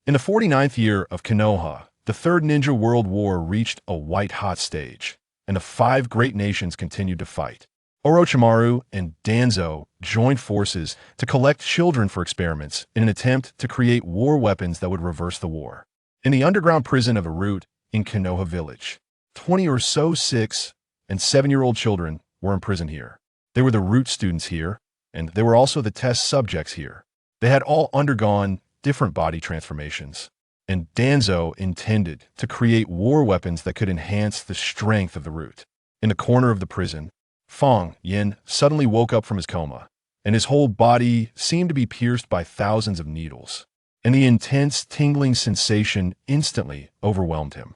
In the 49th year of Konoha, the Third Ninja World War reached a white-hot stage, and the five great nations continued to fight. Orochimaru and Danzo joined forces to collect children for experiments in an attempt to create war weapons that would reverse the war. In the underground prison of Arut in Konoha village, 20 or so 6- and 7-year-old children were imprisoned here. They were the root students here, and they were also the test subjects here. They had all undergone different body transformations, and Danzo intended to create war weapons that could enhance the strength of the root. In the corner of the prison, Fang Yin suddenly woke up from his coma, and his whole body seemed to be pierced by thousands of needles, and the intense tingling sensation instantly overwhelmed him.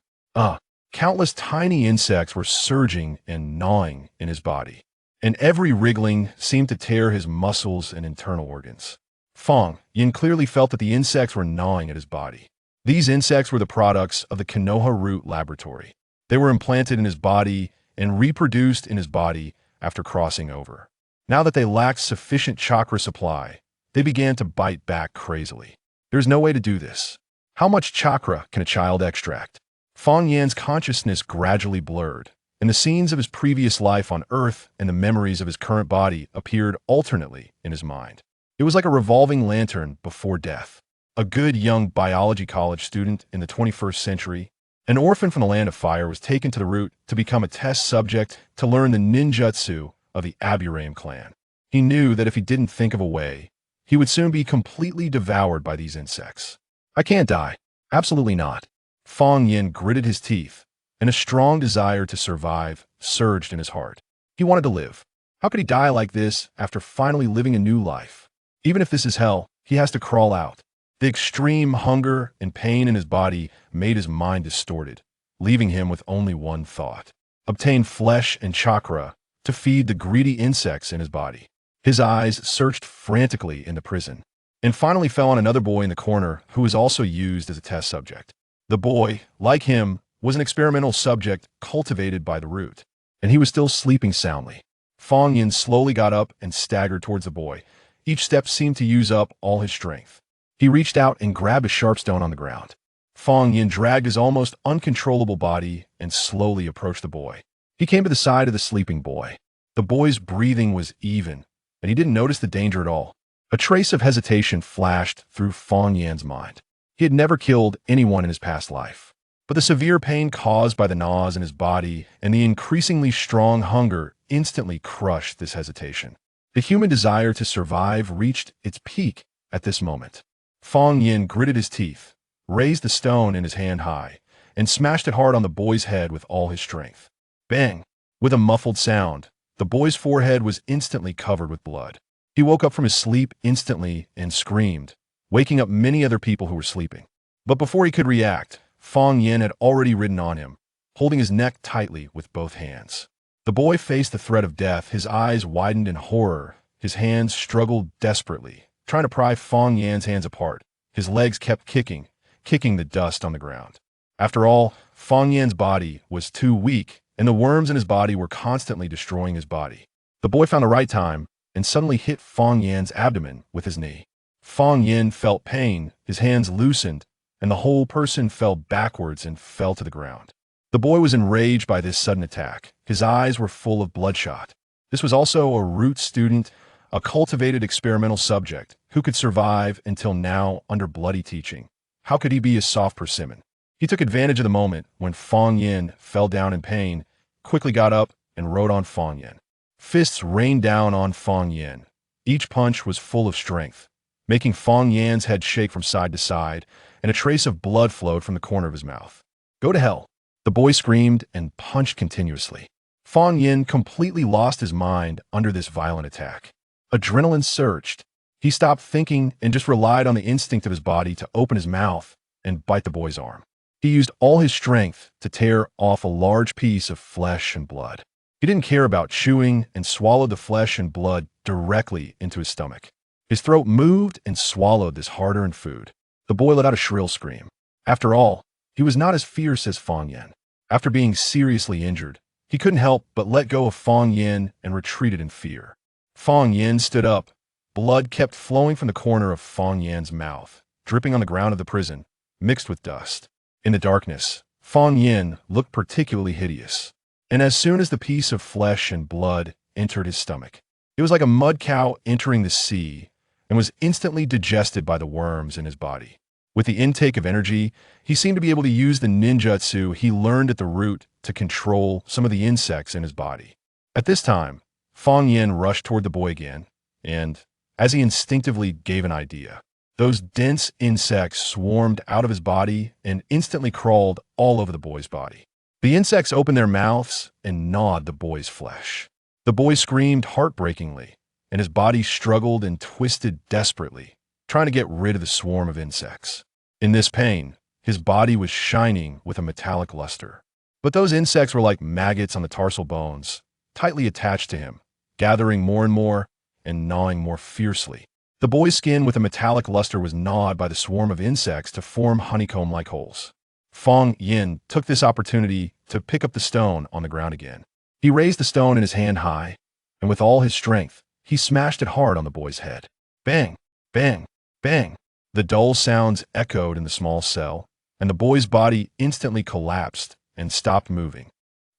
Countless tiny insects were surging and gnawing in his body, and every wriggling seemed to tear his muscles and internal organs. Fang Yin clearly felt that the insects were gnawing at his body. These insects were the products of the Konoha Root Laboratory. They were implanted in his body and reproduced in his body after crossing over. Now that they lacked sufficient chakra supply, they began to bite back crazily. There's no way to do this. How much chakra can a child extract? Fang Yan's consciousness gradually blurred, and the scenes of his previous life on Earth and the memories of his current body appeared alternately in his mind. It was like a revolving lantern before death. A good young biology college student in the 21st century, an orphan from the land of fire, was taken to the root to become a test subject to learn the ninjutsu of the Aburame clan. He knew that if he didn't think of a way, he would soon be completely devoured by these insects. I can't die. Absolutely not. Fang Yin gritted his teeth, and a strong desire to survive surged in his heart. He wanted to live. How could he die like this after finally living a new life? Even if this is hell, he has to crawl out. The extreme hunger and pain in his body made his mind distorted, leaving him with only one thought: obtain flesh and chakra to feed the greedy insects in his body. His eyes searched frantically in the prison, and finally fell on another boy in the corner who was also used as a test subject. The boy, like him, was an experimental subject cultivated by the root, and he was still sleeping soundly. Fang Yin slowly got up and staggered towards the boy. Each step seemed to use up all his strength. He reached out and grabbed a sharp stone on the ground. Fang Yin dragged his almost uncontrollable body and slowly approached the boy. He came to the side of the sleeping boy. The boy's breathing was even, and he didn't notice the danger at all. A trace of hesitation flashed through Fang Yan's mind. He had never killed anyone in his past life, but the severe pain caused by the gnaws in his body and the increasingly strong hunger instantly crushed this hesitation. The human desire to survive reached its peak at this moment. Fang Yin gritted his teeth, raised the stone in his hand high, and smashed it hard on the boy's head with all his strength. Bang! With a muffled sound, the boy's forehead was instantly covered with blood. He woke up from his sleep instantly and screamed, waking up many other people who were sleeping. But before he could react, Fang Yin had already ridden on him, holding his neck tightly with both hands. The boy faced the threat of death, his eyes widened in horror. His hands struggled desperately, trying to pry Fang Yan's hands apart. His legs kept kicking the dust on the ground. After all, Fang Yan's body was too weak, and the worms in his body were constantly destroying his body. The boy found the right time and suddenly hit Fang Yan's abdomen with his knee. Fang Yin felt pain, his hands loosened, and the whole person fell backwards and fell to the ground. The boy was enraged by this sudden attack. His eyes were full of bloodshot. This was also a root student, a cultivated experimental subject who could survive until now under bloody teaching. How could he be a soft persimmon? He took advantage of the moment when Fang Yin fell down in pain, quickly got up, and rode on Fang Yin. Fists rained down on Fang Yin. Each punch was full of strength, making Fang Yan's head shake from side to side, and a trace of blood flowed from the corner of his mouth. Go to hell! The boy screamed and punched continuously. Fang Yin completely lost his mind under this violent attack. Adrenaline surged. He stopped thinking and just relied on the instinct of his body to open his mouth and bite the boy's arm. He used all his strength to tear off a large piece of flesh and blood. He didn't care about chewing and swallowed the flesh and blood directly into his stomach. His throat moved and swallowed this hard-earned food. The boy let out a shrill scream. After all, he was not as fierce as Fang Yin. After being seriously injured, he couldn't help but let go of Fang Yin and retreated in fear. Fang Yin stood up. Blood kept flowing from the corner of Fang Yan's mouth, dripping on the ground of the prison, mixed with dust. In the darkness, Fang Yin looked particularly hideous. And as soon as the piece of flesh and blood entered his stomach, it was like a mud cow entering the sea and was instantly digested by the worms in his body. With the intake of energy, he seemed to be able to use the ninjutsu he learned at the root to control some of the insects in his body. At this time, Fang Yin rushed toward the boy again, and, as he instinctively gave an idea, those dense insects swarmed out of his body and instantly crawled all over the boy's body. The insects opened their mouths and gnawed the boy's flesh. The boy screamed heartbreakingly, and his body struggled and twisted desperately, trying to get rid of the swarm of insects. In this pain, his body was shining with a metallic luster. But those insects were like maggots on the tarsal bones, tightly attached to him, gathering more and more and gnawing more fiercely. The boy's skin with a metallic luster was gnawed by the swarm of insects to form honeycomb-like holes. Fang Yin took this opportunity to pick up the stone on the ground again. He raised the stone in his hand high, and with all his strength, he smashed it hard on the boy's head. Bang! Bang! Bang! The dull sounds echoed in the small cell, and the boy's body instantly collapsed and stopped moving.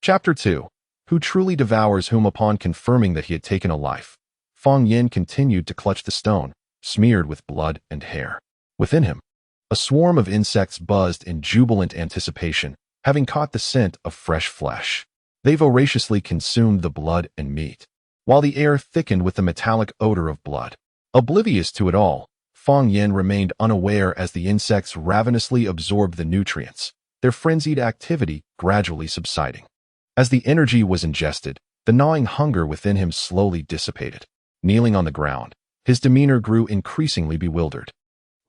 Chapter 2. Who truly devours whom? Upon confirming that he had taken a life, Fang Yin continued to clutch the stone, smeared with blood and hair. Within him, a swarm of insects buzzed in jubilant anticipation, having caught the scent of fresh flesh. They voraciously consumed the blood and meat, while the air thickened with the metallic odor of blood. Oblivious to it all, Fang Yin remained unaware as the insects ravenously absorbed the nutrients, their frenzied activity gradually subsiding. As the energy was ingested, the gnawing hunger within him slowly dissipated. Kneeling on the ground, his demeanor grew increasingly bewildered.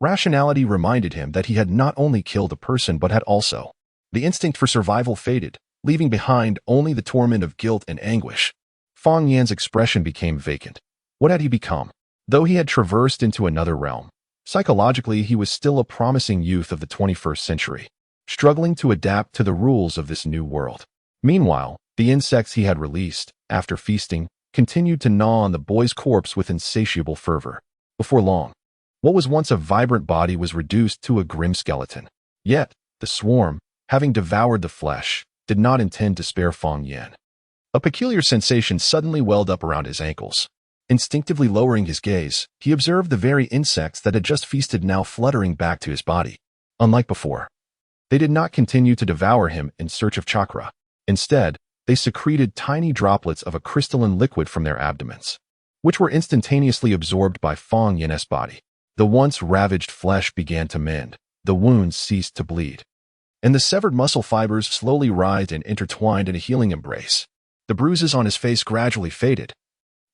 Rationality reminded him that he had not only killed a person but had also. The instinct for survival faded, leaving behind only the torment of guilt and anguish. Fang Yin's expression became vacant. What had he become? Though he had traversed into another realm, psychologically he was still a promising youth of the 21st century, struggling to adapt to the rules of this new world. Meanwhile, the insects he had released, after feasting, continued to gnaw on the boy's corpse with insatiable fervor. Before long, what was once a vibrant body was reduced to a grim skeleton. Yet, the swarm, having devoured the flesh, did not intend to spare Fang Yin. A peculiar sensation suddenly welled up around his ankles. Instinctively lowering his gaze, he observed the very insects that had just feasted now fluttering back to his body. Unlike before, they did not continue to devour him in search of chakra. Instead, they secreted tiny droplets of a crystalline liquid from their abdomens, which were instantaneously absorbed by Fang Yin's body. The once ravaged flesh began to mend, the wounds ceased to bleed, and the severed muscle fibers slowly writhed and intertwined in a healing embrace. The bruises on his face gradually faded,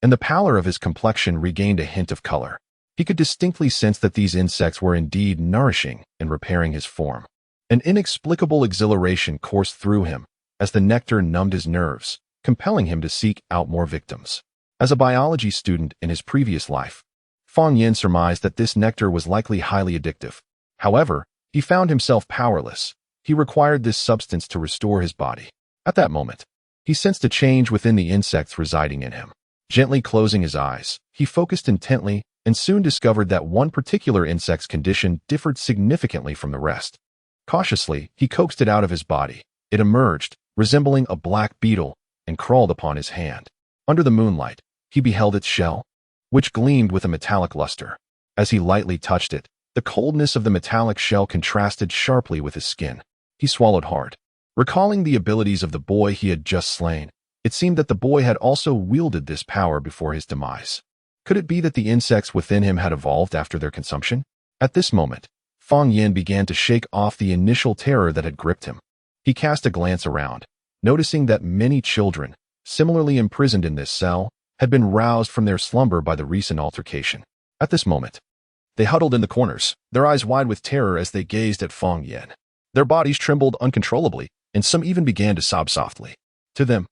and the pallor of his complexion regained a hint of color. He could distinctly sense that these insects were indeed nourishing and repairing his form. An inexplicable exhilaration coursed through him as the nectar numbed his nerves, compelling him to seek out more victims. As a biology student in his previous life, Fang Yin surmised that this nectar was likely highly addictive. However, he found himself powerless. He required this substance to restore his body. At that moment, he sensed a change within the insects residing in him. Gently closing his eyes, he focused intently and soon discovered that one particular insect's condition differed significantly from the rest. Cautiously, he coaxed it out of his body. It emerged, resembling a black beetle, and crawled upon his hand. Under the moonlight, he beheld its shell, which gleamed with a metallic luster. As he lightly touched it, the coldness of the metallic shell contrasted sharply with his skin. He swallowed hard. Recalling the abilities of the boy he had just slain, it seemed that the boy had also wielded this power before his demise. Could it be that the insects within him had evolved after their consumption? At this moment, Fang Yin began to shake off the initial terror that had gripped him. He cast a glance around, noticing that many children, similarly imprisoned in this cell, had been roused from their slumber by the recent altercation. At this moment, they huddled in the corners, their eyes wide with terror as they gazed at Fang Yin. Their bodies trembled uncontrollably, and some even began to sob softly. To them,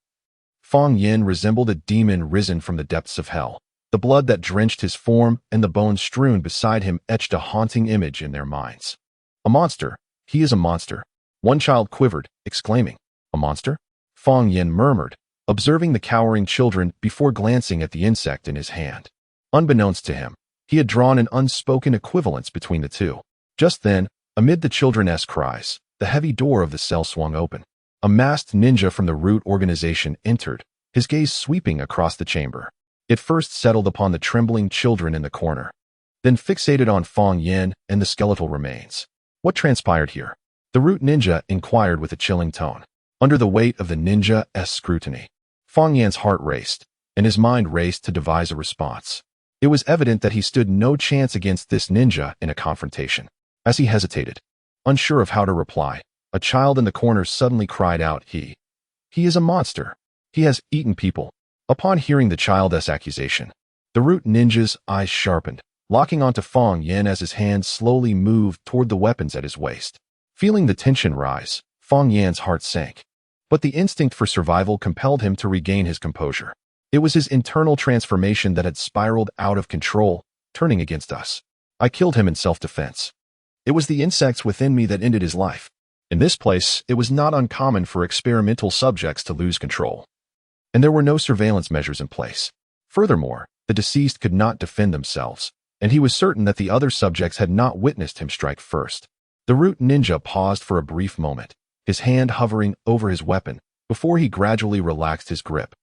Fang Yin resembled a demon risen from the depths of hell. The blood that drenched his form and the bones strewn beside him etched a haunting image in their minds. A monster. He is a monster. One child quivered, exclaiming, "A monster?" Fang Yin murmured, observing the cowering children before glancing at the insect in his hand. Unbeknownst to him, he had drawn an unspoken equivalence between the two. Just then, Amid the children's cries, the heavy door of the cell swung open. A masked ninja from the Root organization entered, his gaze sweeping across the chamber. It first settled upon the trembling children in the corner, then fixated on Fong Yin and the skeletal remains. What transpired here? The Root ninja inquired with a chilling tone. Under the weight of the ninja's scrutiny, Fong Yan's heart raced, and his mind raced to devise a response. It was evident that he stood no chance against this ninja in a confrontation. As he hesitated, unsure of how to reply, a child in the corner suddenly cried out, He is a monster. He has eaten people." Upon hearing the child's accusation, the Root ninja's eyes sharpened, locking onto Fong Yin as his hand slowly moved toward the weapons at his waist. Feeling the tension rise, Fong Yan's heart sank. But the instinct for survival compelled him to regain his composure. It was his internal transformation that had spiraled out of control, turning against us. I killed him in self-defense. It was the insects within me that ended his life. In this place, it was not uncommon for experimental subjects to lose control. And there were no surveillance measures in place. Furthermore, the deceased could not defend themselves, and he was certain that the other subjects had not witnessed him strike first. The Root ninja paused for a brief moment, his hand hovering over his weapon, before he gradually relaxed his grip.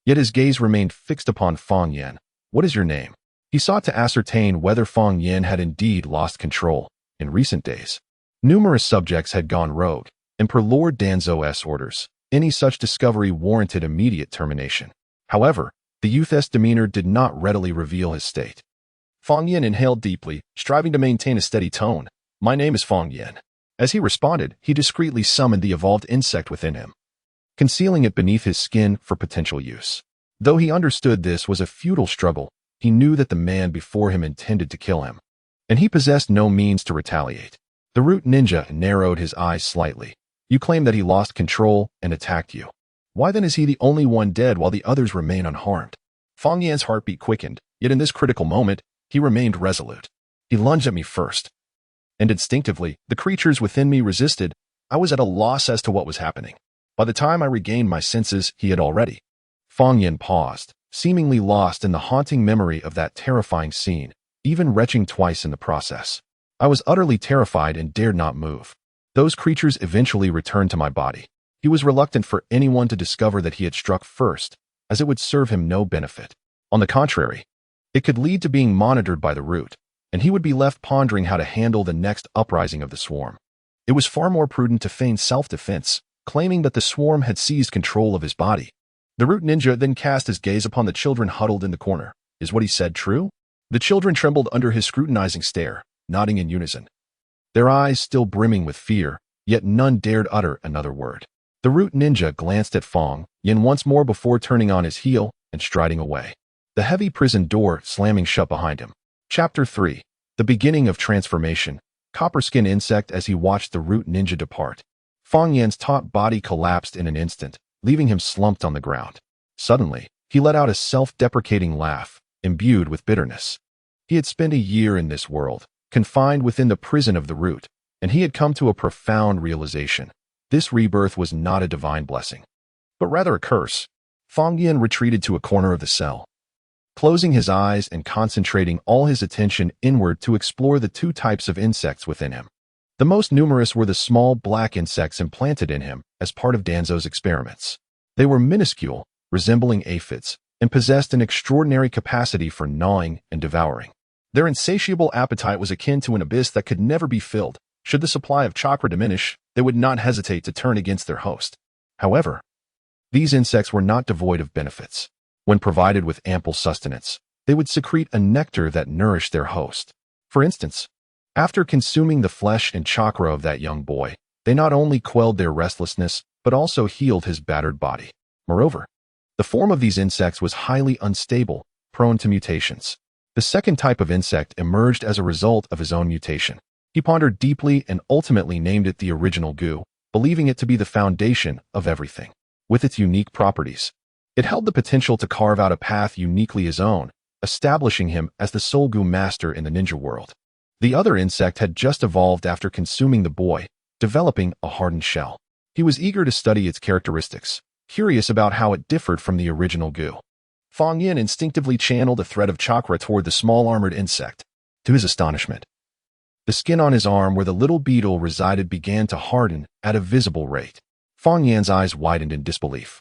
Yet his gaze remained fixed upon Fong Yin. "What is your name?" He sought to ascertain whether Fong Yin had indeed lost control. In recent days, numerous subjects had gone rogue, and per Lord Danzo's orders, any such discovery warranted immediate termination. However, the youth's demeanor did not readily reveal his state. Fong Yin inhaled deeply, striving to maintain a steady tone. "My name is Fong Yin." As he responded, he discreetly summoned the evolved insect within him, concealing it beneath his skin for potential use. Though he understood this was a futile struggle, he knew that the man before him intended to kill him, and he possessed no means to retaliate. The Root ninja narrowed his eyes slightly. "You claim that he lost control and attacked you. Why then is he the only one dead while the others remain unharmed?" Fong Yan's heartbeat quickened, yet in this critical moment, he remained resolute. "He lunged at me first, and instinctively, the creatures within me resisted. I was at a loss as to what was happening. By the time I regained my senses, he had already—" Fong Yin paused, seemingly lost in the haunting memory of that terrifying scene, even retching twice in the process. "I was utterly terrified and dared not move. Those creatures eventually returned to my body." He was reluctant for anyone to discover that he had struck first, as it would serve him no benefit. On the contrary, it could lead to being monitored by the Root, and he would be left pondering how to handle the next uprising of the swarm. It was far more prudent to feign self-defense, claiming that the swarm had seized control of his body. The Root ninja then cast his gaze upon the children huddled in the corner. Is what he said true? The children trembled under his scrutinizing stare, nodding in unison, their eyes still brimming with fear, yet none dared utter another word. The Root ninja glanced at Fong Yin once more before turning on his heel and striding away, the heavy prison door slamming shut behind him. Chapter 3. The beginning of transformation. Copperskin insect. As he watched the Root ninja depart, Fong Yan's taut body collapsed in an instant, leaving him slumped on the ground. Suddenly, he let out a self-deprecating laugh, imbued with bitterness. He had spent a year in this world, confined within the prison of the Root, and he had come to a profound realization. This rebirth was not a divine blessing, but rather a curse. Fong Yin retreated to a corner of the cell, closing his eyes and concentrating all his attention inward to explore the two types of insects within him. The most numerous were the small black insects implanted in him as part of Danzo's experiments. They were minuscule, resembling aphids, and possessed an extraordinary capacity for gnawing and devouring. Their insatiable appetite was akin to an abyss that could never be filled. Should the supply of chakra diminish, they would not hesitate to turn against their host. However, these insects were not devoid of benefits. When provided with ample sustenance, they would secrete a nectar that nourished their host. For instance, after consuming the flesh and chakra of that young boy, they not only quelled their restlessness, but also healed his battered body. Moreover, the form of these insects was highly unstable, prone to mutations. The second type of insect emerged as a result of his own mutation. He pondered deeply and ultimately named it the original goo, believing it to be the foundation of everything. With its unique properties, it held the potential to carve out a path uniquely his own, establishing him as the sole goo master in the ninja world. The other insect had just evolved after consuming the boy, developing a hardened shell. He was eager to study its characteristics, curious about how it differed from the original goo. Fong Yin instinctively channeled a thread of chakra toward the small armored insect. To his astonishment, The skin on his arm where the little beetle resided began to harden at a visible rate. Fang Yan's eyes widened in disbelief.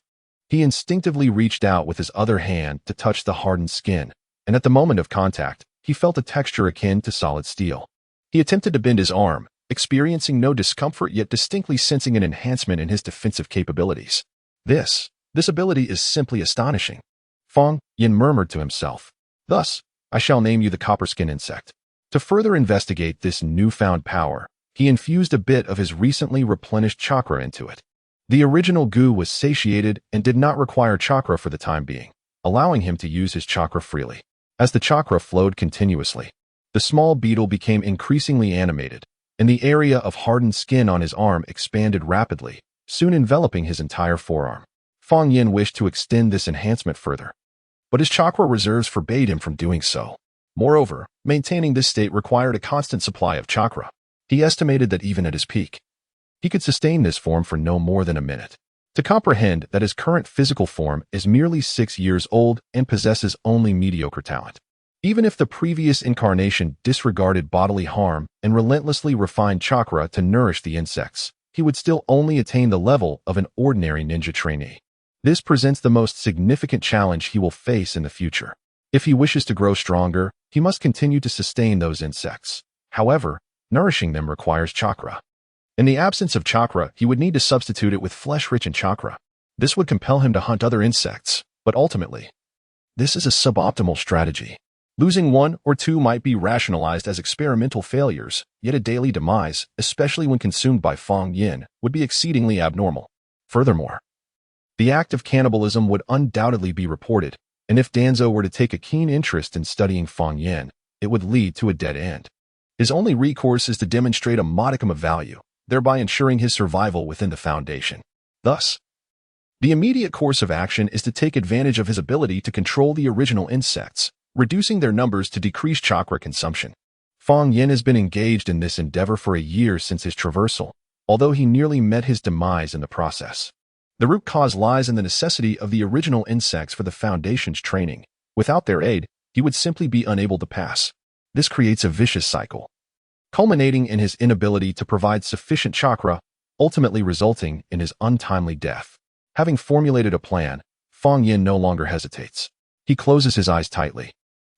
He instinctively reached out with his other hand to touch the hardened skin, and at the moment of contact, he felt a texture akin to solid steel. He attempted to bend his arm, experiencing no discomfort yet distinctly sensing an enhancement in his defensive capabilities. This ability is simply astonishing. Fang Yan murmured to himself. Thus, I shall name you the copper-skin insect. To further investigate this newfound power, he infused a bit of his recently replenished chakra into it. The original goo was satiated and did not require chakra for the time being, allowing him to use his chakra freely. As the chakra flowed continuously, the small beetle became increasingly animated, and the area of hardened skin on his arm expanded rapidly, soon enveloping his entire forearm. Fang Yan wished to extend this enhancement further, but his chakra reserves forbade him from doing so. Moreover, maintaining this state required a constant supply of chakra. He estimated that even at his peak, he could sustain this form for no more than a minute. To comprehend that his current physical form is merely 6 years old and possesses only mediocre talent. Even if the previous incarnation disregarded bodily harm and relentlessly refined chakra to nourish the insects, he would still only attain the level of an ordinary ninja trainee. This presents the most significant challenge he will face in the future. If he wishes to grow stronger, he must continue to sustain those insects. However, nourishing them requires chakra. In the absence of chakra, he would need to substitute it with flesh rich in chakra. This would compel him to hunt other insects, but ultimately, this is a suboptimal strategy. Losing one or two might be rationalized as experimental failures, yet a daily demise, especially when consumed by Fang Yan, would be exceedingly abnormal. Furthermore, the act of cannibalism would undoubtedly be reported, and if Danzo were to take a keen interest in studying Fang Yan, it would lead to a dead end. His only recourse is to demonstrate a modicum of value, thereby ensuring his survival within the Foundation. Thus, the immediate course of action is to take advantage of his ability to control the original insects, reducing their numbers to decrease chakra consumption. Fang Yan has been engaged in this endeavor for a year since his traversal, although he nearly met his demise in the process. The root cause lies in the necessity of the original insects for the Foundation's training. Without their aid, he would simply be unable to pass. This creates a vicious cycle, culminating in his inability to provide sufficient chakra, ultimately resulting in his untimely death. Having formulated a plan, Fang Yan no longer hesitates. He closes his eyes tightly.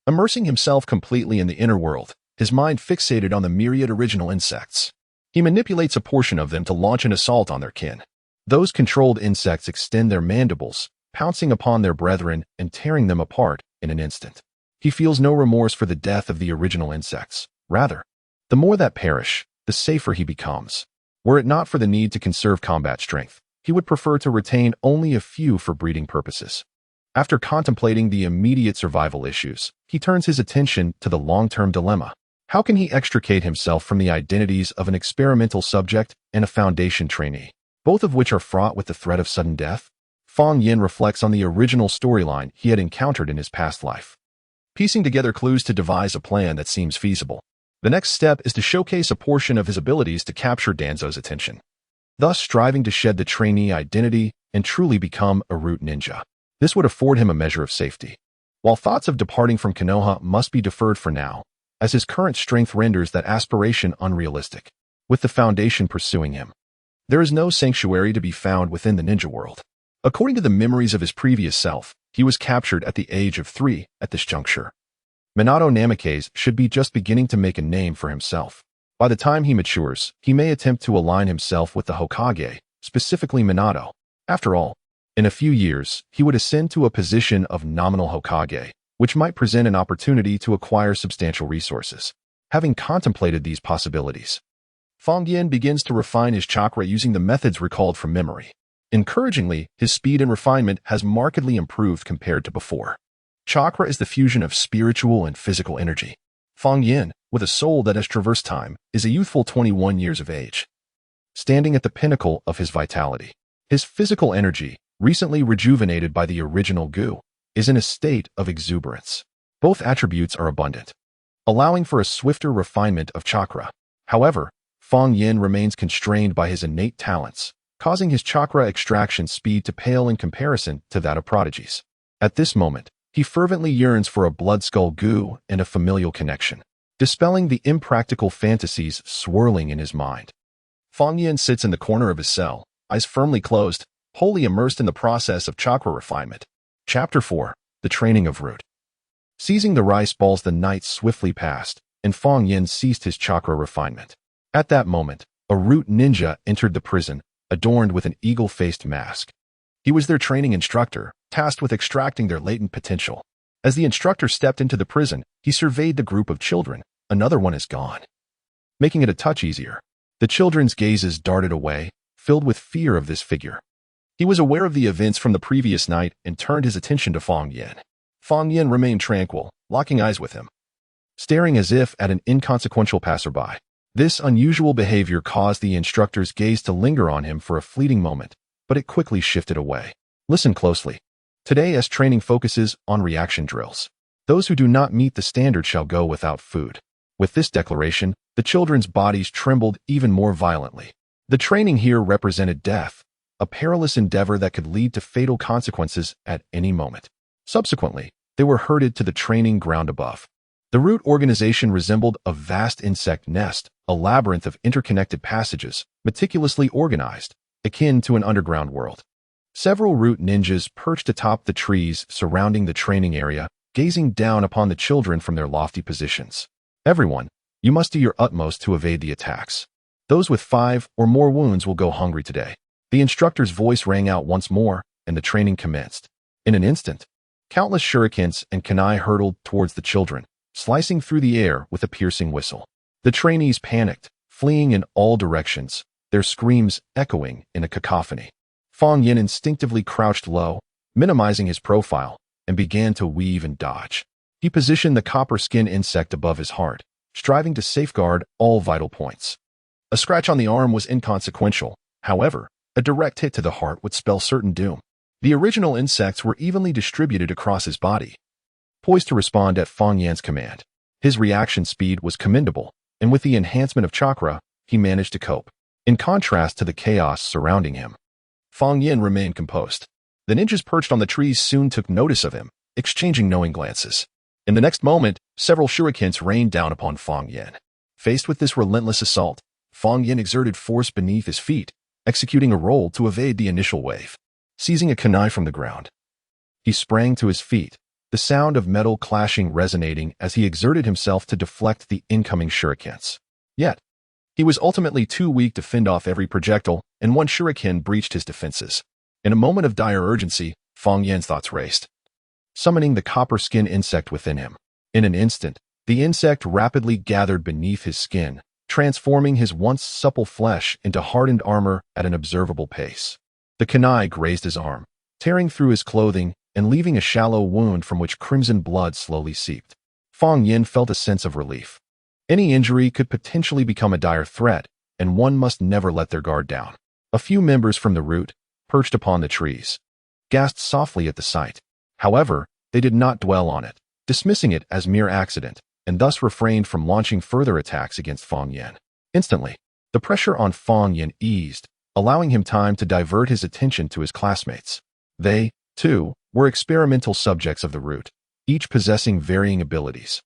Immersing himself completely in the inner world, his mind fixated on the myriad original insects. He manipulates a portion of them to launch an assault on their kin. Those controlled insects extend their mandibles, pouncing upon their brethren and tearing them apart in an instant. He feels no remorse for the death of the original insects. Rather, the more that perish, the safer he becomes. Were it not for the need to conserve combat strength, he would prefer to retain only a few for breeding purposes. After contemplating the immediate survival issues, he turns his attention to the long-term dilemma. How can he extricate himself from the identities of an experimental subject and a Foundation trainee, both of which are fraught with the threat of sudden death? Fang Yan reflects on the original storyline he had encountered in his past life, piecing together clues to devise a plan that seems feasible. The next step is to showcase a portion of his abilities to capture Danzo's attention, thus striving to shed the trainee identity and truly become a root ninja. This would afford him a measure of safety, while thoughts of departing from Konoha must be deferred for now, as his current strength renders that aspiration unrealistic. With the Foundation pursuing him, there is no sanctuary to be found within the ninja world. According to the memories of his previous self, he was captured at the age of 3 at this juncture. Minato Namikaze should be just beginning to make a name for himself. By the time he matures, he may attempt to align himself with the Hokage, specifically Minato. After all, in a few years, he would ascend to a position of nominal Hokage, which might present an opportunity to acquire substantial resources. Having contemplated these possibilities, Fang Yan begins to refine his chakra using the methods recalled from memory. Encouragingly, his speed and refinement has markedly improved compared to before. Chakra is the fusion of spiritual and physical energy. Fang Yan, with a soul that has traversed time, is a youthful 21 years of age, standing at the pinnacle of his vitality. His physical energy, recently rejuvenated by the original goo, is in a state of exuberance. Both attributes are abundant, allowing for a swifter refinement of chakra. However, Fang Yan remains constrained by his innate talents, causing his chakra extraction speed to pale in comparison to that of prodigies. At this moment, he fervently yearns for a blood skull goo and a familial connection. dispelling the impractical fantasies swirling in his mind. Fang Yin sits in the corner of his cell, eyes firmly closed, wholly immersed in the process of chakra refinement. Chapter 4. The Training of Root. Seizing the rice balls, the night swiftly passed, and Fang Yin ceased his chakra refinement. At that moment, a root ninja entered the prison, adorned with an eagle-faced mask. He was their training instructor, tasked with extracting their latent potential. As the instructor stepped into the prison, he surveyed the group of children. Another one is gone. Making it a touch easier. The children's gazes darted away, filled with fear of this figure. He was aware of the events from the previous night and turned his attention to Fang Yin. Fang Yin remained tranquil, locking eyes with him, staring as if at an inconsequential passerby. This unusual behavior caused the instructor's gaze to linger on him for a fleeting moment, but it quickly shifted away. Listen closely. Today's training focuses on reaction drills. Those who do not meet the standard shall go without food. With this declaration, the children's bodies trembled even more violently. The training here represented death, a perilous endeavor that could lead to fatal consequences at any moment. Subsequently, they were herded to the training ground above. The root organization resembled a vast insect nest, a labyrinth of interconnected passages, meticulously organized, akin to an underground world. Several root ninjas perched atop the trees surrounding the training area, gazing down upon the children from their lofty positions. Everyone, you must do your utmost to evade the attacks. Those with 5 or more wounds will go hungry today. The instructor's voice rang out once more, and the training commenced. In an instant, countless shurikens and kunai hurtled towards the children, slicing through the air with a piercing whistle. The trainees panicked, fleeing in all directions, their screams echoing in a cacophony. Fang Yin instinctively crouched low, minimizing his profile, and began to weave and dodge. He positioned the copper skin insect above his heart, striving to safeguard all vital points. A scratch on the arm was inconsequential. However, a direct hit to the heart would spell certain doom. The original insects were evenly distributed across his body, poised to respond at Fang Yin's command. His reaction speed was commendable, and with the enhancement of chakra, he managed to cope. In contrast to the chaos surrounding him, Fang Yin remained composed. The ninjas perched on the trees soon took notice of him, exchanging knowing glances. In the next moment, several shurikens rained down upon Fang Yin. Faced with this relentless assault, Fang Yin exerted force beneath his feet, executing a roll to evade the initial wave. Seizing a kunai from the ground, he sprang to his feet, the sound of metal clashing resonating as he exerted himself to deflect the incoming shurikens. Yet, he was ultimately too weak to fend off every projectile, and one shuriken breached his defenses. In a moment of dire urgency, Fang Yin's thoughts raced, summoning the copper skin insect within him. In an instant, the insect rapidly gathered beneath his skin, transforming his once supple flesh into hardened armor at an observable pace. The kunai grazed his arm, tearing through his clothing and leaving a shallow wound from which crimson blood slowly seeped. Fang Yin felt a sense of relief. Any injury could potentially become a dire threat, and one must never let their guard down. A few members from the root, perched upon the trees, gasped softly at the sight. However, they did not dwell on it, dismissing it as mere accident, and thus refrained from launching further attacks against Fang Yin. Instantly, the pressure on Fang Yin eased, allowing him time to divert his attention to his classmates. They, too, were experimental subjects of the root, each possessing varying abilities,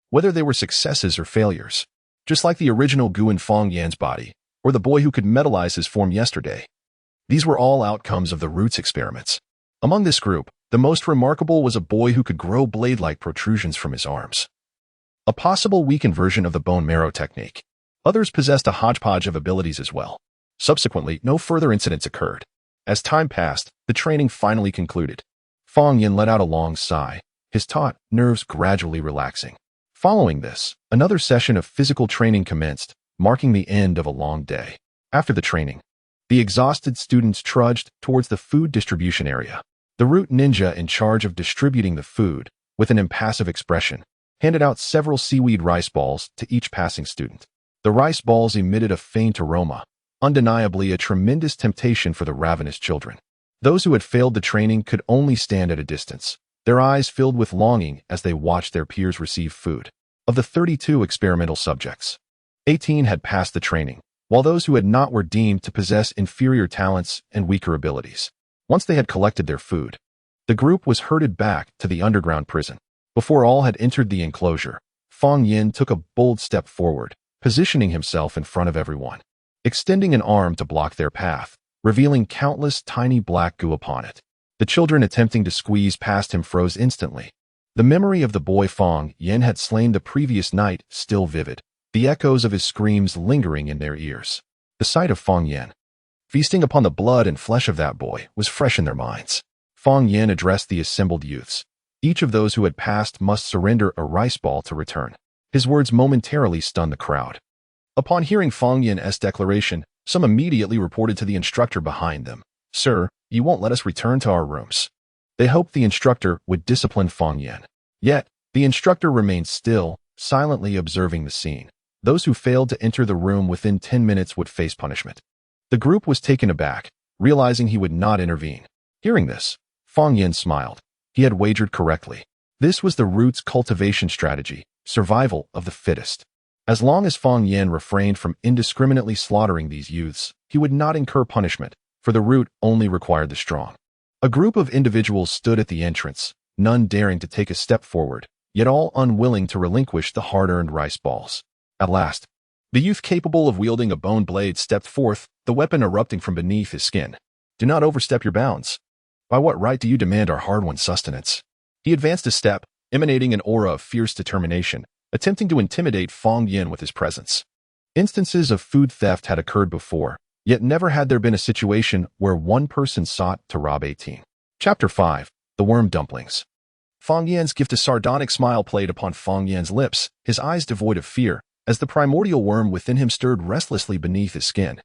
whether they were successes or failures. Just like the original Gu in Fang Yin's body, or the boy who could metalize his form yesterday. These were all outcomes of the root's experiments. Among this group, the most remarkable was a boy who could grow blade-like protrusions from his arms, a possible weakened version of the bone marrow technique. Others possessed a hodgepodge of abilities as well. Subsequently, no further incidents occurred. As time passed, the training finally concluded. Fang Yin let out a long sigh, his taut nerves gradually relaxing. Following this, another session of physical training commenced, marking the end of a long day. After the training, the exhausted students trudged towards the food distribution area. The root ninja in charge of distributing the food, with an impassive expression, handed out several seaweed rice balls to each passing student. The rice balls emitted a faint aroma, undeniably a tremendous temptation for the ravenous children. Those who had failed the training could only stand at a distance, their eyes filled with longing as they watched their peers receive food. Of the 32 experimental subjects, 18 had passed the training, while those who had not were deemed to possess inferior talents and weaker abilities. Once they had collected their food, the group was herded back to the underground prison. Before all had entered the enclosure, Fang Yin took a bold step forward, positioning himself in front of everyone, extending an arm to block their path, revealing countless tiny black goo upon it. The children attempting to squeeze past him froze instantly. The memory of the boy Fang Yin had slain the previous night still vivid, the echoes of his screams lingering in their ears. The sight of Fang Yin, feasting upon the blood and flesh of that boy, was fresh in their minds. Fang Yin addressed the assembled youths. Each of those who had passed must surrender a rice ball to return. His words momentarily stunned the crowd. Upon hearing Fang Yin's declaration, some immediately reported to the instructor behind them, "Sir, you won't let us return to our rooms." They hoped the instructor would discipline Fang Yin. Yet, the instructor remained still, silently observing the scene. Those who failed to enter the room within 10 minutes would face punishment. The group was taken aback, realizing he would not intervene. Hearing this, Fang Yin smiled. He had wagered correctly. This was the root's cultivation strategy, survival of the fittest. As long as Fang Yin refrained from indiscriminately slaughtering these youths, he would not incur punishment, for the root only required the strong. A group of individuals stood at the entrance, none daring to take a step forward, yet all unwilling to relinquish the hard-earned rice balls. At last, the youth capable of wielding a bone blade stepped forth, the weapon erupting from beneath his skin. "Do not overstep your bounds. By what right do you demand our hard-won sustenance?" He advanced a step, emanating an aura of fierce determination, attempting to intimidate Fang Yin with his presence. Instances of food theft had occurred before, yet never had there been a situation where one person sought to rob 18. Chapter 5. The Worm Dumplings. Fang Yin's gift, a sardonic smile played upon Fang Yin's lips, his eyes devoid of fear, as the primordial worm within him stirred restlessly beneath his skin,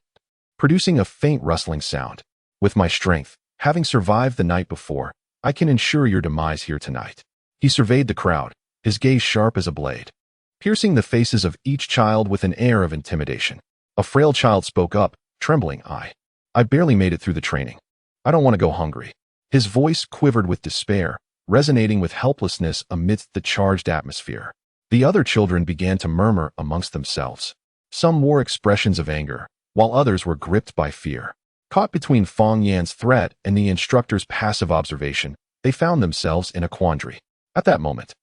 producing a faint rustling sound. "With my strength, having survived the night before, I can ensure your demise here tonight." He surveyed the crowd, his gaze sharp as a blade, piercing the faces of each child with an air of intimidation. A frail child spoke up, trembling. I barely made it through the training. I don't want to go hungry." His voice quivered with despair, resonating with helplessness amidst the charged atmosphere. The other children began to murmur amongst themselves. Some wore expressions of anger, while others were gripped by fear. Caught between Fang Yin's threat and the instructor's passive observation, they found themselves in a quandary. At that moment,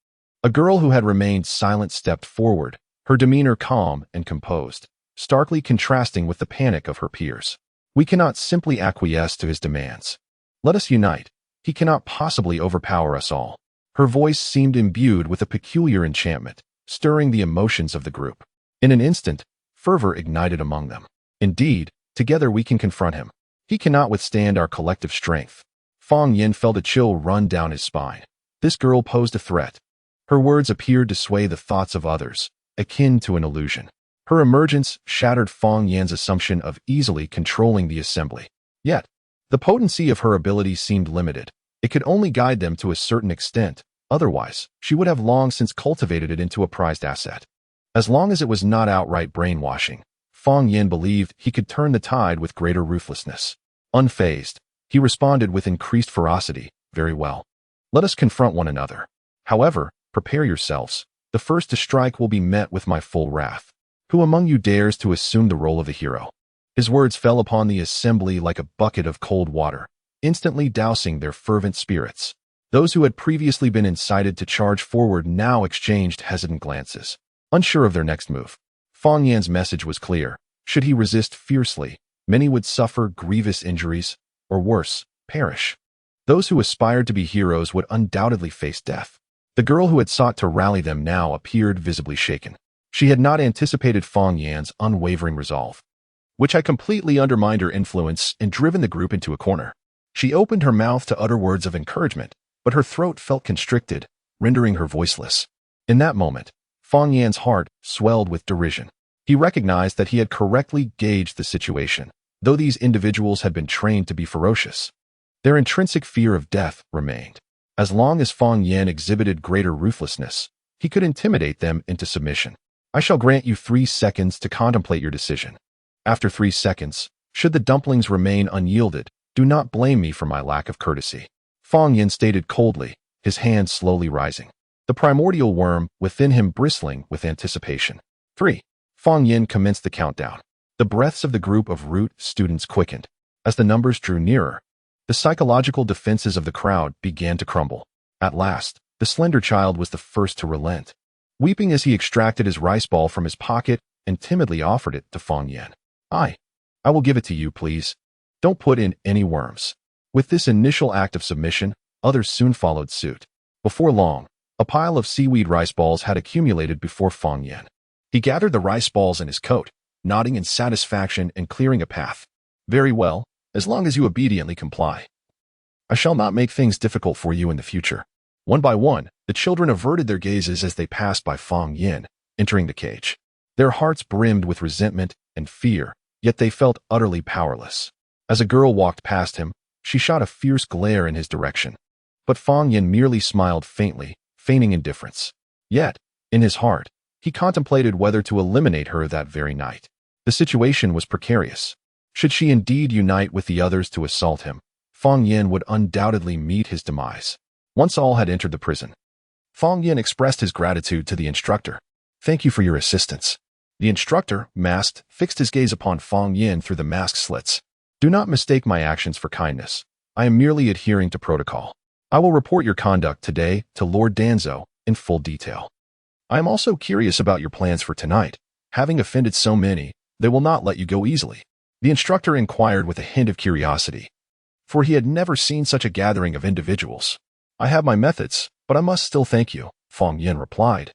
a girl who had remained silent stepped forward, her demeanor calm and composed, starkly contrasting with the panic of her peers. "We cannot simply acquiesce to his demands. Let us unite. He cannot possibly overpower us all." Her voice seemed imbued with a peculiar enchantment, stirring the emotions of the group. In an instant, fervor ignited among them. "Indeed, together we can confront him. He cannot withstand our collective strength." Fang Yin felt a chill run down his spine. This girl posed a threat. Her words appeared to sway the thoughts of others, akin to an illusion. Her emergence shattered Fang Yin's assumption of easily controlling the assembly. Yet, the potency of her abilities seemed limited. It could only guide them to a certain extent. Otherwise, she would have long since cultivated it into a prized asset. As long as it was not outright brainwashing, Fang Yin believed he could turn the tide with greater ruthlessness. Unfazed, he responded with increased ferocity. "Very well. Let us confront one another. However, prepare yourselves. The first to strike will be met with my full wrath. Who among you dares to assume the role of the hero?" His words fell upon the assembly like a bucket of cold water, instantly dousing their fervent spirits. Those who had previously been incited to charge forward now exchanged hesitant glances, unsure of their next move. Fang Yin's message was clear. Should he resist fiercely, many would suffer grievous injuries, or worse, perish. Those who aspired to be heroes would undoubtedly face death. The girl who had sought to rally them now appeared visibly shaken. She had not anticipated Fang Yin's unwavering resolve, which had completely undermined her influence and driven the group into a corner. She opened her mouth to utter words of encouragement, but her throat felt constricted, rendering her voiceless. In that moment, Fang Yin's heart swelled with derision. He recognized that he had correctly gauged the situation. Though these individuals had been trained to be ferocious, their intrinsic fear of death remained. As long as Fang Yin exhibited greater ruthlessness, he could intimidate them into submission. "I shall grant you 3 seconds to contemplate your decision. After 3 seconds, should the dumplings remain unyielded, do not blame me for my lack of courtesy." Fang Yin stated coldly, his hand slowly rising, the primordial worm within him bristling with anticipation. 3. Fang Yin commenced the countdown. The breaths of the group of root students quickened. As the numbers drew nearer, the psychological defenses of the crowd began to crumble. At last, the slender child was the first to relent. weeping as he extracted his rice ball from his pocket and timidly offered it to Fang Yan. I will give it to you, please. Don't put in any worms. With this initial act of submission, others soon followed suit. Before long, a pile of seaweed rice balls had accumulated before Fang Yan. He gathered the rice balls in his coat, nodding in satisfaction and clearing a path. Very well, as long as you obediently comply. I shall not make things difficult for you in the future. One by one, the children averted their gazes as they passed by Fang Yan, entering the cage. Their hearts brimmed with resentment and fear, yet they felt utterly powerless. As a girl walked past him, she shot a fierce glare in his direction. But Fang Yan merely smiled faintly, feigning indifference. Yet, in his heart, he contemplated whether to eliminate her that very night. The situation was precarious. Should she indeed unite with the others to assault him, Fang Yan would undoubtedly meet his demise. Once all had entered the prison, Fang Yan expressed his gratitude to the instructor. Thank you for your assistance. The instructor, masked, fixed his gaze upon Fang Yan through the mask slits. Do not mistake my actions for kindness. I am merely adhering to protocol. I will report your conduct today to Lord Danzo in full detail. I am also curious about your plans for tonight. Having offended so many, they will not let you go easily. The instructor inquired with a hint of curiosity, for he had never seen such a gathering of individuals. I have my methods, but I must still thank you, Fang Yan replied,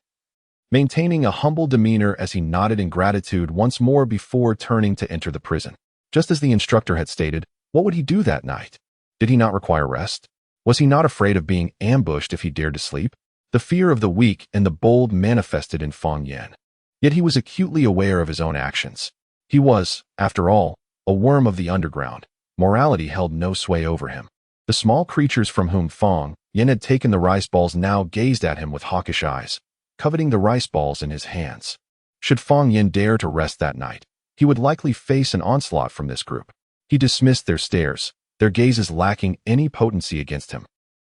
maintaining a humble demeanor as he nodded in gratitude once more before turning to enter the prison. Just as the instructor had stated, what would he do that night? Did he not require rest? Was he not afraid of being ambushed if he dared to sleep? The fear of the weak and the bold manifested in Fang Yan. Yet he was acutely aware of his own actions. He was, after all, a worm of the underground. Morality held no sway over him. The small creatures from whom Fang Yan had taken the rice balls now gazed at him with hawkish eyes, coveting the rice balls in his hands. Should Fang Yan dare to rest that night, he would likely face an onslaught from this group. He dismissed their stares, their gazes lacking any potency against him.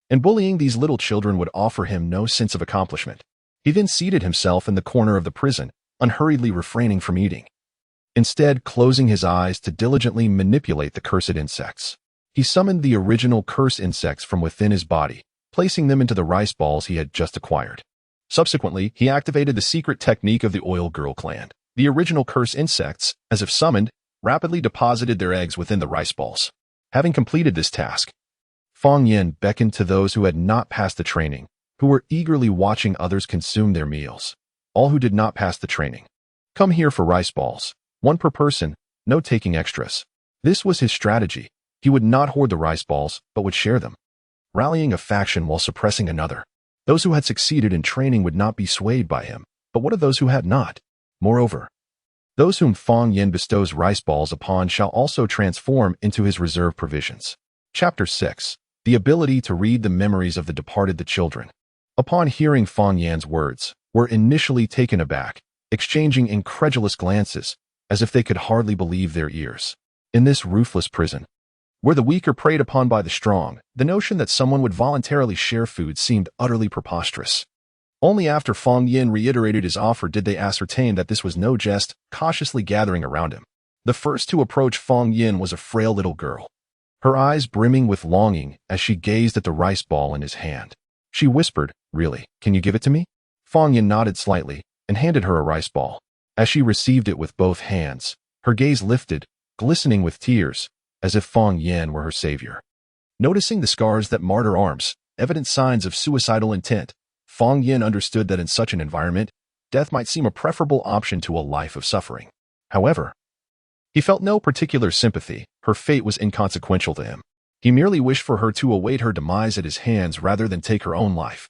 And bullying these little children would offer him no sense of accomplishment. He then seated himself in the corner of the prison, unhurriedly refraining from eating. Instead, closing his eyes to diligently manipulate the cursed insects. He summoned the original curse insects from within his body, placing them into the rice balls he had just acquired. Subsequently, he activated the secret technique of the Oil Girl clan. The original curse insects, as if summoned, rapidly deposited their eggs within the rice balls. Having completed this task, Fang Yan beckoned to those who had not passed the training, who were eagerly watching others consume their meals. All who did not pass the training, come here for rice balls. One per person, no taking extras. This was his strategy. He would not hoard the rice balls, but would share them, rallying a faction while suppressing another. Those who had succeeded in training would not be swayed by him, but what of those who had not? Moreover, those whom Fang Yan bestows rice balls upon shall also transform into his reserve provisions. Chapter 6. The ability to read the memories of the departed. The children, upon hearing Fang Yan's words, were initially taken aback, exchanging incredulous glances, as if they could hardly believe their ears. In this ruthless prison, where the weak are preyed upon by the strong, the notion that someone would voluntarily share food seemed utterly preposterous. Only after Fang Yan reiterated his offer did they ascertain that this was no jest, cautiously gathering around him. The first to approach Fang Yan was a frail little girl, her eyes brimming with longing as she gazed at the rice ball in his hand. She whispered, "Really, can you give it to me?" Fang Yan nodded slightly and handed her a rice ball. As she received it with both hands, her gaze lifted, glistening with tears, as if Fang Yan were her savior. Noticing the scars that marred her arms, evident signs of suicidal intent, Fang Yan understood that in such an environment, death might seem a preferable option to a life of suffering. However, he felt no particular sympathy. Her fate was inconsequential to him. He merely wished for her to await her demise at his hands rather than take her own life,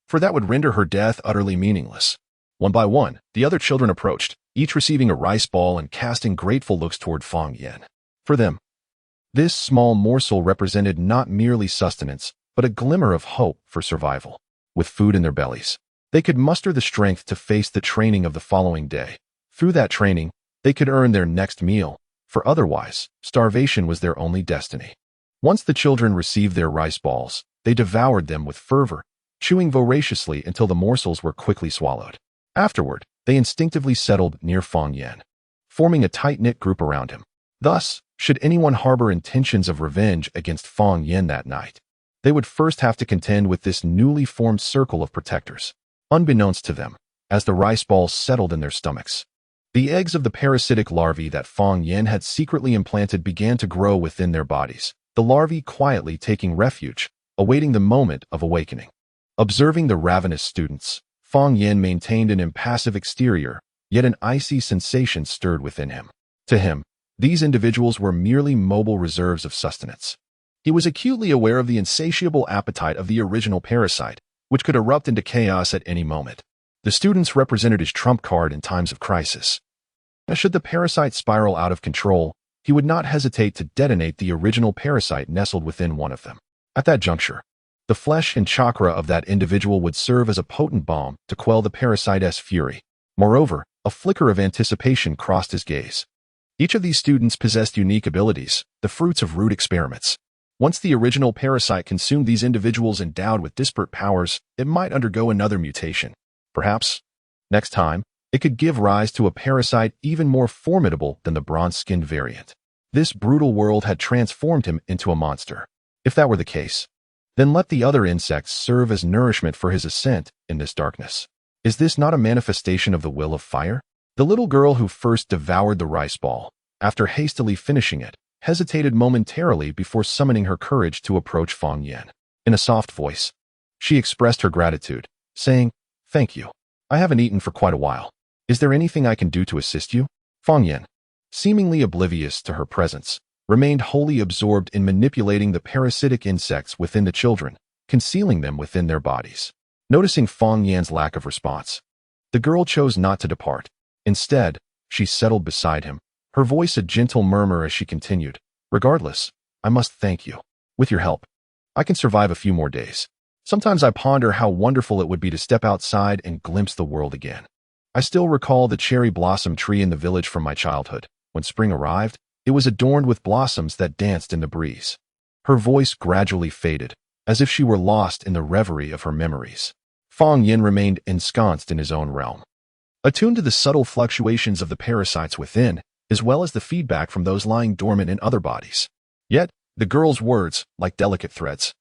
for that would render her death utterly meaningless. One by one, the other children approached, each receiving a rice ball and casting grateful looks toward Fang Yan. For them, this small morsel represented not merely sustenance, but a glimmer of hope for survival. With food in their bellies, they could muster the strength to face the training of the following day. Through that training, they could earn their next meal, for otherwise, starvation was their only destiny. Once the children received their rice balls, they devoured them with fervor, chewing voraciously until the morsels were quickly swallowed. Afterward, they instinctively settled near Fang Yan, forming a tight-knit group around him. Thus, should anyone harbor intentions of revenge against Fang Yan that night, they would first have to contend with this newly formed circle of protectors. unbeknownst to them, as the rice balls settled in their stomachs. The eggs of the parasitic larvae that Fang Yin had secretly implanted began to grow within their bodies, the larvae quietly taking refuge, awaiting the moment of awakening. Observing the ravenous students, Fang Yin maintained an impassive exterior, yet an icy sensation stirred within him. To him, these individuals were merely mobile reserves of sustenance. He was acutely aware of the insatiable appetite of the original parasite, which could erupt into chaos at any moment. The students represented his trump card in times of crisis. Now, should the parasite spiral out of control, he would not hesitate to detonate the original parasite nestled within one of them. At that juncture, the flesh and chakra of that individual would serve as a potent balm to quell the parasite's fury. Moreover, a flicker of anticipation crossed his gaze. Each of these students possessed unique abilities, the fruits of rude experiments. Once the original parasite consumed these individuals endowed with disparate powers, it might undergo another mutation. Perhaps, next time, it could give rise to a parasite even more formidable than the bronze-skinned variant. This brutal world had transformed him into a monster. If that were the case, then let the other insects serve as nourishment for his ascent in this darkness. Is this not a manifestation of the will of fire? The little girl who first devoured the rice ball, after hastily finishing it, hesitated momentarily before summoning her courage to approach Fang Yin. In a soft voice, she expressed her gratitude, saying, "Thank you. I haven't eaten for quite a while. Is there anything I can do to assist you?" Fang Yin, seemingly oblivious to her presence, remained wholly absorbed in manipulating the parasitic insects within the children, concealing them within their bodies. Noticing Fang Yin's lack of response, the girl chose not to depart. Instead, she settled beside him, her voice a gentle murmur as she continued, "Regardless, I must thank you. With your help, I can survive a few more days. Sometimes I ponder how wonderful it would be to step outside and glimpse the world again. I still recall the cherry blossom tree in the village from my childhood. When spring arrived, it was adorned with blossoms that danced in the breeze." Her voice gradually faded, as if she were lost in the reverie of her memories. Fang Yin remained ensconced in his own realm, attuned to the subtle fluctuations of the parasites within, as well as the feedback from those lying dormant in other bodies. Yet, the girl's words, like delicate threads,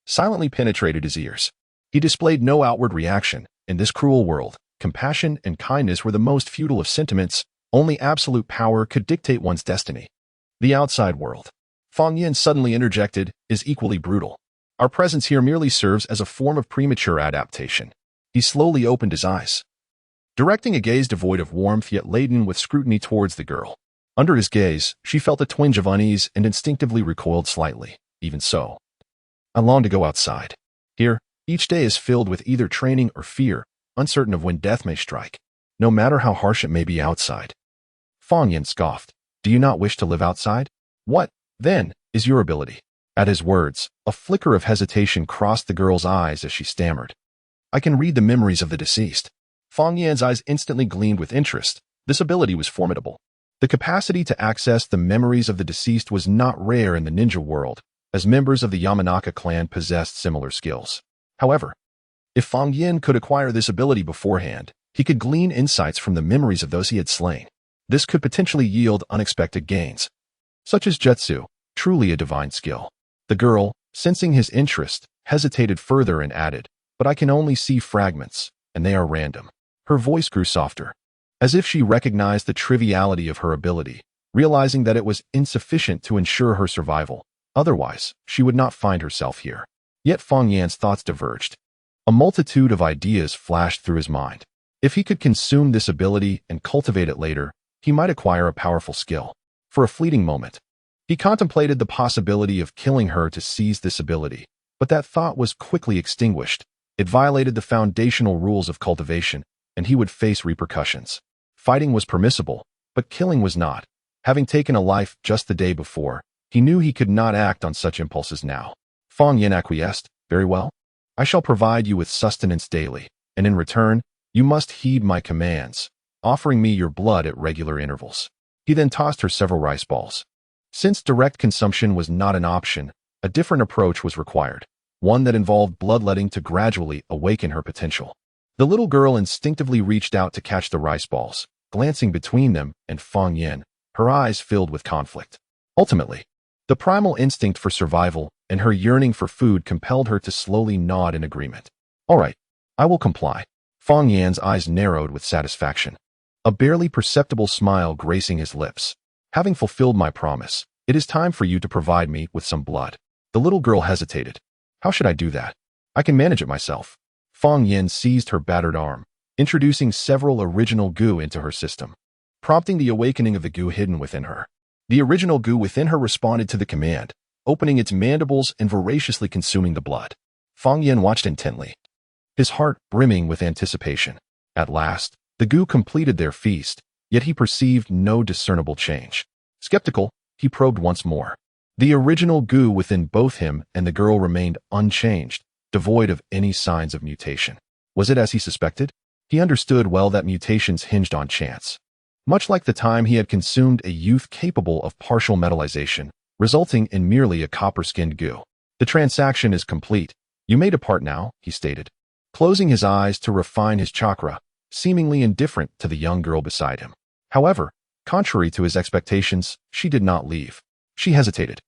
silently penetrated his ears. He displayed no outward reaction. In this cruel world, compassion and kindness were the most futile of sentiments. Only absolute power could dictate one's destiny. The outside world, Fang Yin suddenly interjected, is equally brutal. Our presence here merely serves as a form of premature adaptation. He slowly opened his eyes, directing a gaze devoid of warmth yet laden with scrutiny towards the girl. Under his gaze, she felt a twinge of unease and instinctively recoiled slightly. Even so, I long to go outside. Here, each day is filled with either training or fear, uncertain of when death may strike, no matter how harsh it may be outside. Fang Yin scoffed. Do you not wish to live outside? What, then, is your ability? At his words, a flicker of hesitation crossed the girl's eyes as she stammered. I can read the memories of the deceased. Fang Yin's eyes instantly gleamed with interest. This ability was formidable. The capacity to access the memories of the deceased was not rare in the ninja world, as members of the Yamanaka clan possessed similar skills. However, if Fang Yin could acquire this ability beforehand, he could glean insights from the memories of those he had slain. This could potentially yield unexpected gains, such as jutsu, truly a divine skill. The girl, sensing his interest, hesitated further and added, but I can only see fragments, and they are random. Her voice grew softer, as if she recognized the triviality of her ability, realizing that it was insufficient to ensure her survival. Otherwise, she would not find herself here. Yet Fang Yin's thoughts diverged. A multitude of ideas flashed through his mind. If he could consume this ability and cultivate it later, he might acquire a powerful skill. For a fleeting moment, he contemplated the possibility of killing her to seize this ability, but that thought was quickly extinguished. It violated the foundational rules of cultivation, and he would face repercussions. Fighting was permissible, but killing was not. Having taken a life just the day before, he knew he could not act on such impulses now. Fang Yin acquiesced. Very well. I shall provide you with sustenance daily, and in return, you must heed my commands, offering me your blood at regular intervals. He then tossed her several rice balls. Since direct consumption was not an option, a different approach was required, one that involved bloodletting to gradually awaken her potential. The little girl instinctively reached out to catch the rice balls, glancing between them and Fang Yin, her eyes filled with conflict. Ultimately, the primal instinct for survival and her yearning for food compelled her to slowly nod in agreement. All right, I will comply. Fang Yan's eyes narrowed with satisfaction, a barely perceptible smile gracing his lips. Having fulfilled my promise, it is time for you to provide me with some blood. The little girl hesitated. How should I do that? I can manage it myself. Fang Yan seized her battered arm, introducing several original goo into her system, prompting the awakening of the goo hidden within her. The original goo within her responded to the command, opening its mandibles and voraciously consuming the blood. Fang Yan watched intently, his heart brimming with anticipation. At last, the goo completed their feast, yet he perceived no discernible change. Skeptical, he probed once more. The original goo within both him and the girl remained unchanged, devoid of any signs of mutation. Was it as he suspected? He understood well that mutations hinged on chance. Much like the time he had consumed a youth capable of partial metallization, resulting in merely a copper-skinned goo. The transaction is complete. You may depart now, he stated, closing his eyes to refine his chakra, seemingly indifferent to the young girl beside him. However, contrary to his expectations, she did not leave. She hesitated,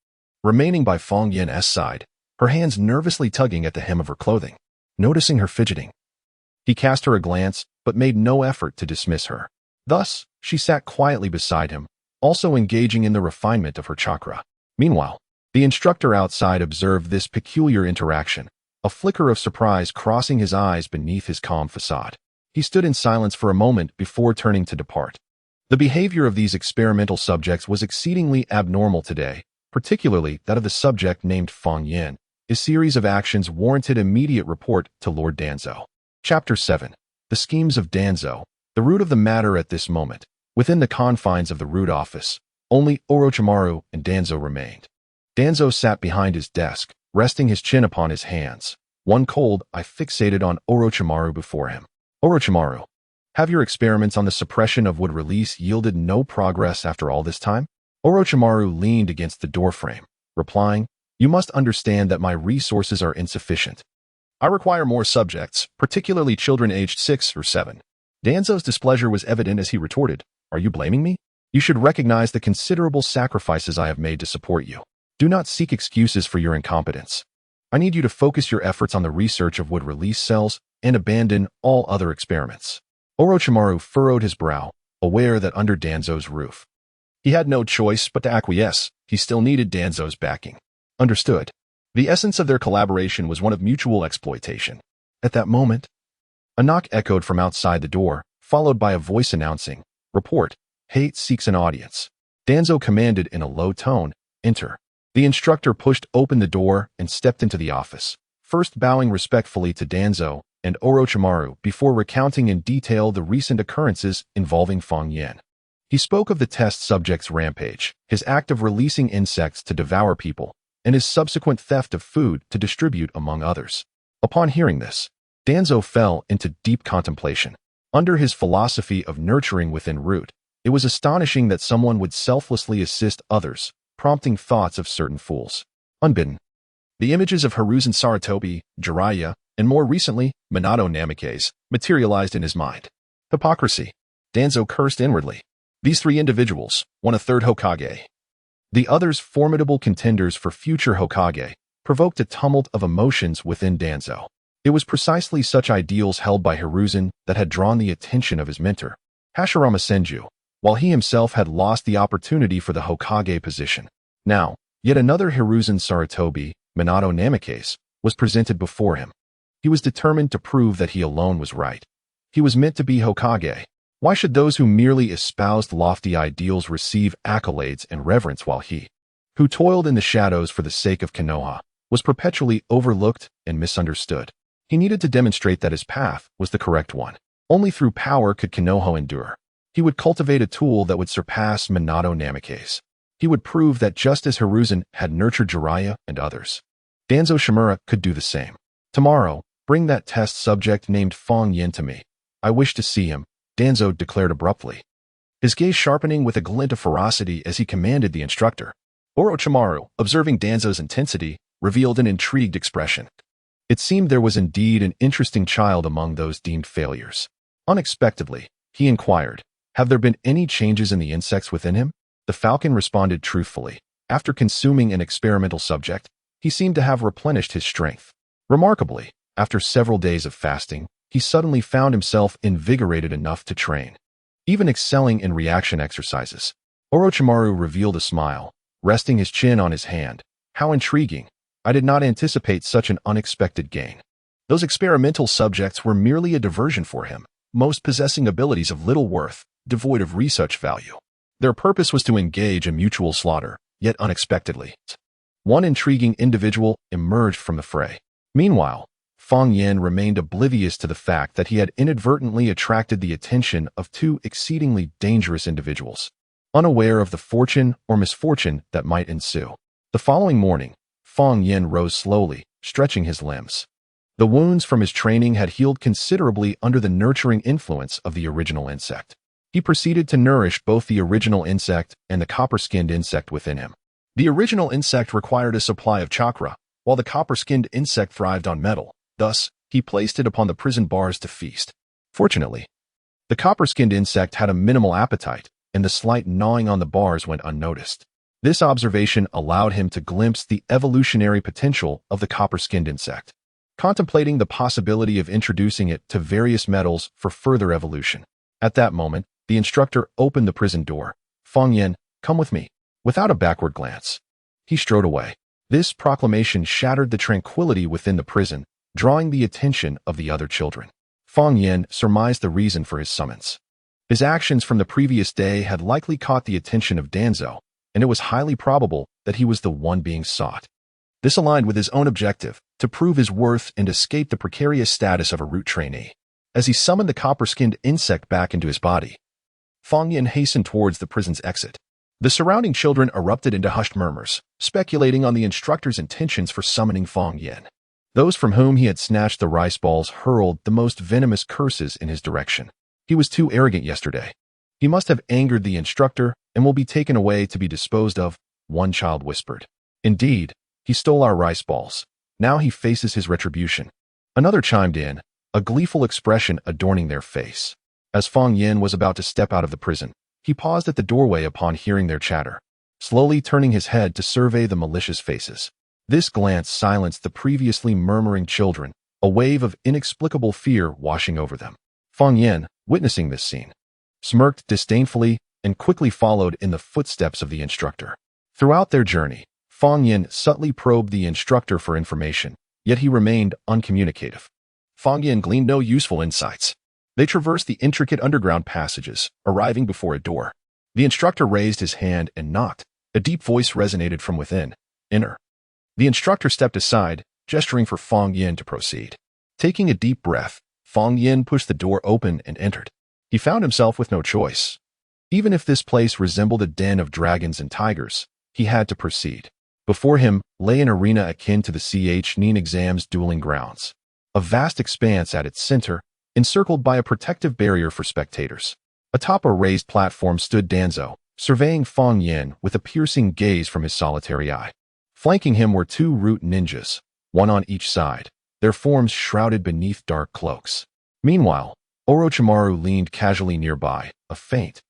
remaining by Fang Yan's side, her hands nervously tugging at the hem of her clothing. Noticing her fidgeting, he cast her a glance, but made no effort to dismiss her. Thus, she sat quietly beside him, also engaging in the refinement of her chakra. Meanwhile, the instructor outside observed this peculiar interaction, a flicker of surprise crossing his eyes beneath his calm facade. He stood in silence for a moment before turning to depart. The behavior of these experimental subjects was exceedingly abnormal today, particularly that of the subject named Fang Yan. His series of actions warranted immediate report to Lord Danzo. Chapter 7. The Schemes of Danzo. The root of the matter at this moment. Within the confines of the root office, only Orochimaru and Danzo remained. Danzo sat behind his desk, resting his chin upon his hands. One cold eye fixated on Orochimaru before him. Orochimaru, have your experiments on the suppression of wood release yielded no progress after all this time? Orochimaru leaned against the doorframe, replying, you must understand that my resources are insufficient. I require more subjects, particularly children aged 6 or 7. Danzo's displeasure was evident as he retorted, are you blaming me? You should recognize the considerable sacrifices I have made to support you. Do not seek excuses for your incompetence. I need you to focus your efforts on the research of wood release cells and abandon all other experiments. Orochimaru furrowed his brow, aware that under Danzo's roof, he had no choice but to acquiesce. He still needed Danzo's backing. Understood. The essence of their collaboration was one of mutual exploitation. At that moment, a knock echoed from outside the door, followed by a voice announcing, report, Hate seeks an audience. Danzo commanded in a low tone, enter. The instructor pushed open the door and stepped into the office, first bowing respectfully to Danzo and Orochimaru before recounting in detail the recent occurrences involving Fang Yan. He spoke of the test subject's rampage, his act of releasing insects to devour people, and his subsequent theft of food to distribute among others. Upon hearing this, Danzo fell into deep contemplation. Under his philosophy of nurturing within root, it was astonishing that someone would selflessly assist others, prompting thoughts of certain fools. Unbidden, the images of Hiruzen Sarutobi, Jiraiya, and more recently, Minato Namikaze, materialized in his mind. Hypocrisy. Danzo cursed inwardly. These three individuals, one a third Hokage, the others formidable contenders for future Hokage, provoked a tumult of emotions within Danzo. It was precisely such ideals held by Hiruzen that had drawn the attention of his mentor, Hashirama Senju, while he himself had lost the opportunity for the Hokage position. Now, yet another Hiruzen Sarutobi, Minato Namikaze, was presented before him. He was determined to prove that he alone was right. He was meant to be Hokage. Why should those who merely espoused lofty ideals receive accolades and reverence while he, who toiled in the shadows for the sake of Konoha, was perpetually overlooked and misunderstood? He needed to demonstrate that his path was the correct one. Only through power could Konoha endure. He would cultivate a tool that would surpass Minato Namikaze. He would prove that just as Hiruzen had nurtured Jiraiya and others, Danzo Shimura could do the same. Tomorrow, bring that test subject named Fang Yan to me. I wish to see him, Danzo declared abruptly, his gaze sharpening with a glint of ferocity as he commanded the instructor. Orochimaru, observing Danzo's intensity, revealed an intrigued expression. It seemed there was indeed an interesting child among those deemed failures. Unexpectedly, he inquired, have there been any changes in the insects within him? The falcon responded truthfully. After consuming an experimental subject, he seemed to have replenished his strength. Remarkably, after several days of fasting, he suddenly found himself invigorated enough to train, even excelling in reaction exercises. Orochimaru revealed a smile, resting his chin on his hand. How intriguing. I did not anticipate such an unexpected gain. Those experimental subjects were merely a diversion for him, most possessing abilities of little worth, devoid of research value. Their purpose was to engage in mutual slaughter, yet unexpectedly. One intriguing individual emerged from the fray. Meanwhile, Fang Yin remained oblivious to the fact that he had inadvertently attracted the attention of two exceedingly dangerous individuals, unaware of the fortune or misfortune that might ensue. The following morning, Fang Yin rose slowly, stretching his limbs. The wounds from his training had healed considerably under the nurturing influence of the original insect. He proceeded to nourish both the original insect and the copper-skinned insect within him. The original insect required a supply of chakra, while the copper-skinned insect thrived on metal. Thus, he placed it upon the prison bars to feast. Fortunately, the copper-skinned insect had a minimal appetite, and the slight gnawing on the bars went unnoticed. This observation allowed him to glimpse the evolutionary potential of the copper-skinned insect, contemplating the possibility of introducing it to various metals for further evolution. At that moment, the instructor opened the prison door. Fang Yin, come with me. Without a backward glance, he strode away. This proclamation shattered the tranquility within the prison, drawing the attention of the other children. Fang Yin surmised the reason for his summons. His actions from the previous day had likely caught the attention of Danzo, and it was highly probable that he was the one being sought. This aligned with his own objective, to prove his worth and escape the precarious status of a root trainee. As he summoned the copper-skinned insect back into his body, Fang Yin hastened towards the prison's exit. The surrounding children erupted into hushed murmurs, speculating on the instructor's intentions for summoning Fang Yin. Those from whom he had snatched the rice balls hurled the most venomous curses in his direction. He was too arrogant yesterday. He must have angered the instructor and will be taken away to be disposed of, one child whispered. Indeed, he stole our rice balls. Now he faces his retribution. Another chimed in, a gleeful expression adorning their face. As Fang Yin was about to step out of the prison, he paused at the doorway upon hearing their chatter, slowly turning his head to survey the malicious faces. This glance silenced the previously murmuring children, a wave of inexplicable fear washing over them. Fang Yin, witnessing this scene, smirked disdainfully and quickly followed in the footsteps of the instructor. Throughout their journey, Fang Yin subtly probed the instructor for information, yet he remained uncommunicative. Fang Yin gleaned no useful insights. They traversed the intricate underground passages, arriving before a door. The instructor raised his hand and knocked. A deep voice resonated from within. Enter. The instructor stepped aside, gesturing for Fang Yin to proceed. Taking a deep breath, Fang Yin pushed the door open and entered. He found himself with no choice. Even if this place resembled a den of dragons and tigers, he had to proceed. Before him lay an arena akin to the Ch-Nin exam's dueling grounds. A vast expanse at its center, encircled by a protective barrier for spectators. Atop a raised platform stood Danzo, surveying Fang Yin with a piercing gaze from his solitary eye. Flanking him were two root ninjas, one on each side, their forms shrouded beneath dark cloaks. Meanwhile, Orochimaru leaned casually nearby, a faint,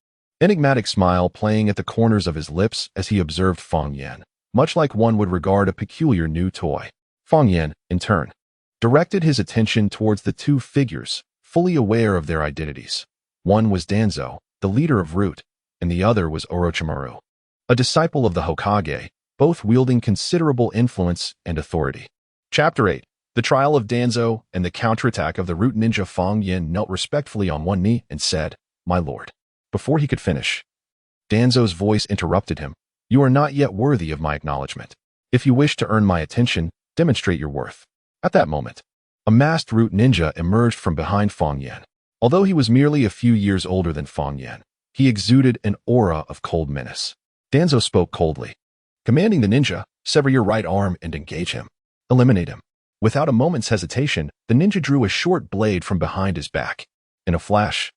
enigmatic smile playing at the corners of his lips as he observed Fang Yin, much like one would regard a peculiar new toy. Fang Yin, in turn, directed his attention towards the two figures, fully aware of their identities. One was Danzo, the leader of Root, and the other was Orochimaru, a disciple of the Hokage, both wielding considerable influence and authority. Chapter 8. The Trial of Danzo and the Counterattack of the Root Ninja. Fang Yin knelt respectfully on one knee and said, "My lord." Before he could finish, Danzo's voice interrupted him. "You are not yet worthy of my acknowledgement. If you wish to earn my attention, demonstrate your worth." At that moment, a masked Root Ninja emerged from behind Fang Yin. Although he was merely a few years older than Fang Yin, he exuded an aura of cold menace. Danzo spoke coldly. Commanding the ninja, "Sever your right arm and engage him. Eliminate him." Without a moment's hesitation, the ninja drew a short blade from behind his back. In a flash,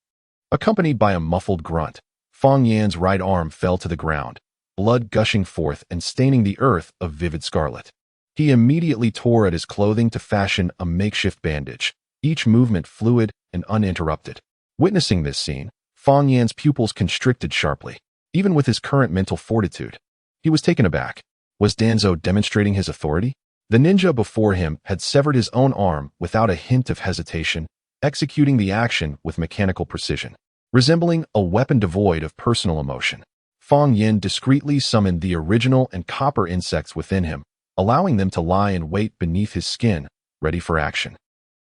accompanied by a muffled grunt, Fang Yin's right arm fell to the ground, blood gushing forth and staining the earth of vivid scarlet. He immediately tore at his clothing to fashion a makeshift bandage, each movement fluid and uninterrupted. Witnessing this scene, Fang Yin's pupils constricted sharply. Even with his current mental fortitude, he was taken aback. Was Danzo demonstrating his authority? The ninja before him had severed his own arm without a hint of hesitation, executing the action with mechanical precision. Resembling a weapon devoid of personal emotion, Fang Yin discreetly summoned the original and copper insects within him, allowing them to lie in wait beneath his skin, ready for action.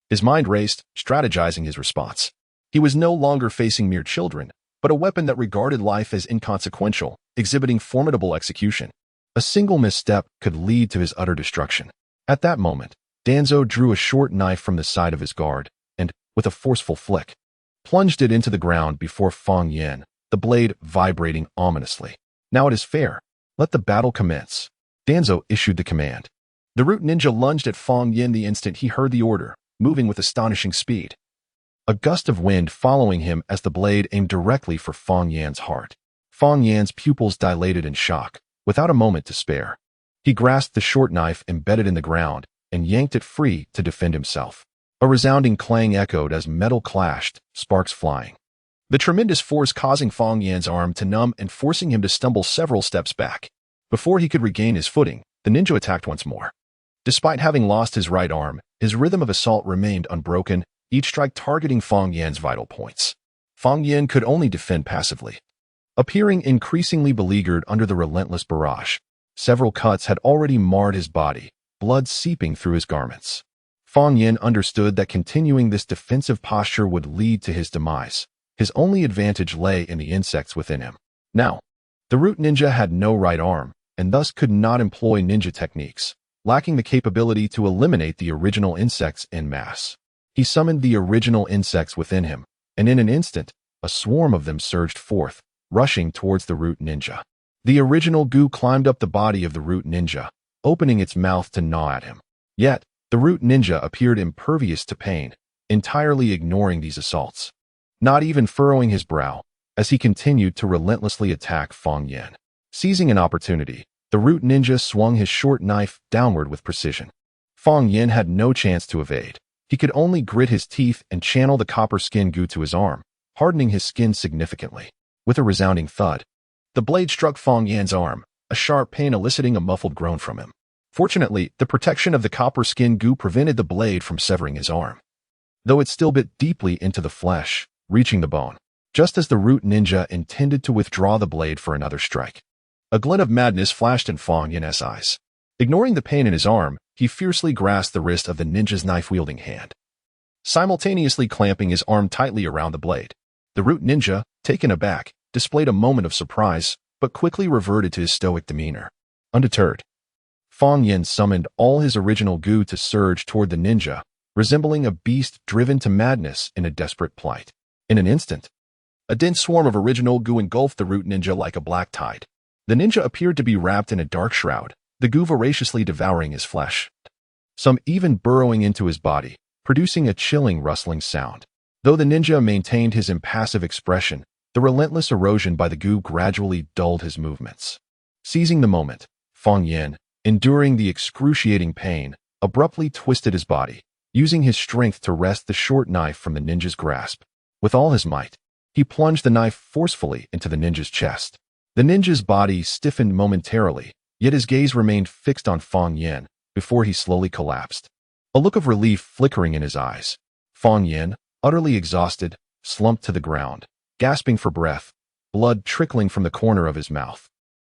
His mind raced, strategizing his response. He was no longer facing mere children, but a weapon that regarded life as inconsequential, exhibiting formidable execution. A single misstep could lead to his utter destruction. At that moment, Danzo drew a short knife from the side of his guard, and, with a forceful flick, plunged it into the ground before Fang Yin, the blade vibrating ominously. Now it is fair. Let the battle commence. Danzo issued the command. The root ninja lunged at Fang Yin the instant he heard the order, moving with astonishing speed. A gust of wind following him as the blade aimed directly for Fang Yan's heart. Fang Yan's pupils dilated in shock, without a moment to spare. He grasped the short knife embedded in the ground and yanked it free to defend himself. A resounding clang echoed as metal clashed, sparks flying. The tremendous force causing Fang Yan's arm to numb and forcing him to stumble several steps back. Before he could regain his footing, the ninja attacked once more. Despite having lost his right arm, his rhythm of assault remained unbroken, each strike targeting Fang Yan's vital points. Fang Yan could only defend passively. Appearing increasingly beleaguered under the relentless barrage, several cuts had already marred his body, blood seeping through his garments. Fang Yin understood that continuing this defensive posture would lead to his demise. His only advantage lay in the insects within him. Now, the root ninja had no right arm, and thus could not employ ninja techniques, lacking the capability to eliminate the original insects en masse. He summoned the original insects within him, and in an instant, a swarm of them surged forth, rushing towards the root ninja. The original goo climbed up the body of the root ninja, opening its mouth to gnaw at him. Yet, the root ninja appeared impervious to pain, entirely ignoring these assaults, not even furrowing his brow, as he continued to relentlessly attack Fang Yin. Seizing an opportunity, the root ninja swung his short knife downward with precision. Fang Yin had no chance to evade. He could only grit his teeth and channel the copper skin goo to his arm, hardening his skin significantly. With a resounding thud, the blade struck Fang Yan's arm, a sharp pain eliciting a muffled groan from him. Fortunately, the protection of the copper skin goo prevented the blade from severing his arm, though it still bit deeply into the flesh, reaching the bone. Just as the root ninja intended to withdraw the blade for another strike, a glint of madness flashed in Fang Yin's eyes. Ignoring the pain in his arm, he fiercely grasped the wrist of the ninja's knife-wielding hand, simultaneously clamping his arm tightly around the blade. The root ninja, taken aback, displayed a moment of surprise, but quickly reverted to his stoic demeanor. Undeterred, Fang Yin summoned all his original goo to surge toward the ninja, resembling a beast driven to madness in a desperate plight. In an instant, a dense swarm of original goo engulfed the root ninja like a black tide. The ninja appeared to be wrapped in a dark shroud, the goo voraciously devouring his flesh, some even burrowing into his body, producing a chilling rustling sound. Though the ninja maintained his impassive expression, the relentless erosion by the goo gradually dulled his movements. Seizing the moment, Fang Yin, enduring the excruciating pain, abruptly twisted his body, using his strength to wrest the short knife from the ninja's grasp. With all his might, he plunged the knife forcefully into the ninja's chest. The ninja's body stiffened momentarily, yet his gaze remained fixed on Fang Yin before he slowly collapsed. A look of relief flickering in his eyes. Fang Yin, utterly exhausted, slumped to the ground, gasping for breath, blood trickling from the corner of his mouth.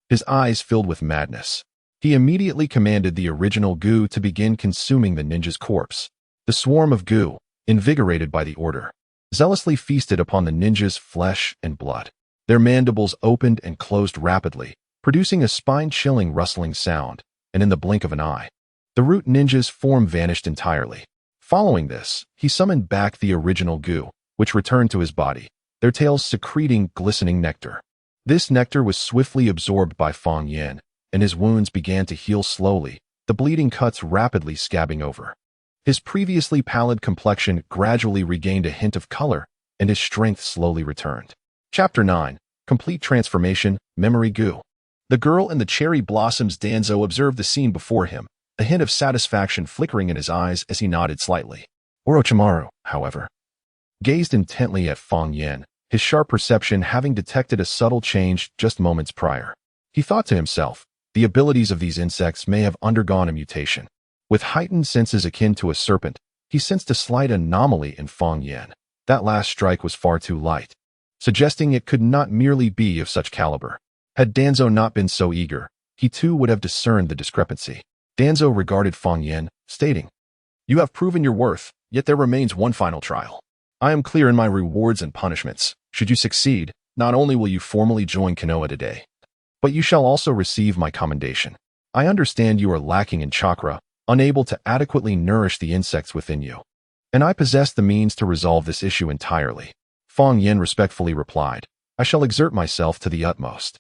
His eyes filled with madness. He immediately commanded the original goo to begin consuming the ninja's corpse. The swarm of goo, invigorated by the order, zealously feasted upon the ninja's flesh and blood. Their mandibles opened and closed rapidly, producing a spine-chilling rustling sound, and in the blink of an eye, the root ninja's form vanished entirely. Following this, he summoned back the original goo, which returned to his body, their tails secreting glistening nectar. This nectar was swiftly absorbed by Fang Yin, and his wounds began to heal slowly, the bleeding cuts rapidly scabbing over. His previously pallid complexion gradually regained a hint of color, and his strength slowly returned. Chapter 9. Complete Transformation, Memory Goo. The girl in the cherry blossoms. Danzo observed the scene before him, a hint of satisfaction flickering in his eyes as he nodded slightly. Orochimaru, however, gazed intently at Fang Yin, his sharp perception having detected a subtle change just moments prior. He thought to himself, the abilities of these insects may have undergone a mutation. With heightened senses akin to a serpent, He sensed a slight anomaly in Fang Yen. That last strike was far too light, suggesting it could not merely be of such caliber. Had Danzo not been so eager, he too would have discerned the discrepancy. Danzo regarded Fang Yen, stating, "You have proven your worth, yet there remains one final trial. I am clear in my rewards and punishments. Should you succeed, not only will you formally join Konoha today, but you shall also receive my commendation. I understand you are lacking in chakra, unable to adequately nourish the insects within you, and I possess the means to resolve this issue entirely." Fang Yen respectfully replied, "I shall exert myself to the utmost."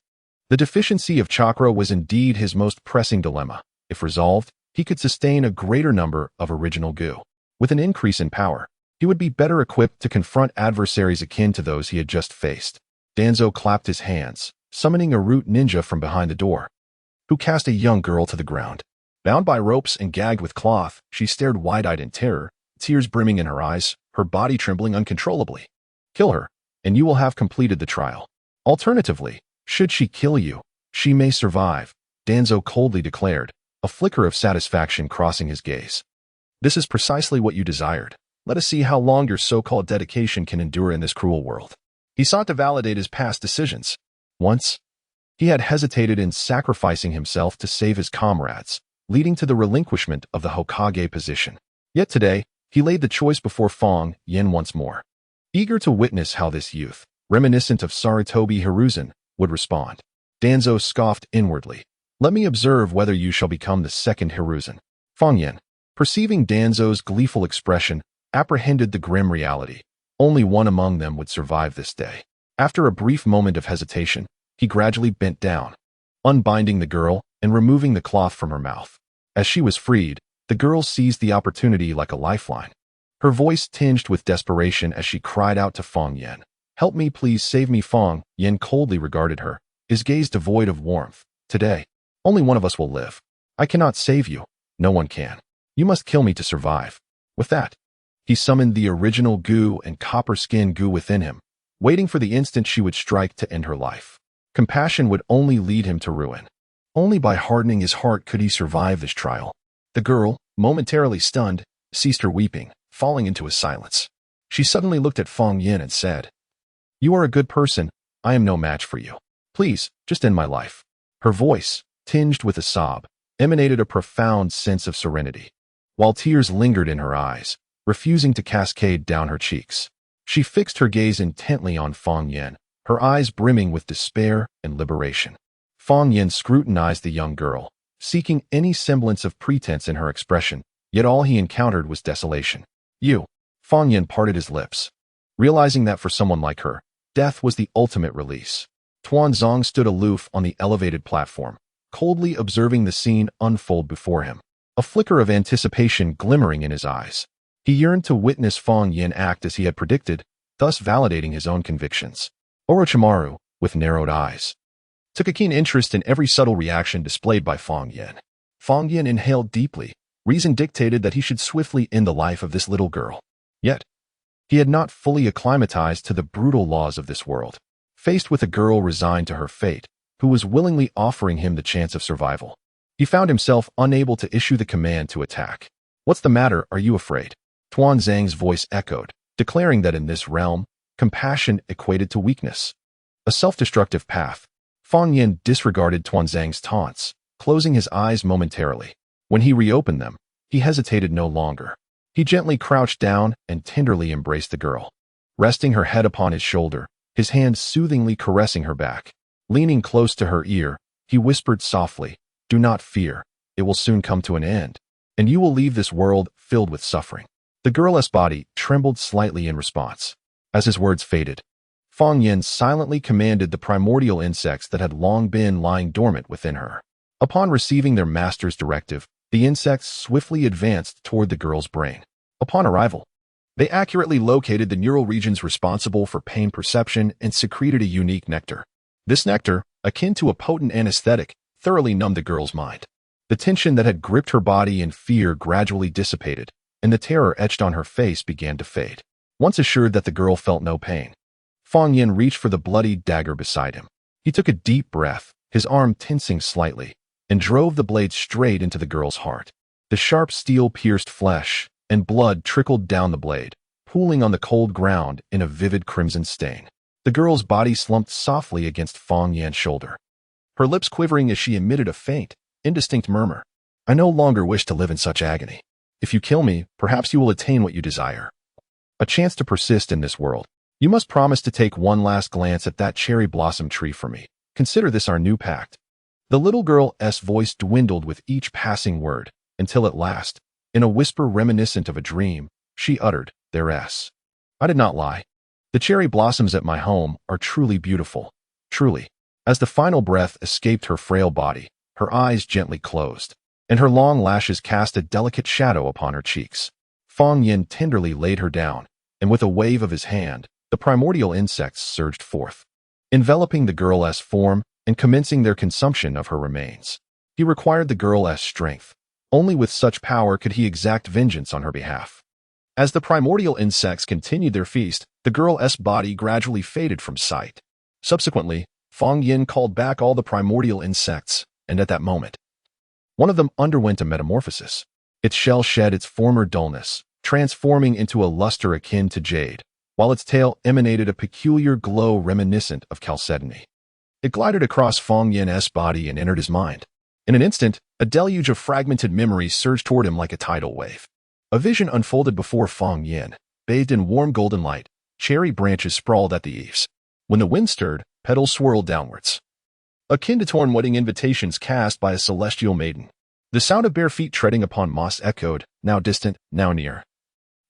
The deficiency of chakra was indeed his most pressing dilemma. If resolved, he could sustain a greater number of original goo. With an increase in power, he would be better equipped to confront adversaries akin to those he had just faced. Danzo clapped his hands, summoning a root ninja from behind the door, who cast a young girl to the ground. Bound by ropes and gagged with cloth, she stared wide-eyed in terror, tears brimming in her eyes, her body trembling uncontrollably. Kill her, and you will have completed the trial. Alternatively, should she kill you, she may survive, Danzo coldly declared, a flicker of satisfaction crossing his gaze. This is precisely what you desired. Let us see how long your so-called dedication can endure in this cruel world. He sought to validate his past decisions. Once, he had hesitated in sacrificing himself to save his comrades, leading to the relinquishment of the Hokage position. Yet today, he laid the choice before Fang Yen once more, eager to witness how this youth, reminiscent of Sarutobi Hiruzen, would respond. Danzo scoffed inwardly. "Let me observe whether you shall become the second Hiruzen." Fang Yen, perceiving Danzo's gleeful expression, apprehended the grim reality. Only one among them would survive this day. After a brief moment of hesitation, he gradually bent down, unbinding the girl and removing the cloth from her mouth. As she was freed, the girl seized the opportunity like a lifeline. Her voice tinged with desperation as she cried out to Fang Yen, "Help me, please save me." Fang Yen coldly regarded her, his gaze devoid of warmth. "Today, only one of us will live. I cannot save you. No one can. You must kill me to survive." With that, he summoned the original goo and copper skin goo within him, waiting for the instant she would strike to end her life. Compassion would only lead him to ruin. Only by hardening his heart could he survive this trial. The girl, momentarily stunned, ceased her weeping, falling into a silence. She suddenly looked at Fang Yen and said, "You are a good person. I am no match for you. Please, just end my life." Her voice, tinged with a sob, emanated a profound sense of serenity, while tears lingered in her eyes, refusing to cascade down her cheeks. She fixed her gaze intently on Fang Yen, her eyes brimming with despair and liberation. Fang Yen scrutinized the young girl, seeking any semblance of pretense in her expression, yet all he encountered was desolation. "You." Fang Yen parted his lips, realizing that for someone like her, death was the ultimate release. Tuanzong stood aloof on the elevated platform, coldly observing the scene unfold before him, a flicker of anticipation glimmering in his eyes. He yearned to witness Fang Yen act as he had predicted, thus validating his own convictions. Orochimaru, with narrowed eyes, took a keen interest in every subtle reaction displayed by Fang Yen. Fang Yen inhaled deeply. Reason dictated that he should swiftly end the life of this little girl. Yet, he had not fully acclimatized to the brutal laws of this world. Faced with a girl resigned to her fate, who was willingly offering him the chance of survival, he found himself unable to issue the command to attack. "What's the matter? Are you afraid?" Tuan Zhang's voice echoed, declaring that in this realm, compassion equated to weakness, a self-destructive path. Fang Yen disregarded Tuan Zhang's taunts, closing his eyes momentarily. When he reopened them, he hesitated no longer. He gently crouched down and tenderly embraced the girl, resting her head upon his shoulder, his hand soothingly caressing her back. Leaning close to her ear, he whispered softly, "Do not fear. It will soon come to an end, and you will leave this world filled with suffering." The girl's body trembled slightly in response. As his words faded, Fang Yen silently commanded the primordial insects that had long been lying dormant within her. Upon receiving their master's directive, the insects swiftly advanced toward the girl's brain. Upon arrival, they accurately located the neural regions responsible for pain perception and secreted a unique nectar. This nectar, akin to a potent anesthetic, thoroughly numbed the girl's mind. The tension that had gripped her body in fear gradually dissipated, and the terror etched on her face began to fade. Once assured that the girl felt no pain, Fang Yen reached for the bloody dagger beside him. He took a deep breath, his arm tensing slightly, and drove the blade straight into the girl's heart. The sharp steel pierced flesh, and blood trickled down the blade, pooling on the cold ground in a vivid crimson stain. The girl's body slumped softly against Fong Yan's shoulder, her lips quivering as she emitted a faint, indistinct murmur. I no longer wish to live in such agony. If you kill me, perhaps you will attain what you desire. A chance to persist in this world. You must promise to take one last glance at that cherry blossom tree for me. Consider this our new pact. The little girl's voice dwindled with each passing word, until at last, in a whisper reminiscent of a dream, she uttered, "There's." I did not lie. The cherry blossoms at my home are truly beautiful. Truly. As the final breath escaped her frail body, her eyes gently closed, and her long lashes cast a delicate shadow upon her cheeks. Fong Yin tenderly laid her down, and with a wave of his hand, the primordial insects surged forth, enveloping the girl's form and commencing their consumption of her remains. He required the girl's strength. Only with such power could he exact vengeance on her behalf. As the primordial insects continued their feast, the girl's body gradually faded from sight. Subsequently, Fong Yin called back all the primordial insects, and at that moment, one of them underwent a metamorphosis. Its shell shed its former dullness, transforming into a luster akin to jade, while its tail emanated a peculiar glow reminiscent of chalcedony. It glided across Fong Yin's body and entered his mind. In an instant, a deluge of fragmented memories surged toward him like a tidal wave. A vision unfolded before Fong Yin, bathed in warm golden light. Cherry branches sprawled at the eaves. When the wind stirred, petals swirled downwards, akin to torn wedding invitations cast by a celestial maiden. The sound of bare feet treading upon moss echoed, now distant, now near,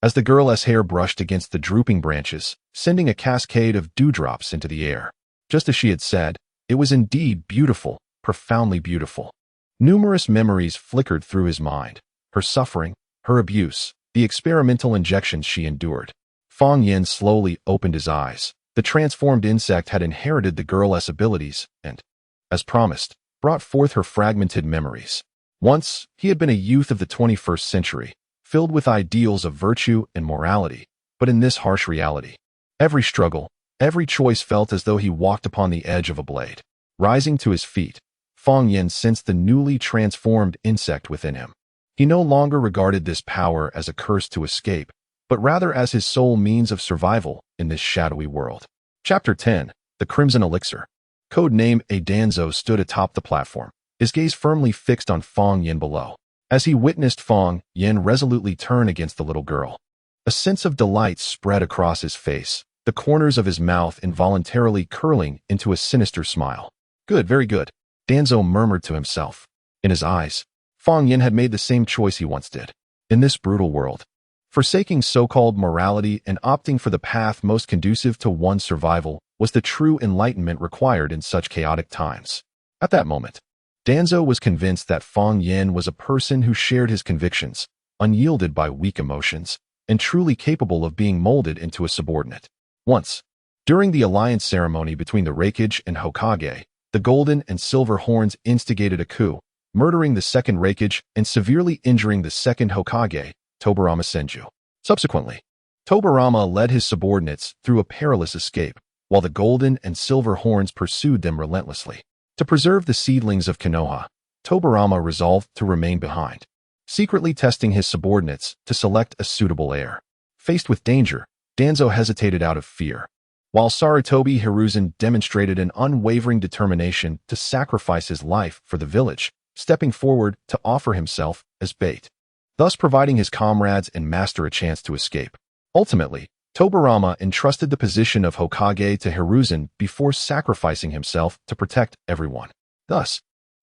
as the girl's hair brushed against the drooping branches, sending a cascade of dewdrops into the air. Just as she had said, it was indeed beautiful, profoundly beautiful. Numerous memories flickered through his mind, her suffering, her abuse, the experimental injections she endured. Fong Yin slowly opened his eyes. The transformed insect had inherited the girl's abilities and, as promised, brought forth her fragmented memories. Once, he had been a youth of the 21st century, filled with ideals of virtue and morality, but in this harsh reality, every struggle, every choice felt as though he walked upon the edge of a blade. Rising to his feet, Fong Yin sensed the newly transformed insect within him. He no longer regarded this power as a curse to escape, but rather as his sole means of survival in this shadowy world. Chapter 10. The Crimson Elixir. Codename Danzo stood atop the platform, his gaze firmly fixed on Fong Yin below. As he witnessed Fong Yin resolutely turn against the little girl, a sense of delight spread across his face, the corners of his mouth involuntarily curling into a sinister smile. Good, very good, Danzo murmured to himself. In his eyes, Fong Yin had made the same choice he once did. In this brutal world, forsaking so-called morality and opting for the path most conducive to one's survival was the true enlightenment required in such chaotic times. At that moment, Danzo was convinced that Fong Yin was a person who shared his convictions, unyielded by weak emotions, and truly capable of being molded into a subordinate. Once, during the alliance ceremony between the Hokage and Hokage, the Golden and Silver Horns instigated a coup, murdering the second Hokage and severely injuring the second Hokage, Tobarama Senju. Subsequently, Tobarama led his subordinates through a perilous escape, while the Golden and Silver Horns pursued them relentlessly. To preserve the seedlings of Konoha, Tobarama resolved to remain behind, secretly testing his subordinates to select a suitable heir. Faced with danger, Danzo hesitated out of fear, while Sarutobi Hiruzen demonstrated an unwavering determination to sacrifice his life for the village, stepping forward to offer himself as bait, thus providing his comrades and master a chance to escape. Ultimately, Tobarama entrusted the position of Hokage to Hiruzen before sacrificing himself to protect everyone. Thus,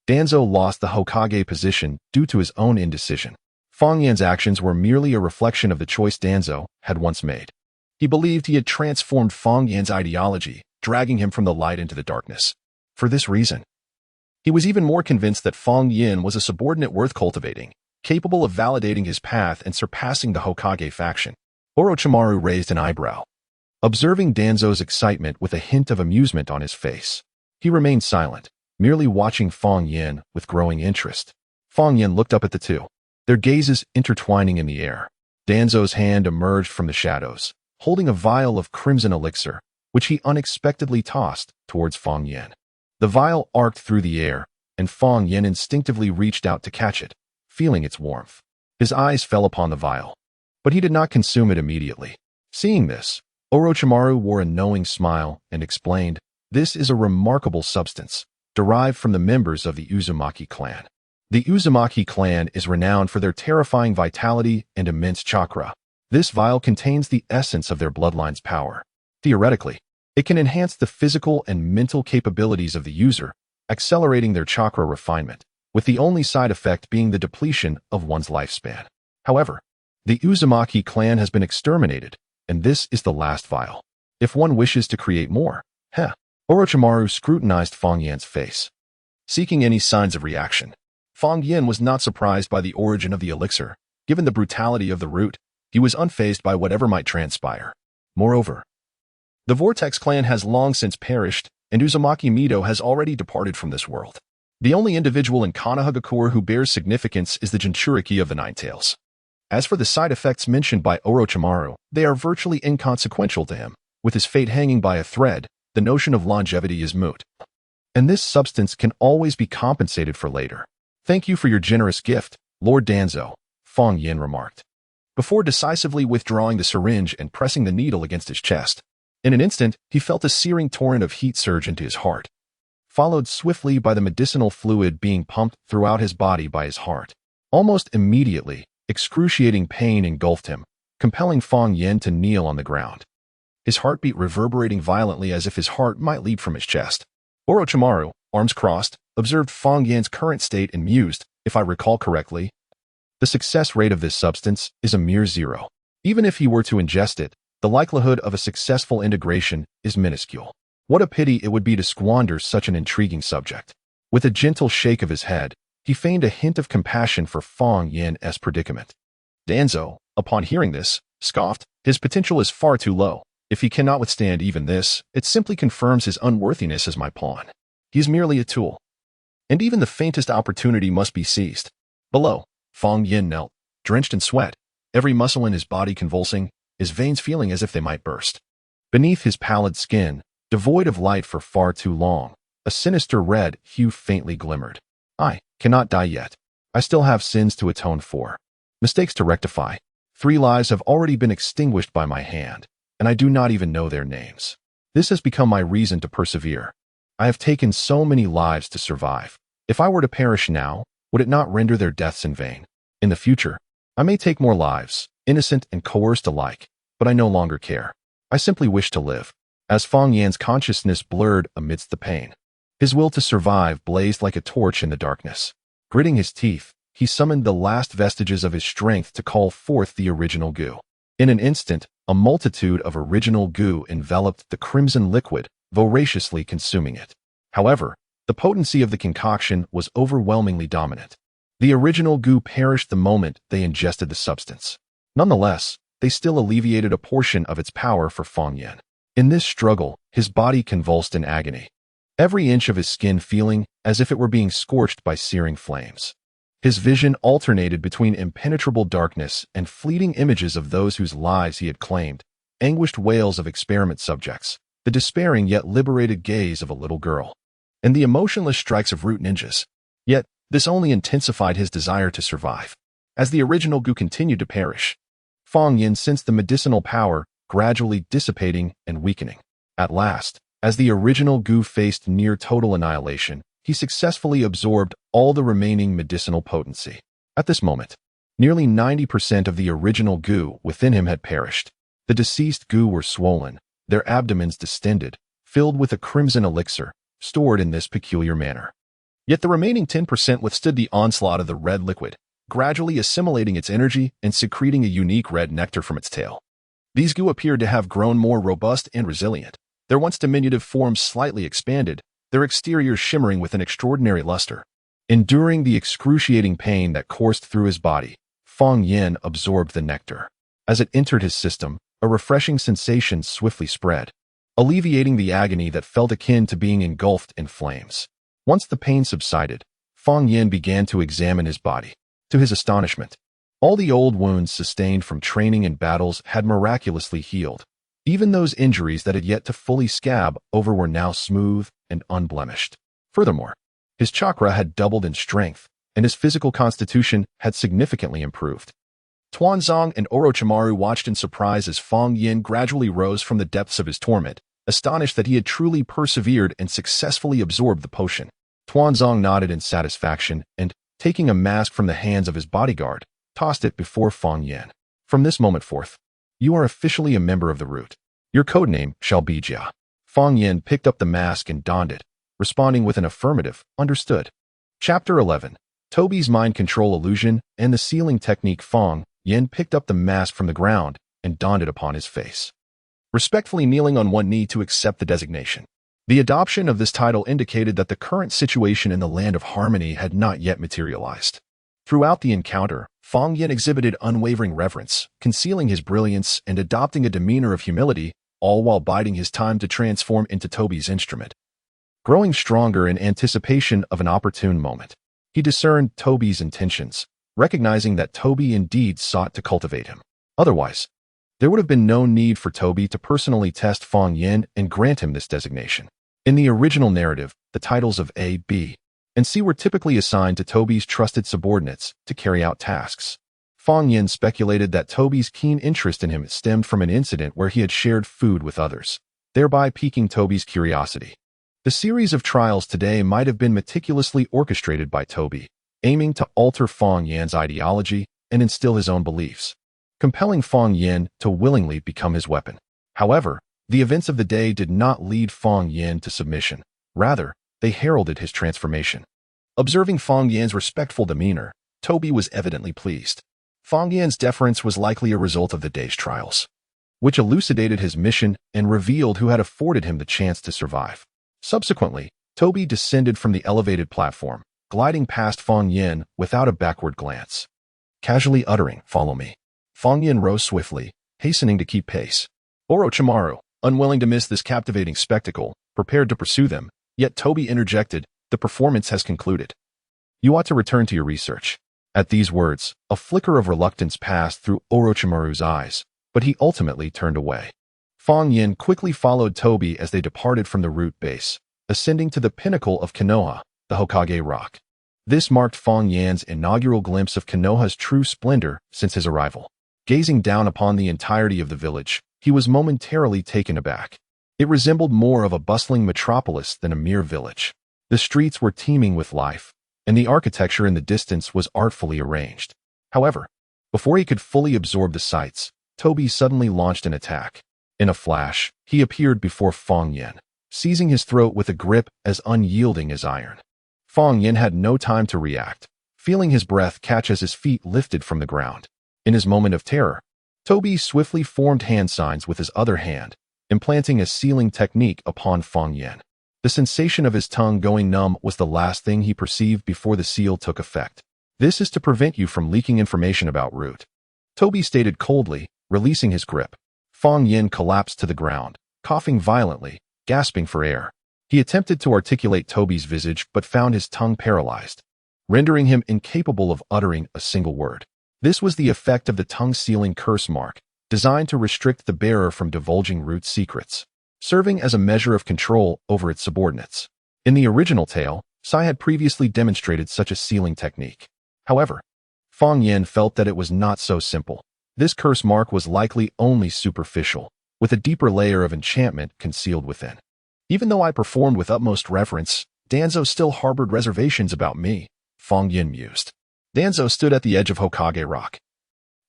Danzo lost the Hokage position due to his own indecision. Fong Yin's actions were merely a reflection of the choice Danzo had once made. He believed he had transformed Fong Yin's ideology, dragging him from the light into the darkness. For this reason, he was even more convinced that Fong Yin was a subordinate worth cultivating, capable of validating his path and surpassing the Hokage faction. Orochimaru raised an eyebrow, observing Danzo's excitement with a hint of amusement on his face. He remained silent, merely watching Fong Yin with growing interest. Fong Yin looked up at the two, their gazes intertwining in the air. Danzo's hand emerged from the shadows, holding a vial of crimson elixir, which he unexpectedly tossed towards Fong Yin. The vial arced through the air, and Fong Yin instinctively reached out to catch it, feeling its warmth. His eyes fell upon the vial. but he did not consume it immediately. Seeing this, Orochimaru wore a knowing smile and explained, "This is a remarkable substance, derived from the members of the Uzumaki clan. The Uzumaki clan is renowned for their terrifying vitality and immense chakra. This vial contains the essence of their bloodline's power. Theoretically, it can enhance the physical and mental capabilities of the user, accelerating their chakra refinement, with the only side effect being the depletion of one's lifespan. However, the Uzumaki clan has been exterminated, and this is the last vial. If one wishes to create more, Orochimaru scrutinized Fang Yan's face, seeking any signs of reaction. Fang Yan was not surprised by the origin of the elixir. Given the brutality of the root, he was unfazed by whatever might transpire. Moreover, the Vortex clan has long since perished, and Uzumaki Mido has already departed from this world. The only individual in Konohagakure who bears significance is the Jinchuriki of the Nine Tails. As for the side effects mentioned by Orochimaru, they are virtually inconsequential to him. With his fate hanging by a thread, the notion of longevity is moot. And this substance can always be compensated for later. Thank you for your generous gift, Lord Danzo, Fang Yan remarked, before decisively withdrawing the syringe and pressing the needle against his chest. In an instant, he felt a searing torrent of heat surge into his heart, followed swiftly by the medicinal fluid being pumped throughout his body by his heart. Almost immediately, excruciating pain engulfed him, compelling Fang Yan to kneel on the ground, his heartbeat reverberating violently as if his heart might leap from his chest. Orochimaru, arms crossed, observed Fang Yan's current state and mused, "If I recall correctly, the success rate of this substance is a mere 0. Even if he were to ingest it, the likelihood of a successful integration is minuscule. What a pity it would be to squander such an intriguing subject." With a gentle shake of his head, he feigned a hint of compassion for Fang Yan's predicament. Danzo, upon hearing this, scoffed, "His potential is far too low. If he cannot withstand even this, it simply confirms his unworthiness as my pawn. He is merely a tool. And even the faintest opportunity must be seized." Below, Fang Yan knelt, drenched in sweat, every muscle in his body convulsing, his veins feeling as if they might burst. Beneath his pallid skin, devoid of light for far too long, a sinister red hue faintly glimmered. "I cannot die yet. I still have sins to atone for, mistakes to rectify. 3 lives have already been extinguished by my hand, and I do not even know their names. This has become my reason to persevere. I have taken so many lives to survive. If I were to perish now, would it not render their deaths in vain? In the future, I may take more lives, innocent and coerced alike, but I no longer care. I simply wish to live." As Fang Yan's consciousness blurred amidst the pain, his will to survive blazed like a torch in the darkness. Gritting his teeth, he summoned the last vestiges of his strength to call forth the original goo. In an instant, a multitude of original goo enveloped the crimson liquid, voraciously consuming it. However, the potency of the concoction was overwhelmingly dominant. The original goo perished the moment they ingested the substance. Nonetheless, they still alleviated a portion of its power for Fang Yan. In this struggle, his body convulsed in agony, every inch of his skin feeling as if it were being scorched by searing flames. His vision alternated between impenetrable darkness and fleeting images of those whose lives he had claimed, anguished wails of experiment subjects, the despairing yet liberated gaze of a little girl, and the emotionless strikes of root ninjas. Yet, this only intensified his desire to survive. As the original goo continued to perish, Fang Yan sensed the medicinal power gradually dissipating and weakening. At last, as the original goo faced near total annihilation, he successfully absorbed all the remaining medicinal potency. At this moment, nearly 90% of the original goo within him had perished. The deceased goo were swollen, their abdomens distended, filled with a crimson elixir, stored in this peculiar manner. Yet the remaining 10% withstood the onslaught of the red liquid, gradually assimilating its energy and secreting a unique red nectar from its tail. These goo appeared to have grown more robust and resilient, their once diminutive forms slightly expanded, their exteriors shimmering with an extraordinary luster. Enduring the excruciating pain that coursed through his body, Fang Yan absorbed the nectar. As it entered his system, a refreshing sensation swiftly spread, alleviating the agony that felt akin to being engulfed in flames. Once the pain subsided, Fang Yan began to examine his body. To his astonishment, all the old wounds sustained from training and battles had miraculously healed. Even those injuries that had yet to fully scab over were now smooth and unblemished. Furthermore, his chakra had doubled in strength, and his physical constitution had significantly improved. Tuanzong and Orochimaru watched in surprise as Fang Yin gradually rose from the depths of his torment, astonished that he had truly persevered and successfully absorbed the potion. Tuanzong nodded in satisfaction and, taking a mask from the hands of his bodyguard, tossed it before Fang Yin. From this moment forth, you are officially a member of the Root. Your codename shall be Jia. Fang Yin picked up the mask and donned it, responding with an affirmative, understood. Chapter 11. Toby's mind control illusion and the sealing technique. Fang Yin picked up the mask from the ground and donned it upon his face, respectfully kneeling on one knee to accept the designation. The adoption of this title indicated that the current situation in the Land of Harmony had not yet materialized. Throughout the encounter, Fang Yin exhibited unwavering reverence, concealing his brilliance and adopting a demeanor of humility, all while biding his time to transform into Toby's instrument. Growing stronger in anticipation of an opportune moment, he discerned Toby's intentions, recognizing that Toby indeed sought to cultivate him. Otherwise, there would have been no need for Toby to personally test Fang Yin and grant him this designation. In the original narrative, the titles of A, B, and C were typically assigned to Toby's trusted subordinates to carry out tasks. Fang Yin speculated that Toby's keen interest in him stemmed from an incident where he had shared food with others, thereby piquing Toby's curiosity. The series of trials today might have been meticulously orchestrated by Toby, aiming to alter Fang Yin's ideology and instill his own beliefs, compelling Fang Yin to willingly become his weapon. However, the events of the day did not lead Fang Yin to submission. Rather, they heralded his transformation. Observing Fang Yin's respectful demeanor, Toby was evidently pleased. Fang Yin's deference was likely a result of the day's trials, which elucidated his mission and revealed who had afforded him the chance to survive. Subsequently, Toby descended from the elevated platform, gliding past Fang Yin without a backward glance. Casually uttering, "Follow me," Fang Yin rose swiftly, hastening to keep pace. Orochimaru, unwilling to miss this captivating spectacle, prepared to pursue them, yet Toby interjected, "The performance has concluded. You ought to return to your research." At these words, a flicker of reluctance passed through Orochimaru's eyes, but he ultimately turned away. Fang Yin quickly followed Toby as they departed from the root base, ascending to the pinnacle of Konoha, the Hokage Rock. This marked Fang Yin's inaugural glimpse of Konoha's true splendor since his arrival. Gazing down upon the entirety of the village, he was momentarily taken aback. It resembled more of a bustling metropolis than a mere village. The streets were teeming with life, and the architecture in the distance was artfully arranged. However, before he could fully absorb the sights, Toby suddenly launched an attack. In a flash, he appeared before Fang Yin, seizing his throat with a grip as unyielding as iron. Fang Yin had no time to react, feeling his breath catch as his feet lifted from the ground. In his moment of terror, Toby swiftly formed hand signs with his other hand, implanting a sealing technique upon Fang Yin. The sensation of his tongue going numb was the last thing he perceived before the seal took effect. "This is to prevent you from leaking information about Root," Toby stated coldly, releasing his grip. Fang Yin collapsed to the ground, coughing violently, gasping for air. He attempted to articulate Toby's visage but found his tongue paralyzed, rendering him incapable of uttering a single word. This was the effect of the tongue-sealing curse mark, designed to restrict the bearer from divulging Root's secrets, serving as a measure of control over its subordinates. In the original tale, Sai had previously demonstrated such a sealing technique. However, Fang Yin felt that it was not so simple. This curse mark was likely only superficial, with a deeper layer of enchantment concealed within. "Even though I performed with utmost reverence, Danzo still harbored reservations about me," Fang Yin mused. Danzo stood at the edge of Hokage Rock,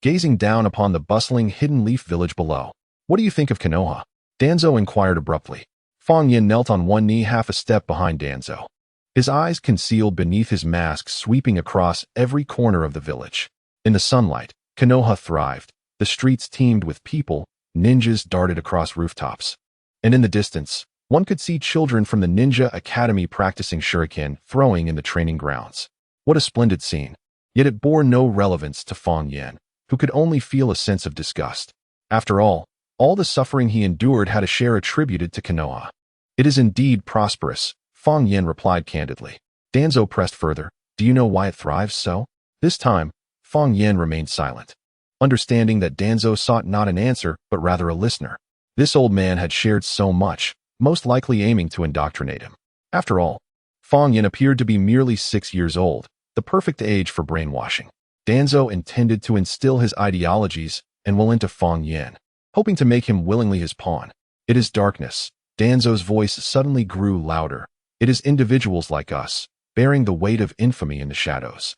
gazing down upon the bustling hidden leaf village below. "What do you think of Konoha?" Danzo inquired abruptly. Fang Yin knelt on one knee half a step behind Danzo, his eyes concealed beneath his mask sweeping across every corner of the village. In the sunlight, Konoha thrived. The streets teemed with people, ninjas darted across rooftops. And in the distance, one could see children from the ninja academy practicing shuriken throwing in the training grounds. What a splendid scene. Yet it bore no relevance to Fang Yin, who could only feel a sense of disgust. After all the suffering he endured had a share attributed to Konoha. "It is indeed prosperous," Fang Yin replied candidly. Danzo pressed further. "Do you know why it thrives so?" This time, Fang Yin remained silent, understanding that Danzo sought not an answer but rather a listener. This old man had shared so much, most likely aiming to indoctrinate him. After all, Fang Yin appeared to be merely 6 years old, the perfect age for brainwashing. Danzo intended to instill his ideologies and will into Fong Yan, hoping to make him willingly his pawn. It is darkness. Danzo's voice suddenly grew louder. It is individuals like us, bearing the weight of infamy in the shadows,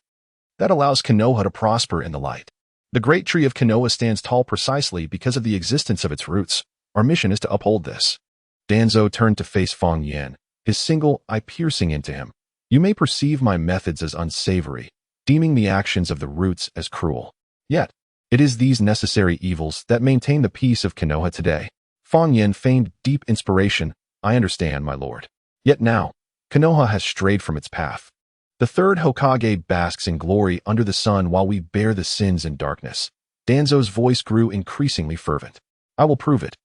that allows Konoha to prosper in the light. The great tree of Konoha stands tall precisely because of the existence of its roots. Our mission is to uphold this. Danzo turned to face Fong Yan, his single eye piercing into him. You may perceive my methods as unsavory, deeming the actions of the roots as cruel. Yet, it is these necessary evils that maintain the peace of Konoha today. Fong Yan feigned deep inspiration. I understand, my lord. Yet now, Konoha has strayed from its path. The third Hokage basks in glory under the sun while we bear the sins in darkness. Danzo's voice grew increasingly fervent. I will prove it.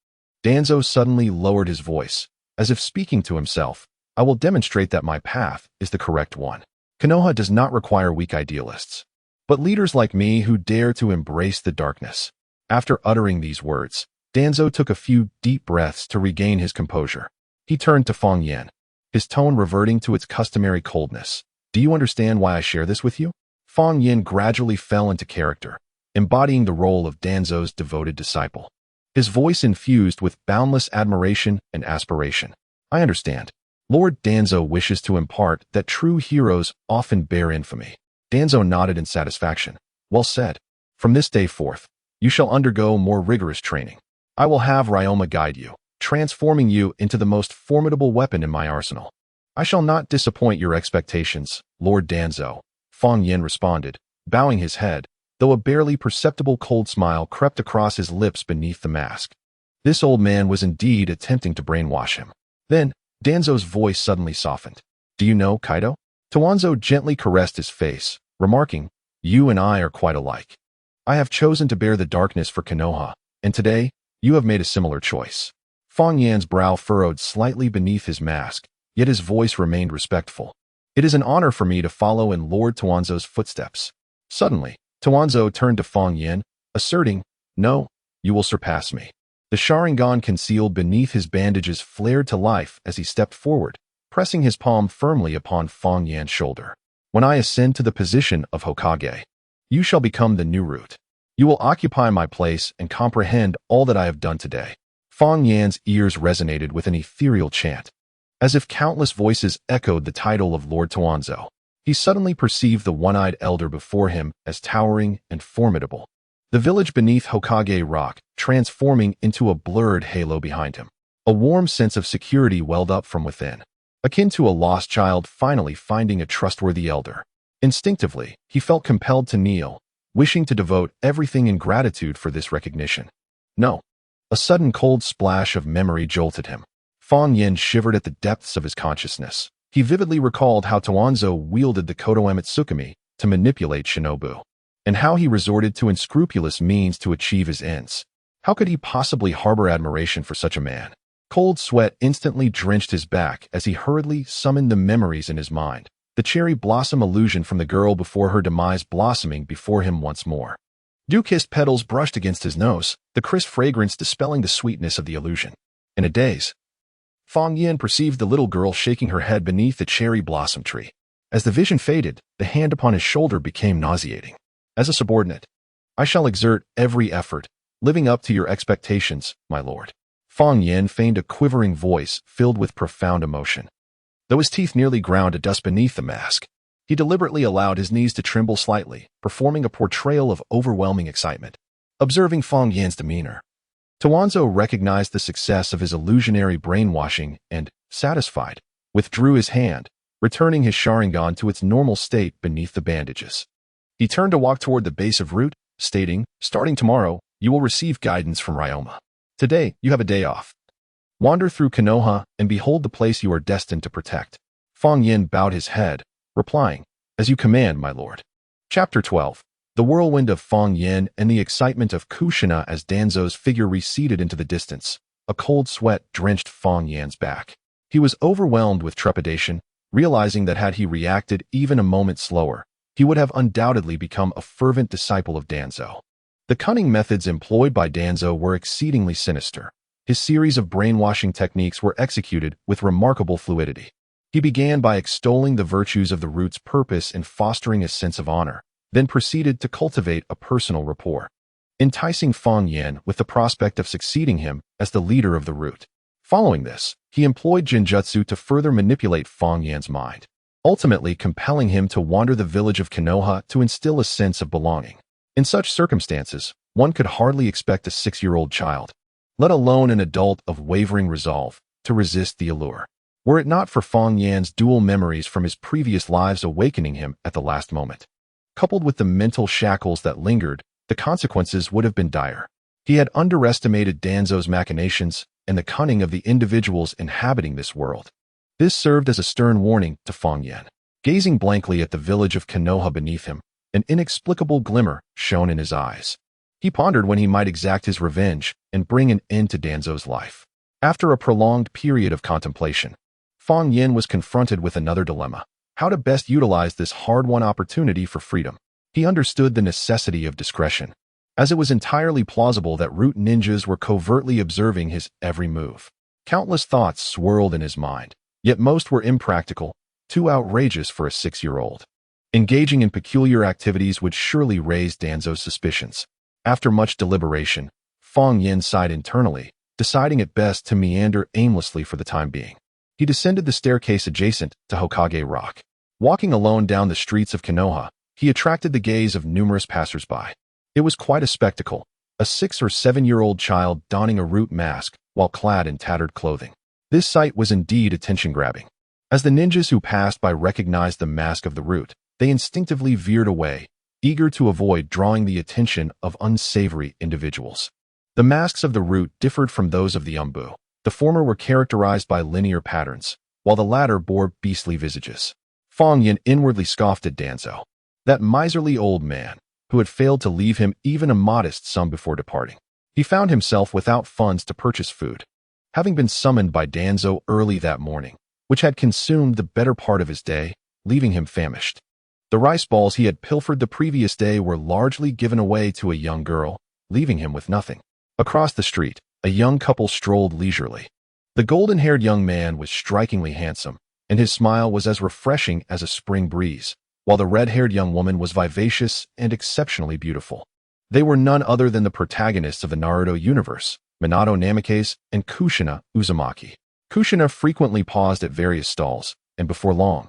Danzo suddenly lowered his voice, as if speaking to himself. I will demonstrate that my path is the correct one. Konoha does not require weak idealists, but leaders like me who dare to embrace the darkness. After uttering these words, Danzo took a few deep breaths to regain his composure. He turned to Fong Yan, his tone reverting to its customary coldness. Do you understand why I share this with you? Fong Yan gradually fell into character, embodying the role of Danzo's devoted disciple. His voice infused with boundless admiration and aspiration. I understand. Lord Danzo wishes to impart that true heroes often bear infamy. Danzo nodded in satisfaction. Well said. From this day forth, you shall undergo more rigorous training. I will have Ryoma guide you, transforming you into the most formidable weapon in my arsenal. I shall not disappoint your expectations, Lord Danzo, Fong Yan responded, bowing his head, though a barely perceptible cold smile crept across his lips beneath the mask. This old man was indeed attempting to brainwash him. Then, Danzo's voice suddenly softened. Do you know, Kaido? Tuanzo gently caressed his face, remarking, you and I are quite alike. I have chosen to bear the darkness for Konoha, and today, you have made a similar choice. Fong Yan's brow furrowed slightly beneath his mask, yet his voice remained respectful. It is an honor for me to follow in Lord Tuanzo's footsteps. Suddenly, Tuanzo turned to Fong Yan, asserting, no, you will surpass me. The Sharingan concealed beneath his bandages flared to life as he stepped forward, pressing his palm firmly upon Fong Yan's shoulder. When I ascend to the position of Hokage, you shall become the new root. You will occupy my place and comprehend all that I have done today. Fong Yan's ears resonated with an ethereal chant. As if countless voices echoed the title of Lord Tuanzo, he suddenly perceived the one-eyed elder before him as towering and formidable. The village beneath Hokage Rock, transforming into a blurred halo behind him. A warm sense of security welled up from within, akin to a lost child finally finding a trustworthy elder. Instinctively, he felt compelled to kneel, wishing to devote everything in gratitude for this recognition. No. A sudden cold splash of memory jolted him. Fong Yan shivered at the depths of his consciousness. He vividly recalled how Tuanzo wielded the Kotoeme Tsukumi to manipulate Shinobu, and how he resorted to unscrupulous means to achieve his ends. How could he possibly harbor admiration for such a man? Cold sweat instantly drenched his back as he hurriedly summoned the memories in his mind, the cherry blossom illusion from the girl before her demise blossoming before him once more. Dew-kissed petals brushed against his nose, the crisp fragrance dispelling the sweetness of the illusion. In a daze, Fong Yan perceived the little girl shaking her head beneath the cherry blossom tree. As the vision faded, the hand upon his shoulder became nauseating. As a subordinate, I shall exert every effort, living up to your expectations, my lord. Fong Yan feigned a quivering voice filled with profound emotion. Though his teeth nearly ground to dust beneath the mask, he deliberately allowed his knees to tremble slightly, performing a portrayal of overwhelming excitement. Observing Fong Yan's demeanor, Tuanzo recognized the success of his illusionary brainwashing and, satisfied, withdrew his hand, returning his Sharingan to its normal state beneath the bandages. He turned to walk toward the base of route, stating, starting tomorrow, you will receive guidance from Ryoma. Today, you have a day off. Wander through Konoha and behold the place you are destined to protect. Fong Yan bowed his head, replying, as you command, my lord. Chapter 12. The whirlwind of Fong Yan and the excitement of Kushina as Danzo's figure receded into the distance. A cold sweat drenched Fong Yan's back. He was overwhelmed with trepidation, realizing that had he reacted even a moment slower, he would have undoubtedly become a fervent disciple of Danzo. The cunning methods employed by Danzo were exceedingly sinister. His series of brainwashing techniques were executed with remarkable fluidity. He began by extolling the virtues of the root's purpose in fostering a sense of honor, then proceeded to cultivate a personal rapport, enticing Fang Yan with the prospect of succeeding him as the leader of the route. Following this, he employed Jinjutsu to further manipulate Fang Yan's mind, ultimately compelling him to wander the village of Konoha to instill a sense of belonging. In such circumstances, one could hardly expect a 6-year-old child, let alone an adult of wavering resolve, to resist the allure. Were it not for Fang Yan's dual memories from his previous lives awakening him at the last moment, coupled with the mental shackles that lingered, the consequences would have been dire. He had underestimated Danzo's machinations and the cunning of the individuals inhabiting this world. This served as a stern warning to Fang Yan. Gazing blankly at the village of Konoha beneath him, an inexplicable glimmer shone in his eyes. He pondered when he might exact his revenge and bring an end to Danzo's life. After a prolonged period of contemplation, Fang Yan was confronted with another dilemma: how to best utilize this hard-won opportunity for freedom. He understood the necessity of discretion, as it was entirely plausible that root ninjas were covertly observing his every move. Countless thoughts swirled in his mind, yet most were impractical, too outrageous for a 6-year-old. Engaging in peculiar activities would surely raise Danzo's suspicions. After much deliberation, Fang Yan sighed internally, deciding it best to meander aimlessly for the time being. He descended the staircase adjacent to Hokage Rock. Walking alone down the streets of Konoha, he attracted the gaze of numerous passersby. It was quite a spectacle, a 6 or 7-year-old child donning a root mask while clad in tattered clothing. This sight was indeed attention-grabbing. As the ninjas who passed by recognized the mask of the root, they instinctively veered away, eager to avoid drawing the attention of unsavory individuals. The masks of the root differed from those of the Umbu. The former were characterized by linear patterns, while the latter bore beastly visages. Fang Yan inwardly scoffed at Danzo, that miserly old man, who had failed to leave him even a modest sum before departing. He found himself without funds to purchase food, having been summoned by Danzo early that morning, which had consumed the better part of his day, leaving him famished. The rice balls he had pilfered the previous day were largely given away to a young girl, leaving him with nothing. Across the street, a young couple strolled leisurely. The golden-haired young man was strikingly handsome, and his smile was as refreshing as a spring breeze, while the red-haired young woman was vivacious and exceptionally beautiful. They were none other than the protagonists of the Naruto universe, Minato Namikaze and Kushina Uzumaki. Kushina frequently paused at various stalls, and before long,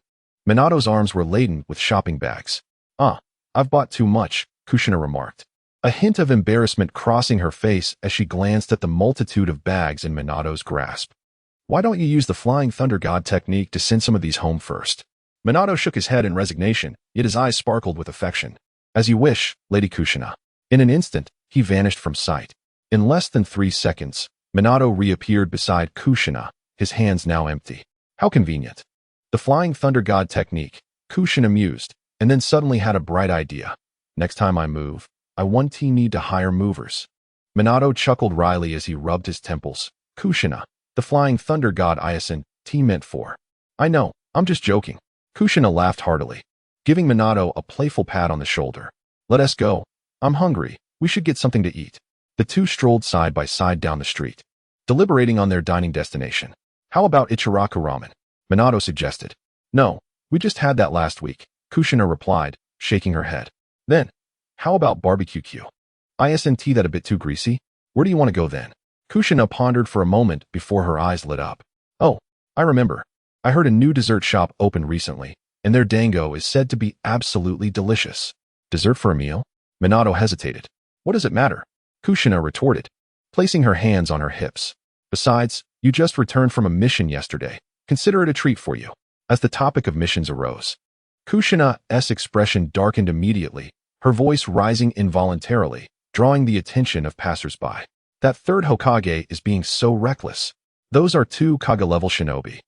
Minato's arms were laden with shopping bags. I've bought too much," Kushina remarked, a hint of embarrassment crossing her face as she glanced at the multitude of bags in Minato's grasp. "Why don't you use the Flying Thunder God technique to send some of these home first?" Minato shook his head in resignation, yet his eyes sparkled with affection. "As you wish, Lady Kushina." In an instant, he vanished from sight. In less than 3 seconds, Minato reappeared beside Kushina, his hands now empty. How convenient. The Flying Thunder God technique, Kushina mused, and then suddenly had a bright idea. "Next time I move, I want need to hire movers." Minato chuckled wryly as he rubbed his temples. "Kushina, the Flying Thunder God Iasen, meant for." "I know, I'm just joking." Kushina laughed heartily, giving Minato a playful pat on the shoulder. "Let us go. I'm hungry. We should get something to eat." The two strolled side by side down the street, deliberating on their dining destination. "How about Ichiraku ramen?" Minato suggested. "No, we just had that last week," Kushina replied, shaking her head. "Then, how about barbecue Q? Isn't that a bit too greasy? Where do you want to go then?" Kushina pondered for a moment before her eyes lit up. "Oh, I remember. I heard a new dessert shop opened recently, and their dango is said to be absolutely delicious." "Dessert for a meal?" Minato hesitated. "What does it matter?" Kushina retorted, placing her hands on her hips. "Besides, you just returned from a mission yesterday. Consider it a treat for you." As the topic of missions arose, Kushina's expression darkened immediately, her voice rising involuntarily, drawing the attention of passersby. "That third Hokage is being so reckless. Those are 2 Kage-level shinobi,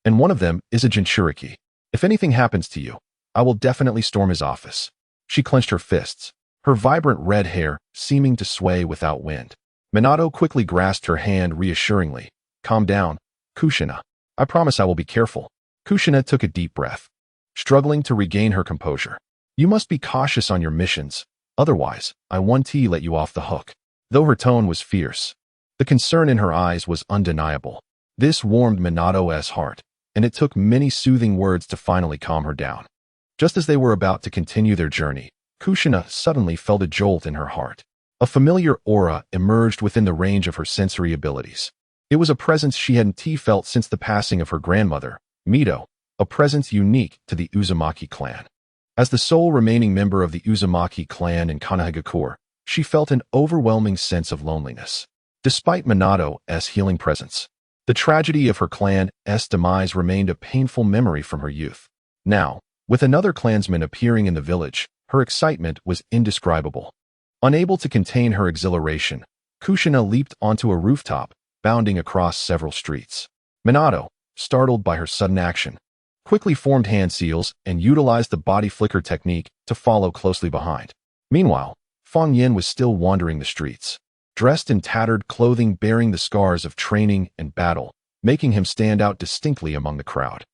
and one of them is a Jinchuriki. If anything happens to you, I will definitely storm his office." She clenched her fists, her vibrant red hair seeming to sway without wind. Minato quickly grasped her hand reassuringly. "Calm down, Kushina. I promise I will be careful." Kushina took a deep breath, struggling to regain her composure. "You must be cautious on your missions, otherwise I won't let you off the hook." Though her tone was fierce, the concern in her eyes was undeniable. This warmed Minato's heart, and it took many soothing words to finally calm her down. Just as they were about to continue their journey, Kushina suddenly felt a jolt in her heart. A familiar aura emerged within the range of her sensory abilities. It was a presence she hadn't felt since the passing of her grandmother, Mito, a presence unique to the Uzumaki clan. As the sole remaining member of the Uzumaki clan in Konohagakure, she felt an overwhelming sense of loneliness. Despite Minato's healing presence, the tragedy of her clan's demise remained a painful memory from her youth. Now, with another clansman appearing in the village, her excitement was indescribable. Unable to contain her exhilaration, Kushina leaped onto a rooftop, bounding across several streets. Minato, startled by her sudden action, quickly formed hand seals and utilized the body flicker technique to follow closely behind. Meanwhile, Feng Yin was still wandering the streets, dressed in tattered clothing bearing the scars of training and battle, making him stand out distinctly among the crowd.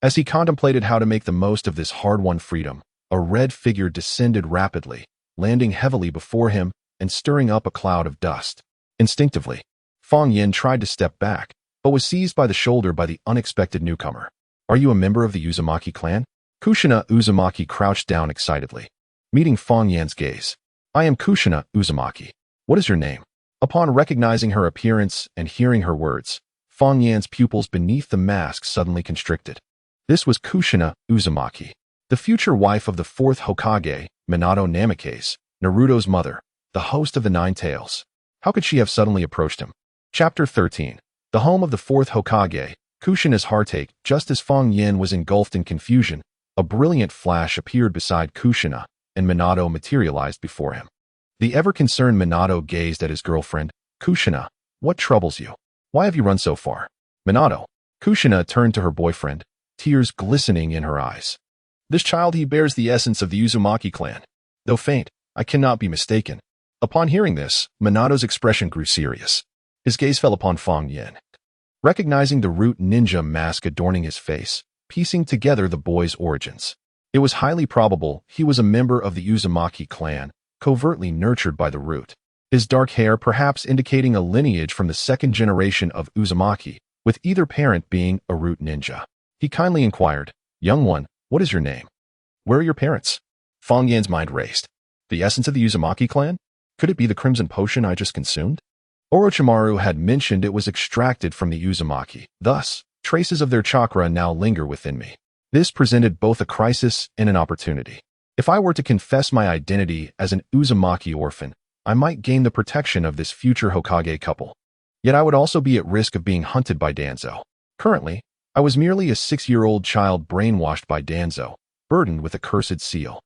As he contemplated how to make the most of this hard-won freedom, a red figure descended rapidly, landing heavily before him and stirring up a cloud of dust. Instinctively, Feng Yin tried to step back, but was seized by the shoulder by the unexpected newcomer. "Are you a member of the Uzumaki clan?" Kushina Uzumaki crouched down excitedly, meeting Feng Yin's gaze. "I am Kushina Uzumaki. What is your name?" Upon recognizing her appearance and hearing her words, Feng Yin's pupils beneath the mask suddenly constricted. This was Kushina Uzumaki, the future wife of the fourth Hokage, Minato Namikaze, Naruto's mother, the host of the Nine Tails. How could she have suddenly approached him? Chapter 13. The home of the fourth Hokage. Kushina's heartache. Just as Feng Yin was engulfed in confusion, a brilliant flash appeared beside Kushina, and Minato materialized before him. The ever-concerned Minato gazed at his girlfriend. "Kushina, what troubles you? Why have you run so far?" "Minato." Kushina turned to her boyfriend, tears glistening in her eyes. "This child, he bears the essence of the Uzumaki clan. Though faint, I cannot be mistaken." Upon hearing this, Minato's expression grew serious. His gaze fell upon Feng Yin. Recognizing the root ninja mask adorning his face, piecing together the boy's origins, it was highly probable he was a member of the Uzumaki clan, covertly nurtured by the root. His dark hair perhaps indicating a lineage from the second generation of Uzumaki, with either parent being a root ninja. He kindly inquired, "Young one, what is your name? Where are your parents?" Feng Yin's mind raced. The essence of the Uzumaki clan? Could it be the crimson potion I just consumed? Orochimaru had mentioned it was extracted from the Uzumaki. Thus, traces of their chakra now linger within me. This presented both a crisis and an opportunity. If I were to confess my identity as an Uzumaki orphan, I might gain the protection of this future Hokage couple. Yet I would also be at risk of being hunted by Danzo. Currently, I was merely a 6-year-old child brainwashed by Danzo, burdened with a cursed seal.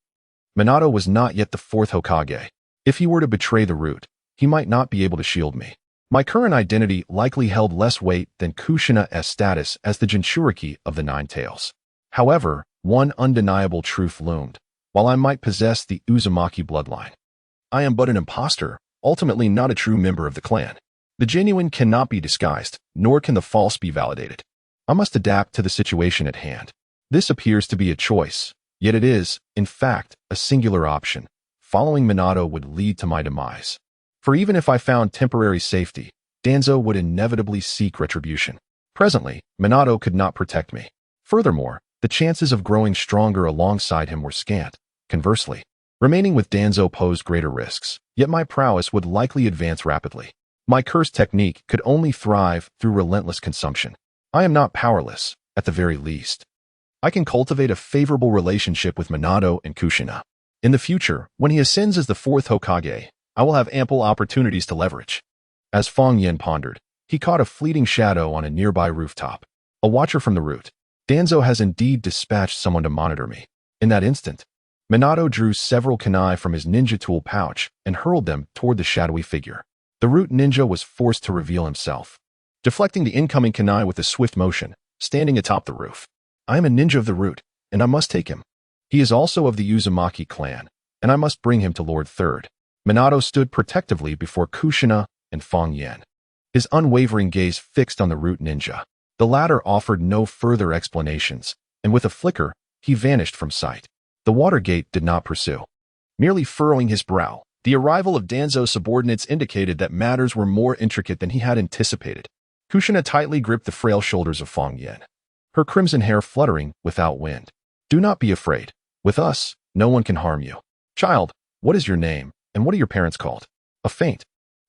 Minato was not yet the fourth Hokage. If he were to betray the root, he might not be able to shield me. My current identity likely held less weight than Kushina's status as the Jinchuriki of the Nine Tails. However, one undeniable truth loomed. While I might possess the Uzumaki bloodline, I am but an imposter, ultimately not a true member of the clan. The genuine cannot be disguised, nor can the false be validated. I must adapt to the situation at hand. This appears to be a choice, yet it is, in fact, a singular option. Following Minato would lead to my demise. For even if I found temporary safety, Danzo would inevitably seek retribution. Presently, Minato could not protect me. Furthermore, the chances of growing stronger alongside him were scant. Conversely, remaining with Danzo posed greater risks, yet my prowess would likely advance rapidly. My curse technique could only thrive through relentless consumption. I am not powerless, at the very least. I can cultivate a favorable relationship with Minato and Kushina. In the future, when he ascends as the fourth Hokage, I will have ample opportunities to leverage. As Feng Yin pondered, he caught a fleeting shadow on a nearby rooftop. A watcher from the root. Danzo has indeed dispatched someone to monitor me. In that instant, Minato drew several kunai from his ninja tool pouch and hurled them toward the shadowy figure. The root ninja was forced to reveal himself, deflecting the incoming kunai with a swift motion, standing atop the roof. I am a ninja of the root, and I must take him. He is also of the Uzumaki clan, and I must bring him to Lord Third. Minato stood protectively before Kushina and Feng Yin, his unwavering gaze fixed on the root ninja. The latter offered no further explanations, and with a flicker, he vanished from sight. The Water Gate did not pursue. Merely furrowing his brow, the arrival of Danzo's subordinates indicated that matters were more intricate than he had anticipated. Kushina tightly gripped the frail shoulders of Feng Yin, her crimson hair fluttering without wind. "Do not be afraid. With us, no one can harm you." Child, what is your name, and what are your parents called? A faint,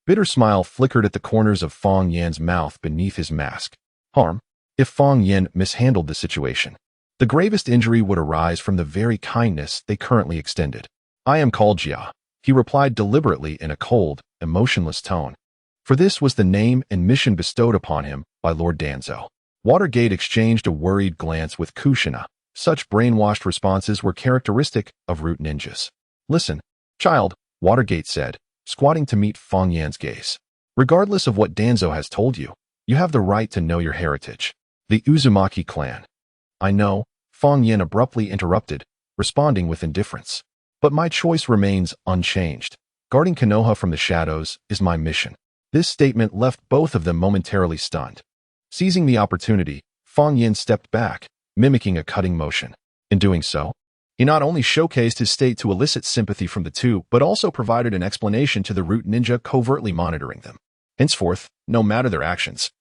bitter smile flickered at the corners of Fong Yan's mouth beneath his mask. Harm? If Fong Yan mishandled the situation, the gravest injury would arise from the very kindness they currently extended. I am called Jia, he replied deliberately in a cold, emotionless tone. For this was the name and mission bestowed upon him by Lord Danzo. Watergate exchanged a worried glance with Kushina. Such brainwashed responses were characteristic of root ninjas. Listen, child, Watergate said, squatting to meet Fong Yan's gaze. Regardless of what Danzo has told you, you have the right to know your heritage. The Uzumaki clan. I know, Fong Yan abruptly interrupted, responding with indifference. But my choice remains unchanged. Guarding Konoha from the shadows is my mission. This statement left both of them momentarily stunned. Seizing the opportunity, Fong Yan stepped back, mimicking a cutting motion. In doing so, he not only showcased his state to elicit sympathy from the two, but also provided an explanation to the root ninja covertly monitoring them. Henceforth, no matter their actions,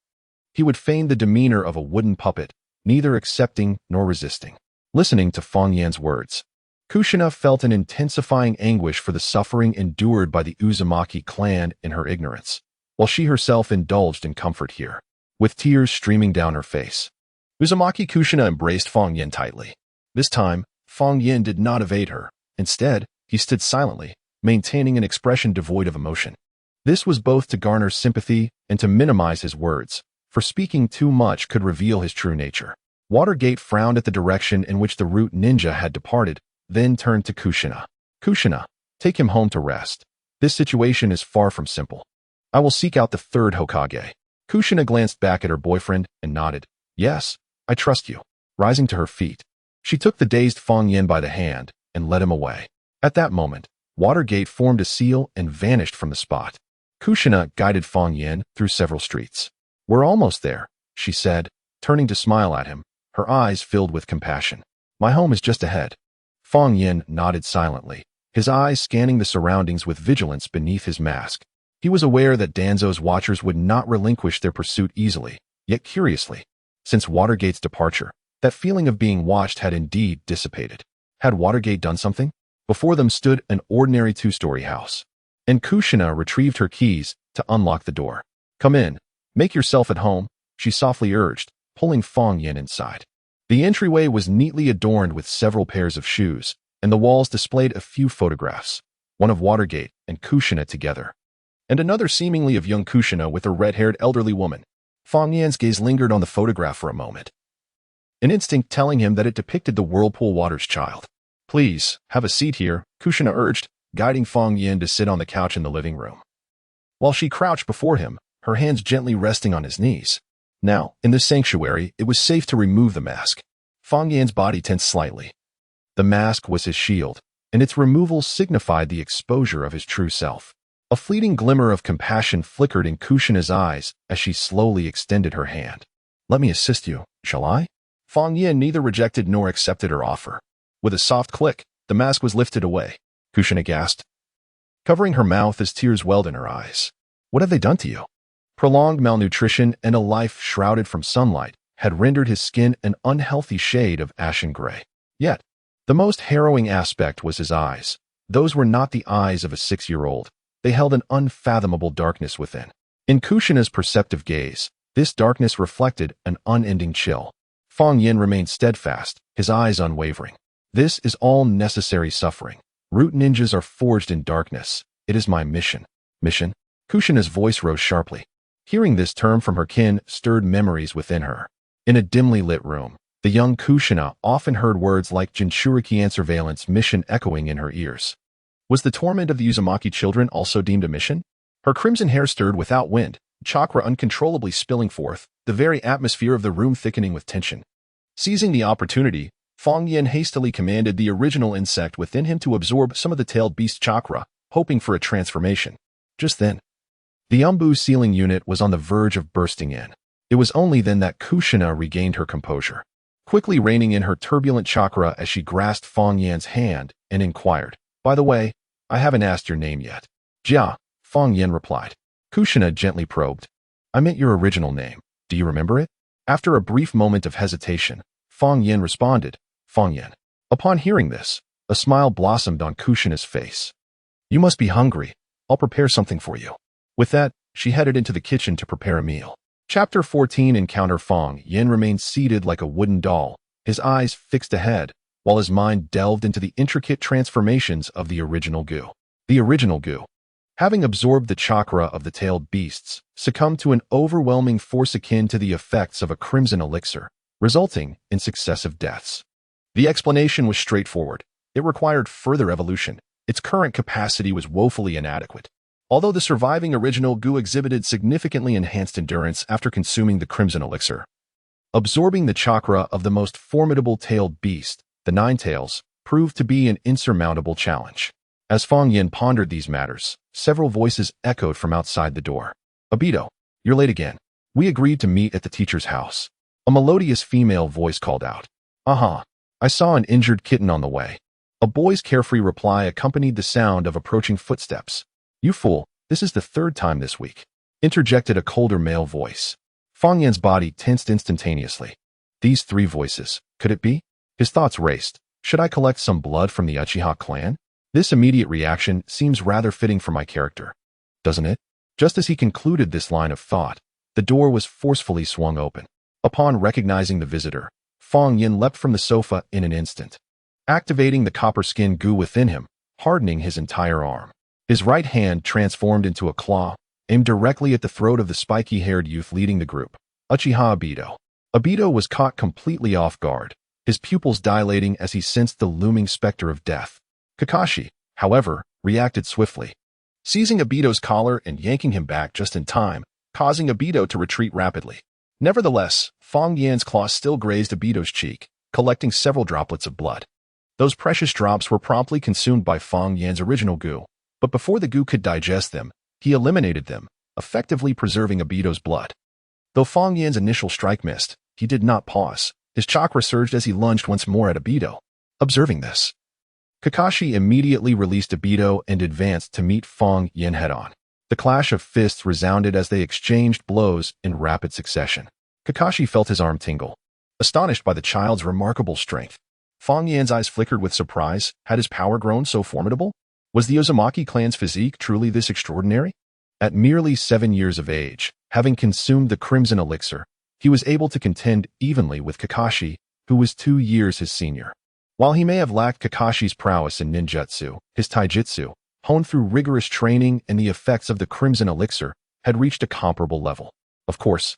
he would feign the demeanor of a wooden puppet, neither accepting nor resisting. Listening to Fong Yan's words, Kushina felt an intensifying anguish for the suffering endured by the Uzumaki clan in her ignorance, while she herself indulged in comfort here, with tears streaming down her face. Uzumaki Kushina embraced Fong Yan tightly. This time, Fong Yan did not evade her. Instead, he stood silently, maintaining an expression devoid of emotion. This was both to garner sympathy and to minimize his words, for speaking too much could reveal his true nature. Watergate frowned at the direction in which the root ninja had departed, then turned to Kushina. Kushina, take him home to rest. This situation is far from simple. I will seek out the third Hokage. Kushina glanced back at her boyfriend and nodded. Yes, I trust you. Rising to her feet, she took the dazed Fong Yan by the hand and led him away. At that moment, Watergate formed a seal and vanished from the spot. Kushina guided Fong Yan through several streets. We're almost there, she said, turning to smile at him, her eyes filled with compassion. My home is just ahead. Fong Yan nodded silently, his eyes scanning the surroundings with vigilance beneath his mask. He was aware that Danzo's watchers would not relinquish their pursuit easily, yet curiously, since Watergate's departure, that feeling of being watched had indeed dissipated. Had Watergate done something? Before them stood an ordinary two-story house, and Kushina retrieved her keys to unlock the door. Come in, make yourself at home, she softly urged, pulling Fong Yan inside. The entryway was neatly adorned with several pairs of shoes, and the walls displayed a few photographs, one of Watergate and Kushina together, and another seemingly of young Kushina with a red-haired elderly woman. Fong Yan's gaze lingered on the photograph for a moment, an instinct telling him that it depicted the Whirlpool Water's child. Please, have a seat here, Kushina urged, guiding Fong Yan to sit on the couch in the living room. While she crouched before him, her hands gently resting on his knees. Now, in this sanctuary, it was safe to remove the mask. Fong Yan's body tensed slightly. The mask was his shield, and its removal signified the exposure of his true self. A fleeting glimmer of compassion flickered in Kushina's eyes as she slowly extended her hand. Let me assist you, shall I? Fong Yan neither rejected nor accepted her offer. With a soft click, the mask was lifted away. Kushina gasped, covering her mouth as tears welled in her eyes. What have they done to you? Prolonged malnutrition and a life shrouded from sunlight had rendered his skin an unhealthy shade of ashen gray. Yet, the most harrowing aspect was his eyes. Those were not the eyes of a 6-year-old. They held an unfathomable darkness within. In Kushina's perceptive gaze, this darkness reflected an unending chill. Fong Yan remained steadfast, his eyes unwavering. This is all necessary suffering. Root ninjas are forged in darkness. It is my mission. Mission? Kushina's voice rose sharply. Hearing this term from her kin stirred memories within her. In a dimly lit room, the young Kushina often heard words like Jinchuriki and surveillance mission echoing in her ears. Was the torment of the Uzumaki children also deemed a mission? Her crimson hair stirred without wind, chakra uncontrollably spilling forth, the very atmosphere of the room thickening with tension. Seizing the opportunity, Fong Yan hastily commanded the original insect within him to absorb some of the tailed beast chakra, hoping for a transformation. Just then, the Umbu sealing unit was on the verge of bursting in. It was only then that Kushina regained her composure, quickly reining in her turbulent chakra as she grasped Fong Yan's hand and inquired, By the way, I haven't asked your name yet. Jia, Fong Yan replied. Kushina gently probed. I meant your original name. Do you remember it? After a brief moment of hesitation, Fong Yan responded, Fong Yan. Upon hearing this, A smile blossomed on Kushina's face. You must be hungry. I'll prepare something for you. With that, she headed into the kitchen to prepare a meal. Chapter 14 Encounter. Fong Yin remained seated like a wooden doll, his eyes fixed ahead, while his mind delved into the intricate transformations of the original goo. The original goo, having absorbed the chakra of the tailed beasts, succumbed to an overwhelming force akin to the effects of a crimson elixir, resulting in successive deaths. The explanation was straightforward. It required further evolution. Its current capacity was woefully inadequate. Although the surviving original goo exhibited significantly enhanced endurance after consuming the crimson elixir, absorbing the chakra of the most formidable tailed beast, the Nine Tails, proved to be an insurmountable challenge. As Fong Yin pondered these matters, several voices echoed from outside the door. Obito, you're late again. We agreed to meet at the teacher's house. A melodious female voice called out. I saw an injured kitten on the way. A boy's carefree reply accompanied the sound of approaching footsteps. You fool, this is the third time this week, interjected a colder male voice. Fong Yin's body tensed instantaneously. These three voices, could it be? His thoughts raced. Should I collect some blood from the Uchiha clan? This immediate reaction seems rather fitting for my character, doesn't it? Just as he concluded this line of thought, the door was forcefully swung open. Upon recognizing the visitor, Fong Yin leapt from the sofa in an instant, activating the copper skin goo within him, hardening his entire arm. His right hand transformed into a claw, aimed directly at the throat of the spiky-haired youth leading the group, Uchiha Obito. Obito was caught completely off guard, his pupils dilating as he sensed the looming specter of death. Kakashi, however, reacted swiftly, seizing Obito's collar and yanking him back just in time, causing Obito to retreat rapidly. Nevertheless, Fong Yin's claw still grazed Obito's cheek, collecting several droplets of blood. Those precious drops were promptly consumed by Fong Yin's original goo, but before the goo could digest them, he eliminated them, effectively preserving Obito's blood. Though Fong Yin's initial strike missed, he did not pause. His chakra surged as he lunged once more at Obito. Observing this, Kakashi immediately released Obito and advanced to meet Fong Yin head-on. The clash of fists resounded as they exchanged blows in rapid succession. Kakashi felt his arm tingle. Astonished by the child's remarkable strength, Fong Yin's eyes flickered with surprise. Had his power grown so formidable? Was the Uzumaki clan's physique truly this extraordinary? At merely 7 years of age, having consumed the crimson elixir, he was able to contend evenly with Kakashi, who was 2 years his senior. While he may have lacked Kakashi's prowess in ninjutsu, his taijutsu, honed through rigorous training and the effects of the crimson elixir, had reached a comparable level. Of course,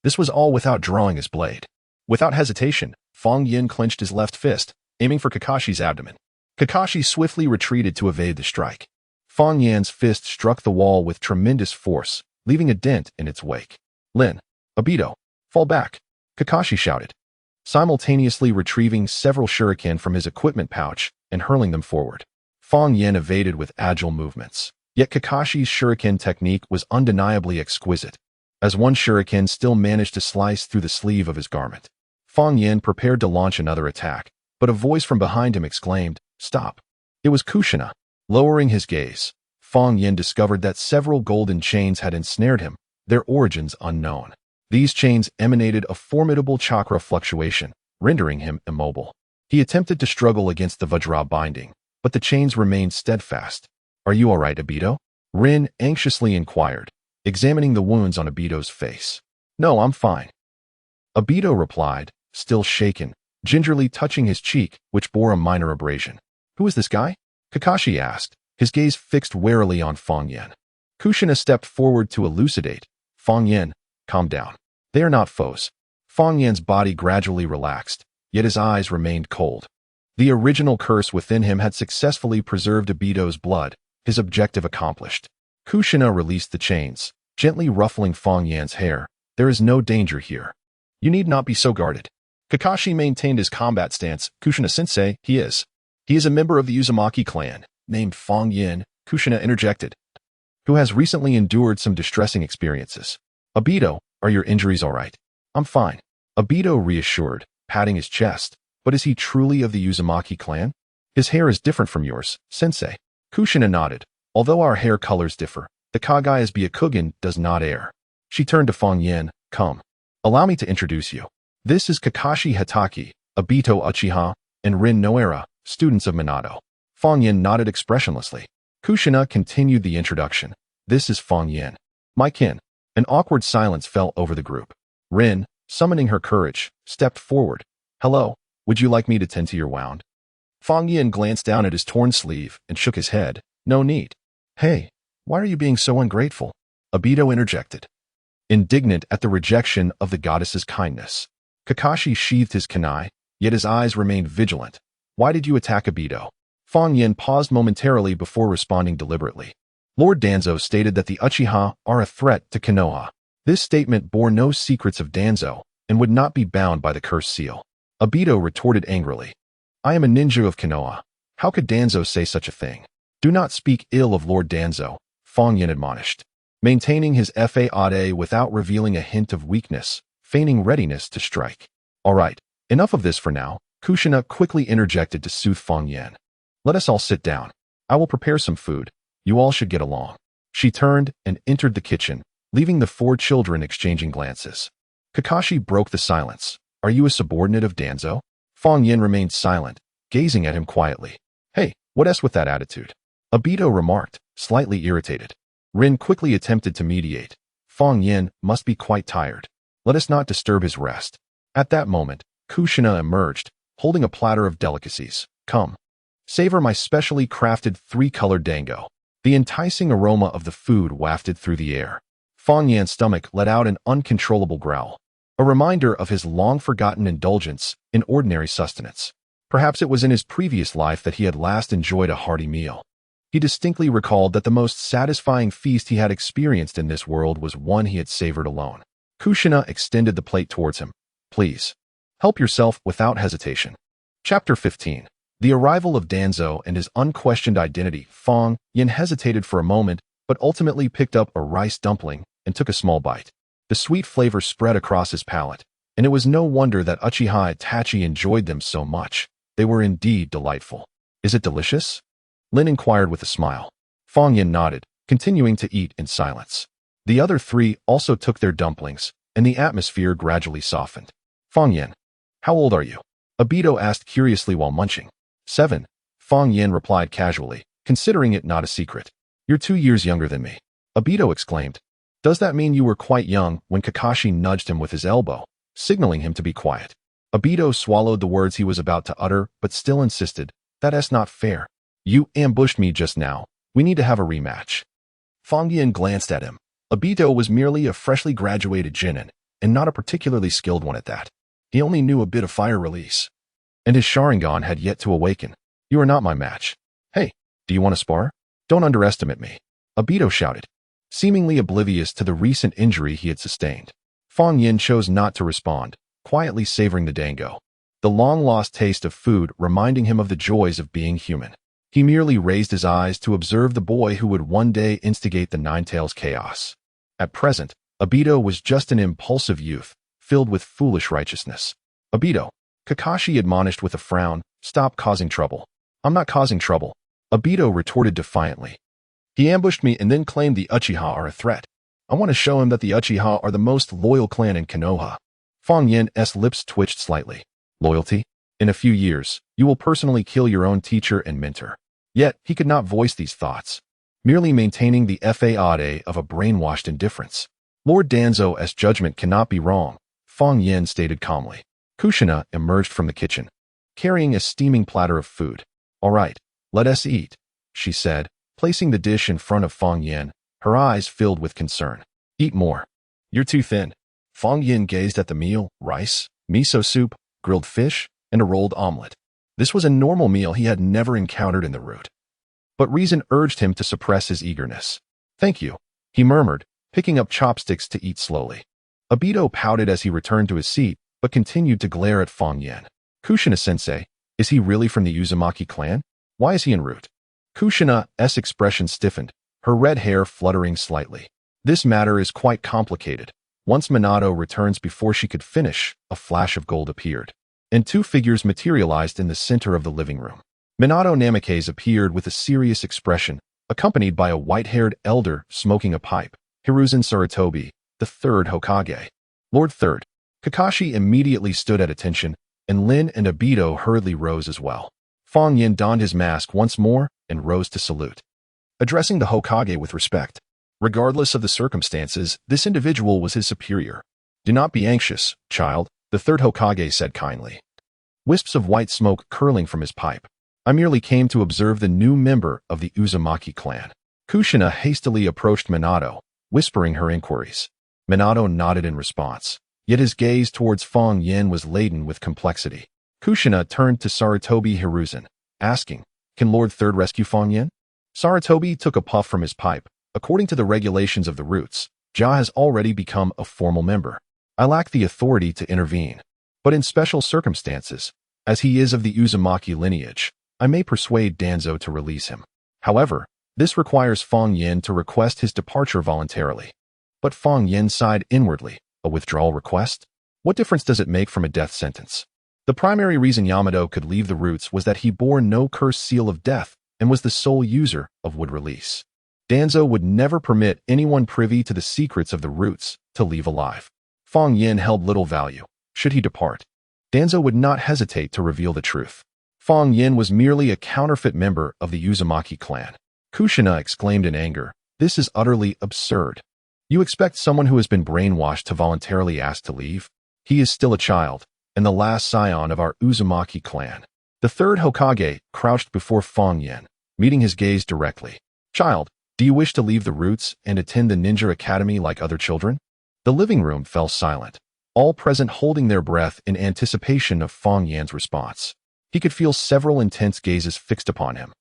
this was all without drawing his blade. Without hesitation, Fong Yin clenched his left fist, aiming for Kakashi's abdomen. Kakashi swiftly retreated to evade the strike. Fong Yin's fist struck the wall with tremendous force, leaving a dent in its wake. Lin, Obito, fall back, Kakashi shouted, simultaneously retrieving several shuriken from his equipment pouch and hurling them forward. Fong Yin evaded with agile movements, yet Kakashi's shuriken technique was undeniably exquisite, as one shuriken still managed to slice through the sleeve of his garment. Fong Yin prepared to launch another attack, but a voice from behind him exclaimed, "Stop." It was Kushina. Lowering his gaze, Fong Yin discovered that several golden chains had ensnared him, their origins unknown. These chains emanated a formidable chakra fluctuation, rendering him immobile. He attempted to struggle against the Vajra binding, but the chains remained steadfast. "Are you all right, Obito?" Rin anxiously inquired, examining the wounds on Obito's face. "No, I'm fine," Obito replied, still shaken, gingerly touching his cheek, which bore a minor abrasion. "Who is this guy?" Kakashi asked, his gaze fixed warily on Fong Yin. Kushina stepped forward to elucidate. "Fong Yin, calm down. They are not foes." Fong Yin's body gradually relaxed, yet his eyes remained cold. The original curse within him had successfully preserved Obito's blood, his objective accomplished. Kushina released the chains, gently ruffling Fong Yin's hair. "There is no danger here. You need not be so guarded." Kakashi maintained his combat stance. "Kushina-sensei, he is a member of the Uzumaki clan, named Fong Yin," Kushina interjected, "who has recently endured some distressing experiences." "Obito, are your injuries all right?" "I'm fine," Obito reassured, patting his chest. "But is he truly of the Uzumaki clan?" "His hair is different from yours, sensei." Kushina nodded. "Although our hair colors differ, the Kage Byakugan does not err." She turned to Fong Yin. "Come. Allow me to introduce you. This is Kakashi Hatake, Obito Uchiha, and Rin Noera, students of Minato. Fang Yin nodded expressionlessly. Kushina continued the introduction. This is Fang Yin, my kin. An awkward silence fell over the group. Rin, summoning her courage, stepped forward. Hello, would you like me to tend to your wound? Fang Yin glanced down at his torn sleeve and shook his head. No need. Hey, why are you being so ungrateful? Obito interjected, indignant at the rejection of the goddess's kindness. Kakashi sheathed his kunai, yet his eyes remained vigilant. Why did you attack Obito? Fang Yin paused momentarily before responding deliberately. Lord Danzo stated that the Uchiha are a threat to Konoha. This statement bore no secrets of Danzo and would not be bound by the cursed seal. Obito retorted angrily. I am a ninja of Konoha. How could Danzo say such a thing? Do not speak ill of Lord Danzo, Fang Yin admonished, maintaining his faade without revealing a hint of weakness, feigning readiness to strike. All right, enough of this for now, Kushina quickly interjected to soothe Fang Yin. Let us all sit down. I will prepare some food. You all should get along. She turned and entered the kitchen, leaving the four children exchanging glances. Kakashi broke the silence. Are you a subordinate of Danzo? Fang Yin remained silent, gazing at him quietly. Hey, what's with that attitude? Obito remarked, slightly irritated. Rin quickly attempted to mediate. Fang Yin must be quite tired. Let us not disturb his rest. At that moment, Kushina emerged, holding a platter of delicacies. Come. Savor my specially crafted three-colored dango. The enticing aroma of the food wafted through the air. Fang Yin's stomach let out an uncontrollable growl, a reminder of his long-forgotten indulgence in ordinary sustenance. Perhaps it was in his previous life that he had last enjoyed a hearty meal. He distinctly recalled that the most satisfying feast he had experienced in this world was one he had savored alone. Kushina extended the plate towards him. Please, help yourself without hesitation. Chapter 15. The arrival of Danzo and his unquestioned identity. Fang Yin hesitated for a moment, but ultimately picked up a rice dumpling and took a small bite. The sweet flavor spread across his palate, and it was no wonder that Uchiha Itachi enjoyed them so much. They were indeed delightful. Is it delicious? Lin inquired with a smile. Fang Yin nodded, continuing to eat in silence. The other three also took their dumplings, and the atmosphere gradually softened. Fang Yin, how old are you? Obito asked curiously while munching. 7. Fang Yin replied casually, considering it not a secret. You're 2 years younger than me. Obito exclaimed. Does that mean you were quite young when Kakashi nudged him with his elbow, signaling him to be quiet? Obito swallowed the words he was about to utter, but still insisted. That's not fair. You ambushed me just now. We need to have a rematch. Fang Yin glanced at him. Obito was merely a freshly graduated genin, and not a particularly skilled one at that. He only knew a bit of fire release, and his Sharingan had yet to awaken. You are not my match. Hey, do you want to spar? Don't underestimate me. Obito shouted, seemingly oblivious to the recent injury he had sustained. Fang Yin chose not to respond, quietly savoring the dango, the long-lost taste of food reminding him of the joys of being human. He merely raised his eyes to observe the boy who would one day instigate the Nine-Tails chaos. At present, Obito was just an impulsive youth, filled with foolish righteousness. Obito, Kakashi admonished with a frown, stop causing trouble. I'm not causing trouble, Obito retorted defiantly. He ambushed me and then claimed the Uchiha are a threat. I want to show him that the Uchiha are the most loyal clan in Konoha. Fang Yin's lips twitched slightly. Loyalty? In a few years, you will personally kill your own teacher and mentor. Yet, he could not voice these thoughts, merely maintaining the faade of a brainwashed indifference. Lord Danzo's judgment cannot be wrong, Fang Yin stated calmly. Kushina emerged from the kitchen, carrying a steaming platter of food. All right, let us eat, she said, placing the dish in front of Fang Yin, her eyes filled with concern. Eat more. You're too thin. Fang Yin gazed at the meal, rice, miso soup, grilled fish, and a rolled omelet. This was a normal meal he had never encountered in the route. But reason urged him to suppress his eagerness. Thank you, he murmured, picking up chopsticks to eat slowly. Obito pouted as he returned to his seat, but continued to glare at Fang Yin. Kushina-sensei, is he really from the Uzumaki clan? Why is he en route? Kushina's expression stiffened, her red hair fluttering slightly. This matter is quite complicated. Once Minato returns before she could finish, a flash of gold appeared, and two figures materialized in the center of the living room. Minato Namikaze appeared with a serious expression, accompanied by a white-haired elder smoking a pipe, Hiruzen Sarutobi, the third Hokage. Lord Third. Kakashi immediately stood at attention, and Lin and Obito hurriedly rose as well. Fang Yin donned his mask once more and rose to salute, addressing the Hokage with respect. Regardless of the circumstances, this individual was his superior. "Do not be anxious, child," the third Hokage said kindly, wisps of white smoke curling from his pipe. "I merely came to observe the new member of the Uzumaki clan." Kushina hastily approached Minato, whispering her inquiries. Minato nodded in response, yet his gaze towards Fang Yin was laden with complexity. Kushina turned to Sarutobi Hiruzen, asking, "Can Lord Third rescue Fang Yin?" Sarutobi took a puff from his pipe. "According to the regulations of the roots, Ja has already become a formal member. I lack the authority to intervene. But in special circumstances, as he is of the Uzumaki lineage, I may persuade Danzo to release him. However, this requires Fang Yin to request his departure voluntarily." But Fang Yin sighed inwardly. A withdrawal request? What difference does it make from a death sentence? The primary reason Yamato could leave the roots was that he bore no cursed seal of death and was the sole user of wood release. Danzo would never permit anyone privy to the secrets of the roots to leave alive. Fang Yin held little value. Should he depart, Danzo would not hesitate to reveal the truth. Fang Yin was merely a counterfeit member of the Uzumaki clan. Kushina exclaimed in anger, "This is utterly absurd. You expect someone who has been brainwashed to voluntarily ask to leave? He is still a child, and the last scion of our Uzumaki clan." The third Hokage crouched before Fang Yin, meeting his gaze directly. "Child, do you wish to leave the roots and attend the ninja academy like other children?" The living room fell silent, all present holding their breath in anticipation of Fang Yin's response. He could feel several intense gazes fixed upon him.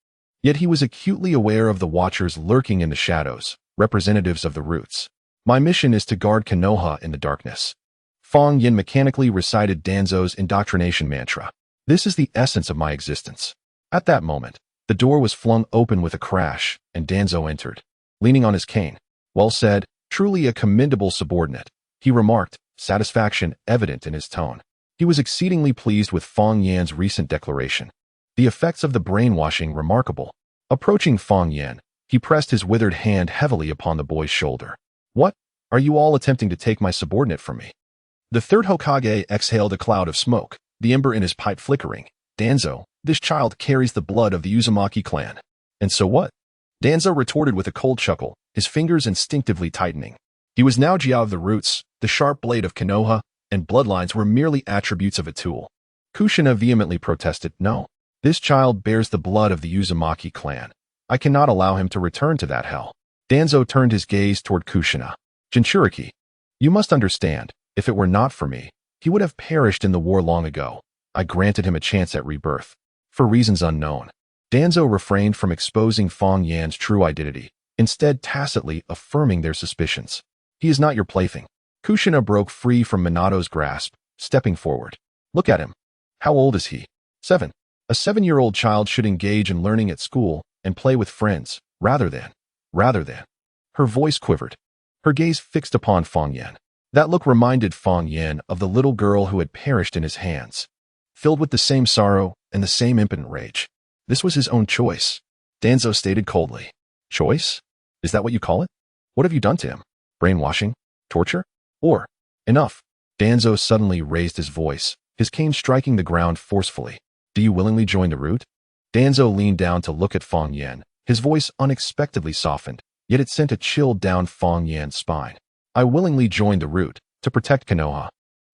Yet he was acutely aware of the watchers lurking in the shadows, representatives of the roots. "My mission is to guard Konoha in the darkness." Fang Yin mechanically recited Danzo's indoctrination mantra. "This is the essence of my existence." At that moment, the door was flung open with a crash, and Danzo entered, leaning on his cane. "Well said, truly a commendable subordinate," he remarked, satisfaction evident in his tone. He was exceedingly pleased with Fang Yin's recent declaration. The effects of the brainwashing remarkable. Approaching Fang Yin, he pressed his withered hand heavily upon the boy's shoulder. "What? Are you all attempting to take my subordinate from me?" The third Hokage exhaled a cloud of smoke, the ember in his pipe flickering. "Danzo, this child carries the blood of the Uzumaki clan." "And so what?" Danzo retorted with a cold chuckle, his fingers instinctively tightening. He was now Jia of the roots, the sharp blade of Konoha, and bloodlines were merely attributes of a tool. Kushina vehemently protested, "No. This child bears the blood of the Uzumaki clan. I cannot allow him to return to that hell." Danzo turned his gaze toward Kushina. "Jinchuriki, you must understand, if it were not for me, he would have perished in the war long ago. I granted him a chance at rebirth. For reasons unknown." Danzo refrained from exposing Fang Yin's true identity, instead tacitly affirming their suspicions. "He is not your plaything." Kushina broke free from Minato's grasp, stepping forward. "Look at him. How old is he?" 7. A 7-year-old child should engage in learning at school and play with friends, rather than. Her voice quivered, her gaze fixed upon Fang Yin. That look reminded Fang Yin of the little girl who had perished in his hands, filled with the same sorrow and the same impotent rage. This was his own choice, Danzo stated coldly. "Choice? Is that what you call it? What have you done to him? Brainwashing? Torture? Or, enough." Danzo suddenly raised his voice, his cane striking the ground forcefully. "Do you willingly join the root?" Danzo leaned down to look at Fang Yin, his voice unexpectedly softened, yet it sent a chill down Fang Yin's spine. "I willingly joined the root, to protect Konoha."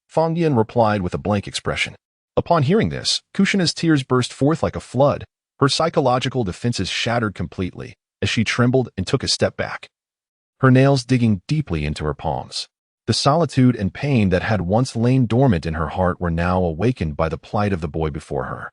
Fang Yin replied with a blank expression. Upon hearing this, Kushina's tears burst forth like a flood. Her psychological defenses shattered completely, as she trembled and took a step back, her nails digging deeply into her palms. The solitude and pain that had once lain dormant in her heart were now awakened by the plight of the boy before her.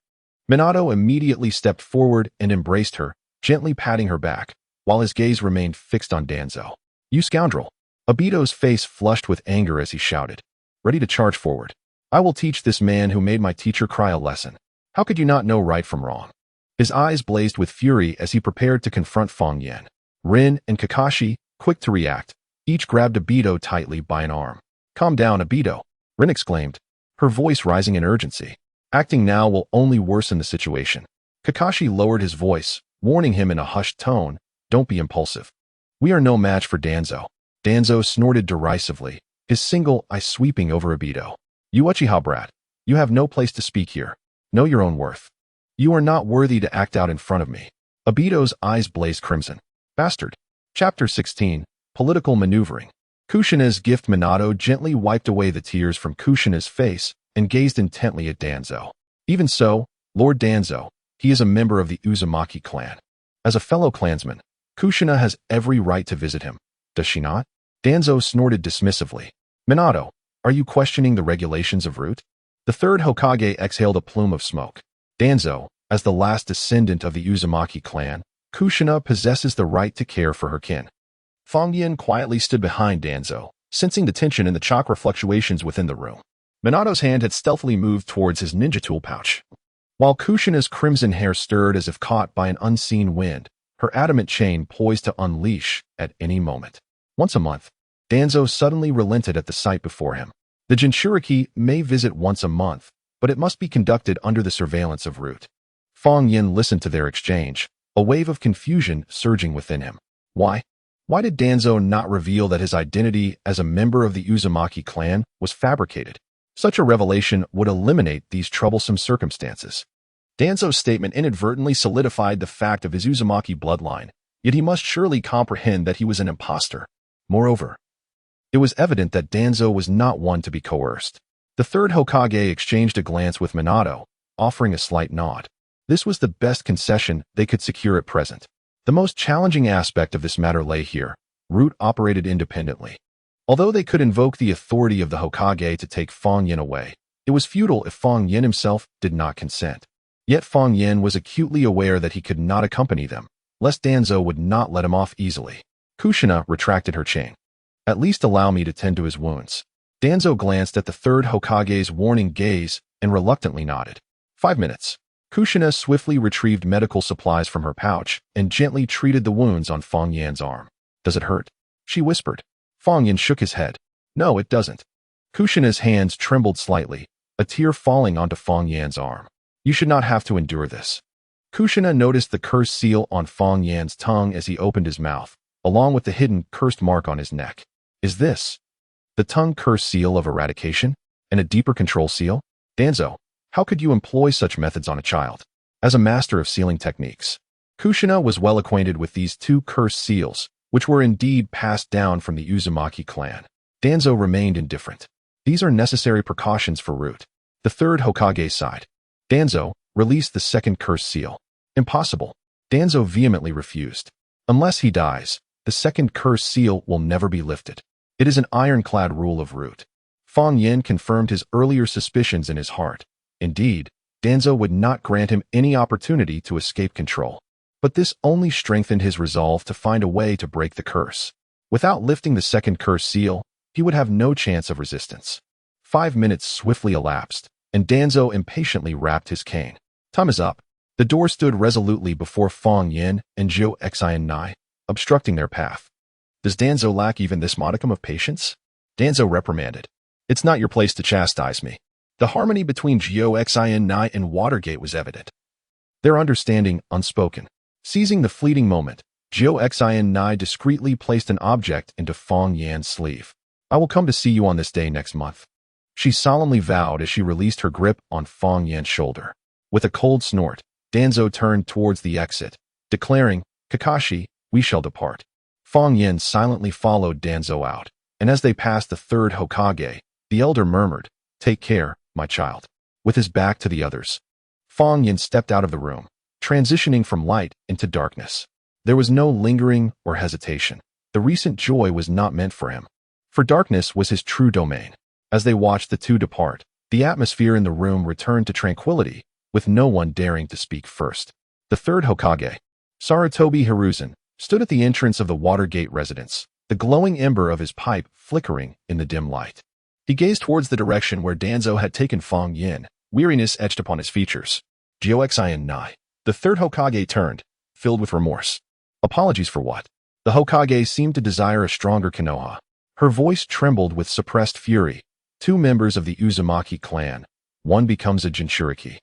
Minato immediately stepped forward and embraced her, gently patting her back, while his gaze remained fixed on Danzo. "You scoundrel!" Obito's face flushed with anger as he shouted, ready to charge forward. "I will teach this man who made my teacher cry a lesson. How could you not know right from wrong?" His eyes blazed with fury as he prepared to confront Fang Yin. Rin and Kakashi, quick to react, each grabbed Obito tightly by an arm. "Calm down, Obito," Rin exclaimed, her voice rising in urgency. "Acting now will only worsen the situation." Kakashi lowered his voice, warning him in a hushed tone, "Don't be impulsive. We are no match for Danzo." Danzo snorted derisively, his single eye sweeping over Obito. "You Uchiha brat, you have no place to speak here. Know your own worth." You are not worthy to act out in front of me. Obito's eyes blazed crimson. Bastard. Chapter 16. Political Maneuvering. Kushina's gift. Minato gently wiped away the tears from Kushina's face and gazed intently at Danzo. Even so, Lord Danzo, he is a member of the Uzumaki clan. As a fellow clansman, Kushina has every right to visit him, does she not? Danzo snorted dismissively. Minato, are you questioning the regulations of root? The third Hokage exhaled a plume of smoke. Danzo, as the last descendant of the Uzumaki clan, Kushina possesses the right to care for her kin. Fong Yin quietly stood behind Danzo, sensing the tension and the chakra fluctuations within the room. Minato's hand had stealthily moved towards his ninja tool pouch. While Kushina's crimson hair stirred as if caught by an unseen wind, her adamant chain poised to unleash at any moment. Once a month, Danzo suddenly relented at the sight before him. The Jinchuriki may visit once a month, but it must be conducted under the surveillance of Root. Fong Yin listened to their exchange, a wave of confusion surging within him. Why? Why did Danzo not reveal that his identity as a member of the Uzumaki clan was fabricated? Such a revelation would eliminate these troublesome circumstances. Danzo's statement inadvertently solidified the fact of his Uzumaki bloodline, yet he must surely comprehend that he was an impostor. Moreover, it was evident that Danzo was not one to be coerced. The third Hokage exchanged a glance with Minato, offering a slight nod. This was the best concession they could secure at present. The most challenging aspect of this matter lay here. Root operated independently. Although they could invoke the authority of the Hokage to take Fong Yin away, it was futile if Fong Yin himself did not consent. Yet Fong Yin was acutely aware that he could not accompany them, lest Danzo would not let him off easily. Kushina retracted her chain. At least allow me to tend to his wounds. Danzo glanced at the third Hokage's warning gaze and reluctantly nodded. 5 minutes. Kushina swiftly retrieved medical supplies from her pouch and gently treated the wounds on Fong Yan's arm. Does it hurt? She whispered. Fong Yan shook his head. No, it doesn't. Kushina's hands trembled slightly, a tear falling onto Fong Yan's arm. You should not have to endure this. Kushina noticed the curse seal on Fong Yan's tongue as he opened his mouth, along with the hidden cursed mark on his neck. Is this the tongue curse seal of eradication and a deeper control seal? Danzo, how could you employ such methods on a child? As a master of sealing techniques, Kushina was well acquainted with these two cursed seals, which were indeed passed down from the Uzumaki clan. Danzo remained indifferent. These are necessary precautions for Root. The third Hokage sighed. Danzo, release the second cursed seal. Impossible. Danzo vehemently refused. Unless he dies, the second cursed seal will never be lifted. It is an ironclad rule of Root. Fong Yin confirmed his earlier suspicions in his heart. Indeed, Danzo would not grant him any opportunity to escape control. But this only strengthened his resolve to find a way to break the curse. Without lifting the second curse seal, he would have no chance of resistance. 5 minutes swiftly elapsed, and Danzo impatiently rapped his cane. Time is up. The door stood resolutely before Fong Yin and Zhou Xian'ai, obstructing their path. Does Danzo lack even this modicum of patience? Danzo reprimanded. It's not your place to chastise me. The harmony between Zhou Xian'ai and Watergate was evident. Their understanding unspoken. Seizing the fleeting moment, Zhou Xian'ai discreetly placed an object into Fong Yan's sleeve. I will come to see you on this day next month. She solemnly vowed as she released her grip on Fong Yan's shoulder. With a cold snort, Danzo turned towards the exit, declaring, Kakashi, we shall depart. Fong Yan silently followed Danzo out, and as they passed the third Hokage, the elder murmured, Take care, my child. With his back to the others, Fong Yan stepped out of the room, transitioning from light into darkness. There was no lingering or hesitation. The recent joy was not meant for him, for darkness was his true domain. As they watched the two depart, the atmosphere in the room returned to tranquility, with no one daring to speak first. The third Hokage, Sarutobi Hiruzen, stood at the entrance of the Watergate residence, the glowing ember of his pipe flickering in the dim light. He gazed towards the direction where Danzo had taken Fong Yin, weariness etched upon his features. Zhou Xian'ai. The third Hokage turned, filled with remorse. Apologies for what? The Hokage seemed to desire a stronger Konoha. Her voice trembled with suppressed fury. Two members of the Uzumaki clan. One becomes a Jinchuriki.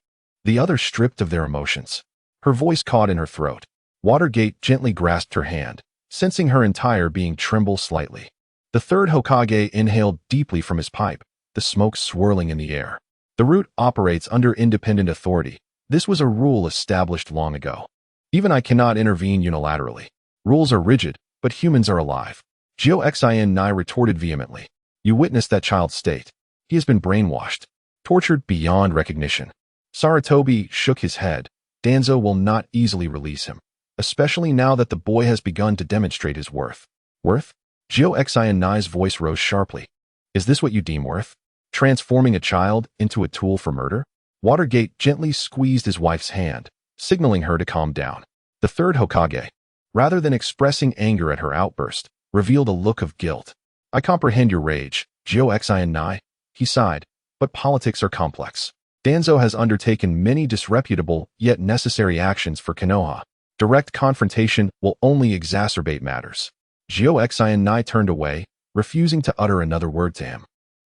The other stripped of their emotions. Her voice caught in her throat. Watergate gently grasped her hand, sensing her entire being tremble slightly. The third Hokage inhaled deeply from his pipe, the smoke swirling in the air. The Root operates under independent authority, This was a rule established long ago. Even I cannot intervene unilaterally. Rules are rigid, but humans are alive. Gyo Nai retorted vehemently. You witnessed that child's state. He has been brainwashed, tortured beyond recognition. Sarutobi shook his head. Danzo will not easily release him, especially now that the boy has begun to demonstrate his worth. Worth? Gyo Nai's voice rose sharply. Is this what you deem worth? Transforming a child into a tool for murder? Watergate gently squeezed his wife's hand, signaling her to calm down. The third Hokage, rather than expressing anger at her outburst, revealed a look of guilt. I comprehend your rage, Gyo Nai, he sighed, but politics are complex. Danzo has undertaken many disreputable yet necessary actions for Konoha. Direct confrontation will only exacerbate matters. Gyo Nai turned away, refusing to utter another word to him.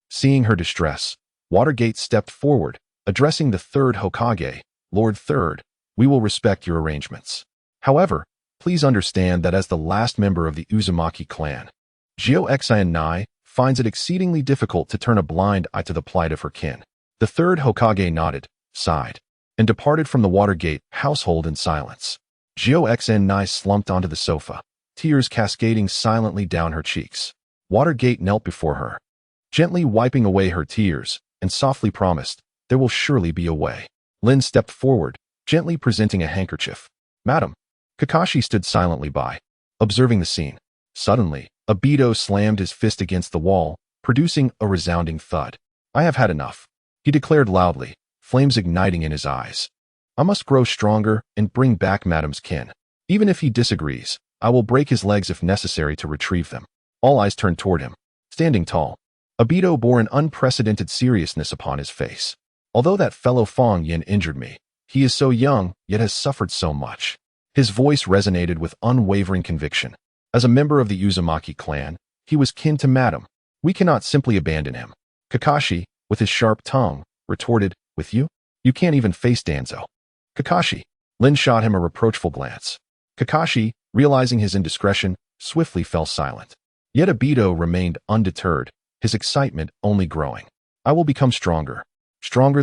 Seeing her distress, Watergate stepped forward, addressing the third Hokage. Lord Third, we will respect your arrangements. However, please understand that as the last member of the Uzumaki clan, Gyo Nai finds it exceedingly difficult to turn a blind eye to the plight of her kin. The third Hokage nodded, sighed, and departed from the Watergate household in silence. Gyo Nai slumped onto the sofa, tears cascading silently down her cheeks. Watergate knelt before her, gently wiping away her tears, and softly promised, there will surely be a way. Lin stepped forward, gently presenting a handkerchief. Madam. Kakashi stood silently by, observing the scene. Suddenly, Obito slammed his fist against the wall, producing a resounding thud. I have had enough, he declared loudly, flames igniting in his eyes. I must grow stronger and bring back Madam's kin. Even if he disagrees, I will break his legs if necessary to retrieve them. All eyes turned toward him. Standing tall, Obito bore an unprecedented seriousness upon his face. Although that fellow Fong Yin injured me, he is so young, yet has suffered so much. His voice resonated with unwavering conviction. As a member of the Uzumaki clan, he was kin to Madam. We cannot simply abandon him. Kakashi, with his sharp tongue, retorted, with you? You can't even face Danzo. Kakashi. Lin shot him a reproachful glance. Kakashi, realizing his indiscretion, swiftly fell silent. Yet Obito remained undeterred, his excitement only growing. I will become stronger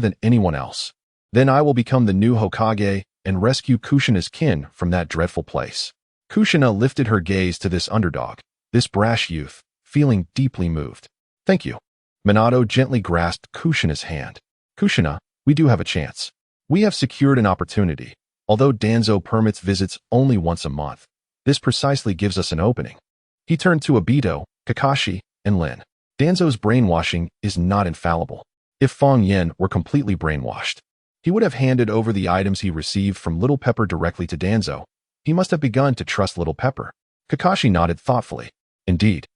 than anyone else. Then I will become the new Hokage and rescue Kushina's kin from that dreadful place. Kushina lifted her gaze to this underdog, this brash youth, feeling deeply moved. Thank you. Minato gently grasped Kushina's hand. Kushina, we do have a chance. We have secured an opportunity. Although Danzo permits visits only once a month, this precisely gives us an opening. He turned to Obito, Kakashi, and Lin. Danzo's brainwashing is not infallible. If Fong Yin were completely brainwashed, he would have handed over the items he received from Little Pepper directly to Danzo. He must have begun to trust Little Pepper. Kakashi nodded thoughtfully. Indeed,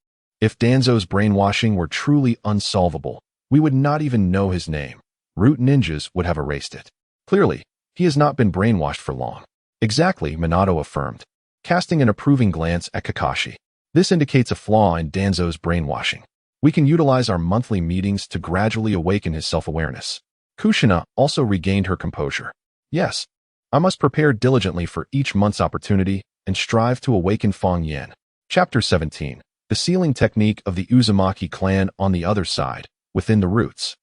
if Danzo's brainwashing were truly unsolvable, we would not even know his name. Root ninjas would have erased it. Clearly, he has not been brainwashed for long. Exactly, Minato affirmed, casting an approving glance at Kakashi. This indicates a flaw in Danzo's brainwashing. We can utilize our monthly meetings to gradually awaken his self-awareness. Kushina also regained her composure. Yes, I must prepare diligently for each month's opportunity and strive to awaken Fong Yin. Chapter 17. The sealing technique of the Uzumaki clan on the other side, within the roots.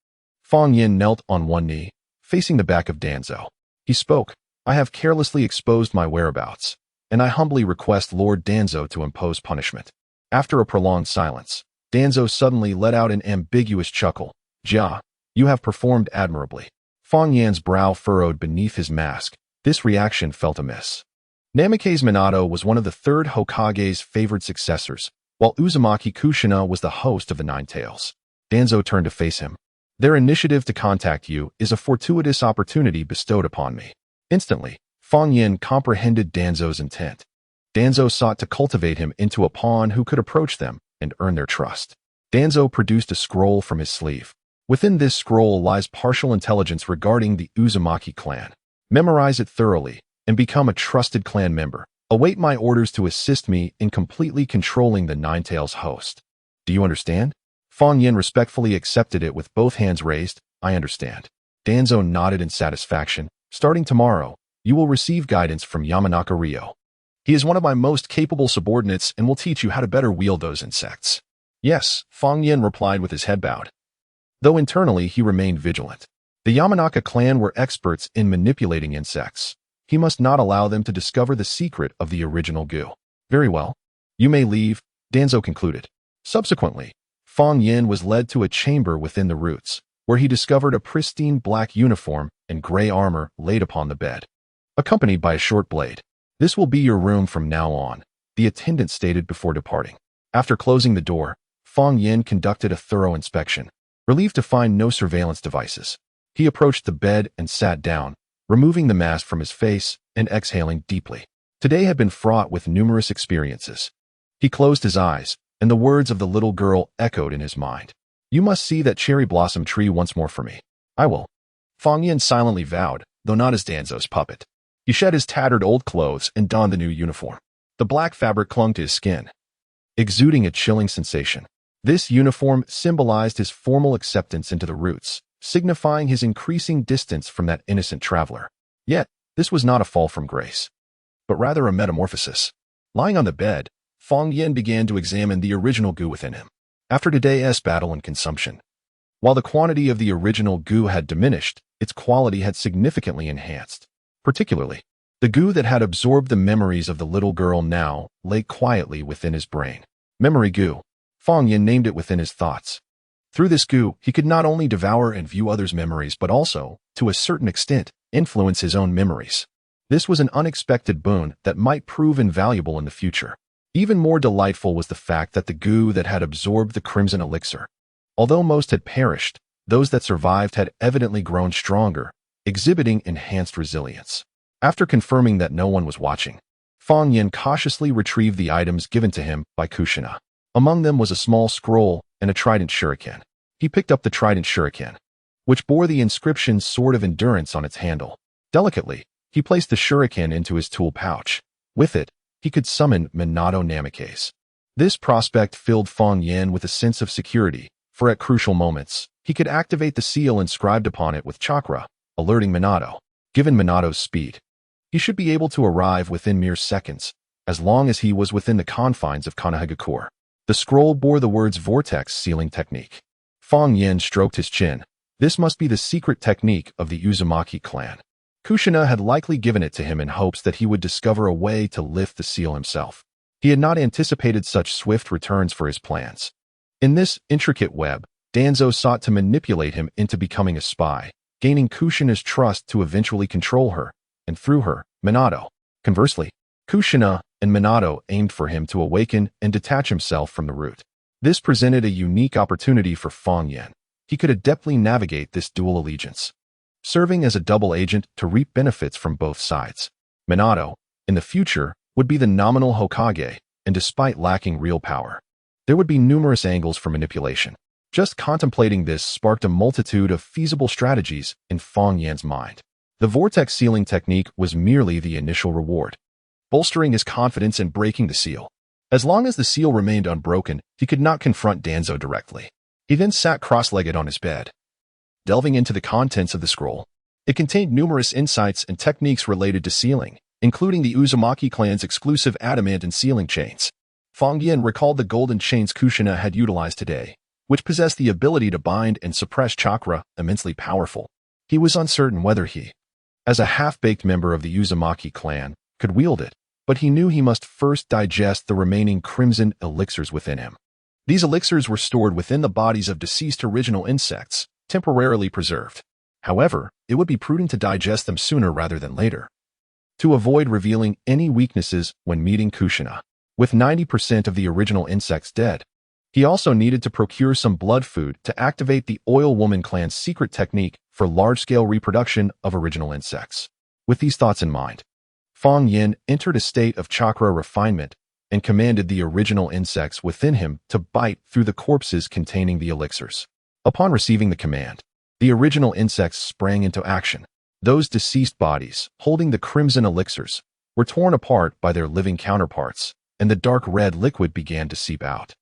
Fong Yin knelt on one knee, facing the back of Danzo. He spoke, I have carelessly exposed my whereabouts, and I humbly request Lord Danzo to impose punishment. After a prolonged silence, Danzo suddenly let out an ambiguous chuckle. Jia, you have performed admirably. Fong Yan's brow furrowed beneath his mask. This reaction felt amiss. Namikaze Minato was one of the third Hokage's favored successors, while Uzumaki Kushina was the host of the Nine Tails. Danzo turned to face him. Their initiative to contact you is a fortuitous opportunity bestowed upon me. Instantly, Fong Yin comprehended Danzo's intent. Danzo sought to cultivate him into a pawn who could approach them and earn their trust. Danzo produced a scroll from his sleeve. Within this scroll lies partial intelligence regarding the Uzumaki clan. Memorize it thoroughly and become a trusted clan member. Await my orders to assist me in completely controlling the Nine Tails host. Do you understand? Fong Yin respectfully accepted it with both hands raised. I understand. Danzo nodded in satisfaction. Starting tomorrow, you will receive guidance from Yamanaka Ryo. He is one of my most capable subordinates and will teach you how to better wield those insects. Yes, Fong Yin replied with his head bowed. Though internally he remained vigilant. The Yamanaka clan were experts in manipulating insects. He must not allow them to discover the secret of the original goo. Very well. You may leave, Danzo concluded. Subsequently, Fang Yin was led to a chamber within the roots, where he discovered a pristine black uniform and gray armor laid upon the bed, accompanied by a short blade. This will be your room from now on, the attendant stated before departing. After closing the door, Fang Yin conducted a thorough inspection, relieved to find no surveillance devices. He approached the bed and sat down, removing the mask from his face and exhaling deeply. Today had been fraught with numerous experiences. He closed his eyes, and the words of the little girl echoed in his mind. You must see that cherry blossom tree once more for me. I will. Fang Yin silently vowed, though not as Danzo's puppet. He shed his tattered old clothes and donned the new uniform. The black fabric clung to his skin, exuding a chilling sensation. This uniform symbolized his formal acceptance into the roots, signifying his increasing distance from that innocent traveler. Yet, this was not a fall from grace, but rather a metamorphosis. Lying on the bed, Fang Yin began to examine the original goo within him. After today's battle and consumption, while the quantity of the original goo had diminished, its quality had significantly enhanced. Particularly, the goo that had absorbed the memories of the little girl now lay quietly within his brain. Memory goo. Fang Yin named it within his thoughts. Through this goo, he could not only devour and view others' memories but also, to a certain extent, influence his own memories. This was an unexpected boon that might prove invaluable in the future. Even more delightful was the fact that the goo that had absorbed the crimson elixir. Although most had perished, those that survived had evidently grown stronger, exhibiting enhanced resilience. After confirming that no one was watching, Fang Yin cautiously retrieved the items given to him by Kushina. Among them was a small scroll and a trident shuriken. He picked up the trident shuriken, which bore the inscription Sword of Endurance on its handle. Delicately, he placed the shuriken into his tool pouch. With it, he could summon Minato Namikaze. This prospect filled Fang Yin with a sense of security, for at crucial moments, he could activate the seal inscribed upon it with chakra, alerting Minato. Given Minato's speed, he should be able to arrive within mere seconds, as long as he was within the confines of Konohagakure. The scroll bore the words Vortex Sealing Technique. Fang Yin stroked his chin. This must be the secret technique of the Uzumaki clan. Kushina had likely given it to him in hopes that he would discover a way to lift the seal himself. He had not anticipated such swift returns for his plans. In this intricate web, Danzo sought to manipulate him into becoming a spy, gaining Kushina's trust to eventually control her, and through her, Minato. Conversely, Kushina and Minato aimed for him to awaken and detach himself from the root. This presented a unique opportunity for Fang Yin. He could adeptly navigate this dual allegiance, serving as a double agent to reap benefits from both sides. Minato, in the future, would be the nominal Hokage, and despite lacking real power, there would be numerous angles for manipulation. Just contemplating this sparked a multitude of feasible strategies in Fang Yin's mind. The vortex sealing technique was merely the initial reward, bolstering his confidence in breaking the seal. As long as the seal remained unbroken, he could not confront Danzo directly. He then sat cross-legged on his bed, delving into the contents of the scroll. It contained numerous insights and techniques related to sealing, including the Uzumaki clan's exclusive adamant and sealing chains. Fang Yin recalled the golden chains Kushina had utilized today, which possessed the ability to bind and suppress chakra, immensely powerful. He was uncertain whether he, as a half-baked member of the Uzumaki clan, could wield it, but he knew he must first digest the remaining crimson elixirs within him. These elixirs were stored within the bodies of deceased original insects, temporarily preserved. However, it would be prudent to digest them sooner rather than later, to avoid revealing any weaknesses when meeting Kushina. With 90% of the original insects dead, he also needed to procure some blood food to activate the Oil Woman clan's secret technique for large-scale reproduction of original insects. With these thoughts in mind, Fang Yin entered a state of chakra refinement and commanded the original insects within him to bite through the corpses containing the elixirs. Upon receiving the command, the original insects sprang into action. Those deceased bodies, holding the crimson elixirs, were torn apart by their living counterparts, and the dark red liquid began to seep out,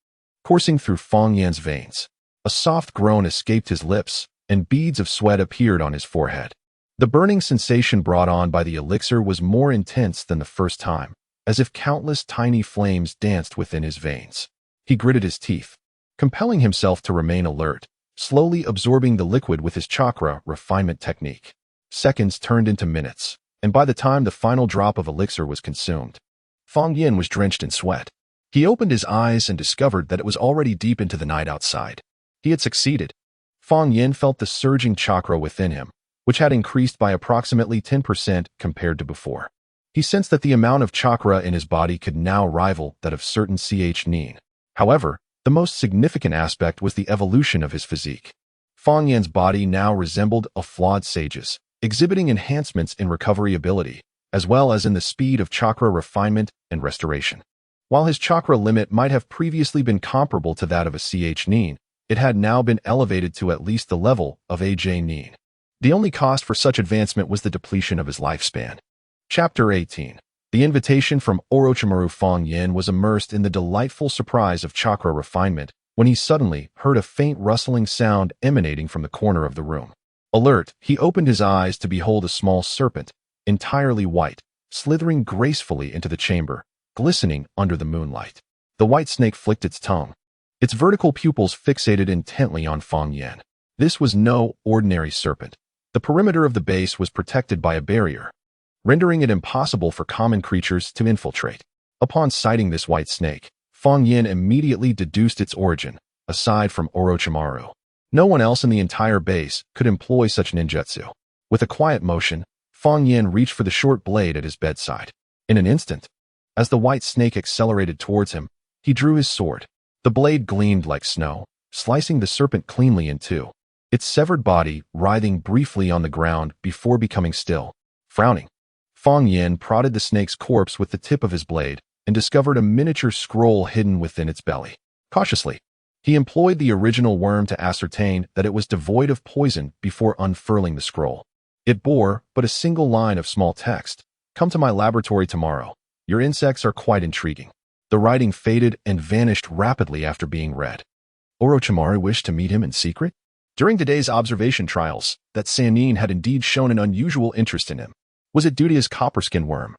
coursing through Fang Yin's veins. A soft groan escaped his lips, and beads of sweat appeared on his forehead. The burning sensation brought on by the elixir was more intense than the first time, as if countless tiny flames danced within his veins. He gritted his teeth, compelling himself to remain alert, slowly absorbing the liquid with his chakra refinement technique. Seconds turned into minutes, and by the time the final drop of elixir was consumed, Fang Yin was drenched in sweat. He opened his eyes and discovered that it was already deep into the night outside. He had succeeded. Fang Yin felt the surging chakra within him, which had increased by approximately 10% compared to before. He sensed that the amount of chakra in his body could now rival that of certain Nin. However, the most significant aspect was the evolution of his physique. Fang Yin's body now resembled a flawed sage's, exhibiting enhancements in recovery ability, as well as in the speed of chakra refinement and restoration. While his chakra limit might have previously been comparable to that of a Nin, it had now been elevated to at least the level of a Nin. The only cost for such advancement was the depletion of his lifespan. Chapter 18. The invitation from Orochimaru. Fang Yin was immersed in the delightful surprise of chakra refinement when he suddenly heard a faint rustling sound emanating from the corner of the room. Alert, he opened his eyes to behold a small serpent, entirely white, slithering gracefully into the chamber, glistening under the moonlight. The white snake flicked its tongue, its vertical pupils fixated intently on Fang Yin. This was no ordinary serpent. The perimeter of the base was protected by a barrier, rendering it impossible for common creatures to infiltrate. Upon sighting this white snake, Fang Yin immediately deduced its origin, aside from Orochimaru. No one else in the entire base could employ such ninjutsu. With a quiet motion, Fang Yin reached for the short blade at his bedside. In an instant, as the white snake accelerated towards him, he drew his sword. The blade gleamed like snow, slicing the serpent cleanly in two, its severed body writhing briefly on the ground before becoming still. Frowning, Fang Yin prodded the snake's corpse with the tip of his blade and discovered a miniature scroll hidden within its belly. Cautiously, he employed the original worm to ascertain that it was devoid of poison before unfurling the scroll. It bore but a single line of small text. "Come to my laboratory tomorrow. Your insects are quite intriguing." The writing faded and vanished rapidly after being read. Orochimaru wished to meet him in secret? During today's observation trials, that Sannin had indeed shown an unusual interest in him. Was it due to his copperskin worm?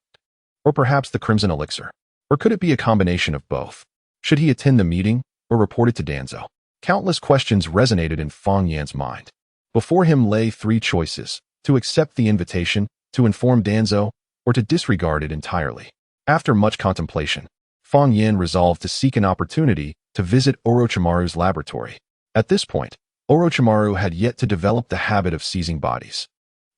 Or perhaps the crimson elixir? Or could it be a combination of both? Should he attend the meeting or report it to Danzo? Countless questions resonated in Fang Yin's mind. Before him lay three choices: to accept the invitation, to inform Danzo, or to disregard it entirely. After much contemplation, Fang Yin resolved to seek an opportunity to visit Orochimaru's laboratory. At this point, Orochimaru had yet to develop the habit of seizing bodies.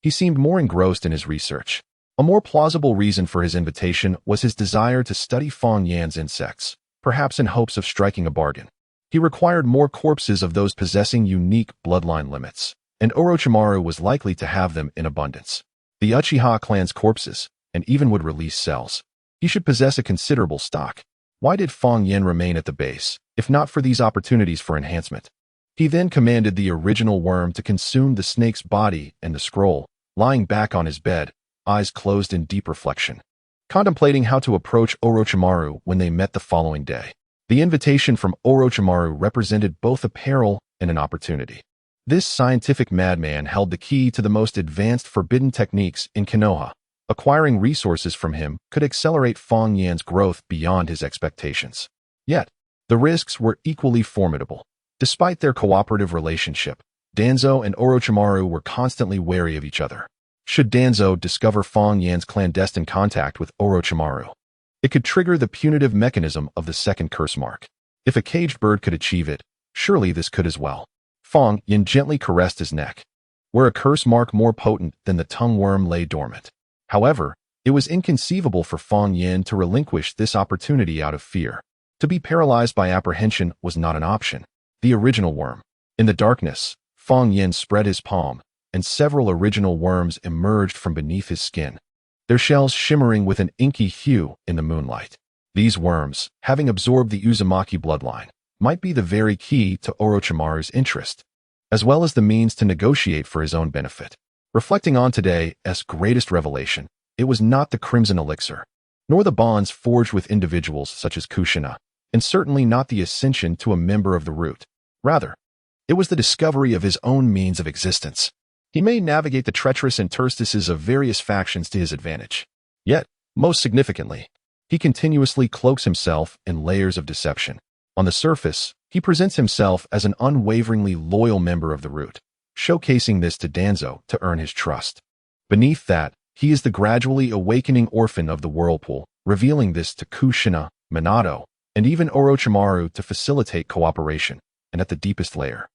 He seemed more engrossed in his research. A more plausible reason for his invitation was his desire to study Fang Yin's insects, perhaps in hopes of striking a bargain. He required more corpses of those possessing unique bloodline limits, and Orochimaru was likely to have them in abundance. The Uchiha clan's corpses, and even would release cells. He should possess a considerable stock. Why did Fang Yin remain at the base, if not for these opportunities for enhancement? He then commanded the original worm to consume the snake's body and the scroll, lying back on his bed, eyes closed in deep reflection, contemplating how to approach Orochimaru when they met the following day. The invitation from Orochimaru represented both a peril and an opportunity. This scientific madman held the key to the most advanced forbidden techniques in Konoha. Acquiring resources from him could accelerate Fang Yin's growth beyond his expectations. Yet, the risks were equally formidable. Despite their cooperative relationship, Danzo and Orochimaru were constantly wary of each other. Should Danzo discover Fang Yin's clandestine contact with Orochimaru, it could trigger the punitive mechanism of the second curse mark. If a caged bird could achieve it, surely this could as well. Fang Yin gently caressed his neck, where a curse mark more potent than the tongue worm lay dormant. However, it was inconceivable for Fang Yin to relinquish this opportunity out of fear. To be paralyzed by apprehension was not an option. The original worm. In the darkness, Fang Yin spread his palm, and several original worms emerged from beneath his skin, their shells shimmering with an inky hue in the moonlight. These worms, having absorbed the Uzumaki bloodline, might be the very key to Orochimaru's interest, as well as the means to negotiate for his own benefit. Reflecting on today's greatest revelation, it was not the crimson elixir, nor the bonds forged with individuals such as Kushina, and certainly not the ascension to a member of the root. Rather, it was the discovery of his own means of existence. He may navigate the treacherous interstices of various factions to his advantage. Yet, most significantly, he continuously cloaks himself in layers of deception. On the surface, He presents himself as an unwaveringly loyal member of the root, showcasing this to Danzo to earn his trust. Beneath that, he is the gradually awakening orphan of the whirlpool, revealing this to Kushina, Minato, and even Orochimaru to facilitate cooperation, and at the deepest layer.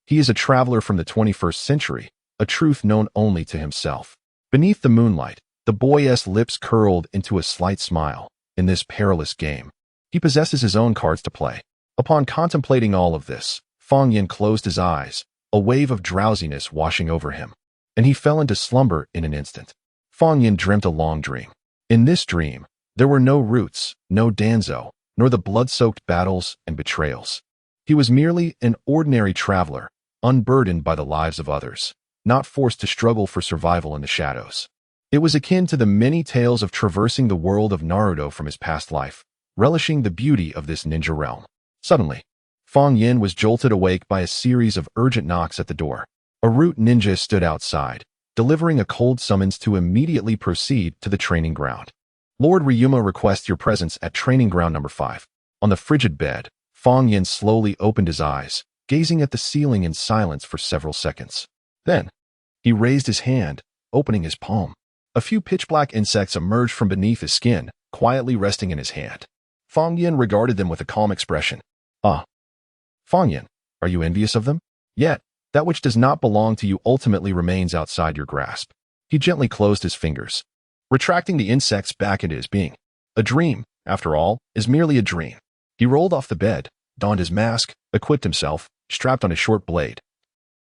He is a traveler from the 21st century, a truth known only to himself. Beneath the moonlight, the boy's lips curled into a slight smile. In this perilous game, he possesses his own cards to play. Upon contemplating all of this, Fang Yin closed his eyes, a wave of drowsiness washing over him, and he fell into slumber in an instant. Fang Yin dreamt a long dream. In this dream, there were no roots, no Danzo, nor the blood-soaked battles and betrayals. He was merely an ordinary traveler, unburdened by the lives of others, not forced to struggle for survival in the shadows. It was akin to the many tales of traversing the world of Naruto from his past life, relishing the beauty of this ninja realm. Suddenly, Fang Yin was jolted awake by a series of urgent knocks at the door. A root ninja stood outside, delivering a cold summons to immediately proceed to the training ground. Lord Ryuma requests your presence at training ground number 5. On the frigid bed, Fang Yin slowly opened his eyes, gazing at the ceiling in silence for several seconds. Then, he raised his hand, opening his palm. A few pitch-black insects emerged from beneath his skin, quietly resting in his hand. Fang Yin regarded them with a calm expression. Ah. Fang Yin, are you envious of them? Yet, that which does not belong to you ultimately remains outside your grasp. He gently closed his fingers, retracting the insects back into his being. A dream, after all, is merely a dream. He rolled off the bed, donned his mask, equipped himself, strapped on his short blade,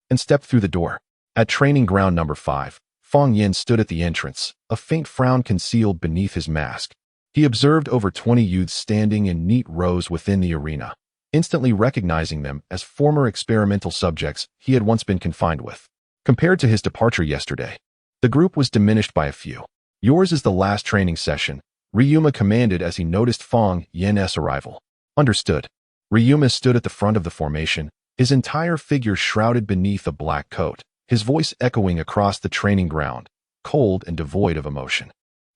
and stepped through the door. At training ground number 5, Fang Yin stood at the entrance, a faint frown concealed beneath his mask. He observed over 20 youths standing in neat rows within the arena, instantly recognizing them as former experimental subjects he had once been confined with. Compared to his departure yesterday, the group was diminished by a few. Yours is the last training session, Ryuma commanded as he noticed Fang Yin's arrival. Understood. Ryuma stood at the front of the formation, his entire figure shrouded beneath a black coat, his voice echoing across the training ground, cold and devoid of emotion.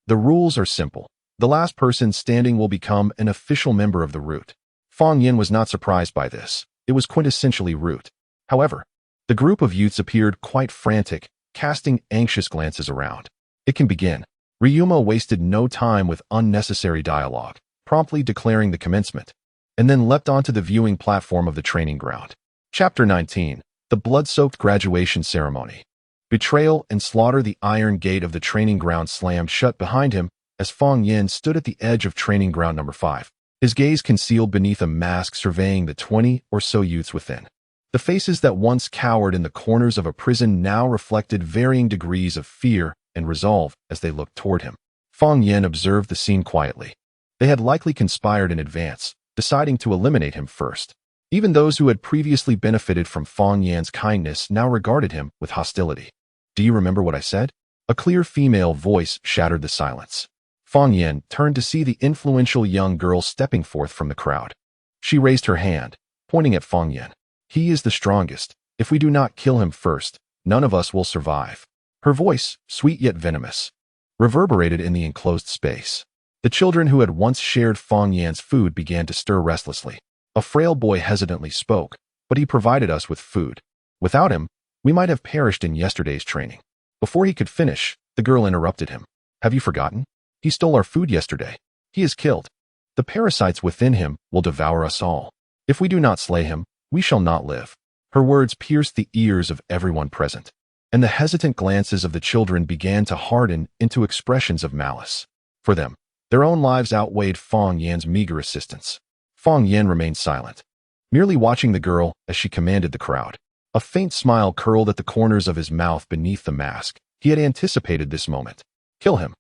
The rules are simple. The last person standing will become an official member of the root. Fang Yin was not surprised by this. It was quintessentially root. However, the group of youths appeared quite frantic, casting anxious glances around. It can begin. Ryuma wasted no time with unnecessary dialogue, promptly declaring the commencement, and then leapt onto the viewing platform of the training ground. Chapter 19. The blood-soaked graduation ceremony. Betrayal and slaughter. The iron gate of the training ground slammed shut behind him as Fang Yin stood at the edge of training ground number 5. His gaze concealed beneath a mask surveying the 20 or so youths within. The faces that once cowered in the corners of a prison now reflected varying degrees of fear and resolve as they looked toward him. Fang Yin observed the scene quietly. They had likely conspired in advance, deciding to eliminate him first. Even those who had previously benefited from Fang Yin's kindness now regarded him with hostility. Do you remember what I said? A clear female voice shattered the silence. Fang Yin turned to see the influential young girl stepping forth from the crowd. She raised her hand, pointing at Fang Yin. He is the strongest. If we do not kill him first, none of us will survive. Her voice, sweet yet venomous, reverberated in the enclosed space. The children who had once shared Fang Yin's food began to stir restlessly. A frail boy hesitantly spoke, but he provided us with food. Without him, we might have perished in yesterday's training. Before he could finish, the girl interrupted him. Have you forgotten? He stole our food yesterday. He is killed. The parasites within him will devour us all. If we do not slay him, we shall not live. Her words pierced the ears of everyone present, and the hesitant glances of the children began to harden into expressions of malice. For them, their own lives outweighed Fang Yin's meager assistance. Fang Yin remained silent, merely watching the girl as she commanded the crowd. A faint smile curled at the corners of his mouth beneath the mask. He had anticipated this moment. Kill him,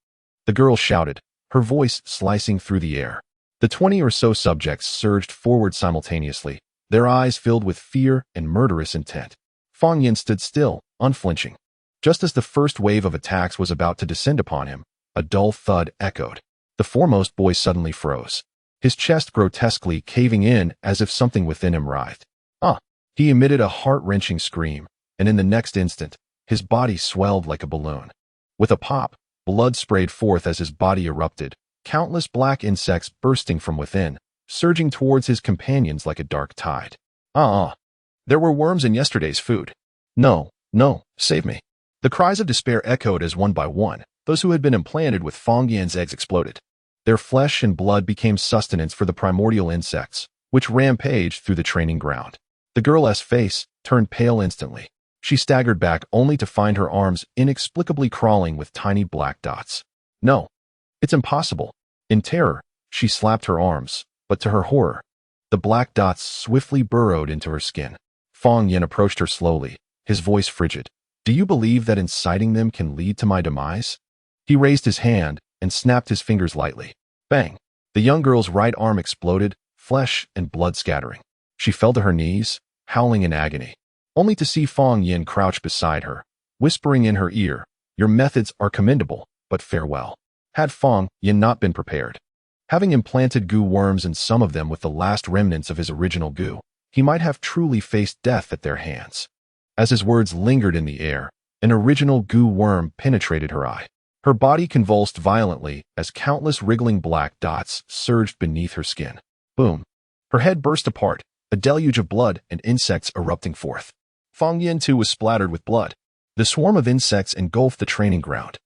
the girl shouted, her voice slicing through the air. The 20 or so subjects surged forward simultaneously, their eyes filled with fear and murderous intent. Fang Yin stood still, unflinching. Just as the first wave of attacks was about to descend upon him, a dull thud echoed. The foremost boy suddenly froze, his chest grotesquely caving in as if something within him writhed. Ah! He emitted a heart-wrenching scream, and in the next instant, his body swelled like a balloon. With a pop, blood sprayed forth as his body erupted, countless black insects bursting from within, surging towards his companions like a dark tide. Uh-uh. There were worms in yesterday's food. No, no, save me. The cries of despair echoed as one by one, those who had been implanted with Fong Yan's eggs exploded. Their flesh and blood became sustenance for the primordial insects, which rampaged through the training ground. The girl's face turned pale instantly. She staggered back only to find her arms inexplicably crawling with tiny black dots. No, it's impossible. In terror, she slapped her arms, but to her horror, the black dots swiftly burrowed into her skin. Fong Yan approached her slowly, his voice frigid. Do you believe that inciting them can lead to my demise? He raised his hand and snapped his fingers lightly. Bang! The young girl's right arm exploded, flesh and blood scattering. She fell to her knees, howling in agony, only to see Fong Yan crouch beside her, whispering in her ear, "Your methods are commendable, but farewell." Had Fong Yan not been prepared, having implanted goo worms in some of them with the last remnants of his original goo, he might have truly faced death at their hands. As his words lingered in the air, an original goo worm penetrated her eye. Her body convulsed violently as countless wriggling black dots surged beneath her skin. Boom! Her head burst apart, a deluge of blood and insects erupting forth. Fong Yan too was splattered with blood. The swarm of insects engulfed the training ground,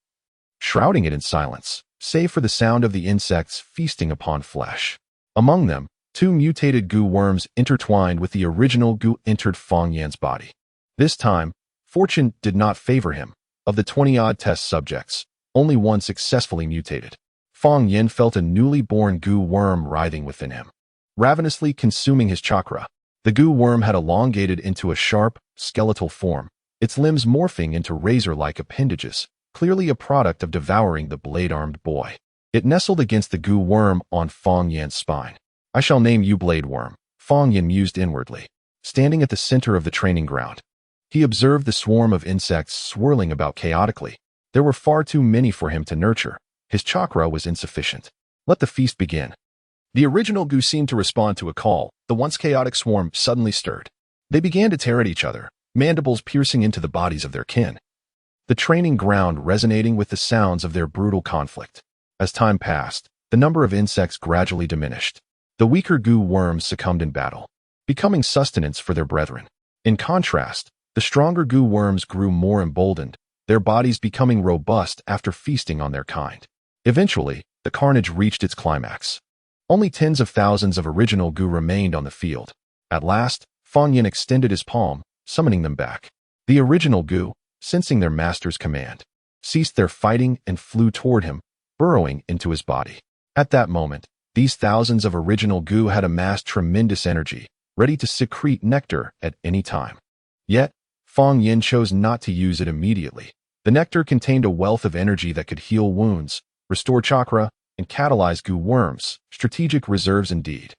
shrouding it in silence, save for the sound of the insects feasting upon flesh. Among them, 2 mutated goo worms intertwined with the original goo entered Fong Yan's body. This time, fortune did not favor him. Of the 20-odd test subjects, only one successfully mutated. Fong Yan felt a newly born goo worm writhing within him, ravenously consuming his chakra. The goo worm had elongated into a sharp, skeletal form, its limbs morphing into razor-like appendages, clearly a product of devouring the blade-armed boy. It nestled against the goo worm on Fong Yan's spine. I shall name you Blade Worm, Fong Yan mused inwardly. Standing at the center of the training ground, he observed the swarm of insects swirling about chaotically. There were far too many for him to nurture. His chakra was insufficient. Let the feast begin. The original goo seemed to respond to a call. The once chaotic swarm suddenly stirred. They began to tear at each other, mandibles piercing into the bodies of their kin. The training ground resonating with the sounds of their brutal conflict. As time passed, the number of insects gradually diminished. The weaker goo worms succumbed in battle, becoming sustenance for their brethren. In contrast, the stronger goo worms grew more emboldened, their bodies becoming robust after feasting on their kind. Eventually, the carnage reached its climax. Only tens of thousands of original goo remained on the field. At last, Fong Yan extended his palm, summoning them back. The original goo, sensing their master's command, ceased their fighting and flew toward him, burrowing into his body. At that moment, these thousands of original goo had amassed tremendous energy, ready to secrete nectar at any time. Yet, Fong Yan chose not to use it immediately. The nectar contained a wealth of energy that could heal wounds, restore chakra, and catalyze goo worms, strategic reserves indeed.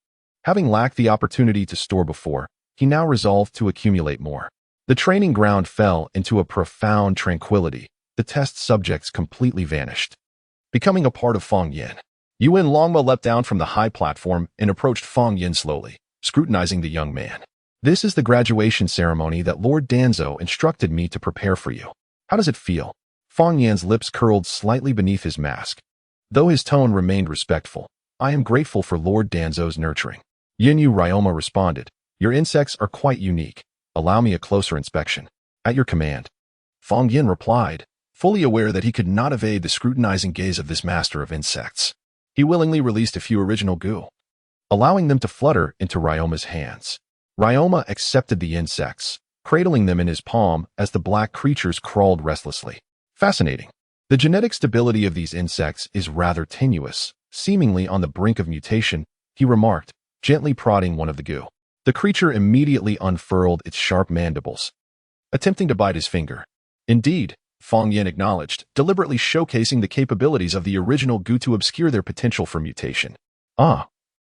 Having lacked the opportunity to store before, he now resolved to accumulate more. The training ground fell into a profound tranquility. The test subjects completely vanished, becoming a part of Fong Yan. Yuan Longma leapt down from the high platform and approached Fong Yan slowly, scrutinizing the young man. This is the graduation ceremony that Lord Danzo instructed me to prepare for you. How does it feel? Fong Yan's lips curled slightly beneath his mask. Though his tone remained respectful, I am grateful for Lord Danzo's nurturing. Yinyu Ryoma responded, Your insects are quite unique. Allow me a closer inspection. At your command. Fong Yan replied, fully aware that he could not evade the scrutinizing gaze of this master of insects. He willingly released a few original goo, allowing them to flutter into Ryoma's hands. Ryoma accepted the insects, cradling them in his palm as the black creatures crawled restlessly. Fascinating. The genetic stability of these insects is rather tenuous, seemingly on the brink of mutation, he remarked, gently prodding one of the goo. The creature immediately unfurled its sharp mandibles, attempting to bite his finger. Indeed, Fong Yan acknowledged, deliberately showcasing the capabilities of the original goo to obscure their potential for mutation. Ah,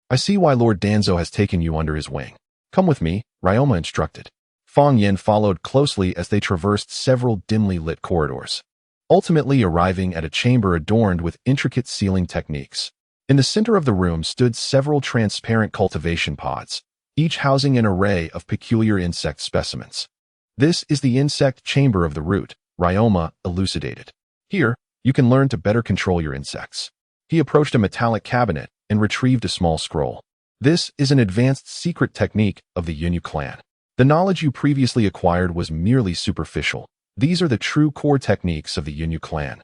I see why Lord Danzo has taken you under his wing. Come with me, Ryoma instructed. Fong Yan followed closely as they traversed several dimly lit corridors, ultimately arriving at a chamber adorned with intricate sealing techniques. In the center of the room stood several transparent cultivation pods, each housing an array of peculiar insect specimens. This is the insect chamber of the root, Ryoma elucidated. Here, you can learn to better control your insects. He approached a metallic cabinet and retrieved a small scroll. This is an advanced secret technique of the Yunyu clan. The knowledge you previously acquired was merely superficial. These are the true core techniques of the Yunyu clan,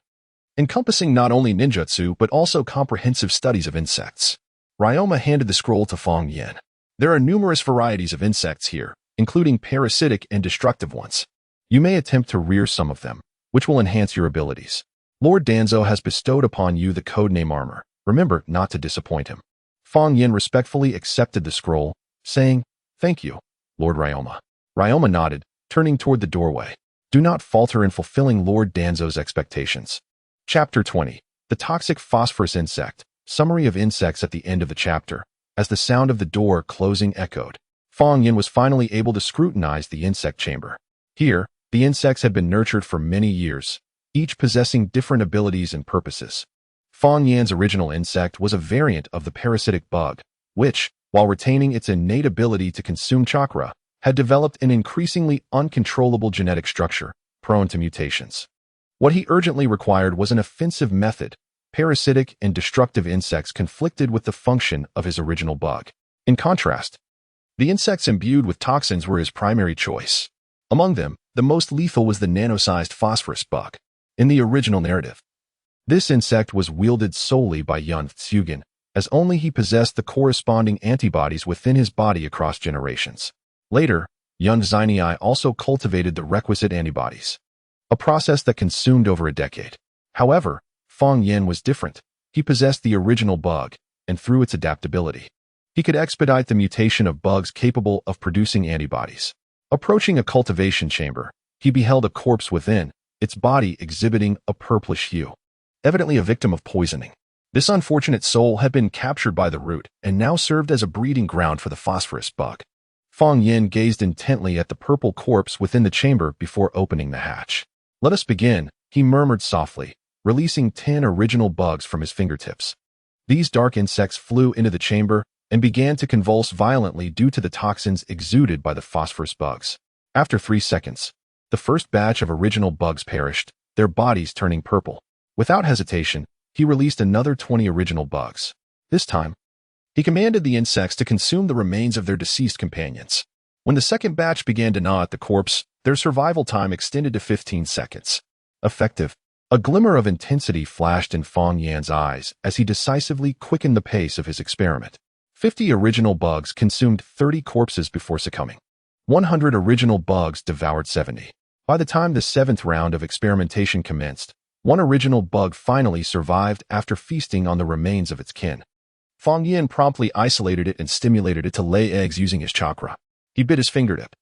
encompassing not only ninjutsu but also comprehensive studies of insects. Ryoma handed the scroll to Fong Yin. There are numerous varieties of insects here, including parasitic and destructive ones. You may attempt to rear some of them, which will enhance your abilities. Lord Danzo has bestowed upon you the codename armor. Remember not to disappoint him. Fong Yin respectfully accepted the scroll, saying, "Thank you, Lord Ryoma." Ryoma nodded, turning toward the doorway. Do not falter in fulfilling Lord Danzo's expectations. Chapter 20. The Toxic Phosphorus Insect. Summary of insects at the end of the chapter. As the sound of the door closing echoed, Fong Yin was finally able to scrutinize the insect chamber. Here, the insects had been nurtured for many years, each possessing different abilities and purposes. Fong Yan's original insect was a variant of the parasitic bug, which, while retaining its innate ability to consume chakra, had developed an increasingly uncontrollable genetic structure, prone to mutations. What he urgently required was an offensive method. Parasitic and destructive insects conflicted with the function of his original bug. In contrast, the insects imbued with toxins were his primary choice. Among them, the most lethal was the nano-sized phosphorus bug. In the original narrative, this insect was wielded solely by Yun Tsugen, as only he possessed the corresponding antibodies within his body across generations. Later, Yun Xinyi also cultivated the requisite antibodies, a process that consumed over a decade. However, Fong Yin was different. He possessed the original bug, and through its adaptability, he could expedite the mutation of bugs capable of producing antibodies. Approaching a cultivation chamber, he beheld a corpse within, its body exhibiting a purplish hue, evidently a victim of poisoning. This unfortunate soul had been captured by the root and now served as a breeding ground for the phosphorus bug. Fong Yin gazed intently at the purple corpse within the chamber before opening the hatch. "Let us begin," he murmured softly, releasing 10 original bugs from his fingertips. These dark insects flew into the chamber and began to convulse violently due to the toxins exuded by the phosphorus bugs. After 3 seconds, the first batch of original bugs perished, their bodies turning purple. Without hesitation, he released another 20 original bugs. This time, he commanded the insects to consume the remains of their deceased companions. When the second batch began to gnaw at the corpse, their survival time extended to 15 seconds. Effective. A glimmer of intensity flashed in Fong Yan's eyes as he decisively quickened the pace of his experiment. 50 original bugs consumed 30 corpses before succumbing. 100 original bugs devoured 70. By the time the 7th round of experimentation commenced, one original bug finally survived after feasting on the remains of its kin. Fong Yin promptly isolated it and stimulated it to lay eggs using his chakra. He bit his fingertip,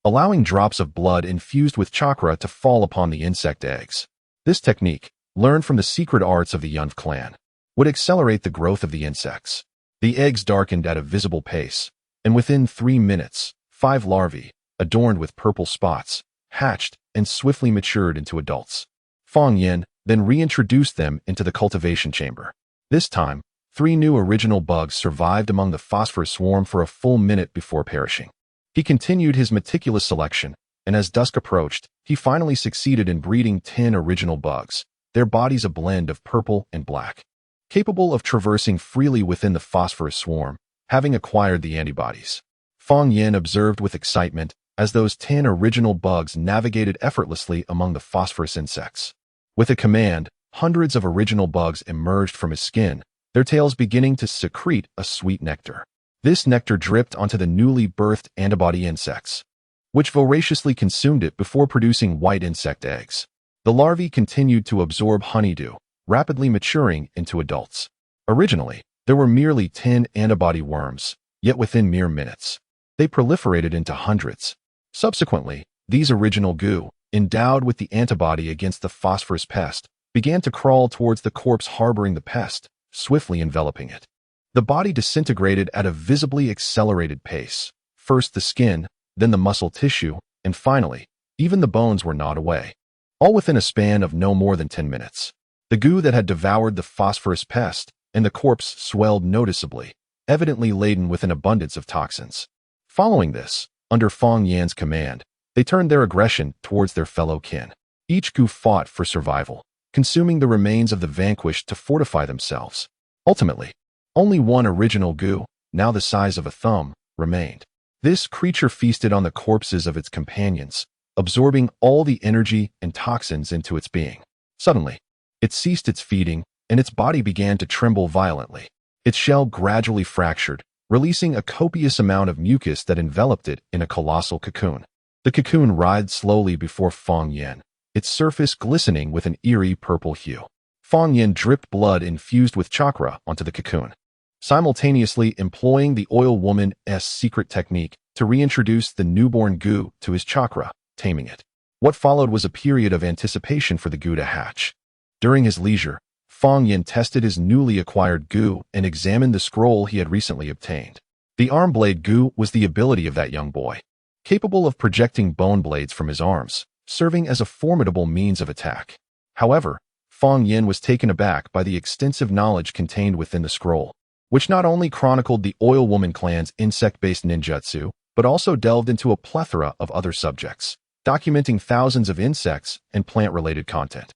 allowing drops of blood infused with chakra to fall upon the insect eggs. This technique, learned from the secret arts of the Yun clan, would accelerate the growth of the insects. The eggs darkened at a visible pace, and within 3 minutes, 5 larvae, adorned with purple spots, hatched and swiftly matured into adults. Fong Yin then reintroduced them into the cultivation chamber. This time, 3 new original bugs survived among the phosphorus swarm for a full minute before perishing. He continued his meticulous selection, and as dusk approached, he finally succeeded in breeding 10 original bugs, their bodies a blend of purple and black, capable of traversing freely within the phosphorus swarm, having acquired the antibodies. Fong Yin observed with excitement as those 10 original bugs navigated effortlessly among the phosphorus insects. With a command, hundreds of original bugs emerged from his skin, their tails beginning to secrete a sweet nectar. This nectar dripped onto the newly birthed antibody insects, which voraciously consumed it before producing white insect eggs. The larvae continued to absorb honeydew, rapidly maturing into adults. Originally, there were merely 10 antibody worms, yet within mere minutes, they proliferated into hundreds. Subsequently, these original goo, endowed with the antibody against the phosphorus pest, began to crawl towards the corpse harboring the pest, swiftly enveloping it. The body disintegrated at a visibly accelerated pace. First the skin, then the muscle tissue, and finally, even the bones were gnawed away. All within a span of no more than 10 minutes. The goo that had devoured the phosphorus pest, and the corpse swelled noticeably, evidently laden with an abundance of toxins. Following this, under Fong Yan's command, they turned their aggression towards their fellow kin. Each goo fought for survival, consuming the remains of the vanquished to fortify themselves. Ultimately, only one original goo, now the size of a thumb, remained. This creature feasted on the corpses of its companions, absorbing all the energy and toxins into its being. Suddenly, it ceased its feeding, and its body began to tremble violently. Its shell gradually fractured, releasing a copious amount of mucus that enveloped it in a colossal cocoon. The cocoon writhed slowly before Feng Yin, its surface glistening with an eerie purple hue. Feng Yin dripped blood infused with chakra onto the cocoon, simultaneously employing the oil woman's secret technique to reintroduce the newborn goo to his chakra, taming it. What followed was a period of anticipation for the goo to hatch. During his leisure, Feng Yin tested his newly acquired goo and examined the scroll he had recently obtained. The arm blade goo was the ability of that young boy, capable of projecting bone blades from his arms, serving as a formidable means of attack. However, Feng Yin was taken aback by the extensive knowledge contained within the scroll, which not only chronicled the Oil Woman clan's insect-based ninjutsu, but also delved into a plethora of other subjects, documenting thousands of insects and plant-related content.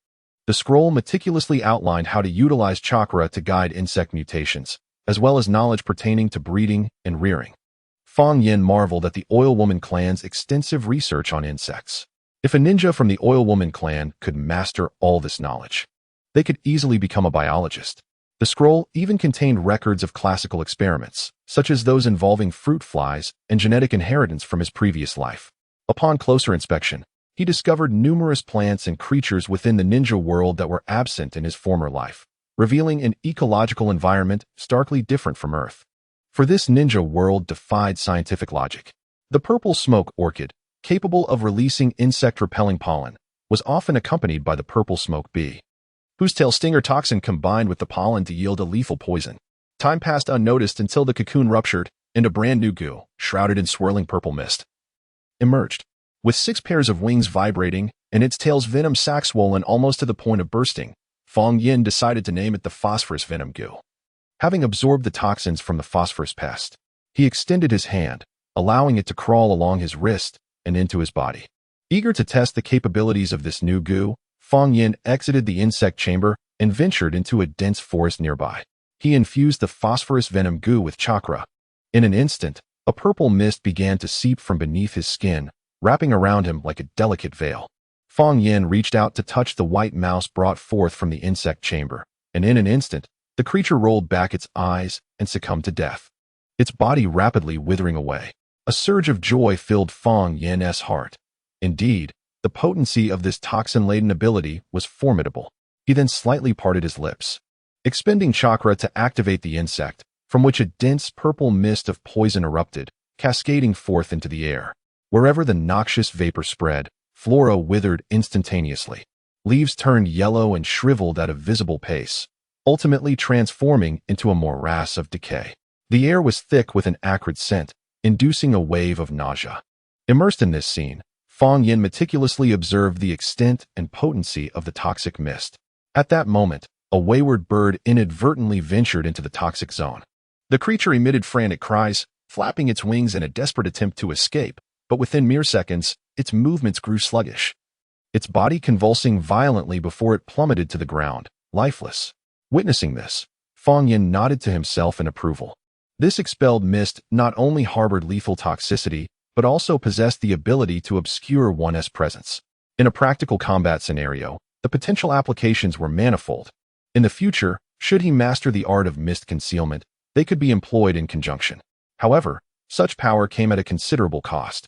The scroll meticulously outlined how to utilize chakra to guide insect mutations, as well as knowledge pertaining to breeding and rearing. Feng Yin marveled at the Oil Woman clan's extensive research on insects. If a ninja from the Oil Woman clan could master all this knowledge, they could easily become a biologist. The scroll even contained records of classical experiments, such as those involving fruit flies and genetic inheritance from his previous life. Upon closer inspection, he discovered numerous plants and creatures within the ninja world that were absent in his former life, revealing an ecological environment starkly different from Earth. For this ninja world defied scientific logic. The purple smoke orchid, capable of releasing insect-repelling pollen, was often accompanied by the purple smoke bee, whose tail stinger toxin combined with the pollen to yield a lethal poison. Time passed unnoticed until the cocoon ruptured, and a brand new goo, shrouded in swirling purple mist, emerged. With 6 pairs of wings vibrating and its tail's venom sac swollen almost to the point of bursting, Feng Yin decided to name it the phosphorus venom goo. Having absorbed the toxins from the phosphorus pest, he extended his hand, allowing it to crawl along his wrist and into his body. Eager to test the capabilities of this new goo, Feng Yin exited the insect chamber and ventured into a dense forest nearby. He infused the phosphorus venom goo with chakra. In an instant, a purple mist began to seep from beneath his skin, wrapping around him like a delicate veil. Feng Yin reached out to touch the white mouse brought forth from the insect chamber, and in an instant, the creature rolled back its eyes and succumbed to death, its body rapidly withering away. A surge of joy filled Feng Yin's heart. Indeed, the potency of this toxin-laden ability was formidable. He then slightly parted his lips, expending chakra to activate the insect, from which a dense purple mist of poison erupted, cascading forth into the air. Wherever the noxious vapor spread, flora withered instantaneously. Leaves turned yellow and shriveled at a visible pace, ultimately transforming into a morass of decay. The air was thick with an acrid scent, inducing a wave of nausea. Immersed in this scene, Feng Yin meticulously observed the extent and potency of the toxic mist. At that moment, a wayward bird inadvertently ventured into the toxic zone. The creature emitted frantic cries, flapping its wings in a desperate attempt to escape, but within mere seconds, its movements grew sluggish, its body convulsing violently before it plummeted to the ground, lifeless. Witnessing this, Feng Yin nodded to himself in approval. This expelled mist not only harbored lethal toxicity, but also possessed the ability to obscure one's presence. In a practical combat scenario, the potential applications were manifold. In the future, should he master the art of mist concealment, they could be employed in conjunction. However, such power came at a considerable cost.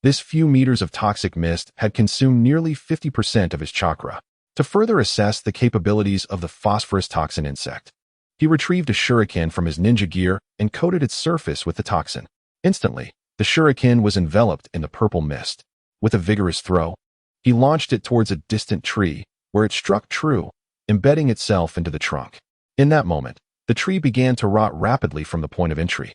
This few meters of toxic mist had consumed nearly 50% of his chakra. To further assess the capabilities of the phosphorus toxin insect, he retrieved a shuriken from his ninja gear and coated its surface with the toxin. Instantly, the shuriken was enveloped in the purple mist. With a vigorous throw, he launched it towards a distant tree, where it struck true, embedding itself into the trunk. In that moment, the tree began to rot rapidly from the point of entry,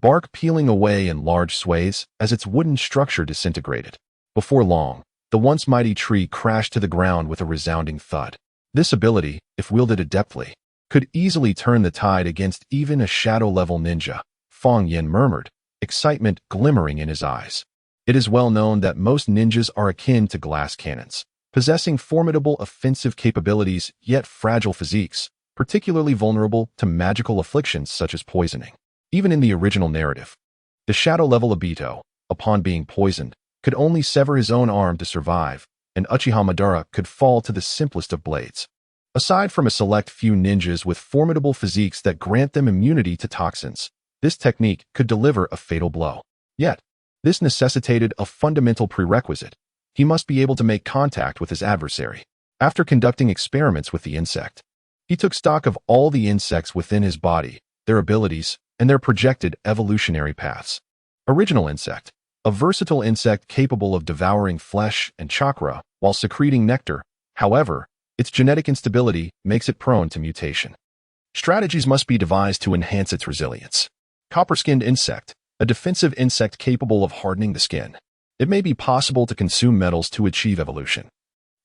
bark peeling away in large swathes as its wooden structure disintegrated. Before long, the once mighty tree crashed to the ground with a resounding thud. This ability, if wielded adeptly, could easily turn the tide against even a shadow-level ninja, Feng Yin murmured, excitement glimmering in his eyes. It is well known that most ninjas are akin to glass cannons, possessing formidable offensive capabilities yet fragile physiques, particularly vulnerable to magical afflictions such as poisoning. Even in the original narrative, the shadow-level Obito, upon being poisoned, could only sever his own arm to survive, and Uchiha Madara could fall to the simplest of blades. Aside from a select few ninjas with formidable physiques that grant them immunity to toxins, this technique could deliver a fatal blow. Yet, this necessitated a fundamental prerequisite. He must be able to make contact with his adversary. After conducting experiments with the insect, he took stock of all the insects within his body, their abilities, and their projected evolutionary paths. Original insect, a versatile insect capable of devouring flesh and chakra while secreting nectar. However, its genetic instability makes it prone to mutation. Strategies must be devised to enhance its resilience. Copper-skinned insect, a defensive insect capable of hardening the skin. It may be possible to consume metals to achieve evolution,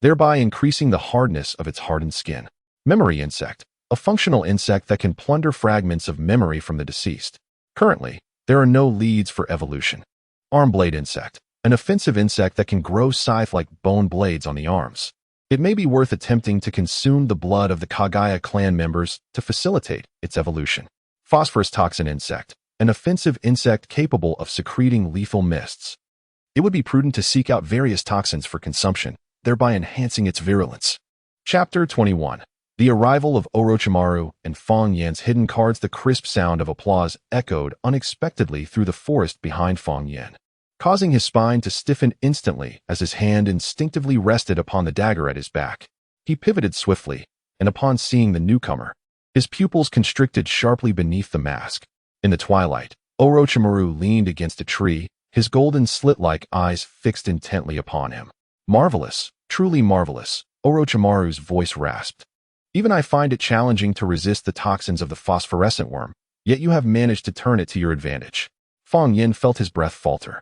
thereby increasing the hardness of its hardened skin. Memory insect, a functional insect that can plunder fragments of memory from the deceased. Currently, there are no leads for evolution. Arm-blade insect, an offensive insect that can grow scythe-like bone blades on the arms. It may be worth attempting to consume the blood of the Kagaya clan members to facilitate its evolution. Phosphorus toxin insect, an offensive insect capable of secreting lethal mists. It would be prudent to seek out various toxins for consumption, thereby enhancing its virulence. Chapter 21. The arrival of Orochimaru and Fong Yan's hidden cards. The crisp sound of applause echoed unexpectedly through the forest behind Fong Yan, causing his spine to stiffen instantly as his hand instinctively rested upon the dagger at his back. He pivoted swiftly, and upon seeing the newcomer, his pupils constricted sharply beneath the mask. In the twilight, Orochimaru leaned against a tree, his golden slit-like eyes fixed intently upon him. Marvelous, truly marvelous, Orochimaru's voice rasped. Even I find it challenging to resist the toxins of the phosphorescent worm, yet you have managed to turn it to your advantage. Fong Yin felt his breath falter.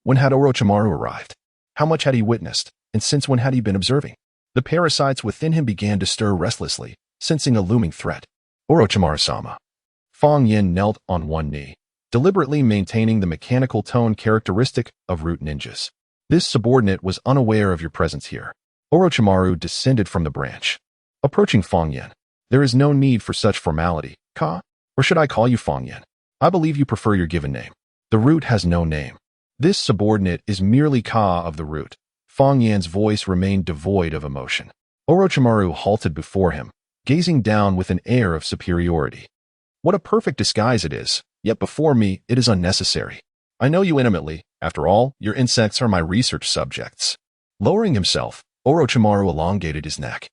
When had Orochimaru arrived? How much had he witnessed, and since when had he been observing? The parasites within him began to stir restlessly, sensing a looming threat. Orochimaru-sama. Fong Yin knelt on one knee, deliberately maintaining the mechanical tone characteristic of root ninjas. This subordinate was unaware of your presence here. Orochimaru descended from the branch. Approaching Fong Yin. There is no need for such formality, Ka? Or should I call you Fong Yin? I believe you prefer your given name. The root has no name. This subordinate is merely Ka of the root. Fong Yan's voice remained devoid of emotion. Orochimaru halted before him, gazing down with an air of superiority. What a perfect disguise it is, yet before me it is unnecessary. I know you intimately. After all, your insects are my research subjects. Lowering himself, Orochimaru elongated his neck,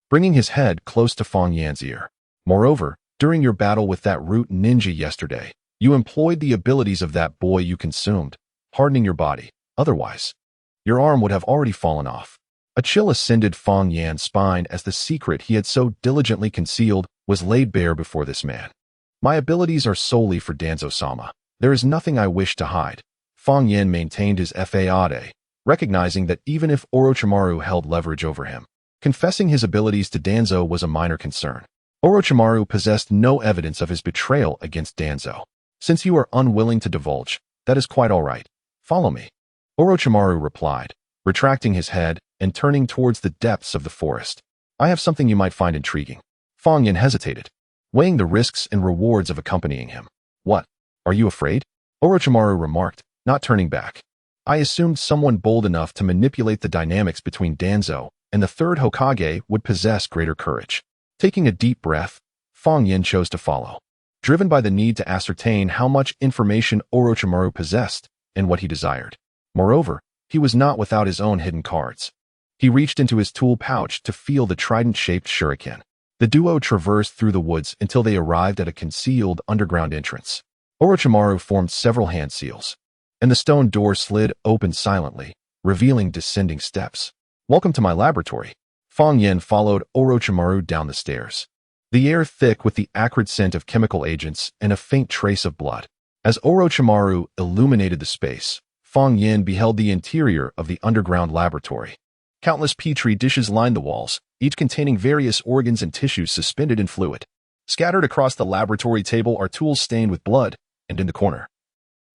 bringing his head close to Fong Yan's ear. Moreover, during your battle with that root ninja yesterday, you employed the abilities of that boy you consumed, hardening your body. Otherwise, your arm would have already fallen off. A chill ascended Fong Yan's spine as the secret he had so diligently concealed was laid bare before this man. My abilities are solely for Danzo-sama. There is nothing I wish to hide. Fong Yan maintained his faade, recognizing that even if Orochimaru held leverage over him, confessing his abilities to Danzo was a minor concern. Orochimaru possessed no evidence of his betrayal against Danzo. Since you are unwilling to divulge, that is quite all right. Follow me. Orochimaru replied, retracting his head and turning towards the depths of the forest. I have something you might find intriguing. Fong Yan hesitated, weighing the risks and rewards of accompanying him. What? Are you afraid? Orochimaru remarked, not turning back. I assumed someone bold enough to manipulate the dynamics between Danzo and the third Hokage would possess greater courage. Taking a deep breath, Fong Yin chose to follow, driven by the need to ascertain how much information Orochimaru possessed and what he desired. Moreover, he was not without his own hidden cards. He reached into his tool pouch to feel the trident-shaped shuriken. The duo traversed through the woods until they arrived at a concealed underground entrance. Orochimaru formed several hand seals, and the stone door slid open silently, revealing descending steps. Welcome to my laboratory. Fong Yin followed Orochimaru down the stairs, the air thick with the acrid scent of chemical agents and a faint trace of blood. As Orochimaru illuminated the space, Fong Yin beheld the interior of the underground laboratory. Countless petri dishes lined the walls, each containing various organs and tissues suspended in fluid. Scattered across the laboratory table are tools stained with blood, and in the corner,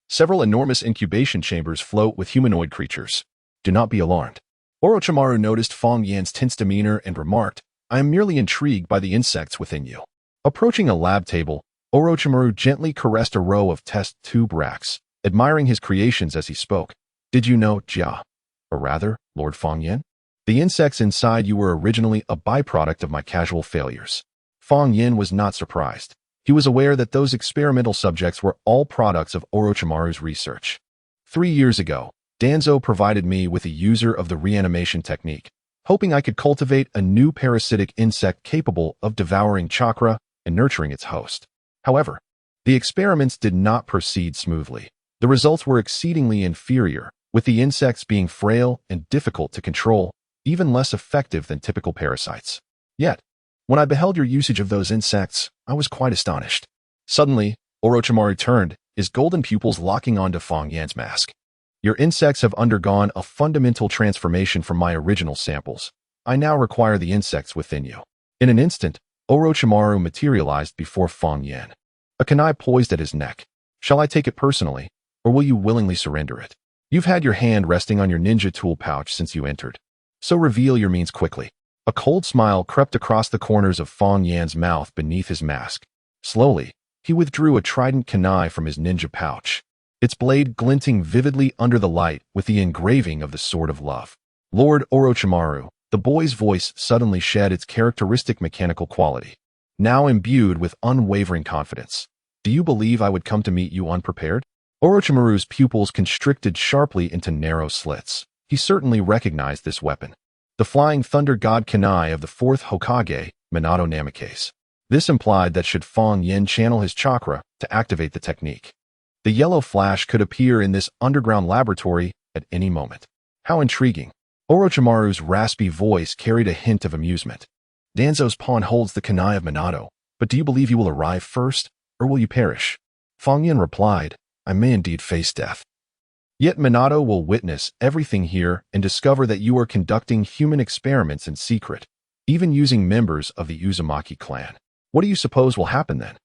several enormous incubation chambers float with humanoid creatures. Do not be alarmed. Orochimaru noticed Fong Yan's tense demeanor and remarked, I am merely intrigued by the insects within you. Approaching a lab table, Orochimaru gently caressed a row of test tube racks, admiring his creations as he spoke. Did you know, Jia? Or rather, Lord Fong Yin? The insects inside you were originally a byproduct of my casual failures. Fong Yin was not surprised. He was aware that those experimental subjects were all products of Orochimaru's research. 3 years ago, Danzo provided me with a user of the reanimation technique, hoping I could cultivate a new parasitic insect capable of devouring chakra and nurturing its host. However, the experiments did not proceed smoothly. The results were exceedingly inferior, with the insects being frail and difficult to control, even less effective than typical parasites. Yet, when I beheld your usage of those insects, I was quite astonished. Suddenly, Orochimaru turned, his golden pupils locking onto Fong Yan's mask. Your insects have undergone a fundamental transformation from my original samples. I now require the insects within you. In an instant, Orochimaru materialized before Fong Yan. A kunai poised at his neck. Shall I take it personally, or will you willingly surrender it? You've had your hand resting on your ninja tool pouch since you entered. So reveal your means quickly. A cold smile crept across the corners of Fong Yan's mouth beneath his mask. Slowly, he withdrew a trident kunai from his ninja pouch, its blade glinting vividly under the light with the engraving of the Sword of Love. Lord Orochimaru, the boy's voice suddenly shed its characteristic mechanical quality, now imbued with unwavering confidence. Do you believe I would come to meet you unprepared? Orochimaru's pupils constricted sharply into narrow slits. He certainly recognized this weapon. The Flying Thunder God Kunai of the 4th Hokage, Minato Namikaze. This implied that should Fong Yin channel his chakra to activate the technique, the yellow flash could appear in this underground laboratory at any moment. How intriguing. Orochimaru's raspy voice carried a hint of amusement. Danzo's pawn holds the kunai of Minato, but do you believe you will arrive first, or will you perish? Fong Yin replied, I may indeed face death. Yet Minato will witness everything here and discover that you are conducting human experiments in secret, even using members of the Uzumaki clan. What do you suppose will happen then?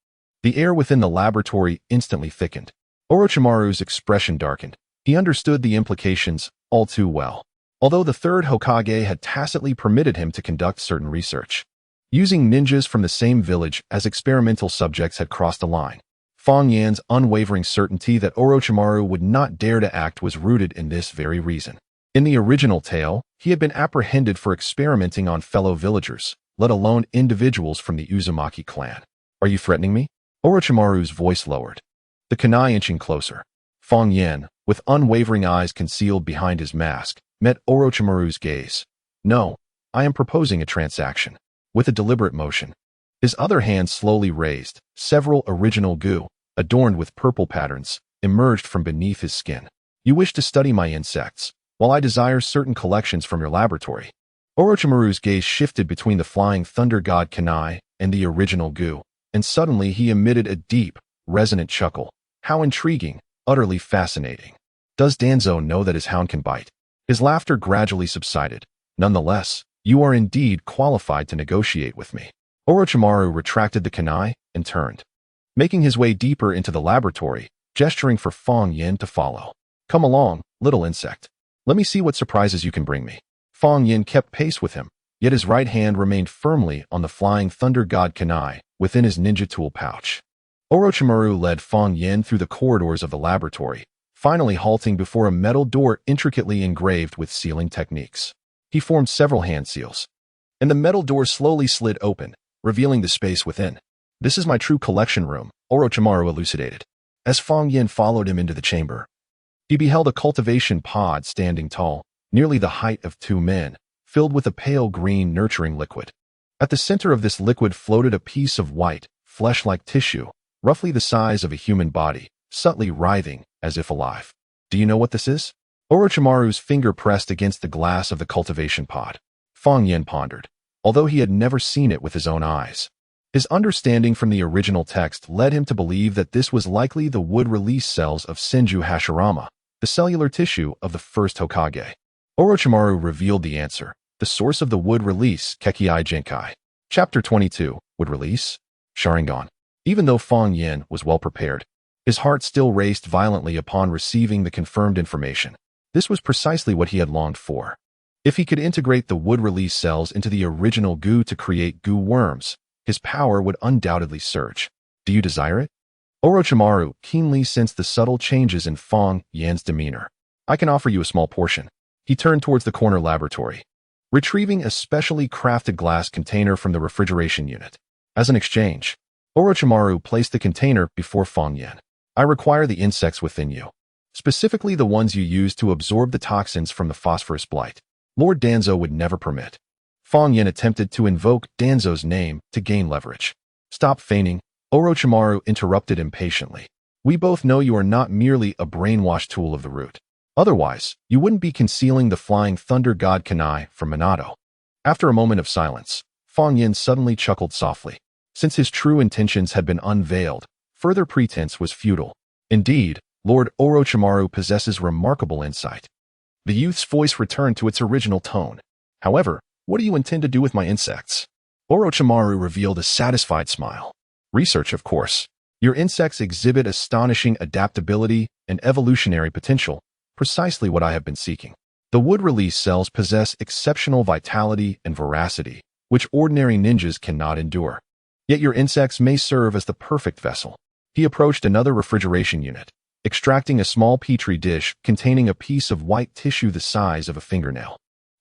The air within the laboratory instantly thickened. Orochimaru's expression darkened. He understood the implications all too well. Although the 3rd Hokage had tacitly permitted him to conduct certain research, using ninjas from the same village as experimental subjects had crossed a line. Fong Yan's unwavering certainty that Orochimaru would not dare to act was rooted in this very reason. In the original tale, he had been apprehended for experimenting on fellow villagers, let alone individuals from the Uzumaki clan. Are you threatening me? Orochimaru's voice lowered, the kunai inching closer. Fong Yan, with unwavering eyes concealed behind his mask, met Orochimaru's gaze. No, I am proposing a transaction. With a deliberate motion, his other hand slowly raised, several original goo, adorned with purple patterns, emerged from beneath his skin. You wish to study my insects, while I desire certain collections from your laboratory. Orochimaru's gaze shifted between the Flying Thunder God Kunai and the original goo, and suddenly he emitted a deep, resonant chuckle. How intriguing, utterly fascinating. Does Danzo know that his hound can bite? His laughter gradually subsided. Nonetheless, you are indeed qualified to negotiate with me. Orochimaru retracted the kunai and turned, making his way deeper into the laboratory, gesturing for Fong Yin to follow. Come along, little insect. Let me see what surprises you can bring me. Fong Yin kept pace with him, yet his right hand remained firmly on the Flying Thunder God Kunai within his ninja tool pouch. Orochimaru led Fong Yin through the corridors of the laboratory, finally halting before a metal door intricately engraved with sealing techniques. He formed several hand seals, and the metal door slowly slid open, revealing the space within. This is my true collection room, Orochimaru elucidated. As Fong Yin followed him into the chamber, he beheld a cultivation pod standing tall, nearly the height of 2 men, filled with a pale green nurturing liquid. At the center of this liquid floated a piece of white, flesh-like tissue, roughly the size of a human body, subtly writhing as if alive. Do you know what this is? Orochimaru's finger pressed against the glass of the cultivation pod. Fong Yin pondered, although he had never seen it with his own eyes. His understanding from the original text led him to believe that this was likely the wood release cells of Senju Hashirama, the cellular tissue of the 1st Hokage. Orochimaru revealed the answer, the source of the wood release, Kekkei Genkai. Chapter 22, Wood Release? Sharingan. Even though Fong Yin was well prepared, his heart still raced violently upon receiving the confirmed information. This was precisely what he had longed for. If he could integrate the wood release cells into the original goo to create goo worms, his power would undoubtedly surge. Do you desire it? Orochimaru keenly sensed the subtle changes in Fang Yan's demeanor. I can offer you a small portion. He turned towards the corner laboratory, retrieving a specially crafted glass container from the refrigeration unit. As an exchange, Orochimaru placed the container before Fang Yan. I require the insects within you, specifically the ones you use to absorb the toxins from the phosphorus blight. Lord Danzo would never permit. Fang Yan attempted to invoke Danzo's name to gain leverage. Stop feigning, Orochimaru interrupted impatiently. We both know you are not merely a brainwashed tool of the root. Otherwise, you wouldn't be concealing the flying thunder god Kanai from Minato. After a moment of silence, Fang Yan suddenly chuckled softly. Since his true intentions had been unveiled, further pretense was futile. Indeed, Lord Orochimaru possesses remarkable insight. The youth's voice returned to its original tone. However, what do you intend to do with my insects? Orochimaru revealed a satisfied smile. Research, of course. Your insects exhibit astonishing adaptability and evolutionary potential, precisely what I have been seeking. The wood release cells possess exceptional vitality and veracity, which ordinary ninjas cannot endure. Yet your insects may serve as the perfect vessel. He approached another refrigeration unit, extracting a small petri dish containing a piece of white tissue the size of a fingernail.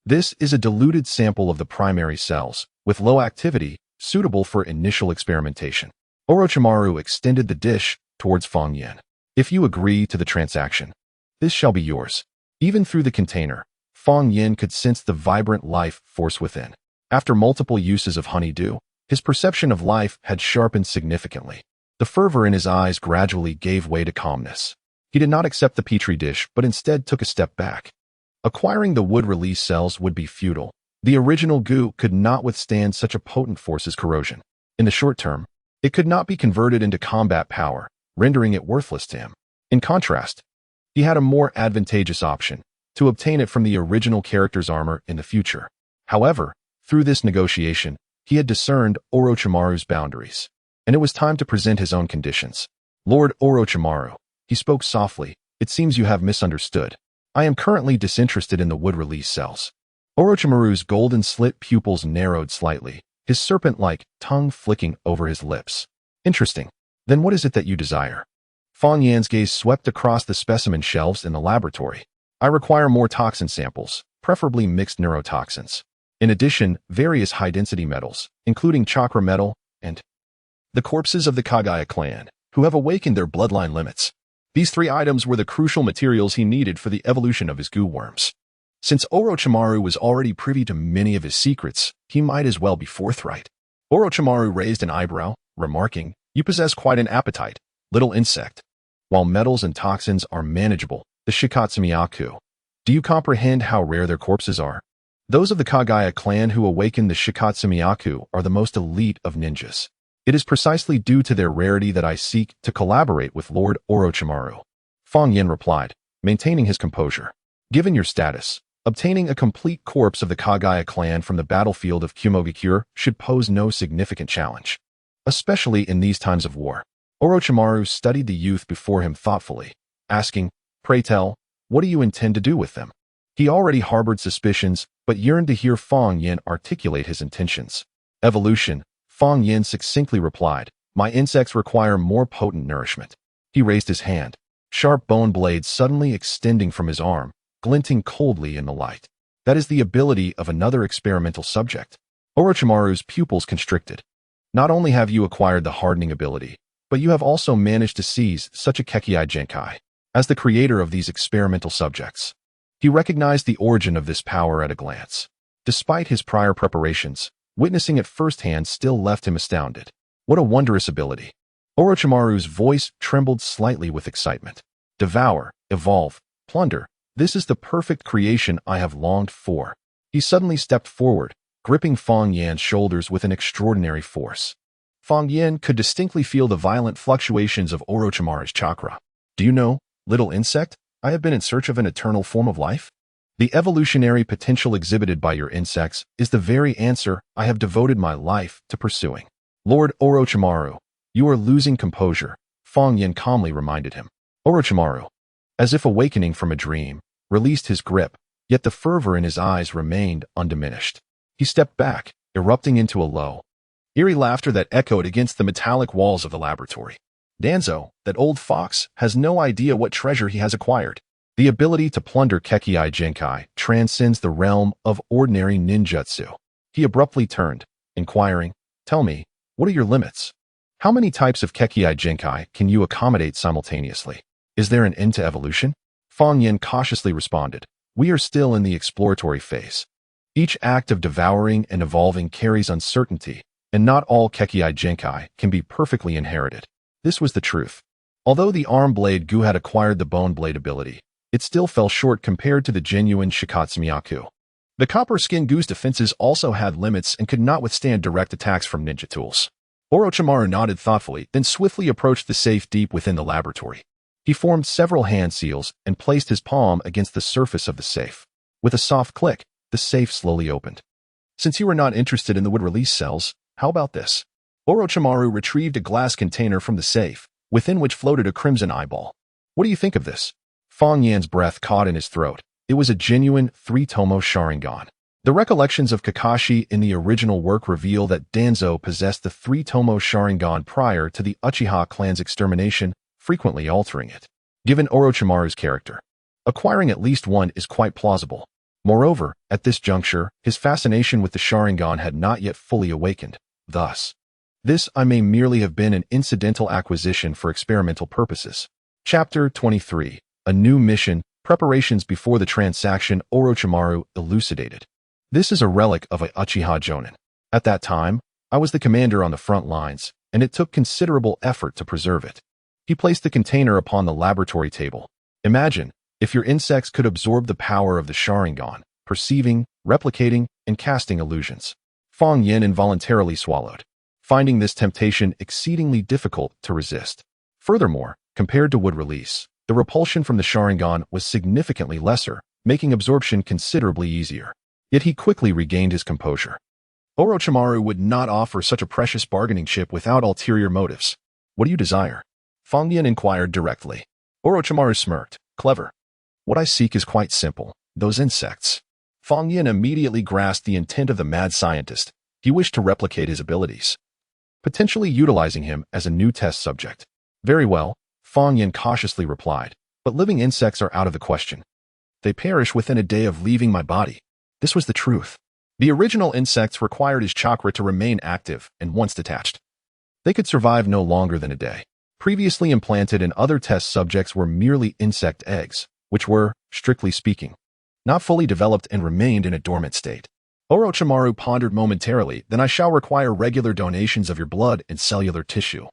This is a diluted sample of the primary cells, with low activity, suitable for initial experimentation. Orochimaru extended the dish towards Fang Yan. If you agree to the transaction, this shall be yours. Even through the container, Fang Yan could sense the vibrant life force within. After multiple uses of honeydew, his perception of life had sharpened significantly. The fervor in his eyes gradually gave way to calmness. He did not accept the petri dish, but instead took a step back. Acquiring the wood release cells would be futile. The original goo could not withstand such a potent force as corrosion. In the short term, it could not be converted into combat power, rendering it worthless to him. In contrast, he had a more advantageous option, to obtain it from the original character's armor in the future. However, through this negotiation, he had discerned Orochimaru's boundaries, and it was time to present his own conditions. Lord Orochimaru, he spoke softly, it seems you have misunderstood. I am currently disinterested in the wood release cells. Orochimaru's golden slit pupils narrowed slightly, his serpent-like tongue flicking over his lips. Interesting. Then what is it that you desire? Fang Yan's gaze swept across the specimen shelves in the laboratory. I require more toxin samples, preferably mixed neurotoxins. In addition, various high-density metals, including chakra metal and the corpses of the Kagaya clan, who have awakened their bloodline limits. These three items were the crucial materials he needed for the evolution of his goo worms. Since Orochimaru was already privy to many of his secrets, he might as well be forthright. Orochimaru raised an eyebrow, remarking, You possess quite an appetite, little insect. While metals and toxins are manageable, the Shikatsumiyaku. Do you comprehend how rare their corpses are? Those of the Kagaya clan who awaken the Shikatsumiyaku are the most elite of ninjas. It is precisely due to their rarity that I seek to collaborate with Lord Orochimaru. Fang Yan replied, maintaining his composure. Given your status, obtaining a complete corpse of the Kagaya clan from the battlefield of Kumogakure should pose no significant challenge, especially in these times of war. Orochimaru studied the youth before him thoughtfully, asking, Pray tell, what do you intend to do with them? He already harbored suspicions, but yearned to hear Fang Yan articulate his intentions. Evolution, Fang Yan succinctly replied, My insects require more potent nourishment. He raised his hand, sharp bone blades suddenly extending from his arm, glinting coldly in the light. That is the ability of another experimental subject. Orochimaru's pupils constricted. Not only have you acquired the hardening ability, but you have also managed to seize such a Kekkei Genkai. As the creator of these experimental subjects, he recognized the origin of this power at a glance. Despite his prior preparations, witnessing it firsthand still left him astounded. What a wondrous ability. Orochimaru's voice trembled slightly with excitement. Devour, evolve, plunder. This is the perfect creation I have longed for. He suddenly stepped forward, gripping Fang Yan's shoulders with an extraordinary force. Fang Yan could distinctly feel the violent fluctuations of Orochimaru's chakra. Do you know, little insect, I have been in search of an eternal form of life? The evolutionary potential exhibited by your insects is the very answer I have devoted my life to pursuing. Lord Orochimaru, you are losing composure, Fang Yan calmly reminded him. Orochimaru, as if awakening from a dream, released his grip, yet the fervor in his eyes remained undiminished. He stepped back, erupting into a low, Eerie laughter that echoed against the metallic walls of the laboratory. Danzo, that old fox, has no idea what treasure he has acquired. The ability to plunder Kekkai Genkai transcends the realm of ordinary ninjutsu. He abruptly turned, inquiring, "Tell me, what are your limits? How many types of Kekkai Genkai can you accommodate simultaneously? Is there an end to evolution?" Fang Yin cautiously responded, "We are still in the exploratory phase. Each act of devouring and evolving carries uncertainty, and not all Kekkai Genkai can be perfectly inherited." This was the truth. Although the arm blade Gu had acquired the bone blade ability, it still fell short compared to the genuine Shikatsumiyaku. The copper-skinned Gu's defenses also had limits and could not withstand direct attacks from ninja tools. Orochimaru nodded thoughtfully, then swiftly approached the safe deep within the laboratory. He formed several hand seals and placed his palm against the surface of the safe. With a soft click, the safe slowly opened. "Since you are not interested in the wood release cells, how about this?" Orochimaru retrieved a glass container from the safe, within which floated a crimson eyeball. "What do you think of this?" Fang Yan's breath caught in his throat. It was a genuine three-tomo Sharingan. The recollections of Kakashi in the original work reveal that Danzo possessed the three-tomo Sharingan prior to the Uchiha clan's extermination, frequently altering it. Given Orochimaru's character, acquiring at least one is quite plausible. Moreover, at this juncture, his fascination with the Sharingan had not yet fully awakened. Thus, this may merely have been an incidental acquisition for experimental purposes. Chapter 23. A new mission, preparations before the transaction. Orochimaru elucidated. "This is a relic of a Uchiha Jonin. At that time, I was the commander on the front lines, and it took considerable effort to preserve it." He placed the container upon the laboratory table. "Imagine, if your insects could absorb the power of the Sharingan, perceiving, replicating, and casting illusions." Fang Yin involuntarily swallowed, finding this temptation exceedingly difficult to resist. Furthermore, compared to wood release, the repulsion from the Sharingan was significantly lesser, making absorption considerably easier. Yet he quickly regained his composure. Orochimaru would not offer such a precious bargaining chip without ulterior motives. "What do you desire?" Fang Yin inquired directly. Orochimaru smirked. "Clever. What I seek is quite simple. Those insects." Fang Yin immediately grasped the intent of the mad scientist. He wished to replicate his abilities, potentially utilizing him as a new test subject. "Very well," Fang Yin cautiously replied, "but living insects are out of the question. They perish within a day of leaving my body." This was the truth. The original insects required his chakra to remain active, and once detached, they could survive no longer than a day. Previously implanted and other test subjects were merely insect eggs, which were, strictly speaking, not fully developed and remained in a dormant state. Orochimaru pondered momentarily. "Then I shall require regular donations of your blood and cellular tissue,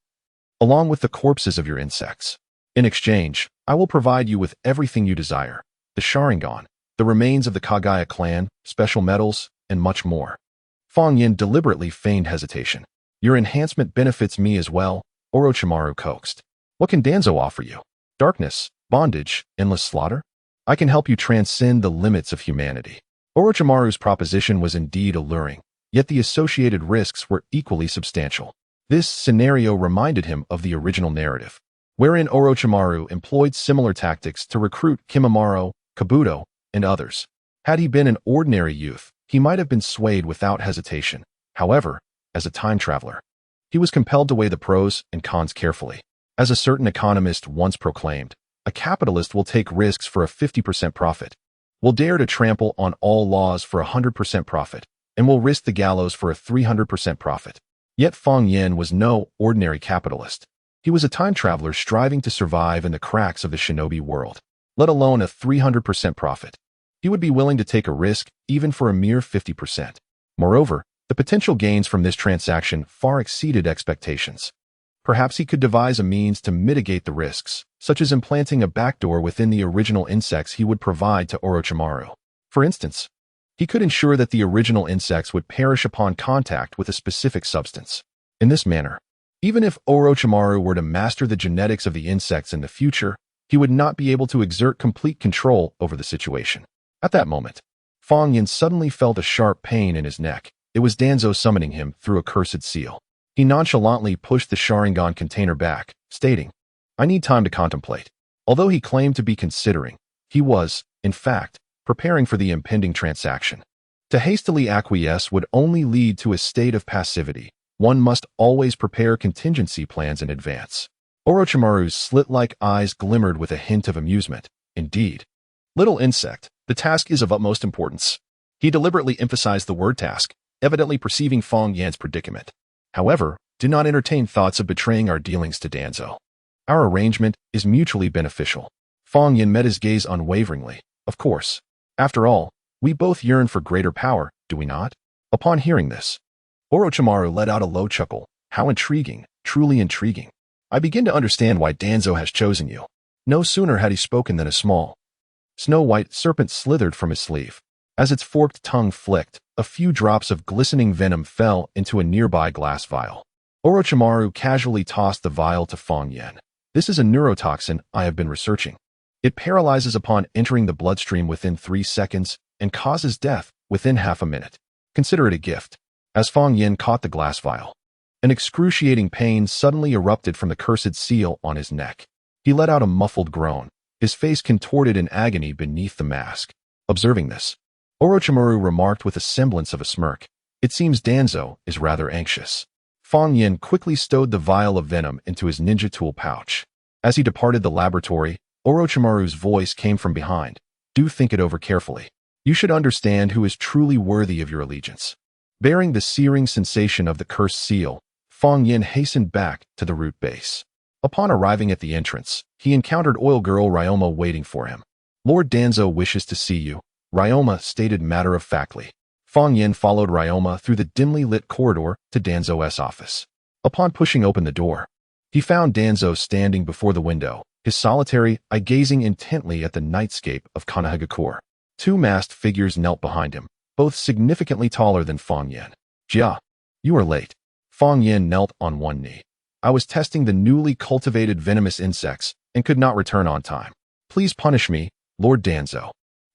along with the corpses of your insects. In exchange, I will provide you with everything you desire: the Sharingan, the remains of the Kagaya clan, special metals, and much more." Fang Yin deliberately feigned hesitation. "Your enhancement benefits me as well," Orochimaru coaxed. "What can Danzo offer you? Darkness, bondage, endless slaughter? I can help you transcend the limits of humanity." Orochimaru's proposition was indeed alluring, yet the associated risks were equally substantial. This scenario reminded him of the original narrative, wherein Orochimaru employed similar tactics to recruit Kimimaro, Kabuto, and others. Had he been an ordinary youth, he might have been swayed without hesitation. However, as a time traveler, he was compelled to weigh the pros and cons carefully. As a certain economist once proclaimed, "A capitalist will take risks for a 50% profit, will dare to trample on all laws for a 100% profit, and will risk the gallows for a 300% profit." Yet Fang Yin was no ordinary capitalist. He was a time traveler striving to survive in the cracks of the shinobi world, let alone a 300% profit. He would be willing to take a risk even for a mere 50%. Moreover, the potential gains from this transaction far exceeded expectations. Perhaps he could devise a means to mitigate the risks, such as implanting a backdoor within the original insects he would provide to Orochimaru. For instance, he could ensure that the original insects would perish upon contact with a specific substance. In this manner, even if Orochimaru were to master the genetics of the insects in the future, he would not be able to exert complete control over the situation. At that moment, Fang Yin suddenly felt a sharp pain in his neck. It was Danzo summoning him through a cursed seal. He nonchalantly pushed the Sharingan container back, stating, "I need time to contemplate." Although he claimed to be considering, he was, in fact, preparing for the impending transaction. To hastily acquiesce would only lead to a state of passivity, One must always prepare contingency plans in advance. Orochimaru's slit-like eyes glimmered with a hint of amusement. Indeed. Little insect, the task is of utmost importance. He deliberately emphasized the word task, evidently perceiving Fong Yan's predicament. However, do not entertain thoughts of betraying our dealings to Danzo. Our arrangement is mutually beneficial. Fong Yan met his gaze unwaveringly. Of course. After all, we both yearn for greater power, do we not? Upon hearing this, Orochimaru let out a low chuckle. How intriguing, truly intriguing. I begin to understand why Danzo has chosen you. No sooner had he spoken than a small, snow-white serpent slithered from his sleeve. As its forked tongue flicked, a few drops of glistening venom fell into a nearby glass vial. Orochimaru casually tossed the vial to Fong Yan. This is a neurotoxin I have been researching. It paralyzes upon entering the bloodstream within 3 seconds and causes death within half a minute. Consider it a gift. As Fong Yan caught the glass vial, an excruciating pain suddenly erupted from the cursed seal on his neck. He let out a muffled groan, his face contorted in agony beneath the mask. Observing this, Orochimaru remarked with a semblance of a smirk, "It seems Danzo is rather anxious." Fong Yan quickly stowed the vial of venom into his ninja tool pouch. As he departed the laboratory, Orochimaru's voice came from behind. "Do think it over carefully. You should understand who is truly worthy of your allegiance." Bearing the searing sensation of the cursed seal, Fong Yan hastened back to the root base. Upon arriving at the entrance, he encountered Oil Girl Ryoma waiting for him. "Lord Danzo wishes to see you," Ryoma stated matter-of-factly. Fong Yan followed Ryoma through the dimly lit corridor to Danzo's office. Upon pushing open the door, he found Danzo standing before the window, his solitary eye gazing intently at the nightscape of Konohagakure. 2 masked figures knelt behind him, both significantly taller than Fong Yan. "Jia, you are late." Fong Yan knelt on one knee. "I was testing the newly cultivated venomous insects and could not return on time. Please punish me, Lord Danzo."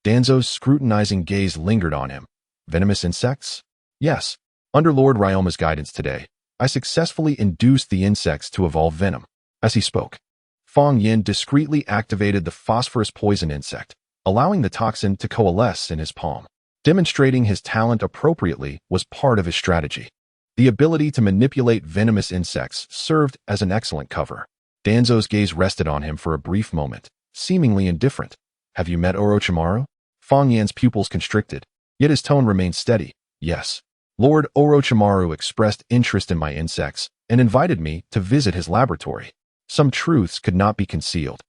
Danzo's scrutinizing gaze lingered on him. "Venomous insects?" "Yes. Under Lord Ryoma's guidance today, I successfully induced the insects to evolve venom." As he spoke, Fong Yan discreetly activated the phosphorus poison insect, allowing the toxin to coalesce in his palm. Demonstrating his talent appropriately was part of his strategy. The ability to manipulate venomous insects served as an excellent cover. Danzo's gaze rested on him for a brief moment, seemingly indifferent. "Have you met Orochimaru?" Fong Yan's pupils constricted, yet his tone remained steady. "Yes. Lord Orochimaru expressed interest in my insects and invited me to visit his laboratory. Some truths could not be concealed,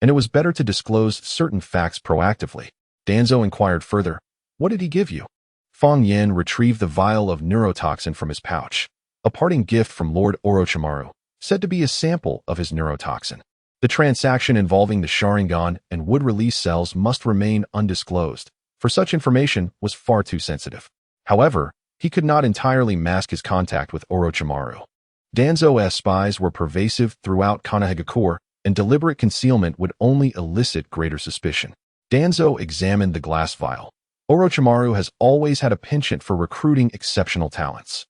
and it was better to disclose certain facts proactively." Danzo inquired further, "What did he give you?" Fong Yan retrieved the vial of neurotoxin from his pouch, a parting gift from Lord Orochimaru, said to be a sample of his neurotoxin. The transaction involving the Sharingan and wood-release cells must remain undisclosed, for such information was far too sensitive. However, he could not entirely mask his contact with Orochimaru. Danzo's spies were pervasive throughout Konohagakure, and deliberate concealment would only elicit greater suspicion. Danzo examined the glass vial. Orochimaru has always had a penchant for recruiting exceptional talents.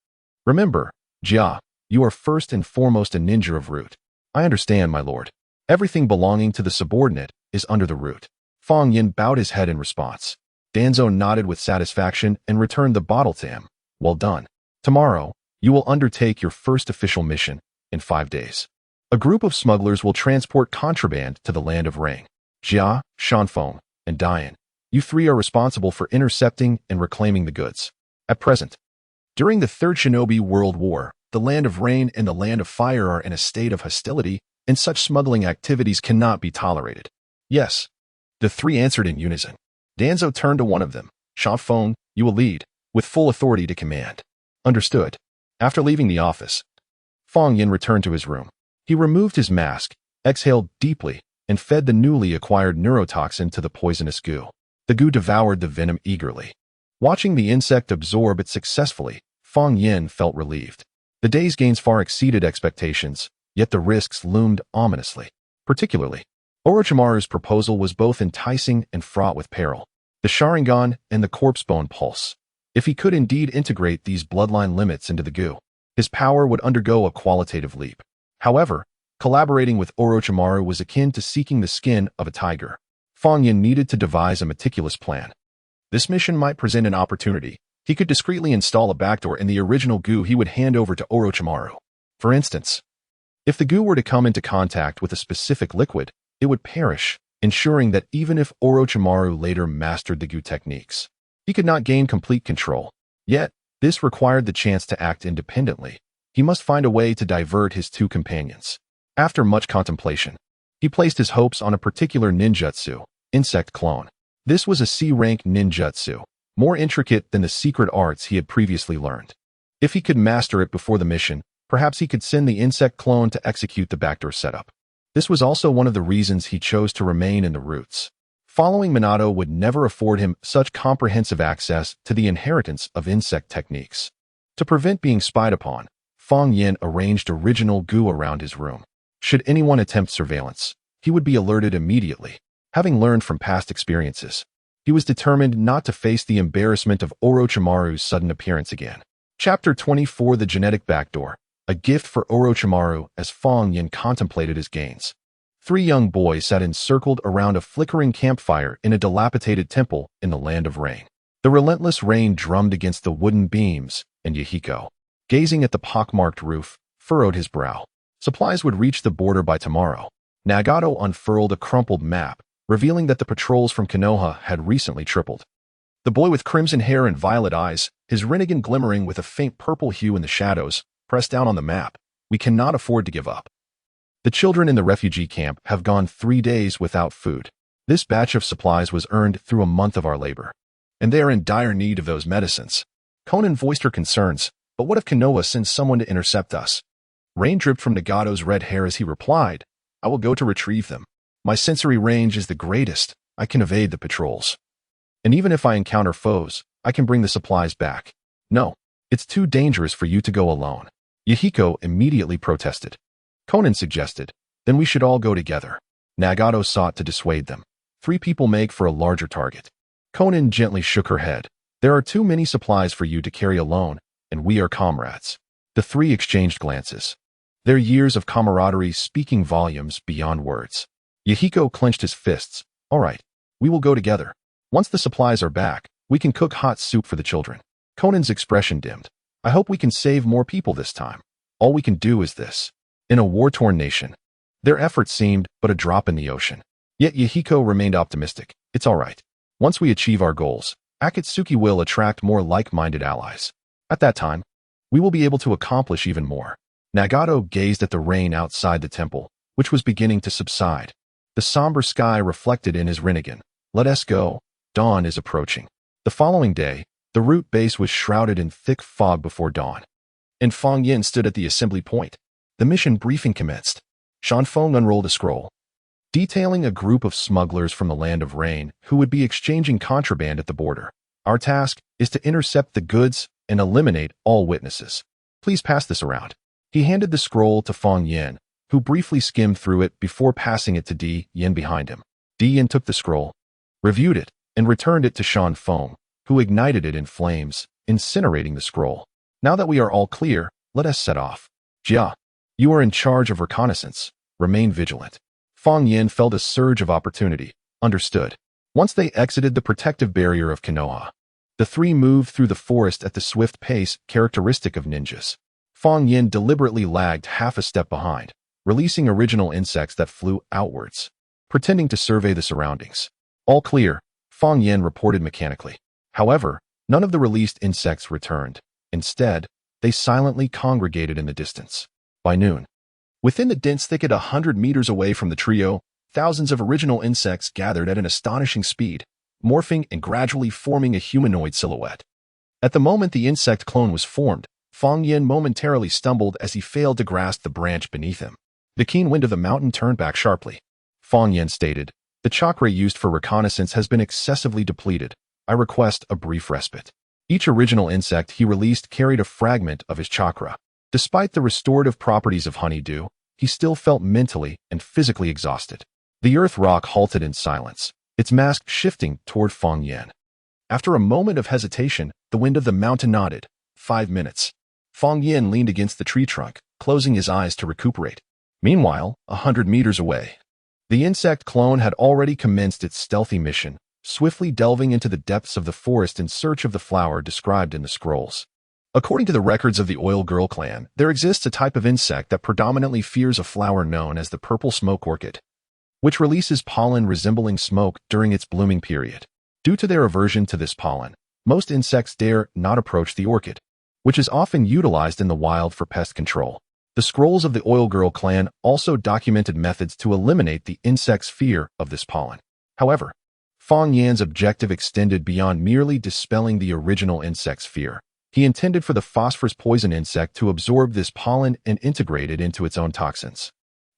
"Remember, Jia, you are first and foremost a ninja of root." "I understand, my lord. Everything belonging to the subordinate is under the root." Fong Yan bowed his head in response. Danzo nodded with satisfaction and returned the bottle to him. "Well done. Tomorrow, you will undertake your first official mission in 5 days. A group of smugglers will transport contraband to the land of Rain. Jia, Shanfeng, and Dian, you 3 are responsible for intercepting and reclaiming the goods. At present, during the Third Shinobi World War, the land of Rain and the land of Fire are in a state of hostility, and such smuggling activities cannot be tolerated." "Yes." The 3 answered in unison. Danzo turned to one of them. "Shanfeng, you will lead, with full authority to command." "Understood." After leaving the office, Fong Yan returned to his room. He removed his mask, exhaled deeply, and fed the newly acquired neurotoxin to the poisonous goo. The goo devoured the venom eagerly. Watching the insect absorb it successfully, Fong Yan felt relieved. The day's gains far exceeded expectations, yet the risks loomed ominously. Particularly, Orochimaru's proposal was both enticing and fraught with peril. The Sharingan and the corpse bone pulse. If he could indeed integrate these bloodline limits into the goo, his power would undergo a qualitative leap. However, collaborating with Orochimaru was akin to seeking the skin of a tiger. Fong Yan needed to devise a meticulous plan. This mission might present an opportunity, He could discreetly install a backdoor in the original goo he would hand over to Orochimaru. For instance, if the goo were to come into contact with a specific liquid, it would perish, ensuring that even if Orochimaru later mastered the goo techniques, he could not gain complete control. Yet, this required the chance to act independently. He must find a way to divert his two companions. After much contemplation, he placed his hopes on a particular ninjutsu, insect clone. This was a C-rank ninjutsu, more intricate than the secret arts he had previously learned. If he could master it before the mission, perhaps he could send the insect clone to execute the backdoor setup. This was also one of the reasons he chose to remain in the roots. Following Minato would never afford him such comprehensive access to the inheritance of insect techniques. To prevent being spied upon, Fang Yin arranged original goo around his room. Should anyone attempt surveillance, he would be alerted immediately. Having learned from past experiences, he was determined not to face the embarrassment of Orochimaru's sudden appearance again. Chapter 24: The Genetic Backdoor. A gift for Orochimaru. As Fang Yin contemplated his gains, three young boys sat encircled around a flickering campfire in a dilapidated temple in the Land of Rain. The relentless rain drummed against the wooden beams, and Yahiko, gazing at the pockmarked roof, furrowed his brow. Supplies would reach the border by tomorrow. Nagato unfurled a crumpled map, revealing that the patrols from Konoha had recently tripled. The boy with crimson hair and violet eyes, his Rinnegan glimmering with a faint purple hue in the shadows, pressed down on the map. We cannot afford to give up. The children in the refugee camp have gone 3 days without food. This batch of supplies was earned through a month of our labor, and they are in dire need of those medicines. Conan voiced her concerns, but what if Konoha sends someone to intercept us? Rain dripped from Nagato's red hair as he replied, I will go to retrieve them. My sensory range is the greatest. I can evade the patrols. And even if I encounter foes, I can bring the supplies back. No, it's too dangerous for you to go alone. Yahiko immediately protested. Conan suggested, then we should all go together. Nagato sought to dissuade them. 3 people make for a larger target. Conan gently shook her head. There are too many supplies for you to carry alone, and we are comrades. The 3 exchanged glances, their years of camaraderie speaking volumes beyond words. Yahiko clenched his fists. All right, we will go together. Once the supplies are back, we can cook hot soup for the children. Conan's expression dimmed. I hope we can save more people this time. All we can do is this. In a war-torn nation, their efforts seemed but a drop in the ocean. Yet Yahiko remained optimistic. It's all right. Once we achieve our goals, Akatsuki will attract more like-minded allies. At that time, we will be able to accomplish even more. Nagato gazed at the rain outside the temple, which was beginning to subside. The somber sky reflected in his Rinnegan. Let us go. Dawn is approaching. The following day, the route base was shrouded in thick fog before dawn, and Fang Yin stood at the assembly point. The mission briefing commenced. Shanfeng unrolled a scroll, detailing a group of smugglers from the Land of Rain who would be exchanging contraband at the border. Our task is to intercept the goods and eliminate all witnesses. Please pass this around. He handed the scroll to Fang Yin, who briefly skimmed through it before passing it to Di Yin behind him. Di Yin took the scroll, reviewed it, and returned it to Shanfeng, who ignited it in flames, incinerating the scroll. Now that we are all clear, let us set off. Jia, you are in charge of reconnaissance. Remain vigilant. Fang Yin felt a surge of opportunity. Understood. Once they exited the protective barrier of Konoha, the 3 moved through the forest at the swift pace characteristic of ninjas. Fang Yin deliberately lagged half a step behind, releasing original insects that flew outwards, pretending to survey the surroundings. All clear, Fang Yin reported mechanically. However, none of the released insects returned. Instead, they silently congregated in the distance. By noon, within the dense thicket 100 meters away from the trio, thousands of original insects gathered at an astonishing speed, morphing and gradually forming a humanoid silhouette. At the moment the insect clone was formed, Fang Yin momentarily stumbled as he failed to grasp the branch beneath him. The keen wind of the mountain turned back sharply. Fang Yin stated, the chakra used for reconnaissance has been excessively depleted. I request a brief respite. Each original insect he released carried a fragment of his chakra. Despite the restorative properties of honeydew, he still felt mentally and physically exhausted. The earth rock halted in silence, its mask shifting toward Fang Yin. After a moment of hesitation, the wind of the mountain nodded. 5 minutes. Fang Yin leaned against the tree trunk, closing his eyes to recuperate. Meanwhile, 100 meters away, the insect clone had already commenced its stealthy mission, swiftly delving into the depths of the forest in search of the flower described in the scrolls. According to the records of the Oil Girl clan, there exists a type of insect that predominantly fears a flower known as the purple smoke orchid, which releases pollen resembling smoke during its blooming period. Due to their aversion to this pollen, most insects dare not approach the orchid, which is often utilized in the wild for pest control. The scrolls of the Oil Girl clan also documented methods to eliminate the insect's fear of this pollen. However, Feng Yan's objective extended beyond merely dispelling the original insect's fear. He intended for the phosphorus poison insect to absorb this pollen and integrate it into its own toxins,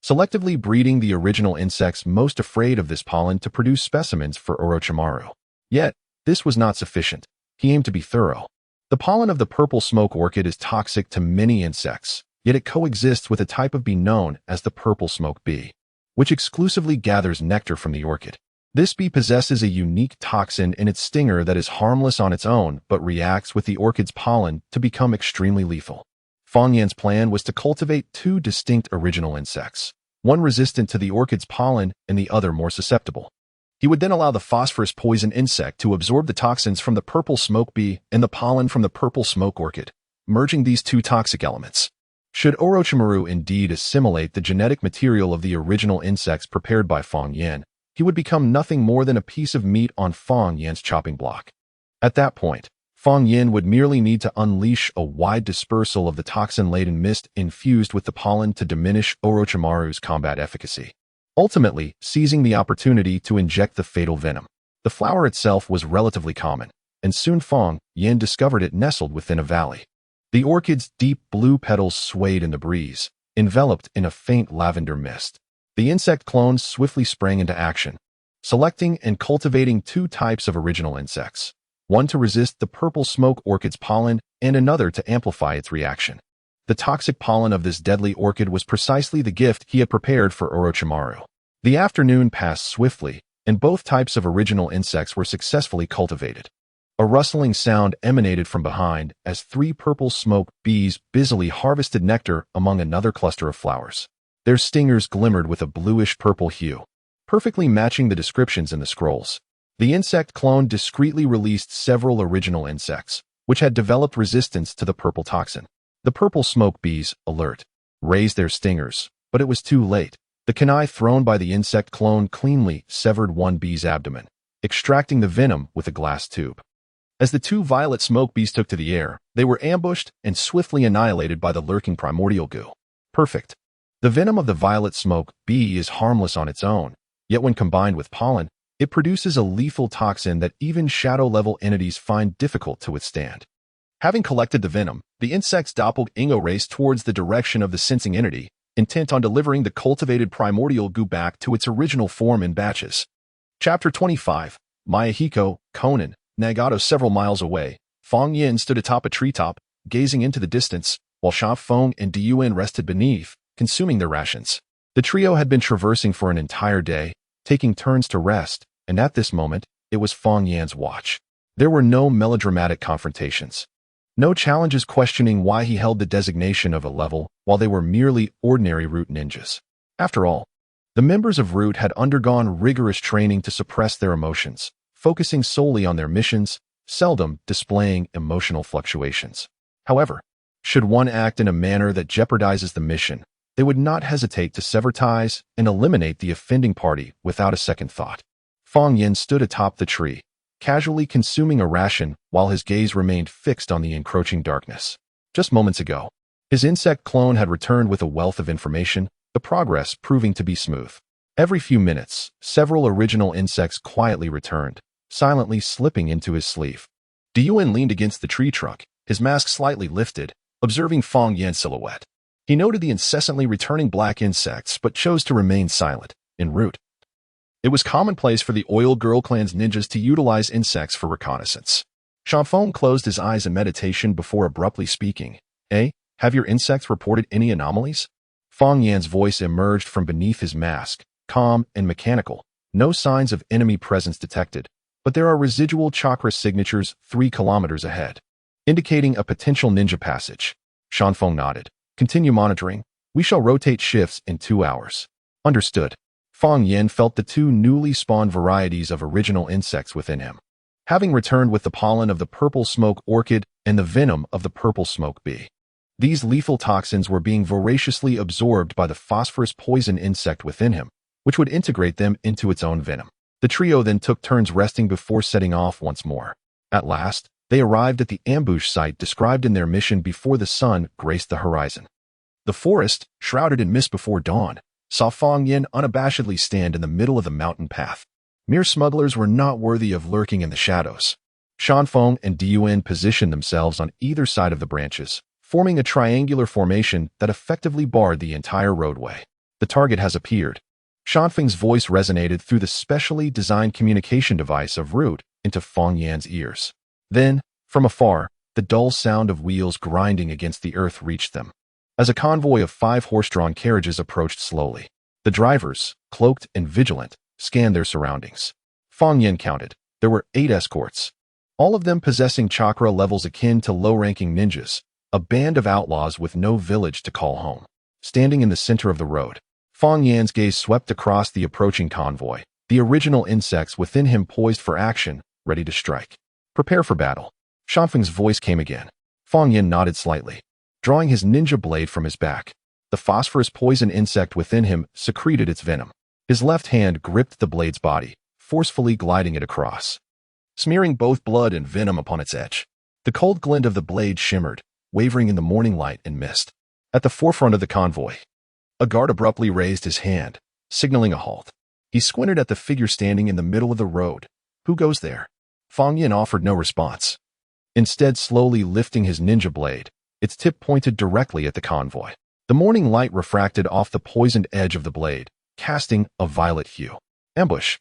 selectively breeding the original insects most afraid of this pollen to produce specimens for Orochimaru. Yet, this was not sufficient. He aimed to be thorough. The pollen of the purple smoke orchid is toxic to many insects, yet it coexists with a type of bee known as the purple smoke bee, which exclusively gathers nectar from the orchid. This bee possesses a unique toxin in its stinger that is harmless on its own but reacts with the orchid's pollen to become extremely lethal. Feng Yan's plan was to cultivate two distinct original insects, one resistant to the orchid's pollen and the other more susceptible. He would then allow the phosphorus poison insect to absorb the toxins from the purple smoke bee and the pollen from the purple smoke orchid, merging these two toxic elements. Should Orochimaru indeed assimilate the genetic material of the original insects prepared by Feng Yan, he would become nothing more than a piece of meat on Feng Yan's chopping block. At that point, Feng Yan would merely need to unleash a wide dispersal of the toxin-laden mist infused with the pollen to diminish Orochimaru's combat efficacy, ultimately seizing the opportunity to inject the fatal venom. The flower itself was relatively common, and soon Feng Yan discovered it nestled within a valley. The orchid's deep blue petals swayed in the breeze, enveloped in a faint lavender mist. The insect clones swiftly sprang into action, selecting and cultivating two types of original insects, one to resist the purple smoke orchid's pollen and another to amplify its reaction. The toxic pollen of this deadly orchid was precisely the gift he had prepared for Orochimaru. The afternoon passed swiftly, and both types of original insects were successfully cultivated. A rustling sound emanated from behind as three purple smoke bees busily harvested nectar among another cluster of flowers. Their stingers glimmered with a bluish-purple hue, perfectly matching the descriptions in the scrolls. The insect clone discreetly released several original insects, which had developed resistance to the purple toxin. The purple smoke bees, alert, raised their stingers, but it was too late. The kunai thrown by the insect clone cleanly severed one bee's abdomen, extracting the venom with a glass tube. As the two violet smoke bees took to the air, they were ambushed and swiftly annihilated by the lurking primordial goo. Perfect. The venom of the violet smoke bee is harmless on its own, yet when combined with pollen, it produces a lethal toxin that even shadow-level entities find difficult to withstand. Having collected the venom, the insect's doppelganger raced towards the direction of the sensing entity, intent on delivering the cultivated primordial goo back to its original form in batches. Chapter 25, Mayahiko, Konan, Nagato. Several miles away, Feng Yan stood atop a treetop, gazing into the distance, while Sha Feng and Diyuan rested beneath, consuming their rations. The trio had been traversing for an entire day, taking turns to rest, and at this moment, it was Feng Yan's watch. There were no melodramatic confrontations, no challenges questioning why he held the designation of a level while they were merely ordinary Root ninjas. After all, the members of Root had undergone rigorous training to suppress their emotions, focusing solely on their missions, seldom displaying emotional fluctuations. However, should one act in a manner that jeopardizes the mission, they would not hesitate to sever ties and eliminate the offending party without a second thought. Feng Yan stood atop the tree, casually consuming a ration while his gaze remained fixed on the encroaching darkness. Just moments ago, his insect clone had returned with a wealth of information, the progress proving to be smooth. Every few minutes, several original insects quietly returned, silently slipping into his sleeve. Diyuan leaned against the tree trunk, his mask slightly lifted, observing Feng Yan's silhouette. He noted the incessantly returning black insects but chose to remain silent, en route. It was commonplace for the Oil Girl clan's ninjas to utilize insects for reconnaissance. Shanfeng closed his eyes in meditation before abruptly speaking. Have your insects reported any anomalies? Feng Yan's voice emerged from beneath his mask, calm and mechanical. No signs of enemy presence detected, but there are residual chakra signatures 3 kilometers ahead, indicating a potential ninja passage. Shanfeng nodded. Continue monitoring. We shall rotate shifts in 2 hours. Understood. Fang Yin felt the two newly spawned varieties of original insects within him. Having returned with the pollen of the purple smoke orchid and the venom of the purple smoke bee. These lethal toxins were being voraciously absorbed by the phosphorus poison insect within him, which would integrate them into its own venom. The trio then took turns resting before setting off once more. At last, they arrived at the ambush site described in their mission before the sun graced the horizon. The forest, shrouded in mist before dawn, saw Fang Yin unabashedly stand in the middle of the mountain path. Mere smugglers were not worthy of lurking in the shadows. Shanfeng and Diyuan positioned themselves on either side of the branches, forming a triangular formation that effectively barred the entire roadway. The target has appeared. Shanfeng's voice resonated through the specially designed communication device of Root into Fang Yan's ears. Then, from afar, the dull sound of wheels grinding against the earth reached them. As a convoy of 5 horse-drawn carriages approached slowly, the drivers, cloaked and vigilant, scanned their surroundings. Fang Yin counted. There were 8 escorts, all of them possessing chakra levels akin to low-ranking ninjas, a band of outlaws with no village to call home. Standing in the center of the road, Fang Yan's gaze swept across the approaching convoy, the original insects within him poised for action, ready to strike. Prepare for battle. Shanfeng's voice came again. Fang Yin nodded slightly, drawing his ninja blade from his back. The phosphorus poison insect within him secreted its venom. His left hand gripped the blade's body, forcefully gliding it across, smearing both blood and venom upon its edge. The cold glint of the blade shimmered, wavering in the morning light and mist. At the forefront of the convoy, a guard abruptly raised his hand, signaling a halt. He squinted at the figure standing in the middle of the road. Who goes there? Fang Yin offered no response. Instead, slowly lifting his ninja blade, its tip pointed directly at the convoy. The morning light refracted off the poisoned edge of the blade, casting a violet hue. Ambush!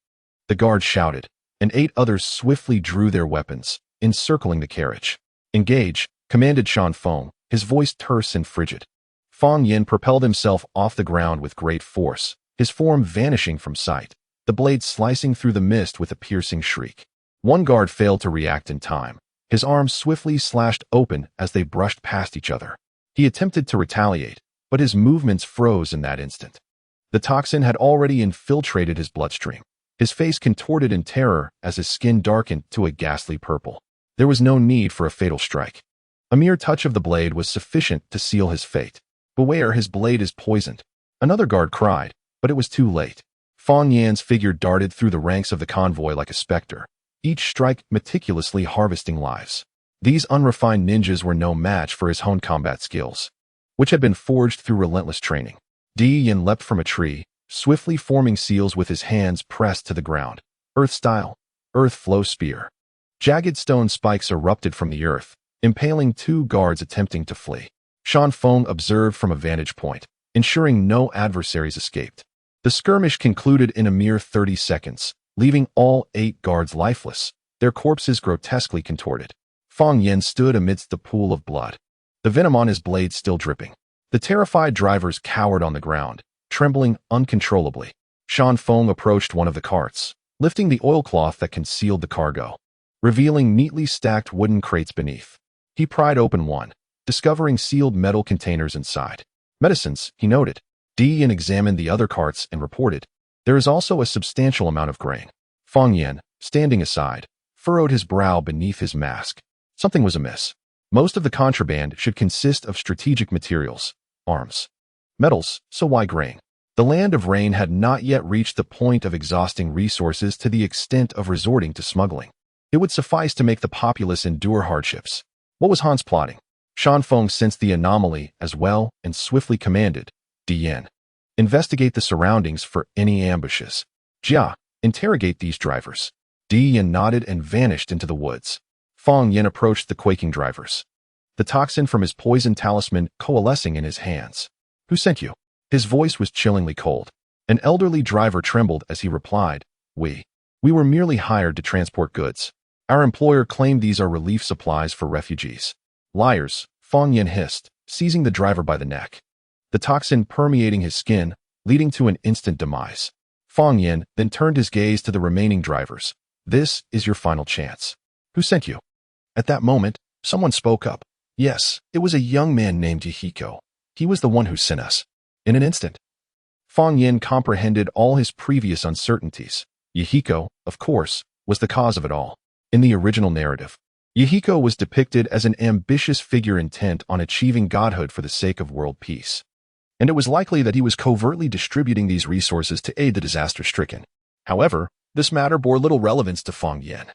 The guard shouted, and 8 others swiftly drew their weapons, encircling the carriage. Engage, commanded Shanfeng, his voice terse and frigid. Fang Yin propelled himself off the ground with great force, his form vanishing from sight, the blade slicing through the mist with a piercing shriek. One guard failed to react in time. His arms swiftly slashed open as they brushed past each other. He attempted to retaliate, but his movements froze in that instant. The toxin had already infiltrated his bloodstream. His face contorted in terror as his skin darkened to a ghastly purple. There was no need for a fatal strike. A mere touch of the blade was sufficient to seal his fate. Beware, his blade is poisoned. Another guard cried, but it was too late. Fang Yan's figure darted through the ranks of the convoy like a specter, each strike meticulously harvesting lives. These unrefined ninjas were no match for his honed combat skills, which had been forged through relentless training. Yin leapt from a tree, swiftly forming seals with his hands pressed to the ground. Earth style, earth flow spear. Jagged stone spikes erupted from the earth, impaling 2 guards attempting to flee. Shanfeng observed from a vantage point, ensuring no adversaries escaped. The skirmish concluded in a mere 30 seconds, leaving all 8 guards lifeless, their corpses grotesquely contorted. Fang Yin stood amidst the pool of blood, the venom on his blade still dripping. The terrified drivers cowered on the ground, trembling uncontrollably. Shanfeng approached one of the carts, lifting the oilcloth that concealed the cargo, revealing neatly stacked wooden crates beneath. He pried open one, discovering sealed metal containers inside. Medicines, he noted. Yin examined the other carts and reported, there is also a substantial amount of grain. Fang Yin, standing aside, furrowed his brow beneath his mask. Something was amiss. Most of the contraband should consist of strategic materials, arms, metals, so why grain? The land of rain had not yet reached the point of exhausting resources to the extent of resorting to smuggling. It would suffice to make the populace endure hardships. What was Hans plotting? Shanfeng sensed the anomaly as well and swiftly commanded, Yin, investigate the surroundings for any ambushes. Jia, interrogate these drivers. Yin nodded and vanished into the woods. Fang Yin approached the quaking drivers, the toxin from his poison talisman coalescing in his hands. Who sent you? His voice was chillingly cold. An elderly driver trembled as he replied, We were merely hired to transport goods. Our employer claimed these are relief supplies for refugees. Liars, Fang Yin hissed, seizing the driver by the neck, the toxin permeating his skin, leading to an instant demise. Fang Yin then turned his gaze to the remaining drivers. This is your final chance. Who sent you? At that moment, someone spoke up. Yes, it was a young man named Yahiko. He was the one who sent us. In an instant, Fang Yin comprehended all his previous uncertainties. Yahiko, of course, was the cause of it all. In the original narrative, Yahiko was depicted as an ambitious figure intent on achieving godhood for the sake of world peace. And it was likely that he was covertly distributing these resources to aid the disaster-stricken. However, this matter bore little relevance to Fang Yin.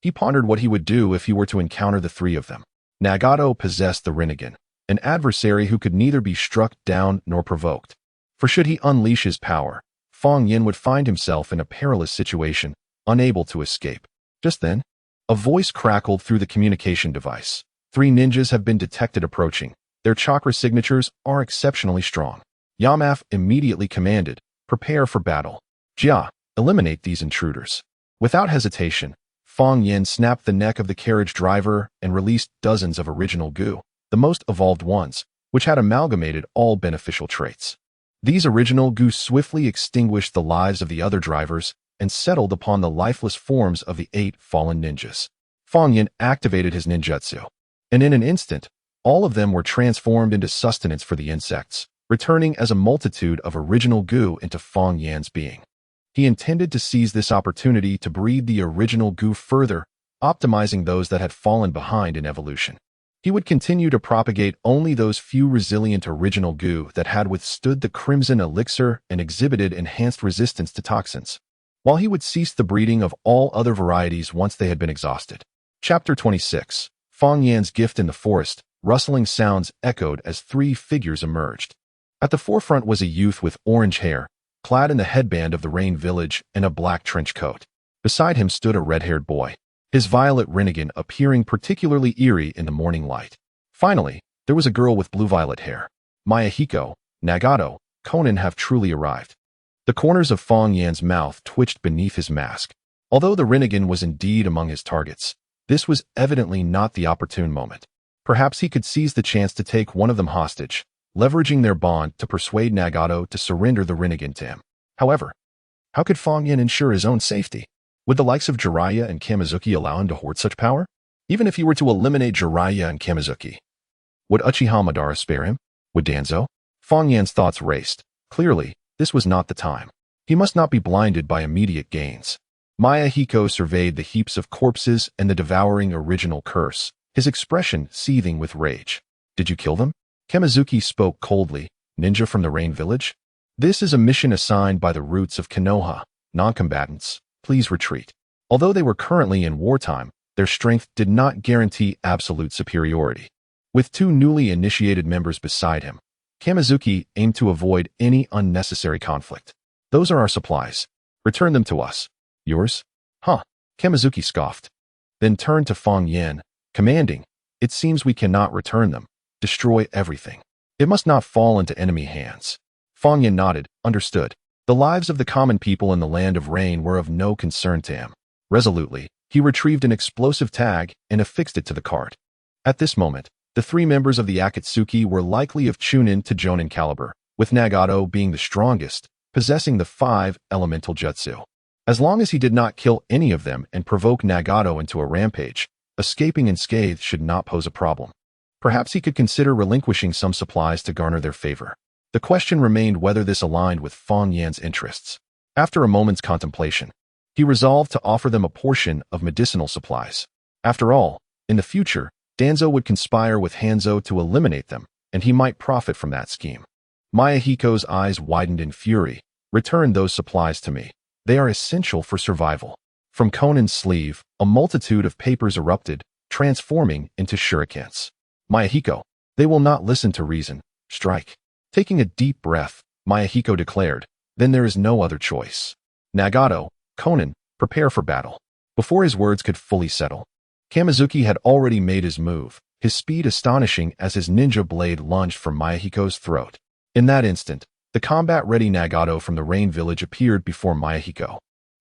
He pondered what he would do if he were to encounter the three of them. Nagato possessed the Rinnegan, an adversary who could neither be struck down nor provoked. For should he unleash his power, Fang Yin would find himself in a perilous situation, unable to escape. Just then, a voice crackled through the communication device. 3 ninjas have been detected approaching. Their chakra signatures are exceptionally strong. Yamaf immediately commanded, "Prepare for battle. Jia, eliminate these intruders." Without hesitation, Fang Yin snapped the neck of the carriage driver and released dozens of original goo, the most evolved ones, which had amalgamated all beneficial traits. These original goo swiftly extinguished the lives of the other drivers and settled upon the lifeless forms of the 8 fallen ninjas. Fang Yin activated his ninjutsu, and in an instant, all of them were transformed into sustenance for the insects, returning as a multitude of original goo into Fang Yin's being. He intended to seize this opportunity to breed the original goo further, optimizing those that had fallen behind in evolution. He would continue to propagate only those few resilient original goo that had withstood the crimson elixir and exhibited enhanced resistance to toxins, while he would cease the breeding of all other varieties once they had been exhausted. Chapter 26. Fang Yin's Gift in the Forest. Rustling sounds echoed as 3 figures emerged. At the forefront was a youth with orange hair, clad in the headband of the Rain Village and a black trench coat. Beside him stood a red-haired boy, his violet Rinnegan appearing particularly eerie in the morning light. Finally, there was a girl with blue-violet hair. Mayahiko, Nagato, Conan have truly arrived. The corners of Fang Yin's mouth twitched beneath his mask. Although the Rinnegan was indeed among his targets, this was evidently not the opportune moment. Perhaps he could seize the chance to take one of them hostage, leveraging their bond to persuade Nagato to surrender the Rinnegan to him. However, how could Fang Yin ensure his own safety? Would the likes of Jiraiya and Kamizuki allow him to hoard such power? Even if he were to eliminate Jiraiya and Kamizuki, would Uchiha Madara spare him? Would Danzo? Fang Yin's thoughts raced. Clearly, this was not the time. He must not be blinded by immediate gains. Mayahiko surveyed the heaps of corpses and the devouring original curse, his expression seething with rage. "Did you kill them?" Kamizuki spoke coldly. "Ninja from the Rain Village? This is a mission assigned by the roots of Konoha. Non-combatants, please retreat." Although they were currently in wartime, their strength did not guarantee absolute superiority. With 2 newly initiated members beside him, Kamizuki aimed to avoid any unnecessary conflict. "Those are our supplies. Return them to us." "Yours?" "Huh." Kamizuki scoffed, then turned to Fang Yin, commanding, "It seems we cannot return them. Destroy everything. It must not fall into enemy hands." Fang Yin nodded, understood. The lives of the common people in the Land of Rain were of no concern to him. Resolutely, he retrieved an explosive tag and affixed it to the cart. At this moment, the 3 members of the Akatsuki were likely of Chunin to Jonin caliber, with Nagato being the strongest, possessing the 5 elemental jutsu. As long as he did not kill any of them and provoke Nagato into a rampage, escaping unscathed should not pose a problem. Perhaps he could consider relinquishing some supplies to garner their favor. The question remained whether this aligned with Fang Yin's interests. After a moment's contemplation, he resolved to offer them a portion of medicinal supplies. After all, in the future, Danzo would conspire with Hanzo to eliminate them, and he might profit from that scheme. Mayahiko's eyes widened in fury. "Return those supplies to me. They are essential for survival." From Conan's sleeve, a multitude of papers erupted, transforming into shurikens. "Mayahiko, they will not listen to reason. Strike." Taking a deep breath, Mayahiko declared, "Then there is no other choice. Nagato, Conan, prepare for battle." Before his words could fully settle, Kamizuki had already made his move, his speed astonishing as his ninja blade lunged for Mayahiko's throat. In that instant, the combat-ready Nagato from the Rain Village appeared before Mayahiko,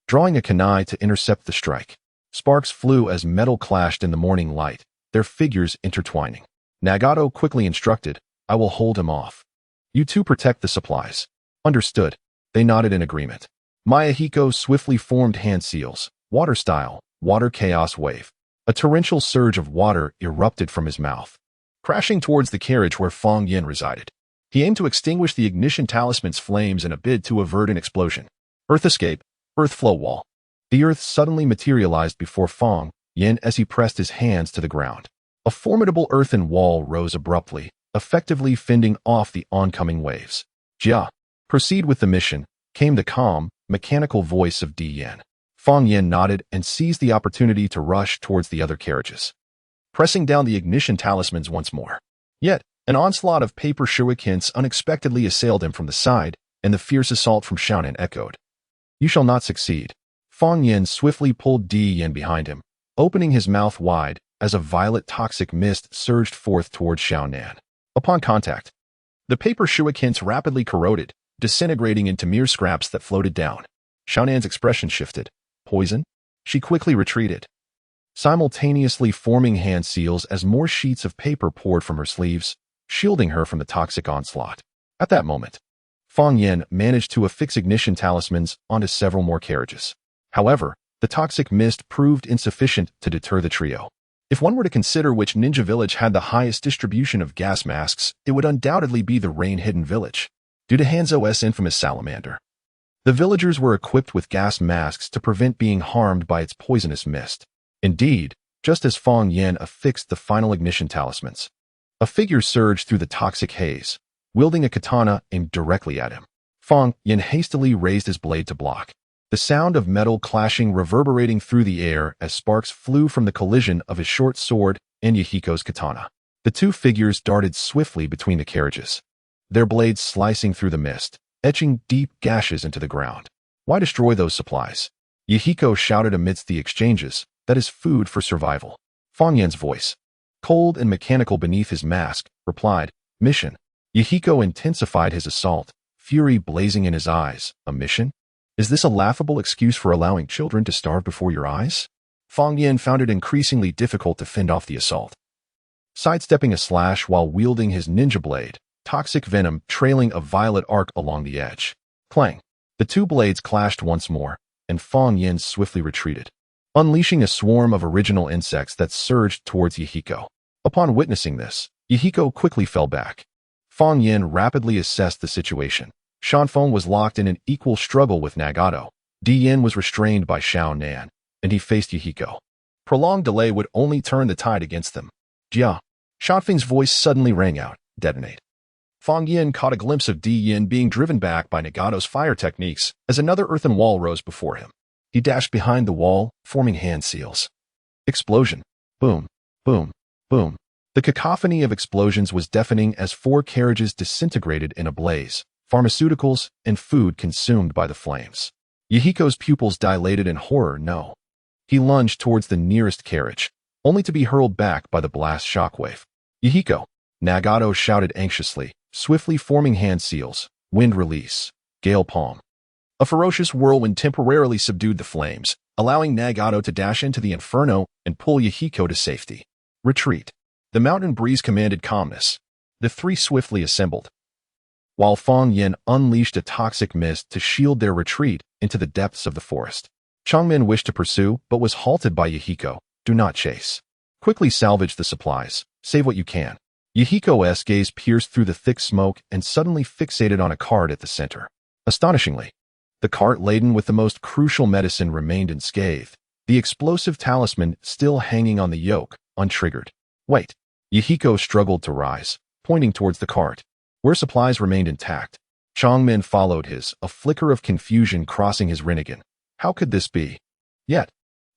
drawing a kunai to intercept the strike. Sparks flew as metal clashed in the morning light, their figures intertwining. Nagato quickly instructed, "I will hold him off. You 2 protect the supplies." "Understood." They nodded in agreement. Mayahiko swiftly formed hand seals, water style, water chaos wave. A torrential surge of water erupted from his mouth, crashing towards the carriage where Fang Yin resided. He aimed to extinguish the ignition talisman's flames in a bid to avert an explosion. Earth escape, earth flow wall. The earth suddenly materialized before Fang Yin as he pressed his hands to the ground. A formidable earthen wall rose abruptly, effectively fending off the oncoming waves. Jia, proceed with the mission, came the calm, mechanical voice of Di Yan. Fang Yin nodded and seized the opportunity to rush towards the other carriages, pressing down the ignition talismans once more. Yet, an onslaught of paper shurikens unexpectedly assailed him from the side, and the fierce assault from Xiaonan echoed. You shall not succeed. Fang Yin swiftly pulled Di Yan behind him, opening his mouth wide as a violet toxic mist surged forth towards Xiaonan. Upon contact, the paper shurikens rapidly corroded, disintegrating into mere scraps that floated down. Xiaonan's expression shifted. Poison? She quickly retreated, simultaneously forming hand seals as more sheets of paper poured from her sleeves, shielding her from the toxic onslaught. At that moment, Fang Yin managed to affix ignition talismans onto several more carriages. However, the toxic mist proved insufficient to deter the trio. If one were to consider which ninja village had the highest distribution of gas masks, it would undoubtedly be the Rain-Hidden Village, due to Hanzo's infamous salamander. The villagers were equipped with gas masks to prevent being harmed by its poisonous mist. Indeed, just as Fang Yin affixed the final ignition talismans, a figure surged through the toxic haze, wielding a katana aimed directly at him. Fang Yin hastily raised his blade to block, the sound of metal clashing reverberating through the air as sparks flew from the collision of his short sword and Yahiko's katana. The two figures darted swiftly between the carriages, their blades slicing through the mist, etching deep gashes into the ground. Why destroy those supplies? Yahiko shouted amidst the exchanges. That is food for survival. Fang Yin's voice, cold and mechanical beneath his mask, replied, Mission. Yahiko intensified his assault, fury blazing in his eyes. A mission? Is this a laughable excuse for allowing children to starve before your eyes? Fang Yin found it increasingly difficult to fend off the assault. Sidestepping a slash while wielding his ninja blade, toxic venom trailing a violet arc along the edge. Clang! The two blades clashed once more, and Fang Yin swiftly retreated, unleashing a swarm of original insects that surged towards Yahiko. Upon witnessing this, Yahiko quickly fell back. Fang Yin rapidly assessed the situation. Shanfeng was locked in an equal struggle with Nagato. Di Yan was restrained by Xiaonan, and he faced Yahiko. Prolonged delay would only turn the tide against them. Jia. Shanfeng's voice suddenly rang out. Detonate. Fang Yin caught a glimpse of Di Yan being driven back by Nagato's fire techniques as another earthen wall rose before him. He dashed behind the wall, forming hand seals. Explosion. Boom. Boom. Boom. The cacophony of explosions was deafening as 4 carriages disintegrated in a blaze, pharmaceuticals and food consumed by the flames. Yahiko's pupils dilated in horror. No. He lunged towards the nearest carriage, only to be hurled back by the blast shockwave. Yahiko! Nagato shouted anxiously, swiftly forming hand seals. Wind release. Gale palm. A ferocious whirlwind temporarily subdued the flames, allowing Nagato to dash into the inferno and pull Yahiko to safety. Retreat. The mountain breeze commanded calmness. The three swiftly assembled, while Fang Yin unleashed a toxic mist to shield their retreat into the depths of the forest. Changmin wished to pursue, but was halted by Yahiko. Do not chase. Quickly salvage the supplies. Save what you can. Yahiko's gaze pierced through the thick smoke and suddenly fixated on a cart at the center. Astonishingly, the cart laden with the most crucial medicine remained unscathed, the explosive talisman still hanging on the yoke, untriggered. Wait. Yahiko struggled to rise, pointing towards the cart, where supplies remained intact. Changmin followed his, a flicker of confusion crossing his Rinnegan. How could this be? Yet,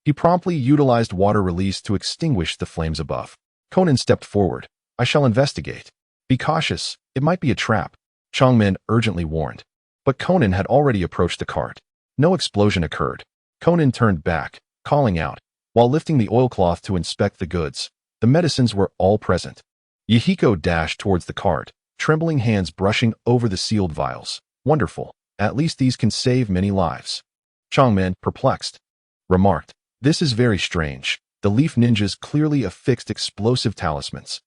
he promptly utilized water release to extinguish the flames above. Conan stepped forward. I shall investigate. Be cautious, it might be a trap, Changmin urgently warned. But Conan had already approached the cart. No explosion occurred. Conan turned back, calling out, while lifting the oilcloth to inspect the goods. The medicines were all present. Yahiko dashed towards the cart, trembling hands brushing over the sealed vials. Wonderful. At least these can save many lives. Changmin, perplexed, remarked, This is very strange. The leaf ninjas clearly affixed explosive talismans.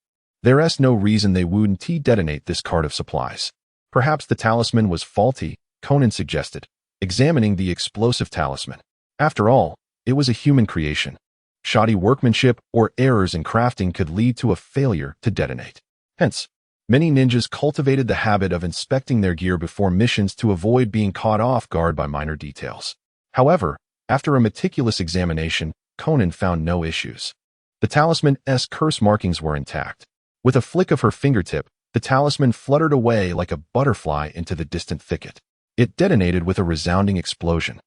There's no reason they wouldn't detonate this cart of supplies. Perhaps the talisman was faulty, Conan suggested, examining the explosive talisman. After all, it was a human creation. Shoddy workmanship or errors in crafting could lead to a failure to detonate. Hence, Many ninjas cultivated the habit of inspecting their gear before missions to avoid being caught off guard by minor details. However, after a meticulous examination, Conan found no issues. The talisman's curse markings were intact. With a flick of her fingertip, the talisman fluttered away like a butterfly into the distant thicket. It detonated with a resounding explosion,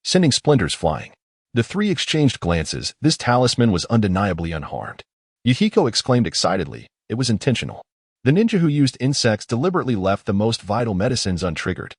sending splinters flying. The three exchanged glances. This talisman was undeniably unharmed. Yahiko exclaimed excitedly, it was intentional. The ninja who used insects deliberately left the most vital medicines untriggered.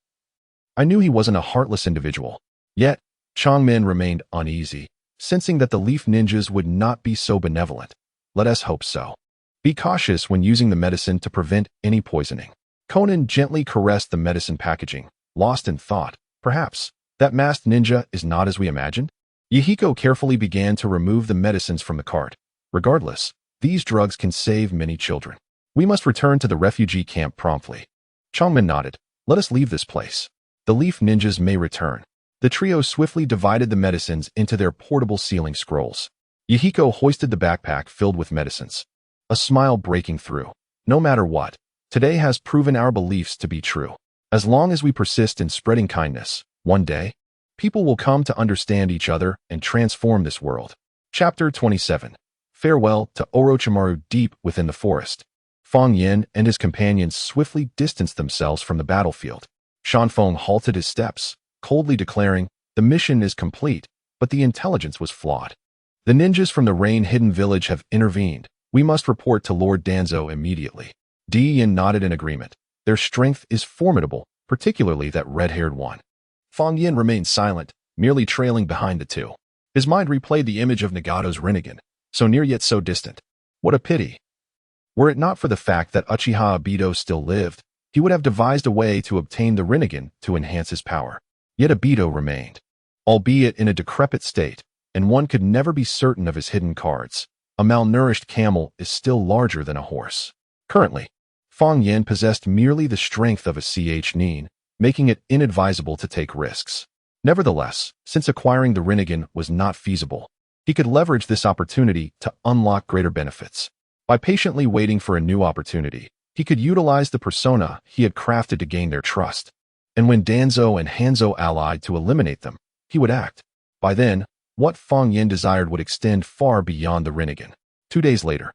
I knew he wasn't a heartless individual. Yet, Changmin remained uneasy, sensing that the leaf ninjas would not be so benevolent. Let us hope so. Be cautious when using the medicine to prevent any poisoning. Conan gently caressed the medicine packaging, lost in thought. Perhaps that masked ninja is not as we imagined? Yahiko carefully began to remove the medicines from the cart. Regardless, these drugs can save many children. We must return to the refugee camp promptly. Changmin nodded. Let us leave this place. The leaf ninjas may return. The trio swiftly divided the medicines into their portable sealing scrolls. Yahiko hoisted the backpack filled with medicines, a smile breaking through. No matter what, today has proven our beliefs to be true. As long as we persist in spreading kindness, one day, people will come to understand each other and transform this world. Chapter 27. Farewell to Orochimaru. Deep within the forest, Fang Yin and his companions swiftly distanced themselves from the battlefield. Shanfeng halted his steps, coldly declaring, the mission is complete, but the intelligence was flawed. The ninjas from the rain-hidden village have intervened. We must report to Lord Danzo immediately. Di Yin nodded in agreement. Their strength is formidable, particularly that red-haired one. Fang Yin remained silent, merely trailing behind the two. His mind replayed the image of Nagato's Rinnegan, so near yet so distant. What a pity. Were it not for the fact that Uchiha Obito still lived, he would have devised a way to obtain the Rinnegan to enhance his power. Yet Obito remained, albeit in a decrepit state, and one could never be certain of his hidden cards. A malnourished camel is still larger than a horse. Currently, Fang Yin possessed merely the strength of a Ch-nin, making it inadvisable to take risks. Nevertheless, since acquiring the Rinnegan was not feasible, he could leverage this opportunity to unlock greater benefits. By patiently waiting for a new opportunity, he could utilize the persona he had crafted to gain their trust. And when Danzo and Hanzo allied to eliminate them, he would act. By then, what Fang Yin desired would extend far beyond the Rinnegan. 2 days later,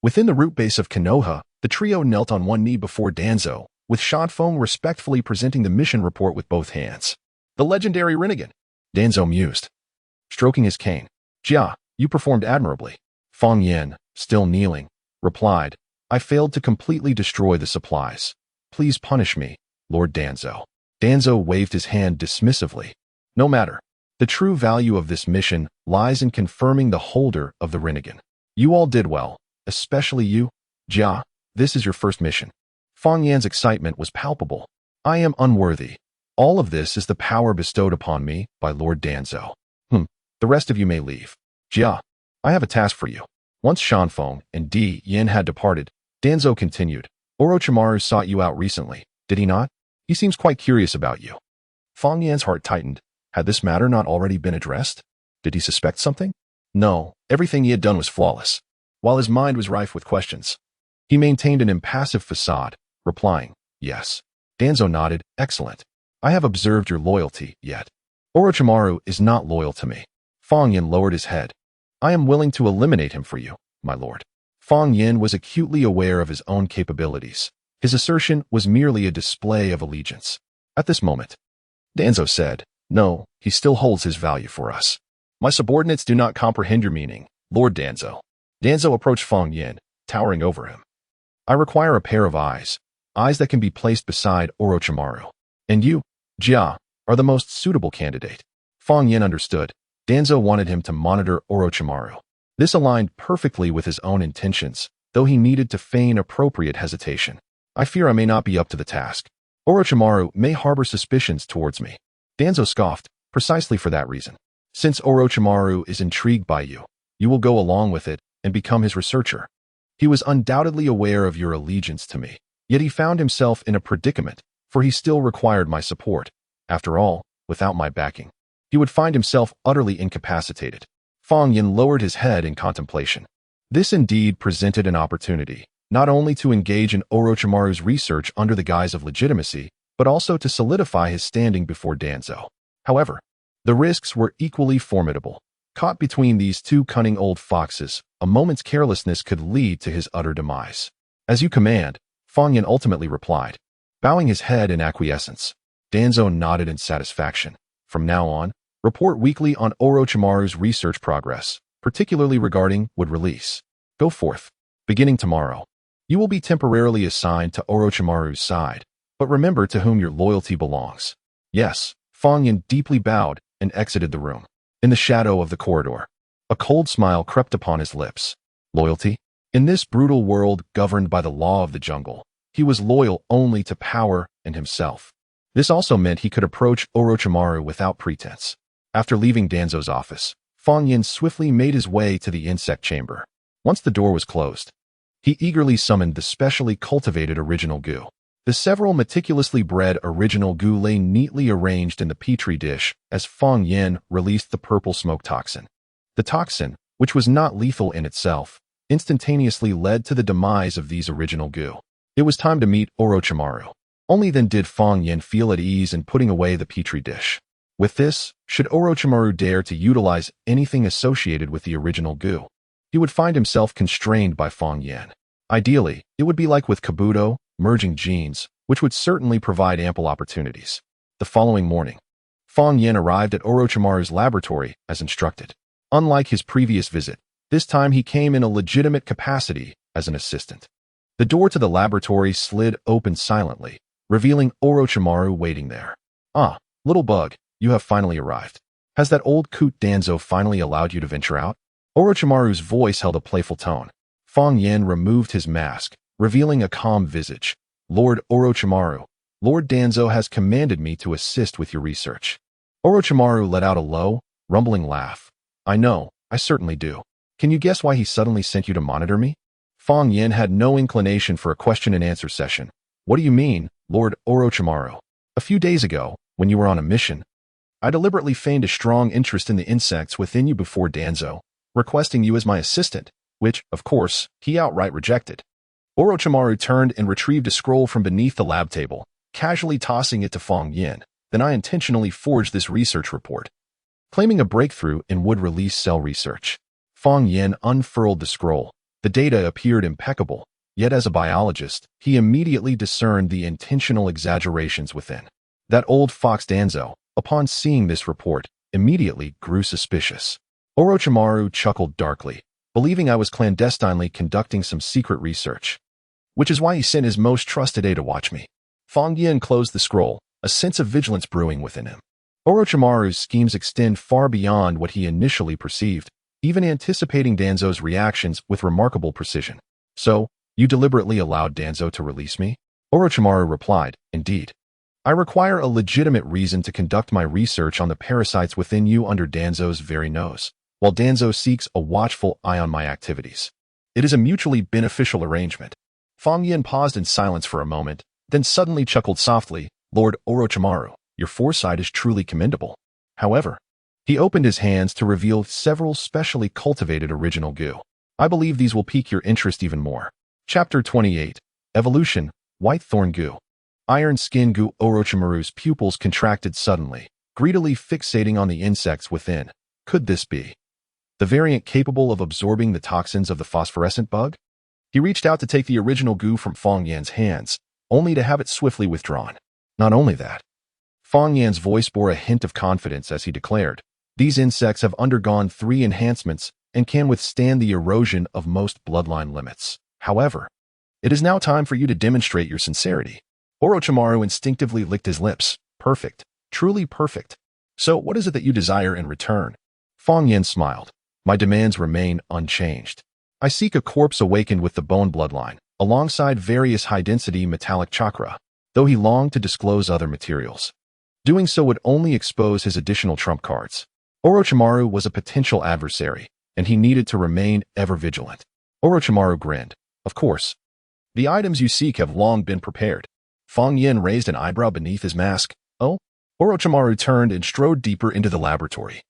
within the root base of Konoha, the trio knelt on one knee before Danzo, with Shanfeng respectfully presenting the mission report with both hands. The legendary Rinnegan, Danzo mused, stroking his cane. Jia, you performed admirably. Fang Yin, still kneeling, replied, I failed to completely destroy the supplies. Please punish me, Lord Danzo. Danzo waved his hand dismissively. No matter. The true value of this mission lies in confirming the holder of the Rinnegan. You all did well, especially you, Jia. This is your first mission. Fang Yan's excitement was palpable. I am unworthy. All of this is the power bestowed upon me by Lord Danzo. The rest of you may leave. Jia, I have a task for you. Once Shanfeng and Di Yin had departed, Danzo continued, Orochimaru sought you out recently, did he not? He seems quite curious about you. Fang Yan's heart tightened. Had this matter not already been addressed? Did he suspect something? No, everything he had done was flawless. While his mind was rife with questions, he maintained an impassive facade, replying, yes. Danzo nodded, excellent. I have observed your loyalty, yet Orochimaru is not loyal to me. Fang Yin lowered his head. I am willing to eliminate him for you, my lord. Fang Yin was acutely aware of his own capabilities. His assertion was merely a display of allegiance. At this moment, Danzo said, no, he still holds his value for us. My subordinates do not comprehend your meaning, Lord Danzo. Danzo approached Fang Yin, towering over him. I require a pair of eyes that can be placed beside Orochimaru. And you, Jia, are the most suitable candidate. Fang Yin understood. Danzo wanted him to monitor Orochimaru. This aligned perfectly with his own intentions, though he needed to feign appropriate hesitation. I fear I may not be up to the task. Orochimaru may harbor suspicions towards me. Danzo scoffed, precisely for that reason. Since Orochimaru is intrigued by you, you will go along with it and become his researcher. He was undoubtedly aware of your allegiance to me, yet he found himself in a predicament, for he still required my support. After all, without my backing, he would find himself utterly incapacitated. Fang Yin lowered his head in contemplation. This indeed presented an opportunity. not only to engage in Orochimaru's research under the guise of legitimacy, but also to solidify his standing before Danzo. However, the risks were equally formidable. Caught between these two cunning old foxes, a moment's carelessness could lead to his utter demise. As you command, Fang Yin ultimately replied, bowing his head in acquiescence. Danzo nodded in satisfaction. From now on, report weekly on Orochimaru's research progress, particularly regarding wood release. Go forth. Beginning tomorrow, you will be temporarily assigned to Orochimaru's side, but remember to whom your loyalty belongs. Yes, Fang Yin deeply bowed and exited the room. In the shadow of the corridor, a cold smile crept upon his lips. Loyalty? In this brutal world governed by the law of the jungle, he was loyal only to power and himself. This also meant he could approach Orochimaru without pretense. After leaving Danzo's office, Fang Yin swiftly made his way to the insect chamber. Once the door was closed, he eagerly summoned the specially cultivated original goo. The several meticulously bred original goo lay neatly arranged in the petri dish as Fang Yin released the purple smoke toxin. The toxin, which was not lethal in itself, instantaneously led to the demise of these original goo. It was time to meet Orochimaru. Only then did Fang Yin feel at ease in putting away the petri dish. With this, should Orochimaru dare to utilize anything associated with the original goo, he would find himself constrained by Fang Yin. Ideally, it would be like with Kabuto, merging genes, which would certainly provide ample opportunities. The following morning, Fang Yin arrived at Orochimaru's laboratory as instructed. Unlike his previous visit, this time he came in a legitimate capacity as an assistant. The door to the laboratory slid open silently, revealing Orochimaru waiting there. Ah, little bug, you have finally arrived. Has that old coot Danzo finally allowed you to venture out? Orochimaru's voice held a playful tone. Fang Yin removed his mask, revealing a calm visage. Lord Orochimaru, Lord Danzo has commanded me to assist with your research. Orochimaru let out a low, rumbling laugh. I know, I certainly do. Can you guess why he suddenly sent you to monitor me? Fang Yin had no inclination for a question-and-answer session. What do you mean, Lord Orochimaru? A few days ago, when you were on a mission, I deliberately feigned a strong interest in the insects within you before Danzo, requesting you as my assistant, which, of course, he outright rejected. Orochimaru turned and retrieved a scroll from beneath the lab table, casually tossing it to Fang Yin. Then I intentionally forged this research report, claiming a breakthrough in wood release cell research. Fang Yin unfurled the scroll. The data appeared impeccable, yet as a biologist, he immediately discerned the intentional exaggerations within. That old fox Danzo, upon seeing this report, immediately grew suspicious. Orochimaru chuckled darkly, believing I was clandestinely conducting some secret research, which is why he sent his most trusted aide to watch me. Fang Yin closed the scroll, a sense of vigilance brewing within him. Orochimaru's schemes extend far beyond what he initially perceived, even anticipating Danzo's reactions with remarkable precision. So, you deliberately allowed Danzo to release me? Orochimaru replied, indeed. I require a legitimate reason to conduct my research on the parasites within you under Danzo's very nose, while Danzo seeks a watchful eye on my activities. It is a mutually beneficial arrangement. Fang Yin paused in silence for a moment, then suddenly chuckled softly. Lord Orochimaru, your foresight is truly commendable. However, he opened his hands to reveal several specially cultivated original goo. I believe these will pique your interest even more. Chapter 28, Evolution, White Thorn Goo. Iron Skin Goo. Orochimaru's pupils contracted suddenly, greedily fixating on the insects within. Could this be the variant capable of absorbing the toxins of the phosphorescent bug? He reached out to take the original goo from Fang Yin's hands, only to have it swiftly withdrawn. Not only that, Fang Yin's voice bore a hint of confidence as he declared, these insects have undergone 3 enhancements and can withstand the erosion of most bloodline limits. However, it is now time for you to demonstrate your sincerity. Orochimaru instinctively licked his lips. Perfect. Truly perfect. So what is it that you desire in return? Fang Yin smiled. My demands remain unchanged. I seek a corpse awakened with the bone bloodline, alongside various high-density metallic chakra, though he longed to disclose other materials. Doing so would only expose his additional trump cards. Orochimaru was a potential adversary, and he needed to remain ever vigilant. Orochimaru grinned. Of course. The items you seek have long been prepared. Fang Yin raised an eyebrow beneath his mask. Oh? Orochimaru turned and strode deeper into the laboratory,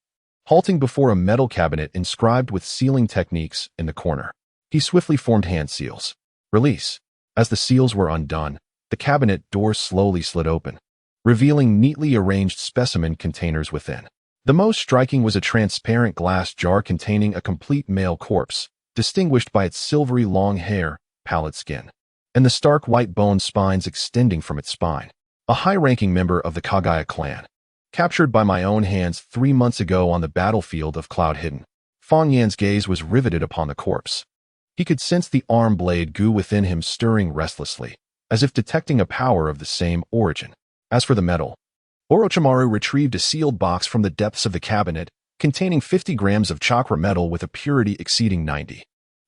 halting before a metal cabinet inscribed with sealing techniques in the corner. He swiftly formed hand seals. Release. As the seals were undone, the cabinet door slowly slid open, revealing neatly arranged specimen containers within. The most striking was a transparent glass jar containing a complete male corpse, distinguished by its silvery long hair, pallid skin, and the stark white bone spines extending from its spine. A high-ranking member of the Hokage clan, captured by my own hands 3 months ago on the battlefield of Cloud Hidden. Fang Yan's gaze was riveted upon the corpse. He could sense the arm blade goo within him stirring restlessly, as if detecting a power of the same origin. As for the metal, Orochimaru retrieved a sealed box from the depths of the cabinet, containing 50 grams of chakra metal with a purity exceeding 90.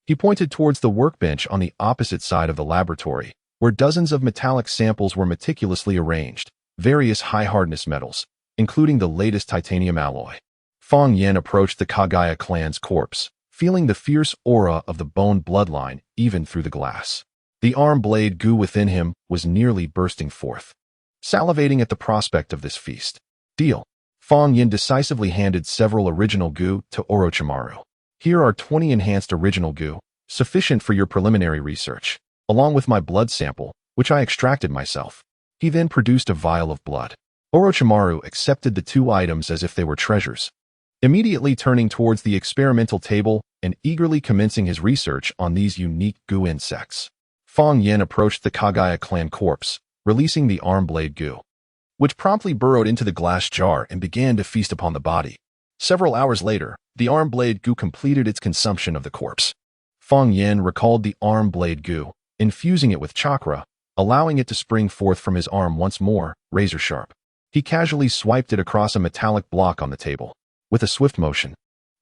He pointed towards the workbench on the opposite side of the laboratory, where dozens of metallic samples were meticulously arranged, various high-hardness metals, including the latest titanium alloy. Fang Yan approached the Kagaya clan's corpse, feeling the fierce aura of the bone bloodline even through the glass. The arm blade goo within him was nearly bursting forth. Salivating at the prospect of this feast. Deal. Fang Yan decisively handed several original goo to Orochimaru. Here are 20 enhanced original goo, sufficient for your preliminary research, along with my blood sample, which I extracted myself. He then produced a vial of blood. Orochimaru accepted the 2 items as if they were treasures, immediately turning towards the experimental table and eagerly commencing his research on these unique goo insects. Fang Yan approached the Kagaya clan corpse, releasing the arm blade goo, which promptly burrowed into the glass jar and began to feast upon the body. Several hours later, the arm blade goo completed its consumption of the corpse. Fang Yan recalled the arm blade goo, infusing it with chakra, allowing it to spring forth from his arm once more, razor sharp. He casually swiped it across a metallic block on the table. With a swift motion,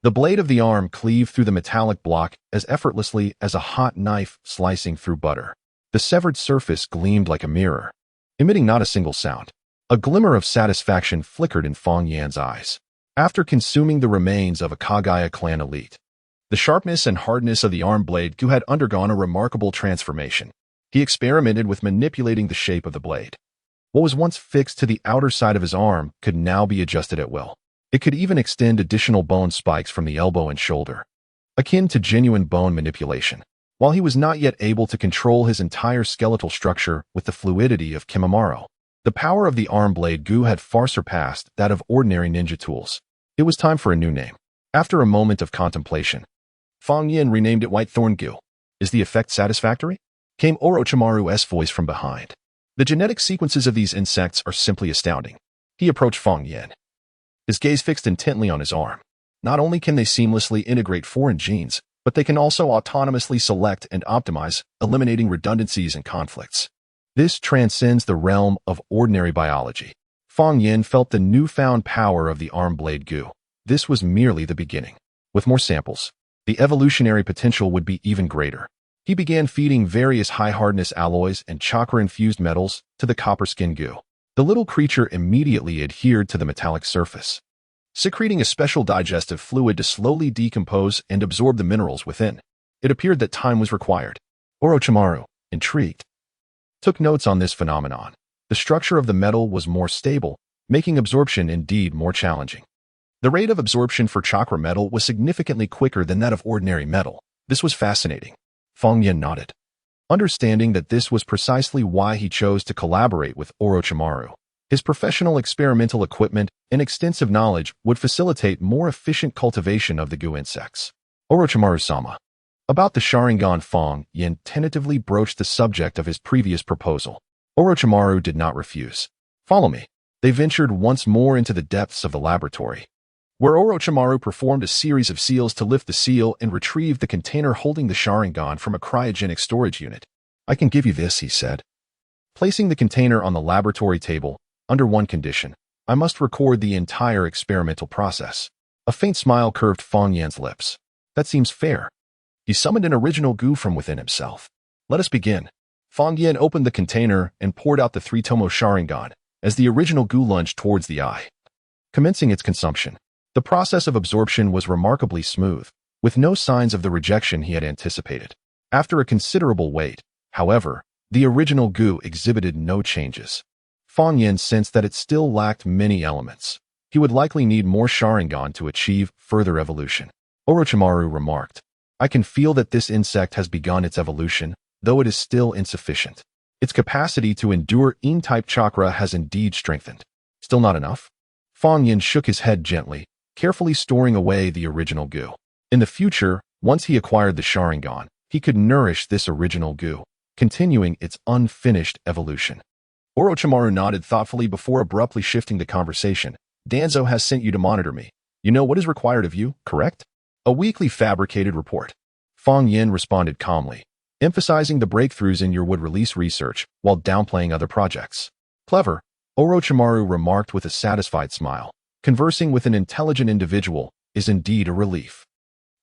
the blade of the arm cleaved through the metallic block as effortlessly as a hot knife slicing through butter. The severed surface gleamed like a mirror, emitting not a single sound. A glimmer of satisfaction flickered in Fang Yan's eyes. After consuming the remains of a Kagaya clan elite, the sharpness and hardness of the arm blade goo had undergone a remarkable transformation. He experimented with manipulating the shape of the blade. What was once fixed to the outer side of his arm could now be adjusted at will. It could even extend additional bone spikes from the elbow and shoulder, akin to genuine bone manipulation. While he was not yet able to control his entire skeletal structure with the fluidity of Kimimaro, the power of the arm blade goo had far surpassed that of ordinary ninja tools. It was time for a new name. After a moment of contemplation, Fang Yan renamed it Whitethorn Goo. Is the effect satisfactory? Came Orochimaru's voice from behind. The genetic sequences of these insects are simply astounding. He approached Fang Yan, his gaze fixed intently on his arm. Not only can they seamlessly integrate foreign genes, but they can also autonomously select and optimize, eliminating redundancies and conflicts. This transcends the realm of ordinary biology. Fang Yan felt the newfound power of the arm blade goo. This was merely the beginning. With more samples, the evolutionary potential would be even greater. He began feeding various high-hardness alloys and chakra-infused metals to the copper skin goo. The little creature immediately adhered to the metallic surface, secreting a special digestive fluid to slowly decompose and absorb the minerals within. It appeared that time was required. Orochimaru, intrigued, took notes on this phenomenon. The structure of the metal was more stable, making absorption indeed more challenging. The rate of absorption for chakra metal was significantly quicker than that of ordinary metal. This was fascinating. Fang Yan nodded, understanding that this was precisely why he chose to collaborate with Orochimaru. His professional experimental equipment and extensive knowledge would facilitate more efficient cultivation of the goo insects. Orochimaru-sama. About the Sharingan, Fang Yan tentatively broached the subject of his previous proposal. Orochimaru did not refuse. Follow me. They ventured once more into the depths of the laboratory, where Orochimaru performed a series of seals to lift the seal and retrieve the container holding the Sharingan from a cryogenic storage unit. I can give you this, he said, placing the container on the laboratory table, under one condition. I must record the entire experimental process. A faint smile curved Fang Yan's lips. That seems fair. He summoned an original goo from within himself. Let us begin. Fang Yan opened the container and poured out the 3-tomo Sharingan as the original goo lunged towards the eye, commencing its consumption. The process of absorption was remarkably smooth, with no signs of the rejection he had anticipated. After a considerable wait, however, the original goo exhibited no changes. Fang Yan sensed that it still lacked many elements. He would likely need more Sharingan to achieve further evolution. Orochimaru remarked, I can feel that this insect has begun its evolution, though it is still insufficient. Its capacity to endure Yin-type chakra has indeed strengthened. Still not enough? Fang Yin shook his head gently, carefully storing away the original goo. In the future, once he acquired the Sharingan, he could nourish this original goo, continuing its unfinished evolution. Orochimaru nodded thoughtfully before abruptly shifting the conversation. Danzo has sent you to monitor me. You know what is required of you, correct? A weekly fabricated report. Fang Yin responded calmly, emphasizing the breakthroughs in your would-release research while downplaying other projects. Clever, Orochimaru remarked with a satisfied smile. Conversing with an intelligent individual is indeed a relief.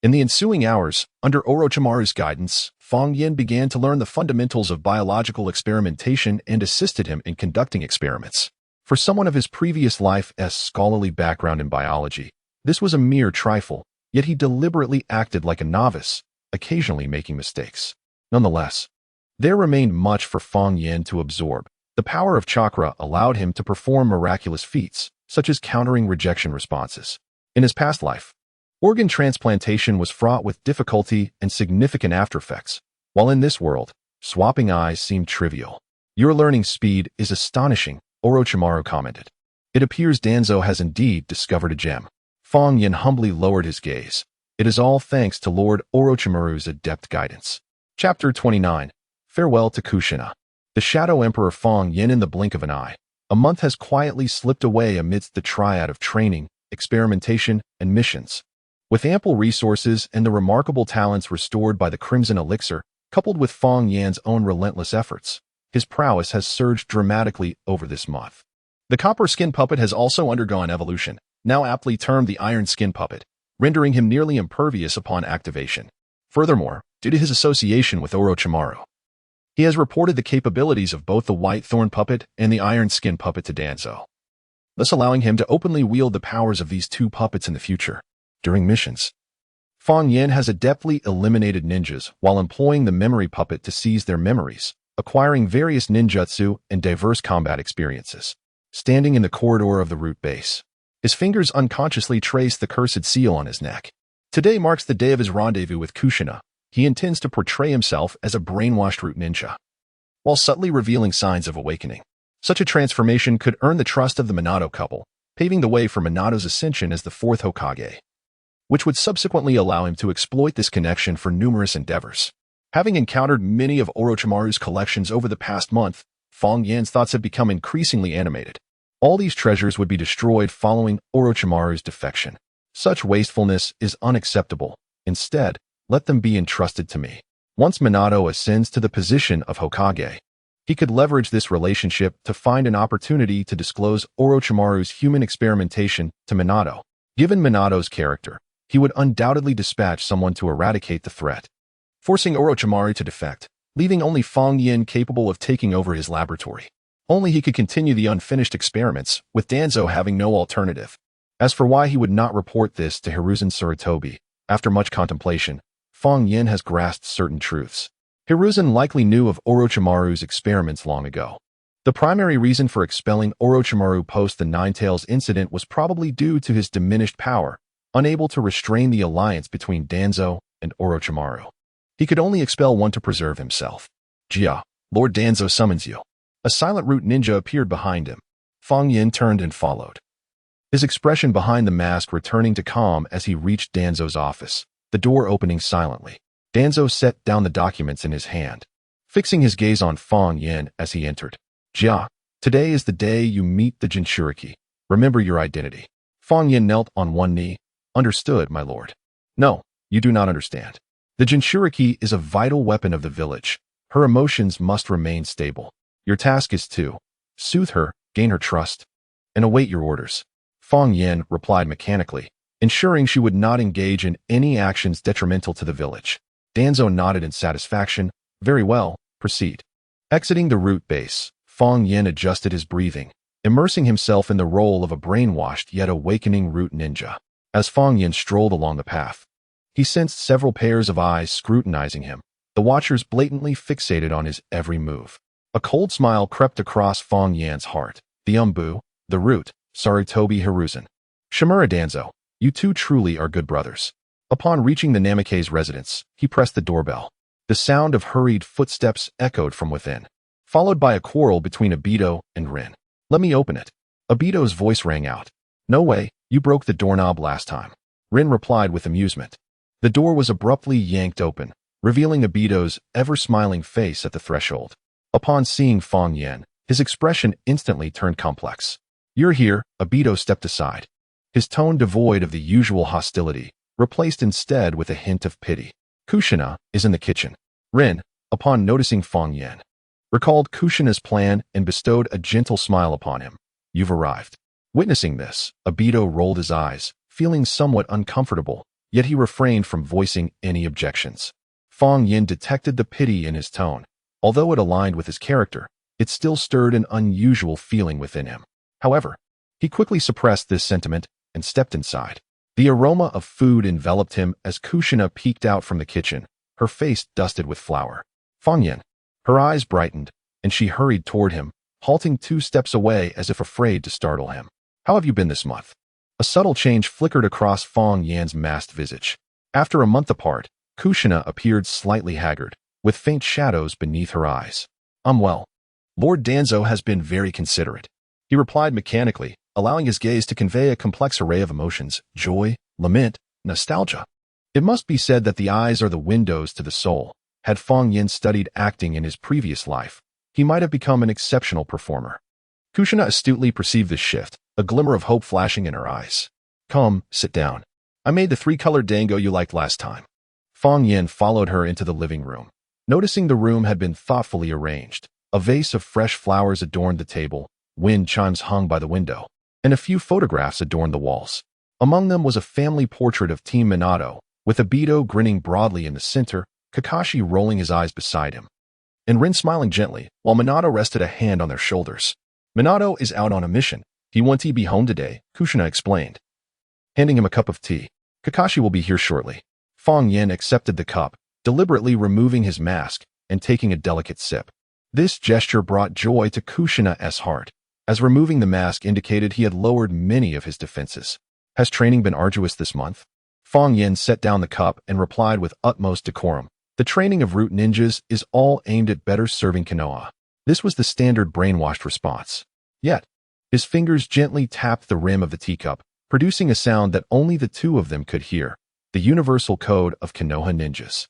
In the ensuing hours, under Orochimaru's guidance, Fang Yin began to learn the fundamentals of biological experimentation and assisted him in conducting experiments. For someone of his previous life's scholarly background in biology, this was a mere trifle, yet he deliberately acted like a novice, occasionally making mistakes. Nonetheless, there remained much for Fang Yin to absorb. The power of chakra allowed him to perform miraculous feats, such as countering rejection responses. In his past life, organ transplantation was fraught with difficulty and significant aftereffects, while in this world, swapping eyes seemed trivial. Your learning speed is astonishing, Orochimaru commented. It appears Danzo has indeed discovered a gem. Fang Yin humbly lowered his gaze. It is all thanks to Lord Orochimaru's adept guidance. Chapter 29. Farewell to Kushina. The Shadow Emperor Fang Yin in the blink of an eye. A month has quietly slipped away amidst the triad of training, experimentation, and missions. With ample resources and the remarkable talents restored by the Crimson Elixir, coupled with Fang Yan's own relentless efforts, his prowess has surged dramatically over this month. The copper skin puppet has also undergone evolution, now aptly termed the iron skin puppet, rendering him nearly impervious upon activation. Furthermore, due to his association with Orochimaru, he has reported the capabilities of both the white thorn puppet and the iron skin puppet to Danzo, thus allowing him to openly wield the powers of these two puppets in the future. During missions, Fang Yin has adeptly eliminated ninjas while employing the memory puppet to seize their memories, acquiring various ninjutsu and diverse combat experiences. Standing in the corridor of the root base, his fingers unconsciously trace the cursed seal on his neck. Today marks the day of his rendezvous with Kushina. He intends to portray himself as a brainwashed root ninja, while subtly revealing signs of awakening. Such a transformation could earn the trust of the Minato couple, paving the way for Minato's ascension as the fourth Hokage, which would subsequently allow him to exploit this connection for numerous endeavors. Having encountered many of Orochimaru's collections over the past month, Fang Yin's thoughts have become increasingly animated. All these treasures would be destroyed following Orochimaru's defection. Such wastefulness is unacceptable. Instead, let them be entrusted to me. Once Minato ascends to the position of Hokage, he could leverage this relationship to find an opportunity to disclose Orochimaru's human experimentation to Minato. Given Minato's character, he would undoubtedly dispatch someone to eradicate the threat, forcing Orochimaru to defect, leaving only Fang Yin capable of taking over his laboratory. Only he could continue the unfinished experiments, with Danzo having no alternative. As for why he would not report this to Hiruzen Sarutobi, after much contemplation, Fang Yin has grasped certain truths. Hiruzen likely knew of Orochimaru's experiments long ago. The primary reason for expelling Orochimaru post the Ninetales incident was probably due to his diminished power, unable to restrain the alliance between Danzo and Orochimaru. He could only expel one to preserve himself. Jia, Lord Danzo summons you. A silent root ninja appeared behind him. Fang Yin turned and followed, his expression behind the mask returning to calm as he reached Danzo's office, the door opening silently. Danzo set down the documents in his hand, fixing his gaze on Fang Yin as he entered. Jia, today is the day you meet the Jinchuriki. Remember your identity. Fang Yin knelt on one knee. Understood, my lord. No, you do not understand. The Jinchuriki is a vital weapon of the village. Her emotions must remain stable. Your task is to soothe her, gain her trust, and await your orders. Fang Yin replied mechanically, ensuring she would not engage in any actions detrimental to the village. Danzo nodded in satisfaction. Very well, proceed. Exiting the root base, Fang Yin adjusted his breathing, immersing himself in the role of a brainwashed yet awakening root ninja. As Fang Yin strolled along the path, he sensed several pairs of eyes scrutinizing him, the watchers blatantly fixated on his every move. A cold smile crept across Fang Yan's heart. The Umbu, the root, Sarutobi Hiruzen. Shimura Danzo, you two truly are good brothers. Upon reaching the Namake's residence, he pressed the doorbell. The sound of hurried footsteps echoed from within, followed by a quarrel between Obito and Rin. "Let me open it." Obito's voice rang out. "No way, you broke the doorknob last time." Rin replied with amusement. The door was abruptly yanked open, revealing Obito's ever-smiling face at the threshold. Upon seeing Fong Yan, his expression instantly turned complex. "You're here," Obito stepped aside, his tone devoid of the usual hostility, replaced instead with a hint of pity. "Kushina is in the kitchen." Rin, upon noticing Fong Yan, recalled Kushina's plan and bestowed a gentle smile upon him. "You've arrived." Witnessing this, Obito rolled his eyes, feeling somewhat uncomfortable, yet he refrained from voicing any objections. Fong Yin detected the pity in his tone. Although it aligned with his character, it still stirred an unusual feeling within him. However, he quickly suppressed this sentiment and stepped inside. The aroma of food enveloped him as Kushina peeked out from the kitchen, her face dusted with flour. Fong Yin. Her eyes brightened, and she hurried toward him, halting 2 steps away as if afraid to startle him. "How have you been this month?" A subtle change flickered across Fong Yan's masked visage. After a month apart, Kushina appeared slightly haggard, with faint shadows beneath her eyes. "I'm well. Lord Danzo has been very considerate," he replied mechanically, allowing his gaze to convey a complex array of emotions: joy, lament, nostalgia. It must be said that the eyes are the windows to the soul. Had Fong Yin studied acting in his previous life, he might have become an exceptional performer. Kushina astutely perceived this shift, a glimmer of hope flashing in her eyes. "Come, sit down. I made the 3-colored dango you liked last time." Fong Yin followed her into the living room. Noticing the room had been thoughtfully arranged, a vase of fresh flowers adorned the table, wind chimes hung by the window, and a few photographs adorned the walls. Among them was a family portrait of Team Minato, with Obito grinning broadly in the center, Kakashi rolling his eyes beside him, and Rin smiling gently, while Minato rested a hand on their shoulders. "Minato is out on a mission. He won't be home today," Kushina explained, handing him a cup of tea. "Kakashi will be here shortly." Fong Yin accepted the cup, deliberately removing his mask and taking a delicate sip. This gesture brought joy to Kushina's heart, as removing the mask indicated he had lowered many of his defenses. "Has training been arduous this month?" Fong Yin set down the cup and replied with utmost decorum. "The training of root ninjas is all aimed at better serving Konoha." This was the standard brainwashed response. Yet, his fingers gently tapped the rim of the teacup, producing a sound that only the two of them could hear, the universal code of Konoha ninjas.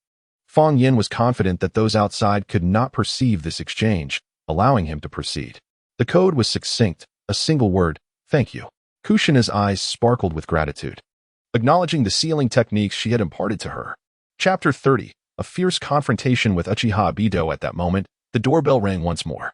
Fong Yin was confident that those outside could not perceive this exchange, allowing him to proceed. The code was succinct, a single word: "Thank you." Kushina's eyes sparkled with gratitude, acknowledging the sealing techniques she had imparted to her. Chapter 30. A fierce confrontation with Uchiha Obito. At that moment, the doorbell rang once more.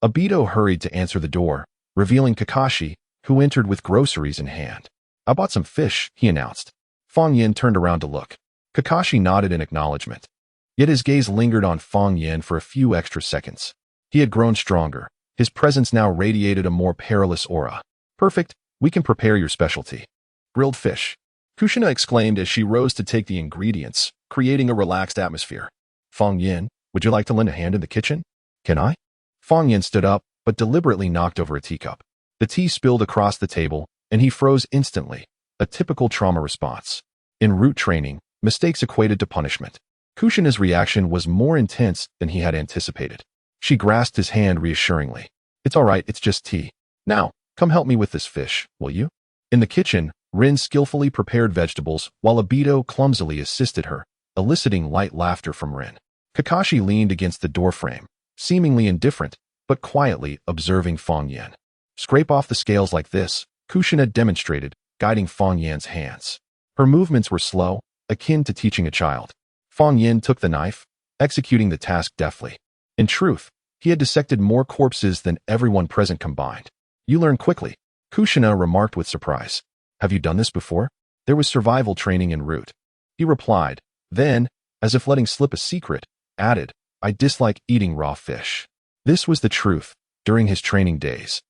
Obito hurried to answer the door, revealing Kakashi, who entered with groceries in hand. "I bought some fish," he announced. Fong Yin turned around to look. Kakashi nodded in acknowledgement. Yet his gaze lingered on Fong Yin for a few extra seconds. He had grown stronger. His presence now radiated a more perilous aura. "Perfect. We can prepare your specialty." "Grilled fish," Kushina exclaimed as she rose to take the ingredients, creating a relaxed atmosphere. "Fong Yin, would you like to lend a hand in the kitchen?" "Can I?" Fong Yin stood up, but deliberately knocked over a teacup. The tea spilled across the table, and he froze instantly, a typical trauma response. In root training, mistakes equated to punishment. Kushina's reaction was more intense than he had anticipated. She grasped his hand reassuringly. "It's all right, it's just tea. Now, come help me with this fish, will you?" In the kitchen, Rin skillfully prepared vegetables, while Obito clumsily assisted her, eliciting light laughter from Rin. Kakashi leaned against the doorframe, seemingly indifferent, but quietly observing Fong Yin. "Scrape off the scales like this," Kushina demonstrated, guiding Fong Yin's hands. Her movements were slow, akin to teaching a child. Fong Yin took the knife, executing the task deftly. In truth, he had dissected more corpses than everyone present combined. "You learn quickly," Kushina remarked with surprise. "Have you done this before?" "There was survival training en route," he replied. Then, as if letting slip a secret, added, "I dislike eating raw fish." This was the truth. During his training days,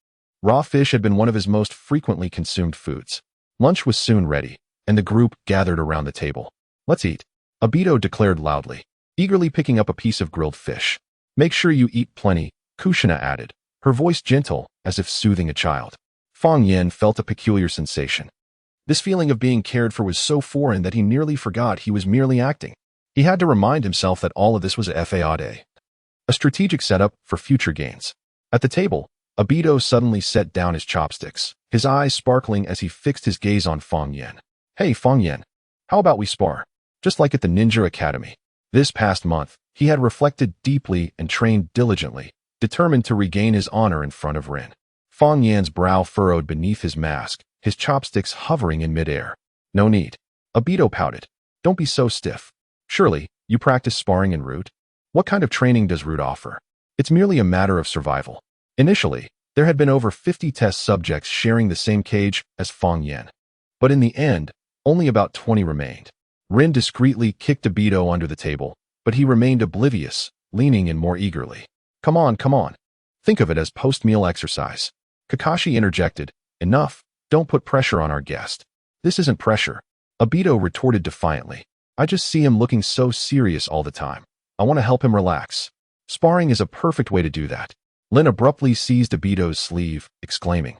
raw fish had been one of his most frequently consumed foods. Lunch was soon ready, and the group gathered around the table. "Let's eat," Obito declared loudly, eagerly picking up a piece of grilled fish. "Make sure you eat plenty," Kushina added, her voice gentle, as if soothing a child. Fong Yin felt a peculiar sensation. This feeling of being cared for was so foreign that he nearly forgot he was merely acting. He had to remind himself that all of this was a fade, a strategic setup for future gains. At the table, Obito suddenly set down his chopsticks, his eyes sparkling as he fixed his gaze on Fong Yen. Hey, Fong Yen, how about we spar? Just like at the Ninja Academy. This past month, he had reflected deeply and trained diligently, determined to regain his honor in front of Rin. Fong Yan's brow furrowed beneath his mask, his chopsticks hovering in midair. No need. Obito pouted. Don't be so stiff. Surely, you practice sparring en route? What kind of training does route offer? It's merely a matter of survival. Initially, there had been over 50 test subjects sharing the same cage as Fong Yen. But in the end, only about 20 remained. Rin discreetly kicked Obito under the table, but he remained oblivious, leaning in more eagerly. Come on, come on. Think of it as post-meal exercise. Kakashi interjected. Enough, don't put pressure on our guest. This isn't pressure. Obito retorted defiantly. I just see him looking so serious all the time. I want to help him relax. Sparring is a perfect way to do that. Lin abruptly seized Obito's sleeve, exclaiming,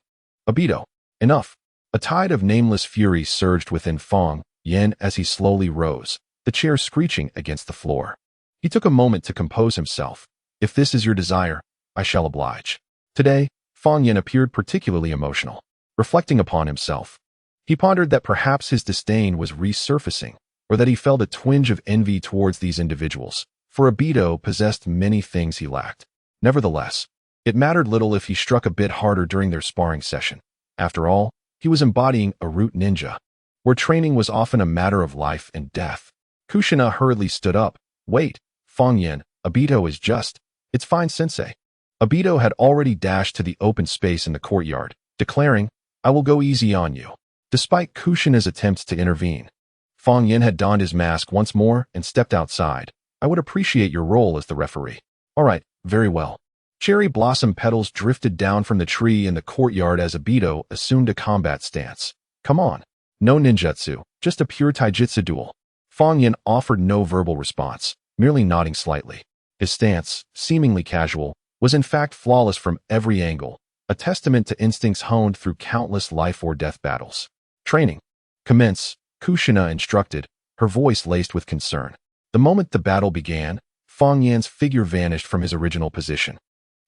Obito, enough. A tide of nameless fury surged within Fong Yen as he slowly rose, the chair screeching against the floor. He took a moment to compose himself. If this is your desire, I shall oblige. Today, Fong Yen appeared particularly emotional. Reflecting upon himself, he pondered that perhaps his disdain was resurfacing, or that he felt a twinge of envy towards these individuals, for Obito possessed many things he lacked. Nevertheless, it mattered little if he struck a bit harder during their sparring session. After all, he was embodying a root ninja, where training was often a matter of life and death. Kushina hurriedly stood up. Wait, Fong Yen, Obito is just. It's fine, sensei. Obito had already dashed to the open space in the courtyard, declaring, I will go easy on you. Despite Kushina's attempts to intervene, Fong Yen had donned his mask once more and stepped outside. I would appreciate your role as the referee. All right, very well. Cherry blossom petals drifted down from the tree in the courtyard as Obito assumed a combat stance. Come on. No ninjutsu, just a pure taijutsu duel. Fong Yen offered no verbal response, merely nodding slightly. His stance, seemingly casual, was in fact flawless from every angle, a testament to instincts honed through countless life-or-death battles. Training. Commence, Kushina instructed, her voice laced with concern. The moment the battle began, Fong Yan's figure vanished from his original position.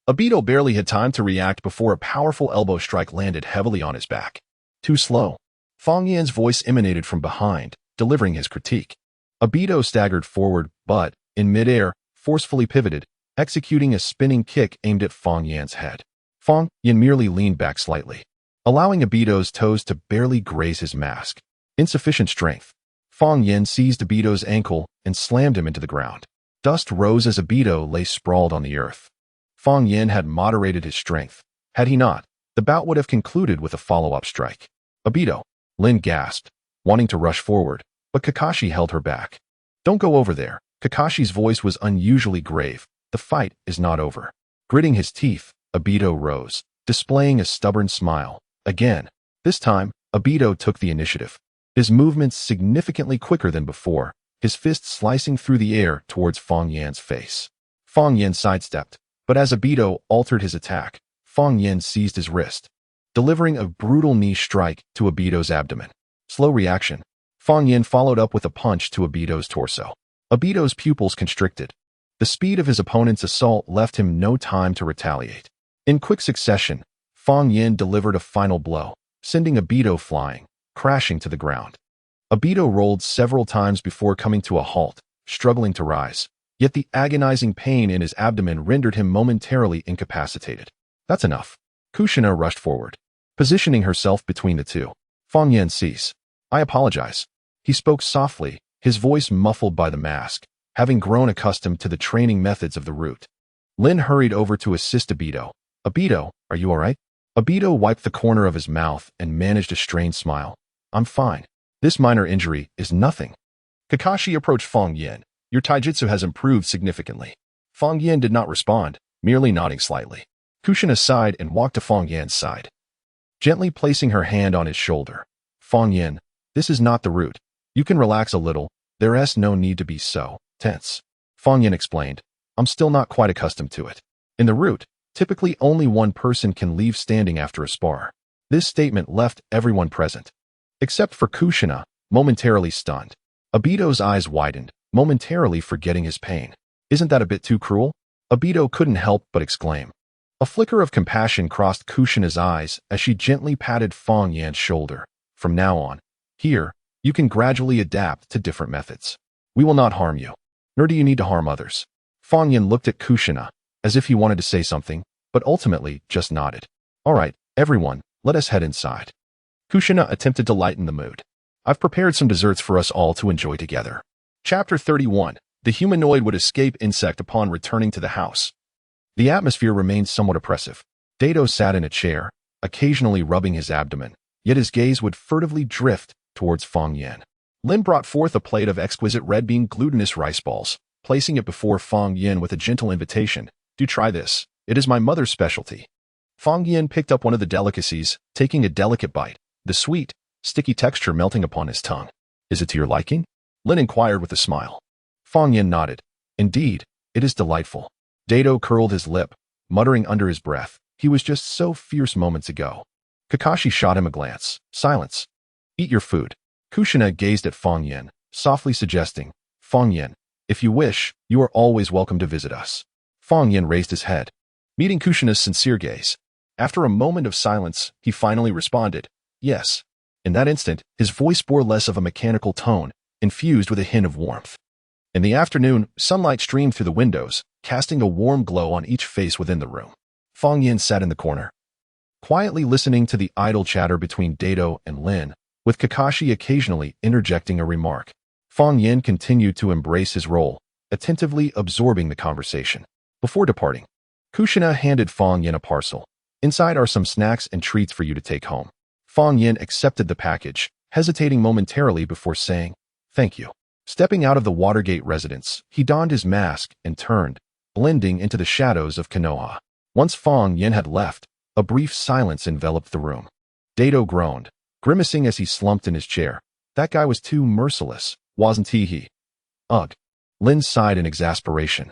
Obito barely had time to react before a powerful elbow strike landed heavily on his back. Too slow. Fong Yan's voice emanated from behind, delivering his critique. Obito staggered forward, but, in midair, forcefully pivoted, executing a spinning kick aimed at Fong Yan's head. Fong Yan merely leaned back slightly, allowing Obito's toes to barely graze his mask. Insufficient strength. Fong Yan seized Obito's ankle and slammed him into the ground. Dust rose as Obito lay sprawled on the earth. Fong Yan had moderated his strength. Had he not, the bout would have concluded with a follow-up strike. Obito, Lin gasped, wanting to rush forward, but Kakashi held her back. Don't go over there. Kakashi's voice was unusually grave. The fight is not over. Gritting his teeth, Obito rose, displaying a stubborn smile. Again, this time, Obito took the initiative. His movements significantly quicker than before, his fist slicing through the air towards Fong Yan's face. Fong Yan sidestepped, but as Obito altered his attack, Fong Yan seized his wrist, delivering a brutal knee strike to Obito's abdomen. Slow reaction. Fong Yan followed up with a punch to Obito's torso. Obito's pupils constricted. The speed of his opponent's assault left him no time to retaliate. In quick succession, Fong Yan delivered a final blow, sending Obito flying, crashing to the ground. Obito rolled several times before coming to a halt, struggling to rise. Yet the agonizing pain in his abdomen rendered him momentarily incapacitated. That's enough. Kushina rushed forward, positioning herself between the two. Fong Yan cease. I apologize. He spoke softly, his voice muffled by the mask, having grown accustomed to the training methods of the root. Lin hurried over to assist Obito. Obito, are you all right? Obito wiped the corner of his mouth and managed a strained smile. I'm fine. This minor injury is nothing. Kakashi approached Fong Yan. Your taijutsu has improved significantly. Fong Yan did not respond, merely nodding slightly. Kushina sighed and walked to Fong Yan's side, gently placing her hand on his shoulder. Fong Yan, this is not the root. You can relax a little. There's no need to be so tense. Fong Yan explained. I'm still not quite accustomed to it. In the root, typically only one person can leave standing after a spar. This statement left everyone present, except for Kushina, momentarily stunned. Obito's eyes widened, momentarily forgetting his pain. Isn't that a bit too cruel? Obito couldn't help but exclaim. A flicker of compassion crossed Kushina's eyes as she gently patted Fong Yan's shoulder. From now on, here, you can gradually adapt to different methods. We will not harm you, nor do you need to harm others. Fong Yan looked at Kushina, as if he wanted to say something, but ultimately just nodded. All right, everyone, let us head inside. Kushina attempted to lighten the mood. I've prepared some desserts for us all to enjoy together. Chapter 31. The humanoid would escape insect upon returning to the house. The atmosphere remained somewhat oppressive. Dato sat in a chair, occasionally rubbing his abdomen, yet his gaze would furtively drift towards Fong Yan. Lin brought forth a plate of exquisite red bean glutinous rice balls, placing it before Fong Yan with a gentle invitation. Do try this. It is my mother's specialty. Fong Yan picked up one of the delicacies, taking a delicate bite, the sweet, sticky texture melting upon his tongue. Is it to your liking? Lin inquired with a smile. Fong Yan nodded. Indeed, it is delightful. Dato curled his lip, muttering under his breath. He was just so fierce moments ago. Kakashi shot him a glance. Silence. Eat your food. Kushina gazed at Fong Yan, softly suggesting, Fong Yan, if you wish, you are always welcome to visit us. Fong Yan raised his head, meeting Kushina's sincere gaze. After a moment of silence, he finally responded, yes. In that instant, his voice bore less of a mechanical tone, infused with a hint of warmth. In the afternoon, sunlight streamed through the windows, casting a warm glow on each face within the room. Fong Yan sat in the corner, quietly listening to the idle chatter between Dato and Lin, with Kakashi occasionally interjecting a remark. Fong Yan continued to embrace his role, attentively absorbing the conversation. Before departing, Kushina handed Fong Yan a parcel. Inside are some snacks and treats for you to take home. Fong Yan accepted the package, hesitating momentarily before saying, thank you. Stepping out of the Watergate residence, he donned his mask and turned, blending into the shadows of Konoha. Once Fong Yan had left, a brief silence enveloped the room. Dato groaned, grimacing as he slumped in his chair. That guy was too merciless, wasn't he? Ugh. Lin sighed in exasperation.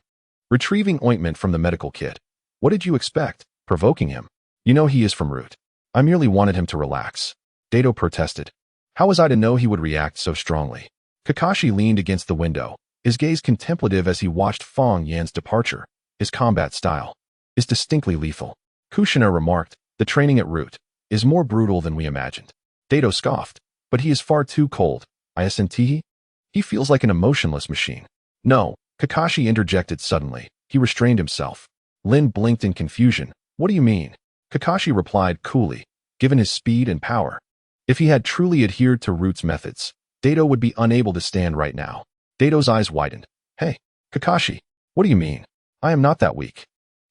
Retrieving ointment from the medical kit. What did you expect? Provoking him. You know he is from Root. I merely wanted him to relax. Dato protested. How was I to know he would react so strongly? Kakashi leaned against the window, his gaze contemplative as he watched Fong Yan's departure. His combat style is distinctly lethal. Kushina remarked, the training at Root is more brutal than we imagined. Dato scoffed, but he is far too cold. Isn't he? He feels like an emotionless machine. No, Kakashi interjected suddenly. He restrained himself. Lin blinked in confusion. What do you mean? Kakashi replied coolly, given his speed and power. If he had truly adhered to Root's methods, Dato would be unable to stand right now. Dato's eyes widened. Hey, Kakashi, what do you mean? I am not that weak.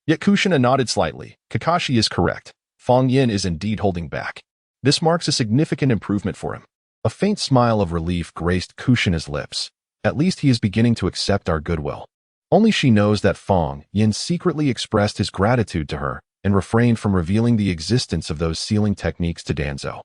Yet Kushina nodded slightly. Kakashi is correct. Fong Yan is indeed holding back. This marks a significant improvement for him. A faint smile of relief graced Kushina's lips. At least he is beginning to accept our goodwill. Only she knows that Fong Yan secretly expressed his gratitude to her and refrained from revealing the existence of those sealing techniques to Danzo,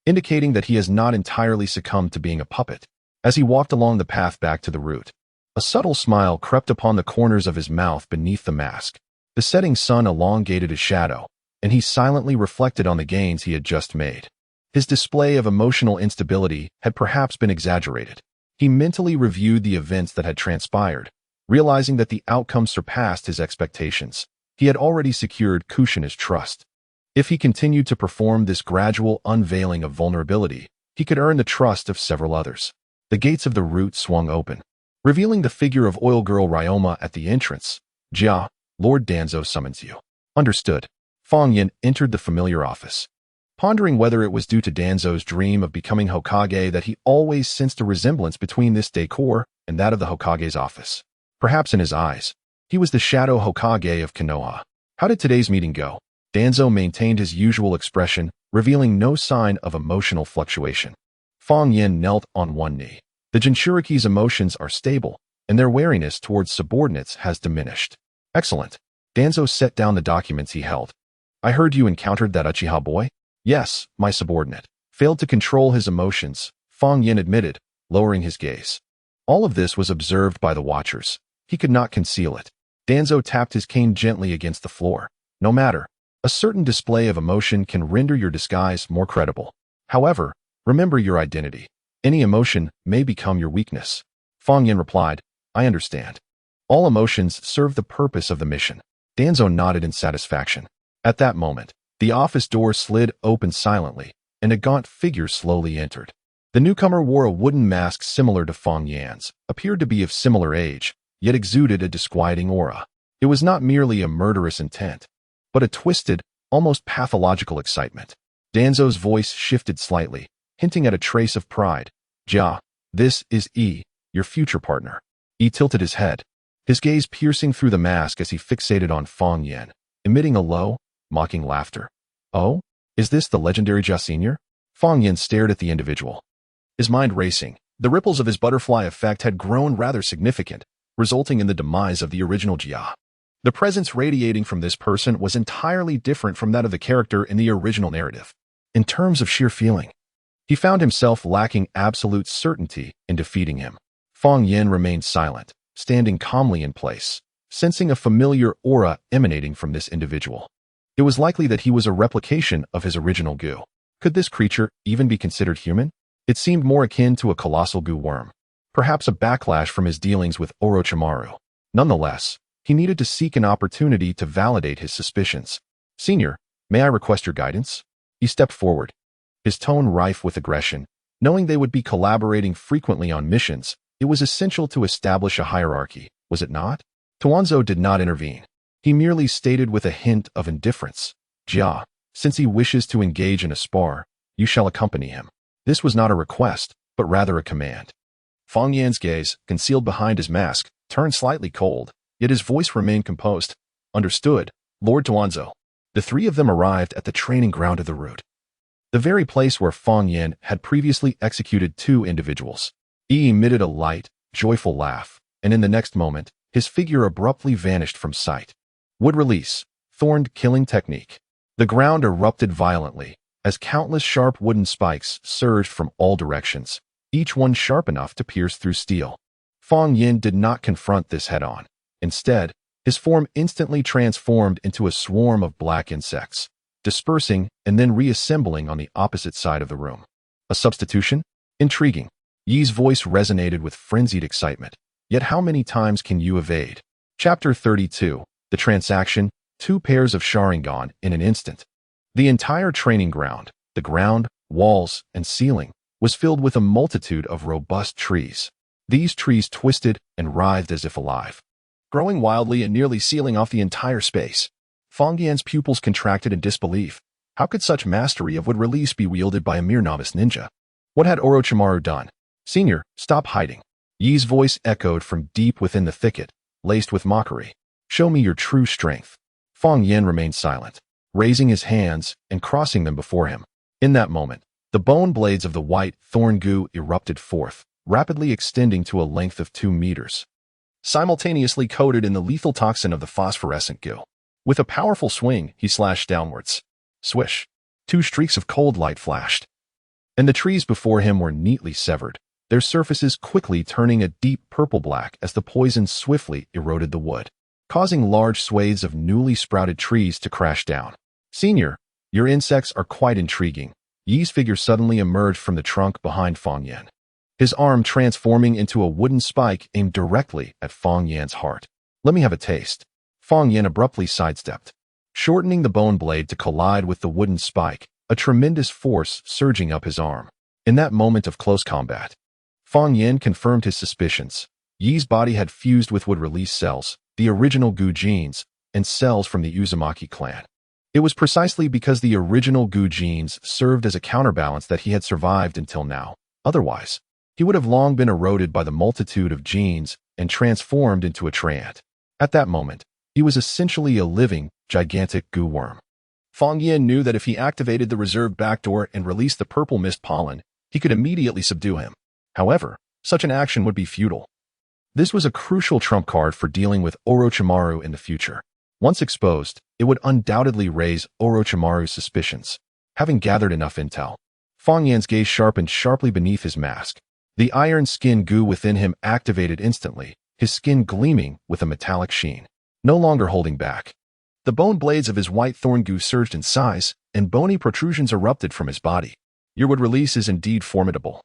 indicating that he has not entirely succumbed to being a puppet. As he walked along the path back to the Root, a subtle smile crept upon the corners of his mouth beneath the mask. The setting sun elongated his shadow, and he silently reflected on the gains he had just made. His display of emotional instability had perhaps been exaggerated. He mentally reviewed the events that had transpired, realizing that the outcome surpassed his expectations. He had already secured Kushina's trust. If he continued to perform this gradual unveiling of vulnerability, he could earn the trust of several others. The gates of the Root swung open, revealing the figure of Oil Girl Ryoma at the entrance. Jia, Lord Danzo summons you. Understood. Fong Yan entered the familiar office, pondering whether it was due to Danzo's dream of becoming Hokage that he always sensed a resemblance between this decor and that of the Hokage's office. Perhaps in his eyes, he was the shadow Hokage of Konoha. How did today's meeting go? Danzo maintained his usual expression, revealing no sign of emotional fluctuation. Fong Yan knelt on one knee. The Jinchuriki's emotions are stable, and their wariness towards subordinates has diminished. Excellent. Danzo set down the documents he held. I heard you encountered that Uchiha boy? Yes, my subordinate. Failed to control his emotions, Fong Yan admitted, lowering his gaze. All of this was observed by the watchers. He could not conceal it. Danzo tapped his cane gently against the floor. No matter. A certain display of emotion can render your disguise more credible. However, remember your identity. Any emotion may become your weakness. Fong Yan replied, I understand. All emotions serve the purpose of the mission. Danzo nodded in satisfaction. At that moment, the office door slid open silently, and a gaunt figure slowly entered. The newcomer wore a wooden mask similar to Fong Yan's, appeared to be of similar age, yet exuded a disquieting aura. It was not merely a murderous intent, but a twisted, almost pathological excitement. Danzo's voice shifted slightly, hinting at a trace of pride. "Ja, this is E, your future partner." E tilted his head, his gaze piercing through the mask as he fixated on Fong Yan, emitting a low, mocking laughter. "Oh? Is this the legendary Ja Senior?" Fong Yan stared at the individual, his mind racing. The ripples of his butterfly effect had grown rather significant, resulting in the demise of the original Ja. The presence radiating from this person was entirely different from that of the character in the original narrative. In terms of sheer feeling, he found himself lacking absolute certainty in defeating him. Fong Yan remained silent, standing calmly in place, sensing a familiar aura emanating from this individual. It was likely that he was a replication of his original goo. Could this creature even be considered human? It seemed more akin to a colossal goo worm, perhaps a backlash from his dealings with Orochimaru. Nonetheless, he needed to seek an opportunity to validate his suspicions. "Senior, may I request your guidance?" He stepped forward, his tone rife with aggression. Knowing they would be collaborating frequently on missions, it was essential to establish a hierarchy, was it not? Danzo did not intervene. He merely stated with a hint of indifference, "Ja, since he wishes to engage in a spar, you shall accompany him." This was not a request, but rather a command. Fong Yan's gaze, concealed behind his mask, turned slightly cold, yet his voice remained composed. "Understood, Lord Danzo." The three of them arrived at the training ground of the route, the very place where Fong Yan had previously executed two individuals. He emitted a light, joyful laugh, and in the next moment, his figure abruptly vanished from sight. Wood release, thorned killing technique. The ground erupted violently, as countless sharp wooden spikes surged from all directions, each one sharp enough to pierce through steel. Fong Yan did not confront this head-on. Instead, his form instantly transformed into a swarm of black insects, dispersing and then reassembling on the opposite side of the room. A substitution? Intriguing. Yi's voice resonated with frenzied excitement. Yet how many times can you evade? Chapter 32. The transaction, 2 pairs of Sharingan in an instant. The entire training ground, the ground, walls, and ceiling, was filled with a multitude of robust trees. These trees twisted and writhed as if alive, growing wildly and nearly sealing off the entire space. Fong Yan's pupils contracted in disbelief. How could such mastery of wood release be wielded by a mere novice ninja? What had Orochimaru done? "Senior, stop hiding." Yi's voice echoed from deep within the thicket, laced with mockery. "Show me your true strength." Fong Yan remained silent, raising his hands and crossing them before him. In that moment, the bone blades of the white thorn goo erupted forth, rapidly extending to a length of 2 meters, simultaneously coated in the lethal toxin of the phosphorescent goo. With a powerful swing, he slashed downwards. Swish! 2 streaks of cold light flashed, and the trees before him were neatly severed, their surfaces quickly turning a deep purple-black as the poison swiftly eroded the wood, causing large swathes of newly sprouted trees to crash down. "Senior, your insects are quite intriguing." Yi's figure suddenly emerged from the trunk behind Fong Yan, his arm transforming into a wooden spike aimed directly at Fong Yan's heart. "Let me have a taste." Fong Yan abruptly sidestepped, shortening the bone blade to collide with the wooden spike, a tremendous force surging up his arm. In that moment of close combat, Fong Yan confirmed his suspicions. Yi's body had fused with wood release cells, the original goo genes, and cells from the Uzumaki clan. It was precisely because the original goo genes served as a counterbalance that he had survived until now. Otherwise, he would have long been eroded by the multitude of genes and transformed into a treant. At that moment, he was essentially a living, gigantic goo worm. Fong Yan knew that if he activated the reserved backdoor and released the purple mist pollen, he could immediately subdue him. However, such an action would be futile. This was a crucial trump card for dealing with Orochimaru in the future. Once exposed, it would undoubtedly raise Orochimaru's suspicions. Having gathered enough intel, Fong Yan's gaze sharpened sharply beneath his mask. The iron skin goo within him activated instantly, his skin gleaming with a metallic sheen, no longer holding back. The bone blades of his white thorn goo surged in size, and bony protrusions erupted from his body. "Your wood release is indeed formidable."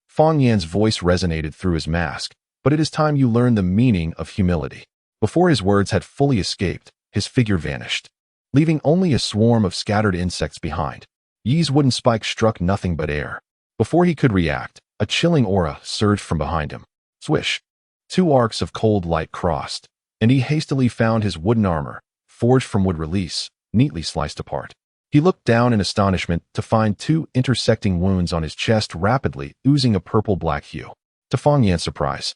Fong Yan's voice resonated through his mask, but it is time you learn the meaning of humility." Before his words had fully escaped, his figure vanished, leaving only a swarm of scattered insects behind. Yi's wooden spike struck nothing but air. Before he could react, a chilling aura surged from behind him. Swish! Two arcs of cold light crossed, and he hastily found his wooden armor, forged from wood release, neatly sliced apart. He looked down in astonishment to find two intersecting wounds on his chest rapidly oozing a purple-black hue. To Fang Yan's surprise,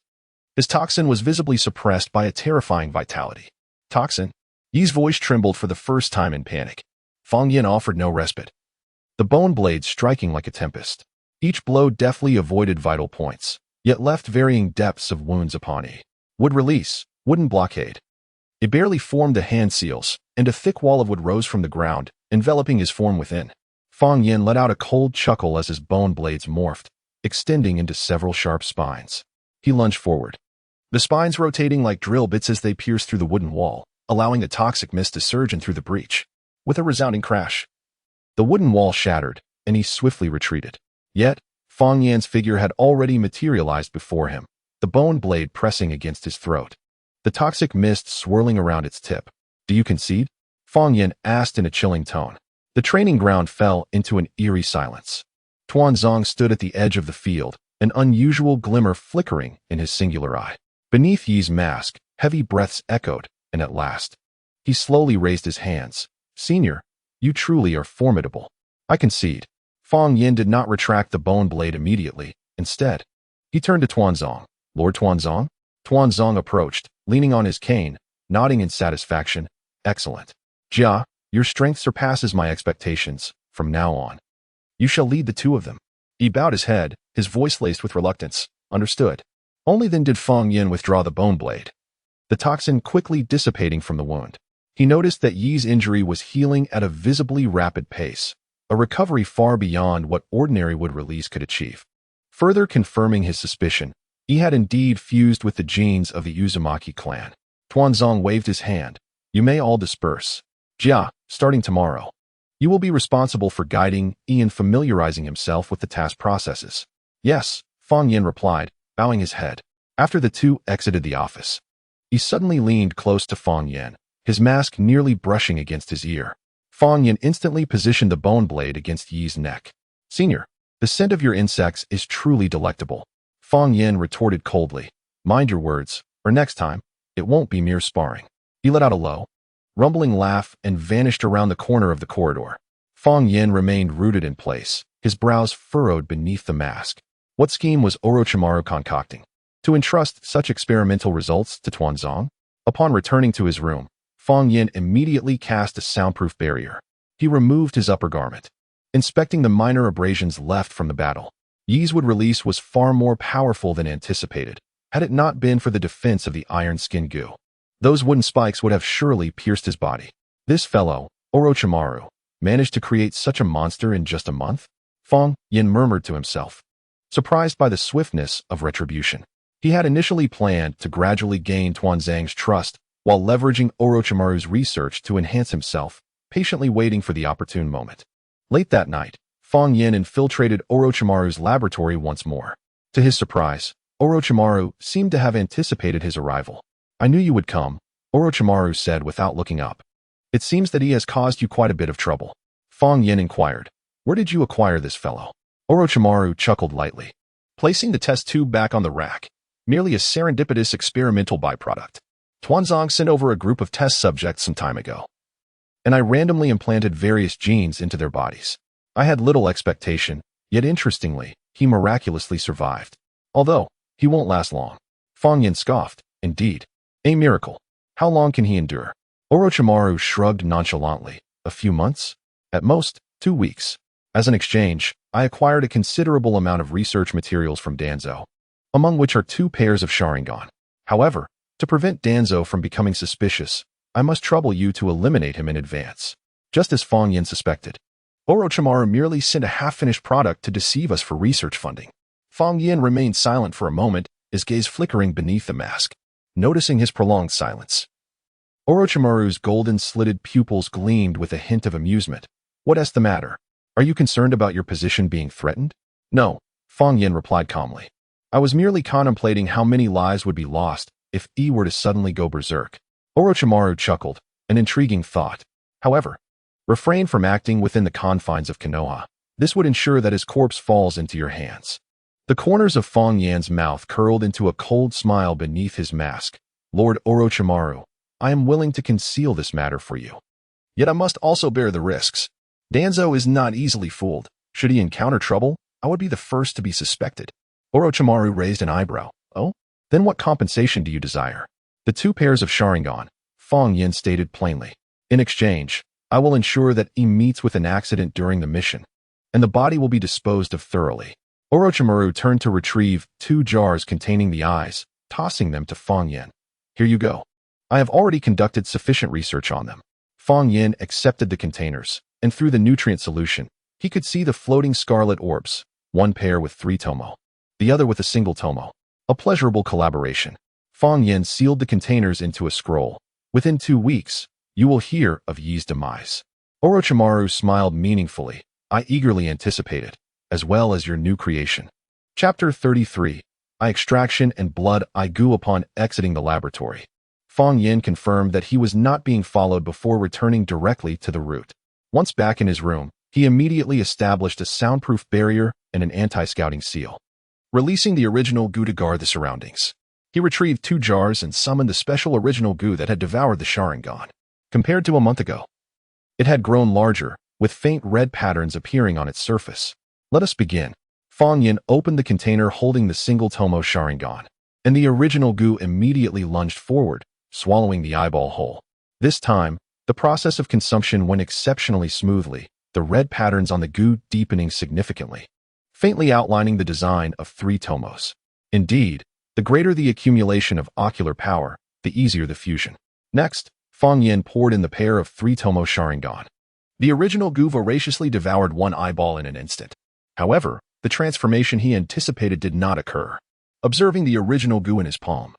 his toxin was visibly suppressed by a terrifying vitality. Toxin? Yi's voice trembled for the first time in panic. Fang Yan offered no respite, the bone blades striking like a tempest. Each blow deftly avoided vital points, yet left varying depths of wounds upon E. Wood release, wooden blockade. It barely formed the hand seals, and a thick wall of wood rose from the ground, enveloping his form within. Fang Yan let out a cold chuckle as his bone blades morphed, extending into several sharp spines. He lunged forward, the spines rotating like drill bits as they pierced through the wooden wall, allowing the toxic mist to surge in through the breach. With a resounding crash, the wooden wall shattered, and he swiftly retreated. Yet, Fang Yan's figure had already materialized before him, the bone blade pressing against his throat, the toxic mist swirling around its tip. "Do you concede?" Fang Yan asked in a chilling tone. The training ground fell into an eerie silence. Tuanzong stood at the edge of the field, an unusual glimmer flickering in his singular eye. Beneath Yi's mask, heavy breaths echoed, and at last, he slowly raised his hands. "Senior, you truly are formidable." "I concede." Fang Yan did not retract the bone blade immediately. Instead, he turned to Tuanzong. "Lord Tuanzong?" Tuanzong approached, leaning on his cane, nodding in satisfaction. "Excellent. Jia, your strength surpasses my expectations. From now on, you shall lead the two of them." He bowed his head, his voice laced with reluctance. "Understood." Only then did Fang Yan withdraw the bone blade, the toxin quickly dissipating from the wound. He noticed that Yi's injury was healing at a visibly rapid pace, a recovery far beyond what ordinary wood release could achieve. Further confirming his suspicion, he had indeed fused with the genes of the Uzumaki clan. Tuanzong waved his hand. "You may all disperse. Jia, starting tomorrow, you will be responsible for guiding Ian familiarizing himself with the task processes." "Yes," Fang Yan replied, bowing his head. After the two exited the office, he suddenly leaned close to Fang Yan, his mask nearly brushing against his ear. Fang Yan instantly positioned the bone blade against Yi's neck. "Senior, the scent of your insects is truly delectable." Fang Yan retorted coldly. "Mind your words, or next time, it won't be mere sparring." He let out a low, rumbling laugh and vanished around the corner of the corridor. Fang Yan remained rooted in place, his brows furrowed beneath the mask. What scheme was Orochimaru concocting? To entrust such experimental results to Tuanzong? Upon returning to his room, Fang Yan immediately cast a soundproof barrier. He removed his upper garment, inspecting the minor abrasions left from the battle. Yi's wood release was far more powerful than anticipated, had it not been for the defense of the iron skin goo. Those wooden spikes would have surely pierced his body. This fellow, Orochimaru, managed to create such a monster in just a month? Fang Yan murmured to himself, surprised by the swiftness of retribution. He had initially planned to gradually gain Tuanzang's trust while leveraging Orochimaru's research to enhance himself, patiently waiting for the opportune moment. Late that night, Fang Yan infiltrated Orochimaru's laboratory once more. To his surprise, Orochimaru seemed to have anticipated his arrival. "I knew you would come," Orochimaru said without looking up. "It seems that he has caused you quite a bit of trouble." Fang Yan inquired, "Where did you acquire this fellow?" Orochimaru chuckled lightly, placing the test tube back on the rack, merely a serendipitous experimental byproduct. "Tuanzong sent over a group of test subjects some time ago, and I randomly implanted various genes into their bodies. I had little expectation, yet interestingly, he miraculously survived. Although, he won't last long." Fang Yan scoffed. "Indeed. A miracle. How long can he endure?" Orochimaru shrugged nonchalantly. "A few months? At most, 2 weeks. As an exchange, I acquired a considerable amount of research materials from Danzo, among which are 2 pairs of Sharingan. However, to prevent Danzo from becoming suspicious, I must trouble you to eliminate him in advance." Just as Fang Yan suspected, Orochimaru merely sent a half-finished product to deceive us for research funding. Fang Yan remained silent for a moment, his gaze flickering beneath the mask. Noticing his prolonged silence, Orochimaru's golden-slitted pupils gleamed with a hint of amusement. "What's the matter? Are you concerned about your position being threatened?" "No," Fang Yan replied calmly. I was merely contemplating how many lives would be lost if E were to suddenly go berserk. Orochimaru chuckled, an intriguing thought. However, refrain from acting within the confines of Konoha. This would ensure that his corpse falls into your hands. The corners of Fong Yan's mouth curled into a cold smile beneath his mask. Lord Orochimaru, I am willing to conceal this matter for you. Yet I must also bear the risks. Danzo is not easily fooled. Should he encounter trouble, I would be the first to be suspected. Orochimaru raised an eyebrow. Oh? Then what compensation do you desire? The 2 pairs of Sharingan, Fong Yan stated plainly. In exchange, I will ensure that he meets with an accident during the mission, and the body will be disposed of thoroughly. Orochimaru turned to retrieve 2 jars containing the eyes, tossing them to Fong Yan. Here you go. I have already conducted sufficient research on them. Fong Yan accepted the containers, and through the nutrient solution, he could see the floating scarlet orbs, 1 pair with 3 tomo, the other with a single tomo. A pleasurable collaboration. Fong Yan sealed the containers into a scroll. Within 2 weeks, you will hear of Yi's demise. Orochimaru smiled meaningfully. I eagerly anticipate it, as well as your new creation. Chapter 33. Eye Extraction and Blood Eye Goo. Upon exiting the laboratory, Fong Yan confirmed that he was not being followed before returning directly to the route. Once back in his room, he immediately established a soundproof barrier and an anti-scouting seal, releasing the original goo to guard the surroundings. He retrieved 2 jars and summoned the special original goo that had devoured the Sharingan. Compared to a month ago, it had grown larger, with faint red patterns appearing on its surface. Let us begin. Fong Yan opened the container holding the single tomo Sharingan, and the original goo immediately lunged forward, swallowing the eyeball whole. This time, the process of consumption went exceptionally smoothly, the red patterns on the goo deepening significantly, faintly outlining the design of 3 tomos. Indeed, the greater the accumulation of ocular power, the easier the fusion. Next, Fong Yan poured in the pair of 3 tomo Sharingan. The original goo voraciously devoured 1 eyeball in an instant. However, the transformation he anticipated did not occur. Observing the original goo in his palm,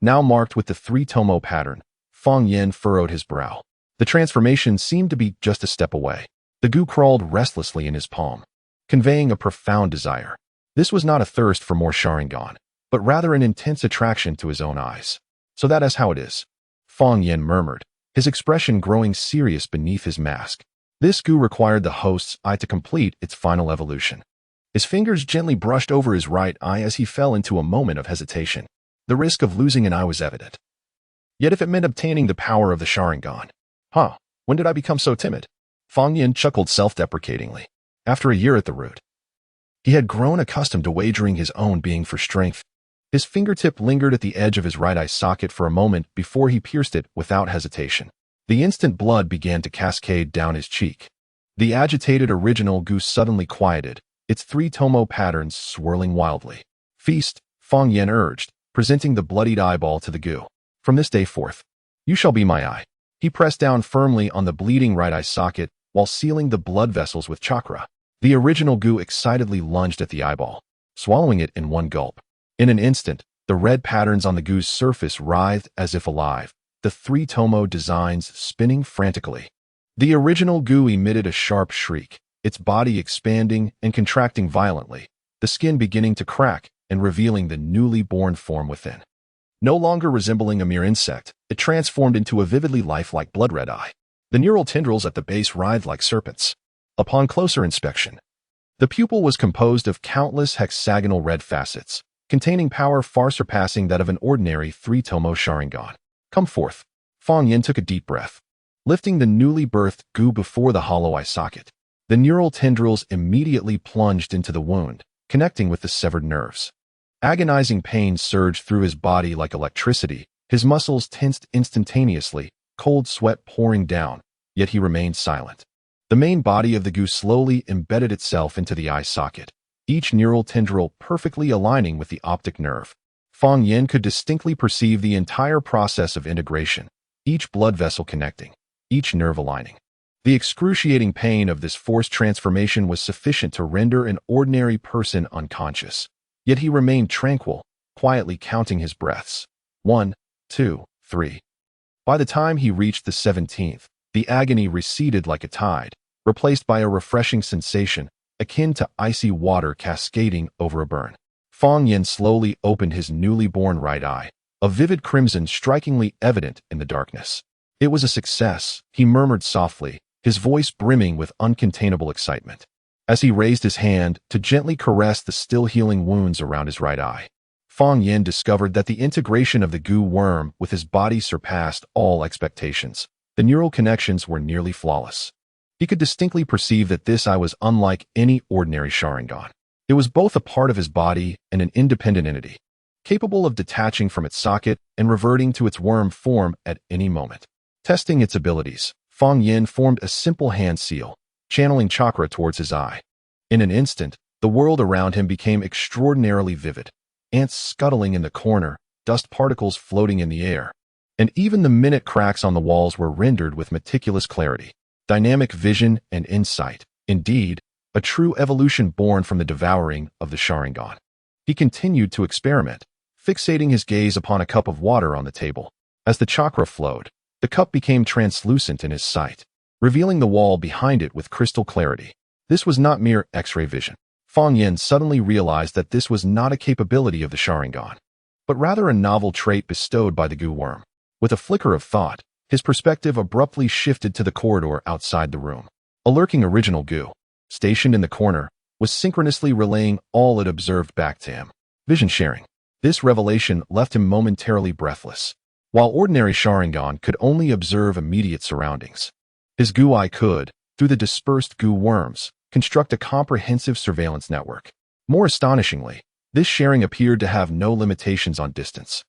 now marked with the 3 tomo pattern, Fong Yan furrowed his brow. The transformation seemed to be just a step away. The goo crawled restlessly in his palm, conveying a profound desire. This was not a thirst for more Sharingan, but rather an intense attraction to his own eyes. So that is how it is, Fong Yan murmured, his expression growing serious beneath his mask. This goo required the host's eye to complete its final evolution. His fingers gently brushed over his right eye as he fell into a moment of hesitation. The risk of losing an eye was evident. Yet if it meant obtaining the power of the Sharingan. When did I become so timid? Fong Yan chuckled self-deprecatingly. After a year at the root, he had grown accustomed to wagering his own being for strength. His fingertip lingered at the edge of his right eye socket for a moment before he pierced it without hesitation. The instant blood began to cascade down his cheek. The agitated original goo suddenly quieted, its 3 tomo patterns swirling wildly. Feast, Fong Yan urged, presenting the bloodied eyeball to the goo. From this day forth, you shall be my eye. He pressed down firmly on the bleeding right eye socket while sealing the blood vessels with chakra. The original goo excitedly lunged at the eyeball, swallowing it in 1 gulp. In an instant, the red patterns on the goo's surface writhed as if alive, the 3 tomo designs spinning frantically. The original goo emitted a sharp shriek, its body expanding and contracting violently, the skin beginning to crack and revealing the newly born form within. No longer resembling a mere insect, it transformed into a vividly lifelike blood-red eye. The neural tendrils at the base writhed like serpents. Upon closer inspection, the pupil was composed of countless hexagonal red facets, containing power far surpassing that of an ordinary 3 tomo Sharingan. Come forth. Fong Yan took a deep breath, lifting the newly birthed goo before the hollow eye socket. The neural tendrils immediately plunged into the wound, connecting with the severed nerves. Agonizing pain surged through his body like electricity. His muscles tensed instantaneously, cold sweat pouring down, yet he remained silent. The main body of the goo slowly embedded itself into the eye socket, each neural tendril perfectly aligning with the optic nerve. Fong Yan could distinctly perceive the entire process of integration, each blood vessel connecting, each nerve aligning. The excruciating pain of this forced transformation was sufficient to render an ordinary person unconscious. Yet he remained tranquil, quietly counting his breaths. 1, 2, 3. By the time he reached the 17th, the agony receded like a tide, replaced by a refreshing sensation, akin to icy water cascading over a burn. Fang Yin slowly opened his newly born right eye, a vivid crimson strikingly evident in the darkness. It was a success, he murmured softly, his voice brimming with uncontainable excitement, as he raised his hand to gently caress the still healing wounds around his right eye. Fang Yin discovered that the integration of the goo worm with his body surpassed all expectations. The neural connections were nearly flawless. He could distinctly perceive that this eye was unlike any ordinary Sharingan. It was both a part of his body and an independent entity, capable of detaching from its socket and reverting to its worm form at any moment. Testing its abilities, Fang Yin formed a simple hand seal, channeling chakra towards his eye. In an instant, the world around him became extraordinarily vivid. Ants scuttling in the corner, dust particles floating in the air, and even the minute cracks on the walls were rendered with meticulous clarity. Dynamic vision and insight, indeed, a true evolution born from the devouring of the Sharingan. He continued to experiment, fixating his gaze upon a cup of water on the table. As the chakra flowed, the cup became translucent in his sight, revealing the wall behind it with crystal clarity. This was not mere X-ray vision. Fang Yin suddenly realized that this was not a capability of the Sharingan, but rather a novel trait bestowed by the goo worm. With a flicker of thought, his perspective abruptly shifted to the corridor outside the room. A lurking original goo, stationed in the corner, was synchronously relaying all it observed back to him. Vision sharing. This revelation left him momentarily breathless. While ordinary Sharingan could only observe immediate surroundings, his goo eye could, through the dispersed goo worms, construct a comprehensive surveillance network. More astonishingly, this sharing appeared to have no limitations on distance.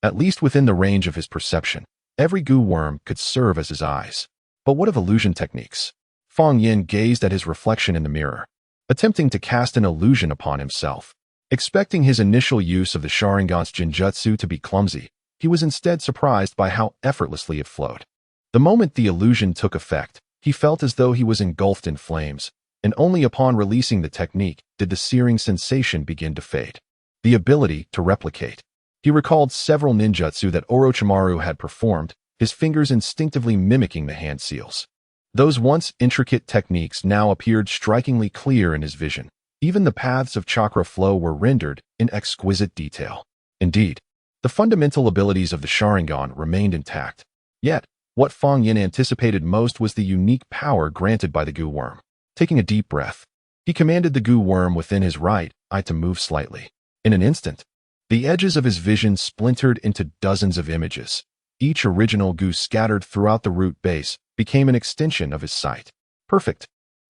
At least within the range of his perception, every goo worm could serve as his eyes. But what of illusion techniques? Fang Yin gazed at his reflection in the mirror, attempting to cast an illusion upon himself. Expecting his initial use of the Sharingan's Jinjutsu to be clumsy, he was instead surprised by how effortlessly it flowed. The moment the illusion took effect, he felt as though he was engulfed in flames, and only upon releasing the technique did the searing sensation begin to fade. The ability to replicate. He recalled several ninjutsu that Orochimaru had performed, his fingers instinctively mimicking the hand seals. Those once intricate techniques now appeared strikingly clear in his vision. Even the paths of chakra flow were rendered in exquisite detail. Indeed, the fundamental abilities of the Sharingan remained intact. Yet, what Fang Yin anticipated most was the unique power granted by the goo worm. Taking a deep breath, he commanded the goo worm within his right eye to move slightly. In an instant, the edges of his vision splintered into dozens of images. Each original goo scattered throughout the root base became an extension of his sight. Perfect.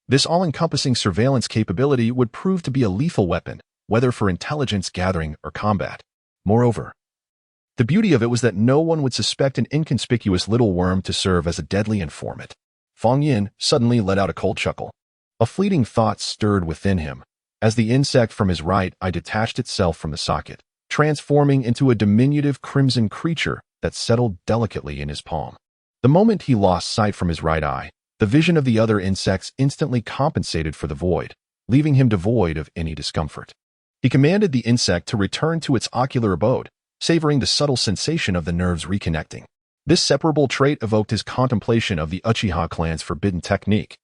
This all-encompassing surveillance capability would prove to be a lethal weapon, whether for intelligence gathering or combat. Moreover, the beauty of it was that no one would suspect an inconspicuous little worm to serve as a deadly informant. Fang Yin suddenly let out a cold chuckle. A fleeting thought stirred within him, as the insect from his right eye detached itself from the socket, transforming into a diminutive crimson creature that settled delicately in his palm. The moment he lost sight from his right eye, the vision of the other insects instantly compensated for the void, leaving him devoid of any discomfort. He commanded the insect to return to its ocular abode, savoring the subtle sensation of the nerves reconnecting. This separable trait evoked his contemplation of the Uchiha clan's forbidden technique,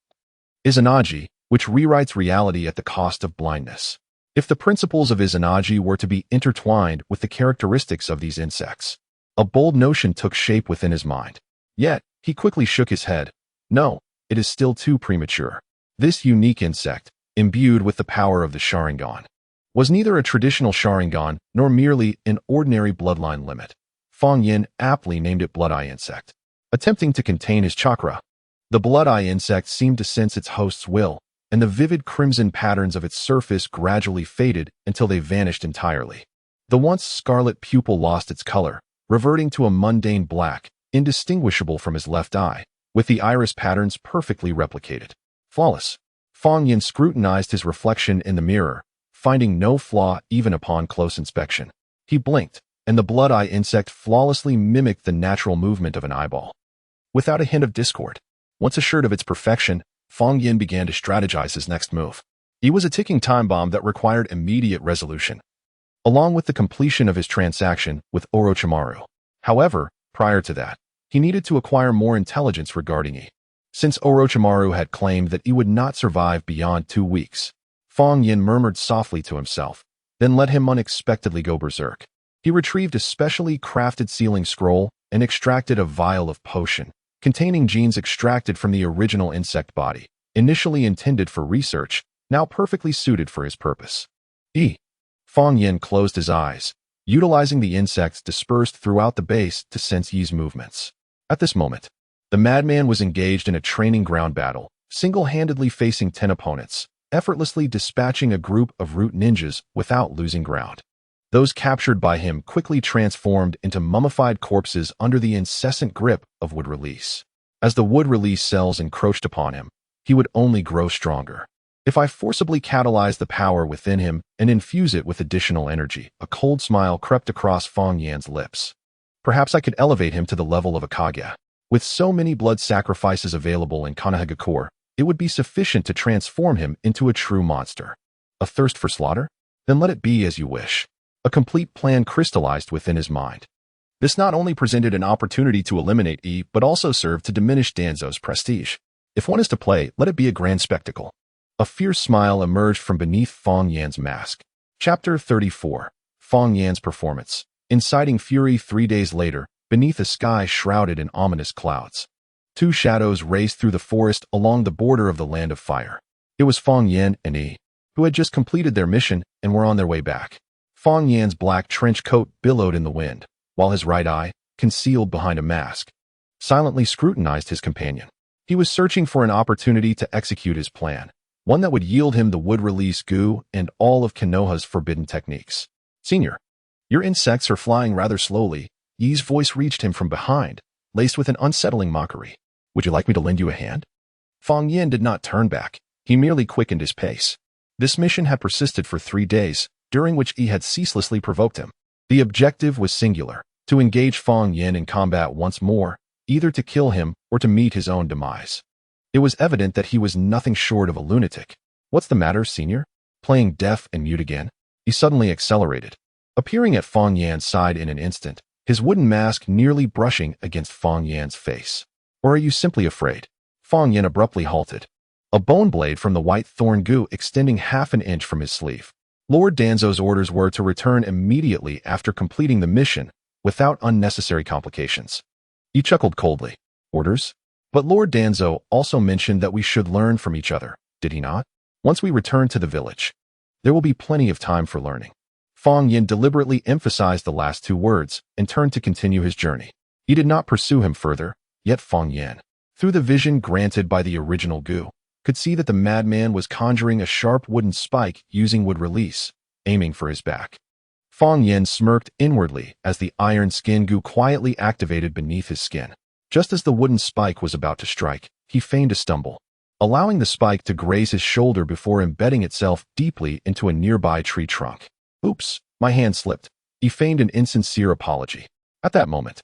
Izanagi, which rewrites reality at the cost of blindness. If the principles of Izanagi were to be intertwined with the characteristics of these insects, a bold notion took shape within his mind. Yet, he quickly shook his head. No, it is still too premature. This unique insect, imbued with the power of the Sharingan, was neither a traditional Sharingan nor merely an ordinary bloodline limit. Fang Yin aptly named it Blood Eye Insect. Attempting to contain his chakra, the Blood Eye Insect seemed to sense its host's will, and the vivid crimson patterns of its surface gradually faded until they vanished entirely. The once scarlet pupil lost its color, reverting to a mundane black, indistinguishable from his left eye, with the iris patterns perfectly replicated. Flawless. Fang Yin scrutinized his reflection in the mirror, finding no flaw even upon close inspection. He blinked, and the Blood Eye Insect flawlessly mimicked the natural movement of an eyeball. Without a hint of discord, once assured of its perfection, Fang Yin began to strategize his next move. He was a ticking time bomb that required immediate resolution, along with the completion of his transaction with Orochimaru. However, prior to that, he needed to acquire more intelligence regarding E. Since Orochimaru had claimed that he would not survive beyond 2 weeks, Fang Yin murmured softly to himself, then let him unexpectedly go berserk. He retrieved a specially crafted sealing scroll and extracted a vial of potion, containing genes extracted from the original insect body, initially intended for research, now perfectly suited for his purpose. Fang Yin closed his eyes, utilizing the insects dispersed throughout the base to sense Yi's movements. At this moment, the madman was engaged in a training ground battle, single-handedly facing 10 opponents, effortlessly dispatching a group of root ninjas without losing ground. Those captured by him quickly transformed into mummified corpses under the incessant grip of wood release. As the wood release cells encroached upon him, he would only grow stronger. If I forcibly catalyze the power within him and infuse it with additional energy, a cold smile crept across Fang Yan's lips. Perhaps I could elevate him to the level of a Hokage. With so many blood sacrifices available in Konohagakure, it would be sufficient to transform him into a true monster. A thirst for slaughter? Then let it be as you wish. A complete plan crystallized within his mind. This not only presented an opportunity to eliminate Yi, but also served to diminish Danzo's prestige. If one is to play, let it be a grand spectacle. A fierce smile emerged from beneath Fang Yan's mask. Chapter 34. Fang Yan's performance. Inciting fury 3 days later, beneath a sky shrouded in ominous clouds. 2 shadows raced through the forest along the border of the Land of Fire. It was Fang Yan and Yi, who had just completed their mission and were on their way back. Fang Yan's black trench coat billowed in the wind, while his right eye, concealed behind a mask, silently scrutinized his companion. He was searching for an opportunity to execute his plan, one that would yield him the wood-release goo and all of Konoha's forbidden techniques. "Senior, your insects are flying rather slowly." Yi's voice reached him from behind, laced with an unsettling mockery. "Would you like me to lend you a hand?" Fang Yin did not turn back. He merely quickened his pace. This mission had persisted for 3 days, during which Yi had ceaselessly provoked him. The objective was singular, to engage Fang Yin in combat once more, either to kill him or to meet his own demise. It was evident that he was nothing short of a lunatic. "What's the matter, senior?" Playing deaf and mute again, he suddenly accelerated, appearing at Fang Yan's side in an instant, his wooden mask nearly brushing against Fang Yan's face. "Or are you simply afraid?" Fang Yan abruptly halted, a bone blade from the white thorn goo extending half an inch from his sleeve. Lord Danzo's orders were to return immediately after completing the mission, without unnecessary complications. He chuckled coldly. "Orders? But Lord Danzo also mentioned that we should learn from each other, did he not? Once we return to the village, there will be plenty of time for learning." Fang Yin deliberately emphasized the last 2 words and turned to continue his journey. He did not pursue him further, yet Fang Yin, through the vision granted by the original goo, could see that the madman was conjuring a sharp wooden spike using wood release, aiming for his back. Fang Yin smirked inwardly as the iron skin goo quietly activated beneath his skin. Just as the wooden spike was about to strike, he feigned a stumble, allowing the spike to graze his shoulder before embedding itself deeply into a nearby tree trunk. "Oops, my hand slipped." He feigned an insincere apology. At that moment,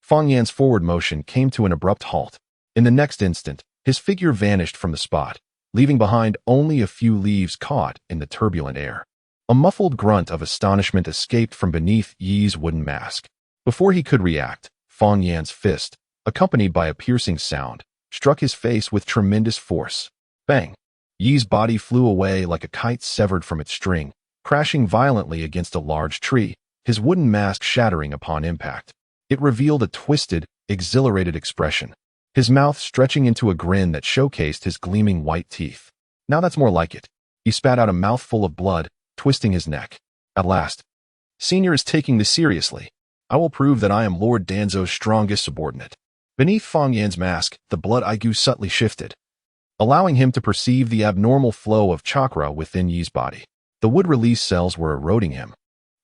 Fang Yan's forward motion came to an abrupt halt. In the next instant, his figure vanished from the spot, leaving behind only a few leaves caught in the turbulent air. A muffled grunt of astonishment escaped from beneath Yi's wooden mask. Before he could react, Fang Yan's fist, accompanied by a piercing sound, struck his face with tremendous force. Bang! Yi's body flew away like a kite severed from its string, crashing violently against a large tree, his wooden mask shattering upon impact. It revealed a twisted, exhilarated expression, his mouth stretching into a grin that showcased his gleaming white teeth. "Now that's more like it." He spat out a mouthful of blood, twisting his neck. "At last. Senior is taking this seriously. I will prove that I am Lord Danzo's strongest subordinate." Beneath Fang Yan's mask, the blood Aigu subtly shifted, allowing him to perceive the abnormal flow of chakra within Yi's body. The wood release cells were eroding him,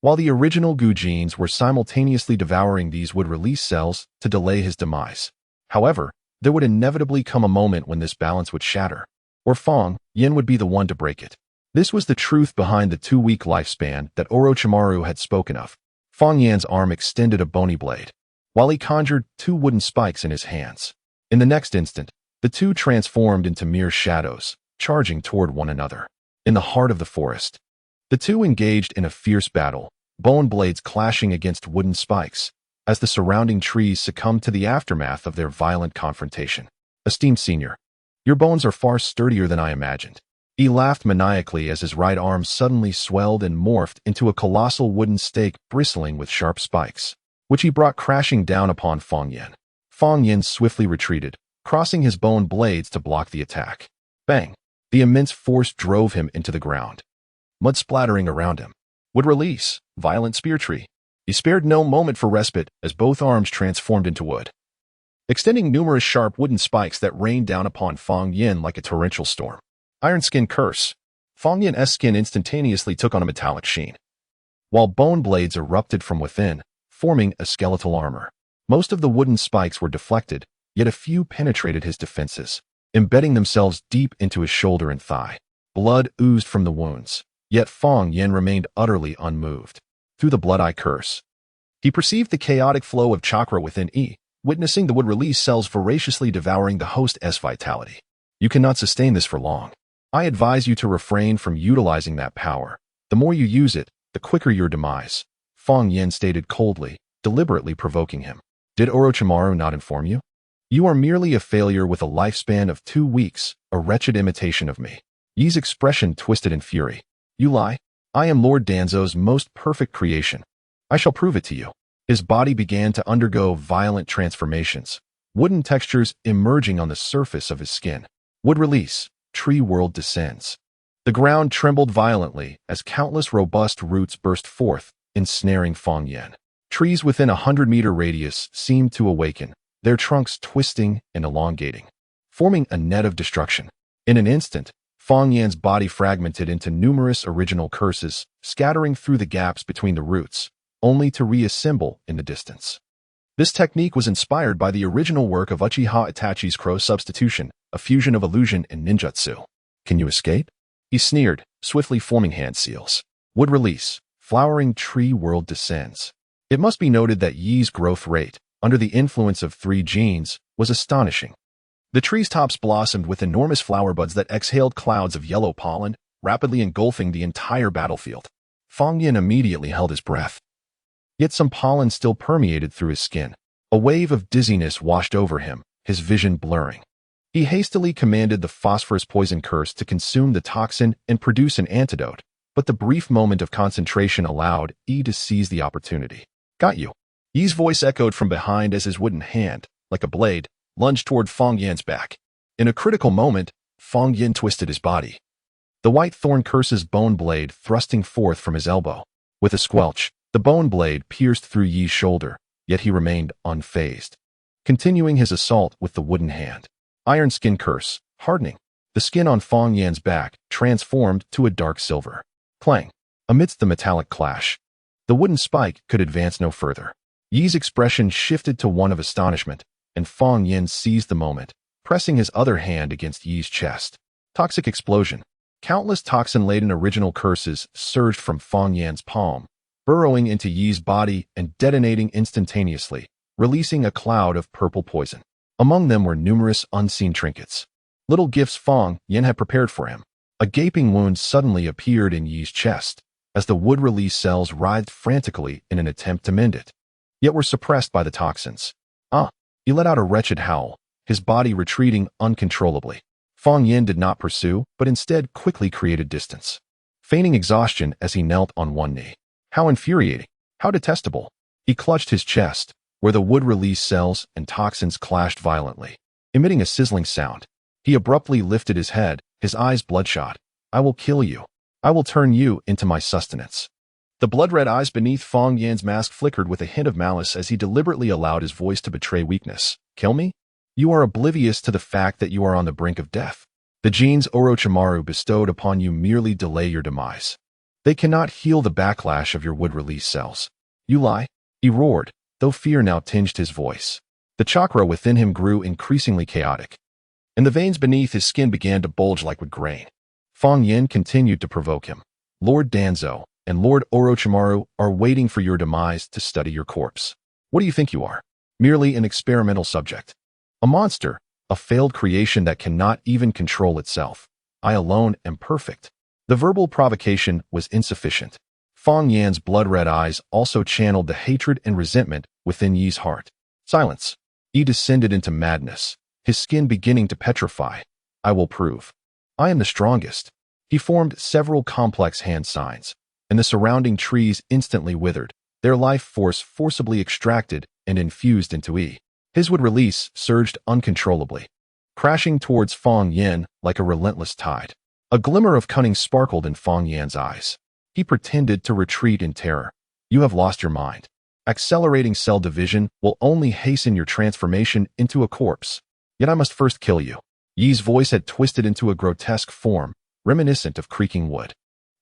while the original goo genes were simultaneously devouring these wood release cells to delay his demise. However, there would inevitably come a moment when this balance would shatter, or Fang Yin would be the one to break it. This was the truth behind the 2-week lifespan that Orochimaru had spoken of. Fang Yan's arm extended a bony blade, while he conjured 2 wooden spikes in his hands. In the next instant, the 2 transformed into mere shadows, charging toward one another. In the heart of the forest, the 2 engaged in a fierce battle, bone blades clashing against wooden spikes, as the surrounding trees succumbed to the aftermath of their violent confrontation. "Esteemed senior, your bones are far sturdier than I imagined." He laughed maniacally as his right arm suddenly swelled and morphed into a colossal wooden stake bristling with sharp spikes, which he brought crashing down upon Fang Yin. Fang Yin swiftly retreated, crossing his bone blades to block the attack. Bang! The immense force drove him into the ground. Mud splattering around him. Would release. Violent spear tree. He spared no moment for respite as both arms transformed into wood, extending numerous sharp wooden spikes that rained down upon Fang Yin like a torrential storm. Iron Skin Curse. Fang Yin's skin instantaneously took on a metallic sheen, while bone blades erupted from within, forming a skeletal armor. Most of the wooden spikes were deflected, yet a few penetrated his defenses, embedding themselves deep into his shoulder and thigh. Blood oozed from the wounds, yet Fang Yin remained utterly unmoved. Through the blood-eye curse, he perceived the chaotic flow of chakra within E, witnessing the wood-release cells voraciously devouring the host's vitality. You cannot sustain this for long. I advise you to refrain from utilizing that power. The more you use it, the quicker your demise, Fang Yin stated coldly, deliberately provoking him. Did Orochimaru not inform you? You are merely a failure with a lifespan of 2 weeks, a wretched imitation of me. Yi's expression twisted in fury. You lie. I am Lord Danzo's most perfect creation. I shall prove it to you. His body began to undergo violent transformations, wooden textures emerging on the surface of his skin. Wood release. Tree world descends. The ground trembled violently as countless robust roots burst forth, ensnaring Fang Yin. Trees within 100-meter radius seemed to awaken, their trunks twisting and elongating, forming a net of destruction. In an instant, Fang Yin's body fragmented into numerous original curses, scattering through the gaps between the roots, only to reassemble in the distance. This technique was inspired by the original work of Uchiha Itachi's Crow Substitution, a fusion of illusion and ninjutsu. Can you escape? He sneered, swiftly forming hand seals. Wood release. Flowering tree world descends. It must be noted that Yi's growth rate, under the influence of 3 genes, was astonishing. The tree's tops blossomed with enormous flower buds that exhaled clouds of yellow pollen, rapidly engulfing the entire battlefield. Fang Yin immediately held his breath. Yet some pollen still permeated through his skin. A wave of dizziness washed over him, his vision blurring. He hastily commanded the phosphorus poison curse to consume the toxin and produce an antidote, but the brief moment of concentration allowed Yi to seize the opportunity. Got you. Yi's voice echoed from behind as his wooden hand, like a blade, lunged toward Fang Yin's back. In a critical moment, Fang Yin twisted his body, the white thorn curse's bone blade thrusting forth from his elbow. With a squelch, the bone blade pierced through Yi's shoulder, yet he remained unfazed, continuing his assault with the wooden hand. Iron Skin Curse, hardening. The skin on Fang Yin's back transformed to a dark silver. Clang. Amidst the metallic clash, the wooden spike could advance no further. Yi's expression shifted to one of astonishment, and Fang Yin seized the moment, pressing his other hand against Yi's chest. Toxic explosion. Countless toxin-laden original curses surged from Fang Yin's palm, burrowing into Yi's body and detonating instantaneously, releasing a cloud of purple poison. Among them were numerous unseen trinkets, little gifts Fang Yin had prepared for him. A gaping wound suddenly appeared in Yi's chest, as the wood release cells writhed frantically in an attempt to mend it, yet were suppressed by the toxins. He let out a wretched howl, his body retreating uncontrollably. Fang Yin did not pursue, but instead quickly created distance, feigning exhaustion as he knelt on one knee. How infuriating! How detestable! He clutched his chest, where the wood release cells and toxins clashed violently, emitting a sizzling sound. He abruptly lifted his head, his eyes bloodshot. I will kill you. I will turn you into my sustenance. The blood-red eyes beneath Fang Yin's mask flickered with a hint of malice as he deliberately allowed his voice to betray weakness. Kill me? You are oblivious to the fact that you are on the brink of death. The genes Orochimaru bestowed upon you merely delay your demise. They cannot heal the backlash of your wood release cells. You lie. He roared, though fear now tinged his voice. The chakra within him grew increasingly chaotic, and the veins beneath his skin began to bulge like wood grain. Fang Yin continued to provoke him. Lord Danzo and Lord Orochimaru are waiting for your demise to study your corpse. What do you think you are? Merely an experimental subject. A monster, a failed creation that cannot even control itself. I alone am perfect. The verbal provocation was insufficient. Fang Yin's blood-red eyes also channeled the hatred and resentment within Yi's heart. Silence. Yi descended into madness, his skin beginning to petrify. I will prove. I am the strongest. He formed several complex hand signs, and the surrounding trees instantly withered, their life force forcibly extracted and infused into Yi. His would release surged uncontrollably, crashing towards Fang Yin like a relentless tide. A glimmer of cunning sparkled in Fang Yan's eyes. He pretended to retreat in terror. You have lost your mind. Accelerating cell division will only hasten your transformation into a corpse. Yet I must first kill you. Yi's voice had twisted into a grotesque form, reminiscent of creaking wood.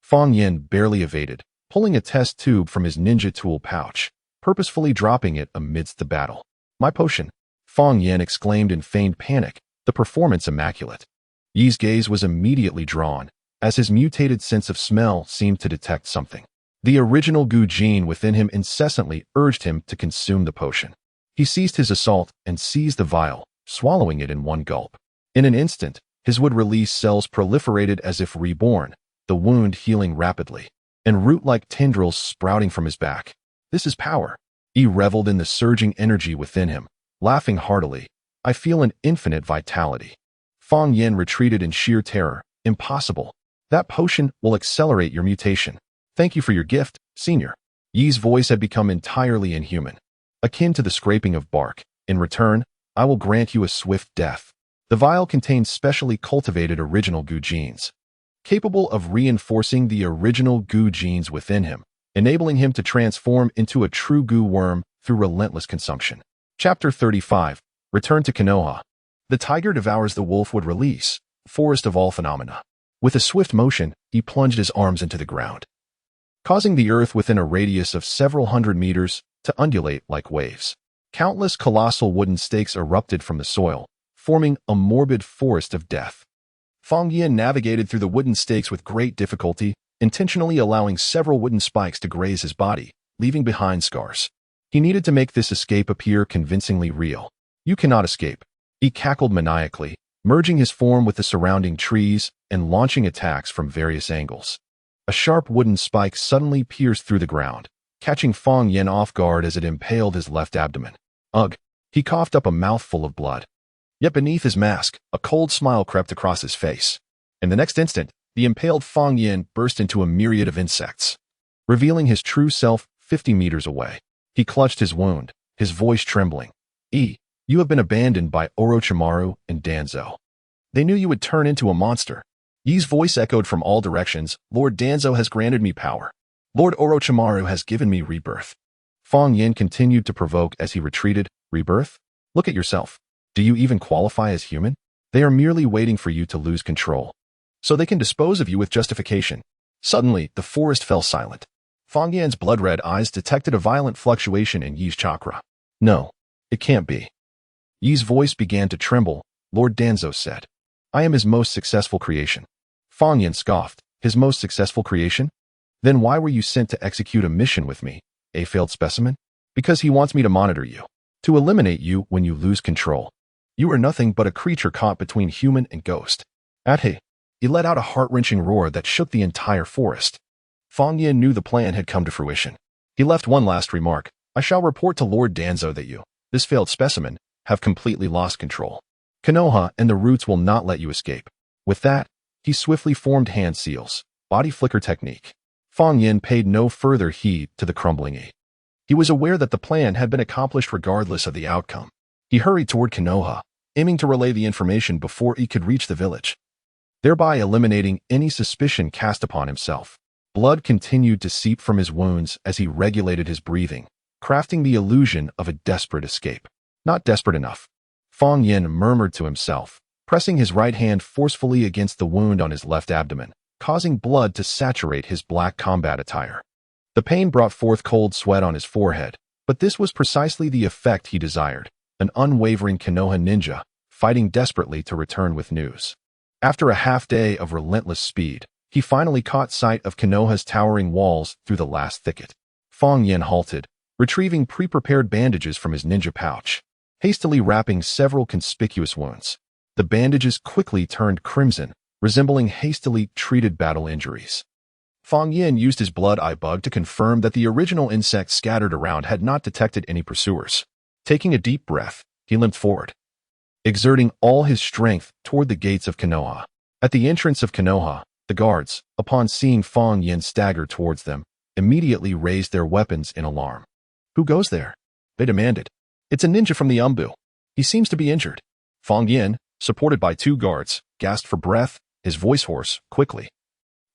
Fang Yin barely evaded, pulling a test tube from his ninja tool pouch, purposefully dropping it amidst the battle. My potion, Fang Yin exclaimed in feigned panic, the performance immaculate. Yi's gaze was immediately drawn, as his mutated sense of smell seemed to detect something. The original Gu gene within him incessantly urged him to consume the potion. He ceased his assault and seized the vial, swallowing it in one gulp. In an instant, his would-release cells proliferated as if reborn, the wound healing rapidly, and root-like tendrils sprouting from his back. This is power. He reveled in the surging energy within him, laughing heartily. I feel an infinite vitality. Fang Yin retreated in sheer terror. Impossible. That potion will accelerate your mutation. Thank you for your gift, Senior. Yi's voice had become entirely inhuman, akin to the scraping of bark. In return, I will grant you a swift death. The vial contains specially cultivated original Gu genes, capable of reinforcing the original Gu genes within him, enabling him to transform into a true Gu worm through relentless consumption. Chapter 35. Return to Konoha. The tiger devours the wolf would release, forest of all phenomena. With a swift motion, he plunged his arms into the ground, causing the earth within a radius of several hundred meters to undulate like waves. Countless colossal wooden stakes erupted from the soil, forming a morbid forest of death. Fang Yin navigated through the wooden stakes with great difficulty, intentionally allowing several wooden spikes to graze his body, leaving behind scars. He needed to make this escape appear convincingly real. You cannot escape. He cackled maniacally, merging his form with the surrounding trees and launching attacks from various angles. A sharp wooden spike suddenly pierced through the ground, catching Fang Yin off guard as it impaled his left abdomen. Ugh! He coughed up a mouthful of blood. Yet beneath his mask, a cold smile crept across his face. In the next instant, the impaled Fang Yin burst into a myriad of insects, revealing his true self 50 meters away. He clutched his wound, his voice trembling. You have been abandoned by Orochimaru and Danzo. They knew you would turn into a monster. Yi's voice echoed from all directions. Lord Danzo has granted me power. Lord Orochimaru has given me rebirth. Fang Yin continued to provoke as he retreated. Rebirth? Look at yourself. Do you even qualify as human? They are merely waiting for you to lose control, so they can dispose of you with justification. Suddenly, the forest fell silent. Fang Yin's blood-red eyes detected a violent fluctuation in Yi's chakra. No, it can't be. Yi's voice began to tremble. Lord Danzo said, I am his most successful creation. Fang Yin scoffed. His most successful creation? Then why were you sent to execute a mission with me, a failed specimen? Because he wants me to monitor you, to eliminate you when you lose control. You are nothing but a creature caught between human and ghost. He let out a heart-wrenching roar that shook the entire forest. Fang Yin knew the plan had come to fruition. He left one last remark. I shall report to Lord Danzo that you, this failed specimen, have completely lost control. Konoha and the roots will not let you escape. With that, he swiftly formed hand seals, body flicker technique. Fang Yin paid no further heed to the crumbling Yi. He was aware that the plan had been accomplished regardless of the outcome. He hurried toward Konoha, aiming to relay the information before he could reach the village, thereby eliminating any suspicion cast upon himself. Blood continued to seep from his wounds as he regulated his breathing, crafting the illusion of a desperate escape. Not desperate enough. Fang Yin murmured to himself, pressing his right hand forcefully against the wound on his left abdomen, causing blood to saturate his black combat attire. The pain brought forth cold sweat on his forehead, but this was precisely the effect he desired, an unwavering Konoha ninja, fighting desperately to return with news. After a half-day of relentless speed, he finally caught sight of Konoha's towering walls through the last thicket. Fang Yin halted, retrieving pre-prepared bandages from his ninja pouch, hastily wrapping several conspicuous wounds. The bandages quickly turned crimson, resembling hastily treated battle injuries. Fang Yin used his blood eye bug to confirm that the original insects scattered around had not detected any pursuers. Taking a deep breath, he limped forward, exerting all his strength toward the gates of Konoha. At the entrance of Konoha, The guards, upon seeing Fang Yin stagger towards them, immediately raised their weapons in alarm. "Who goes there?" they demanded. "It's a ninja from the Umbu. He seems to be injured." Fang Yin, supported by two guards, gasped for breath, his voice hoarse, quickly.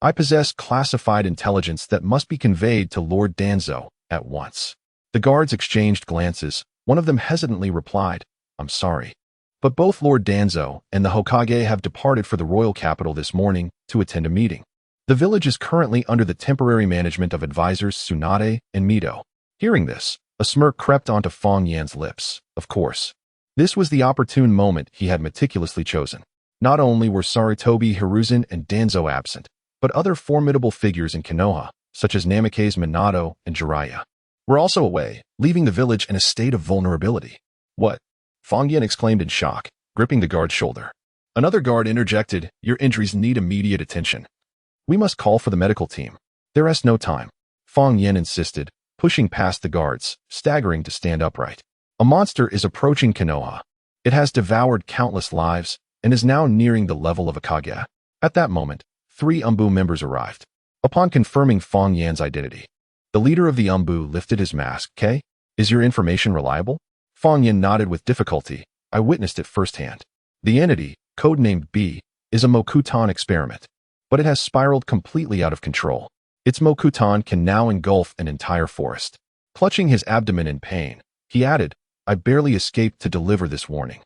"I possess classified intelligence that must be conveyed to Lord Danzo at once." The guards exchanged glances. One of them hesitantly replied, "I'm sorry, but both Lord Danzo and the Hokage have departed for the royal capital this morning to attend a meeting. The village is currently under the temporary management of advisors Tsunade and Mito." Hearing this, a smirk crept onto Fang Yan's lips. Of course, this was the opportune moment he had meticulously chosen. Not only were Sarutobi, Hiruzen, and Danzo absent, but other formidable figures in Konoha, such as Namikaze Minato and Jiraiya, were also away, leaving the village in a state of vulnerability. "What?" Fang Yan exclaimed in shock, gripping the guard's shoulder. Another guard interjected, "Your injuries need immediate attention. We must call for the medical team. There is no time." Fang Yan insisted, pushing past the guards, staggering to stand upright. "A monster is approaching Konoha. It has devoured countless lives and is now nearing the level of a Kage." At that moment, 3 Umbu members arrived. Upon confirming Fang Yan's identity, the leader of the Umbu lifted his mask. "K, is your information reliable?" Fang Yan nodded with difficulty. "I witnessed it firsthand. The entity, codenamed B, is a Mokutan experiment, but it has spiraled completely out of control. Its Mokutan can now engulf an entire forest." Clutching his abdomen in pain, he added, "I barely escaped to deliver this warning."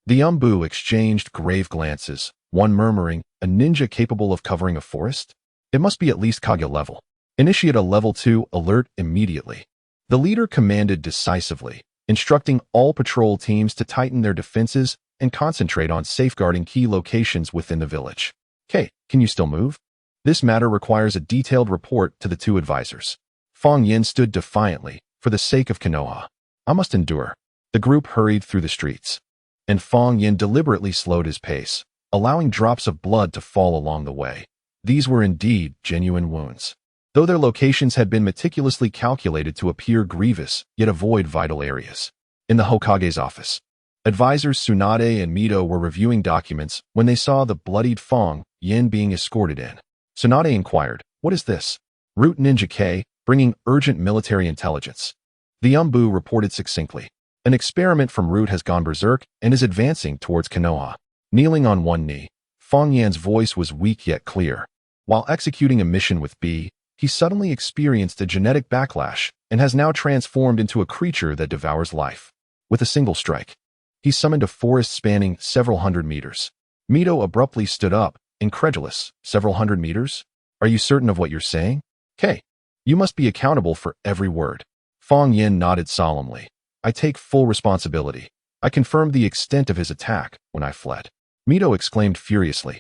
The Umbu exchanged grave glances, one murmuring, "A ninja capable of covering a forest? It must be at least Kage level. Initiate a level 2 alert immediately." The leader commanded decisively, instructing all patrol teams to tighten their defenses and concentrate on safeguarding key locations within the village. "K, can you still move? This matter requires a detailed report to the 2 advisors." Fang Yin stood defiantly. "For the sake of Konoha, I must endure." The group hurried through the streets, and Fang Yin deliberately slowed his pace, allowing drops of blood to fall along the way. These were indeed genuine wounds, though their locations had been meticulously calculated to appear grievous, yet avoid vital areas. In the Hokage's office, advisors Tsunade and Mito were reviewing documents when they saw the bloodied Fang Yin being escorted in. Tsunade inquired, "What is this?" "Root Ninja K, bringing urgent military intelligence." The Umbu reported succinctly. "An experiment from Root has gone berserk and is advancing towards Konoha." Kneeling on one knee, Fang Yan's voice was weak yet clear. While executing a mission with B, he suddenly experienced a genetic backlash and has now transformed into a creature that devours life. With a single strike, he summoned a forest spanning several hundred meters. Mito abruptly stood up, incredulous. "Several hundred meters? Are you certain of what you're saying?" "K, you must be accountable for every word." Fang Yin nodded solemnly. "I take full responsibility. I confirmed the extent of his attack when I fled." Mito exclaimed furiously,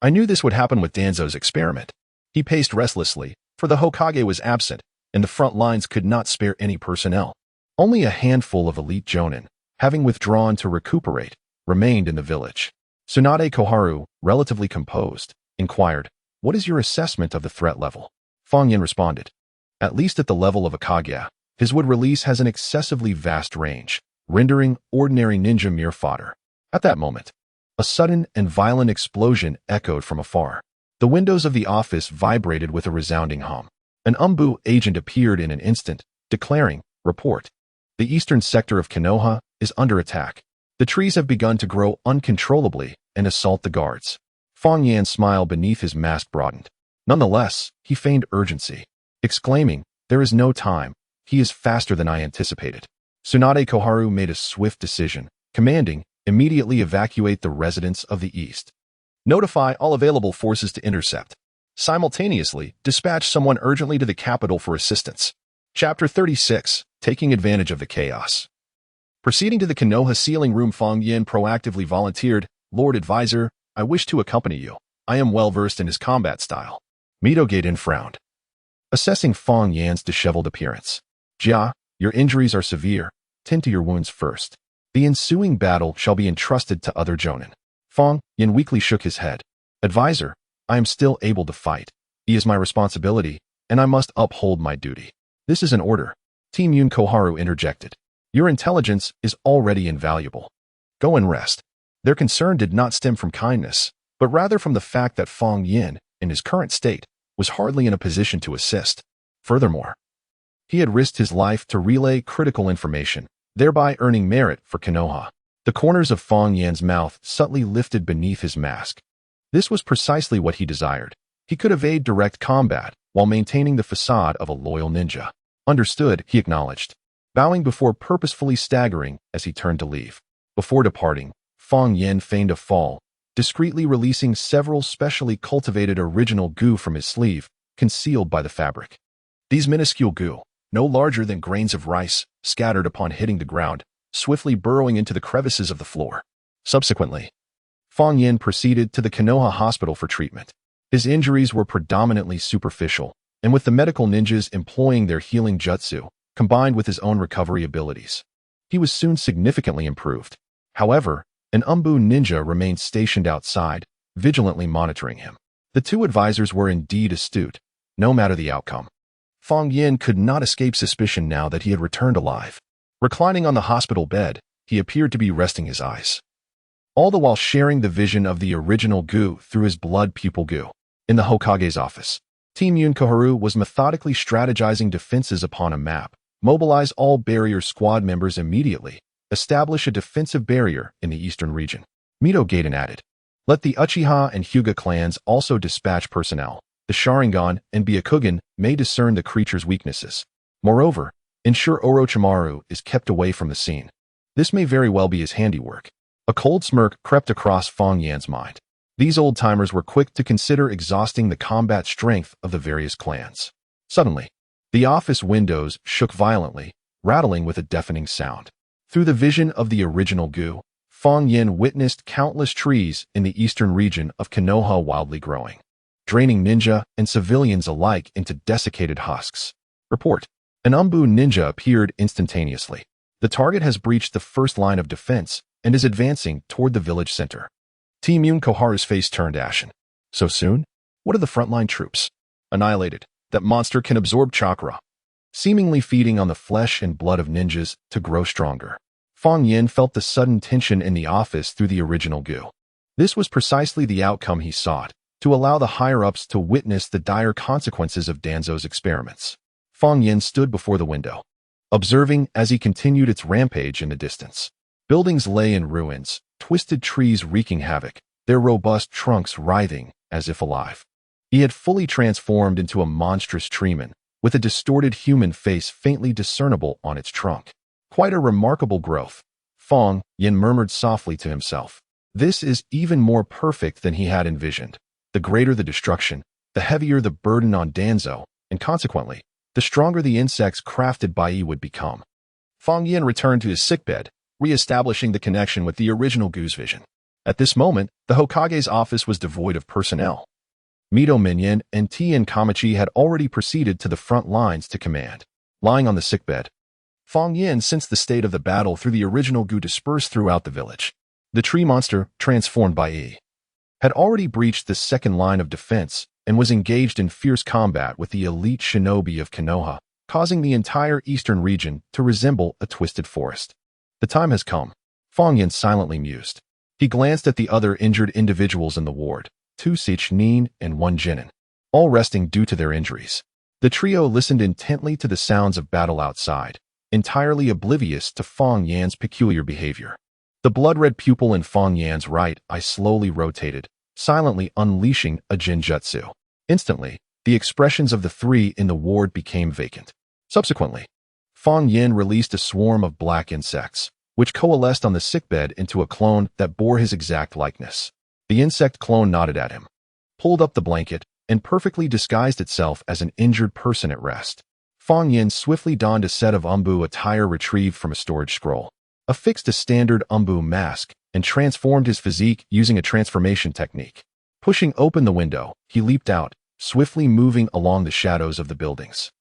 "I knew this would happen with Danzo's experiment." He paced restlessly, for the Hokage was absent, and the front lines could not spare any personnel. Only a handful of elite jonin, having withdrawn to recuperate, remained in the village. Tsunade Koharu, relatively composed, inquired, "What is your assessment of the threat level?" Fang Yin responded, "At least at the level of a Kage, his wood release has an excessively vast range, rendering ordinary ninja mere fodder." At that moment, a sudden and violent explosion echoed from afar. The windows of the office vibrated with a resounding hum. An Umbu agent appeared in an instant, declaring, "Report. The eastern sector of Konoha is under attack. The trees have begun to grow uncontrollably and assault the guards." Fang Yan's smile beneath his mask broadened. Nonetheless, he feigned urgency, exclaiming, "There is no time. He is faster than I anticipated." Tsunade Koharu made a swift decision, commanding, "Immediately evacuate the residents of the east. Notify all available forces to intercept. Simultaneously, dispatch someone urgently to the capital for assistance." Chapter 36, Taking Advantage of the Chaos. Proceeding to the Konoha sealing room, Fang Yin proactively volunteered, "Lord Advisor, I wish to accompany you. I am well versed in his combat style." Mito Gaiden frowned, assessing Fang Yan's disheveled appearance. "Jia, your injuries are severe. Tend to your wounds first. The ensuing battle shall be entrusted to other jonin." Fang Yin weakly shook his head. "Advisor, I am still able to fight. He is my responsibility, and I must uphold my duty." "This is an order," Team Yun Koharu interjected. "Your intelligence is already invaluable. Go and rest." Their concern did not stem from kindness, but rather from the fact that Fang Yin, in his current state, was hardly in a position to assist. Furthermore, he had risked his life to relay critical information, thereby earning merit for Konoha. The corners of Fong Yan's mouth subtly lifted beneath his mask. This was precisely what he desired. He could evade direct combat while maintaining the facade of a loyal ninja. Understood, he acknowledged, bowing before purposefully staggering as he turned to leave. Before departing, Fong Yan feigned a fall, discreetly releasing several specially cultivated original goo from his sleeve, concealed by the fabric. These minuscule goo, no larger than grains of rice, scattered upon hitting the ground, swiftly burrowing into the crevices of the floor. Subsequently, Fong Yan proceeded to the Konoha hospital for treatment. His injuries were predominantly superficial, and with the medical ninjas employing their healing jutsu, combined with his own recovery abilities, he was soon significantly improved. However, an Umbu ninja remained stationed outside, vigilantly monitoring him. The two advisors were indeed astute, no matter the outcome. Fong Yan could not escape suspicion now that he had returned alive. Reclining on the hospital bed, he appeared to be resting his eyes, all the while sharing the vision of the original goo through his blood pupil goo. In the Hokage's office, Team Yunkoharu was methodically strategizing defenses upon a map. Mobilize all barrier squad members immediately. Establish a defensive barrier in the eastern region. Mito Gaiden added, let the Uchiha and Hyuga clans also dispatch personnel. The Sharingan and Byakugan may discern the creature's weaknesses. Moreover, ensure Orochimaru is kept away from the scene. This may very well be his handiwork. A cold smirk crept across Fong Yan's mind. These old-timers were quick to consider exhausting the combat strength of the various clans. Suddenly, the office windows shook violently, rattling with a deafening sound. Through the vision of the original goo, Fong Yan witnessed countless trees in the eastern region of Konoha wildly growing, draining ninja and civilians alike into desiccated husks. Report. An Umbu ninja appeared instantaneously. The target has breached the first line of defense and is advancing toward the village center. Team Yunkoharu's face turned ashen. So soon? What are the frontline troops? Annihilated. That monster can absorb chakra, seemingly feeding on the flesh and blood of ninjas to grow stronger. Fong Yan felt the sudden tension in the office through the original goo. This was precisely the outcome he sought, to allow the higher-ups to witness the dire consequences of Danzo's experiments. Fong Yan stood before the window, observing as he continued its rampage in the distance. Buildings lay in ruins, twisted trees wreaking havoc, their robust trunks writhing as if alive. He had fully transformed into a monstrous treeman, with a distorted human face faintly discernible on its trunk. Quite a remarkable growth. Fong Yan murmured softly to himself. This is even more perfect than he had envisioned. The greater the destruction, the heavier the burden on Danzo, and consequently, the stronger the insects crafted by he would become. Fong Yan returned to his sickbed, re-establishing the connection with the original Goo's vision. At this moment, the Hokage's office was devoid of personnel. Mito Minyan and Tien Kamachi had already proceeded to the front lines to command. Lying on the sickbed, Fong Yan sensed the state of the battle through the original goo dispersed throughout the village. The tree monster, transformed by E, had already breached the second line of defense and was engaged in fierce combat with the elite shinobi of Konoha, causing the entire eastern region to resemble a twisted forest. The time has come, Fong Yan silently mused. He glanced at the other injured individuals in the ward, 2 Seichnin and 1 Jinin, all resting due to their injuries. The trio listened intently to the sounds of battle outside, entirely oblivious to Fong Yan's peculiar behavior. The blood-red pupil in Fong Yan's right eye slowly rotated, silently unleashing a Jinjutsu. Instantly, the expressions of the 3 in the ward became vacant. Subsequently, Fong Yan released a swarm of black insects, which coalesced on the sickbed into a clone that bore his exact likeness. The insect clone nodded at him, pulled up the blanket, and perfectly disguised itself as an injured person at rest. Fong Yan swiftly donned a set of Umbu attire retrieved from a storage scroll, affixed a standard Umbu mask, and transformed his physique using a transformation technique. Pushing open the window, he leaped out, swiftly moving along the shadows of the buildings.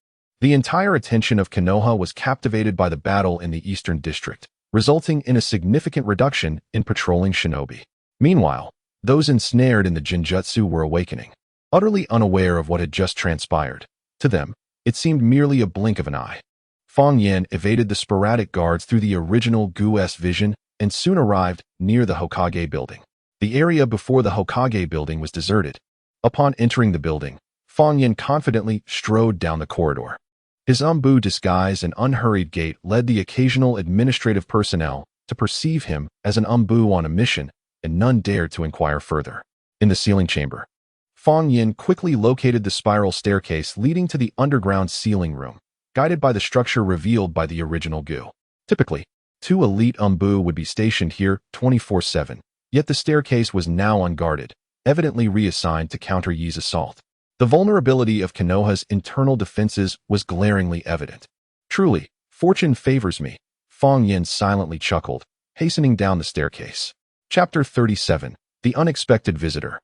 The entire attention of Konoha was captivated by the battle in the Eastern District, resulting in a significant reduction in patrolling shinobi. Meanwhile, those ensnared in the Jinjutsu were awakening, utterly unaware of what had just transpired. To them, it seemed merely a blink of an eye. Fong Yan evaded the sporadic guards through the original Gu-S vision and soon arrived near the Hokage building. The area before the Hokage building was deserted, Upon entering the building, Fang Yin confidently strode down the corridor. His disguise and unhurried gait led the occasional administrative personnel to perceive him as an on a mission, and none dared to inquire further. In the ceiling chamber, Fang Yin quickly located the spiral staircase leading to the underground ceiling room, guided by the structure revealed by the original goo. Typically, 2 elite would be stationed here 24/7, yet the staircase was now unguarded, evidently reassigned to counter Yi's assault. The vulnerability of Konoha's internal defenses was glaringly evident. Truly, fortune favors me, Fang Yin silently chuckled, hastening down the staircase. Chapter 37. The Unexpected Visitor.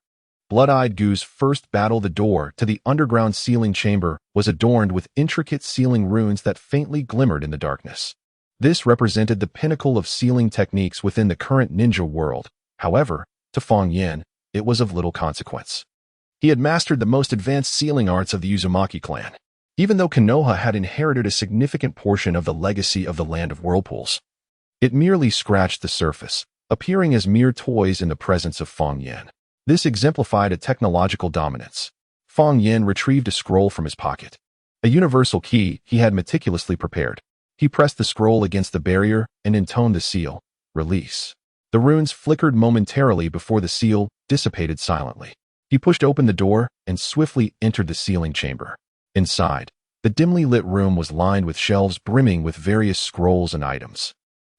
Blood-Eyed Goo's first battle. The door to the underground ceiling chamber was adorned with intricate ceiling runes that faintly glimmered in the darkness. This represented the pinnacle of sealing techniques within the current ninja world. However, to Fang Yin, it was of little consequence. He had mastered the most advanced sealing arts of the Uzumaki clan, even though Konoha had inherited a significant portion of the legacy of the Land of Whirlpools. It merely scratched the surface, appearing as mere toys in the presence of Fang Yin. This exemplified a technological dominance. Fang Yin retrieved a scroll from his pocket, a universal key he had meticulously prepared. He pressed the scroll against the barrier and intoned the seal, "Release." The runes flickered momentarily before the seal dissipated silently. He pushed open the door and swiftly entered the ceiling chamber. Inside, the dimly lit room was lined with shelves brimming with various scrolls and items.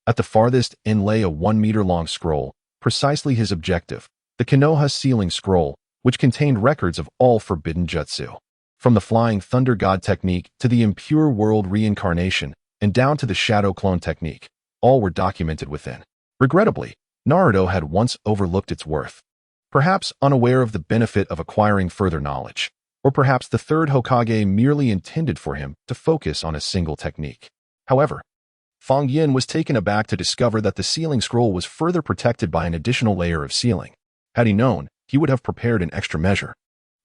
At the farthest end lay a 1-meter-long scroll, precisely his objective, the Konoha Sealing Scroll, which contained records of all forbidden jutsu. From the Flying Thunder God technique to the Impure World Reincarnation, and down to the Shadow Clone technique, all were documented within. Regrettably, Naruto had once overlooked its worth. Perhaps unaware of the benefit of acquiring further knowledge, or perhaps the third Hokage merely intended for him to focus on a single technique. However, Fang Yin was taken aback to discover that the sealing scroll was further protected by an additional layer of sealing. Had he known, he would have prepared an extra measure.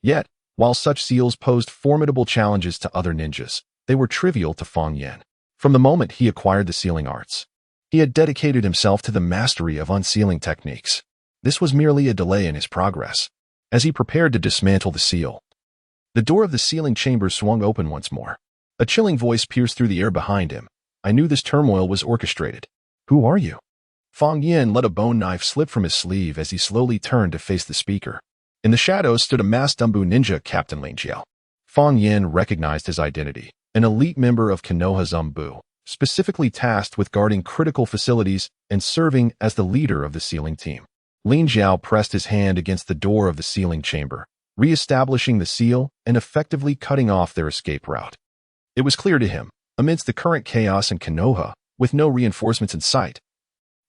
Yet, while such seals posed formidable challenges to other ninjas, they were trivial to Fang Yin. From the moment he acquired the sealing arts, he had dedicated himself to the mastery of unsealing techniques. This was merely a delay in his progress. As he prepared to dismantle the seal, the door of the sealing chamber swung open once more. A chilling voice pierced through the air behind him. "I knew this turmoil was orchestrated. Who are you?" Fang Yin let a bone knife slip from his sleeve as he slowly turned to face the speaker. In the shadows stood a masked ninja, Captain Lin Jiao. Fang Yin recognized his identity, an elite member of Konoha's specifically tasked with guarding critical facilities and serving as the leader of the sealing team. Lin Jiao pressed his hand against the door of the sealing chamber, re-establishing the seal and effectively cutting off their escape route. It was clear to him, amidst the current chaos in Konoha, with no reinforcements in sight,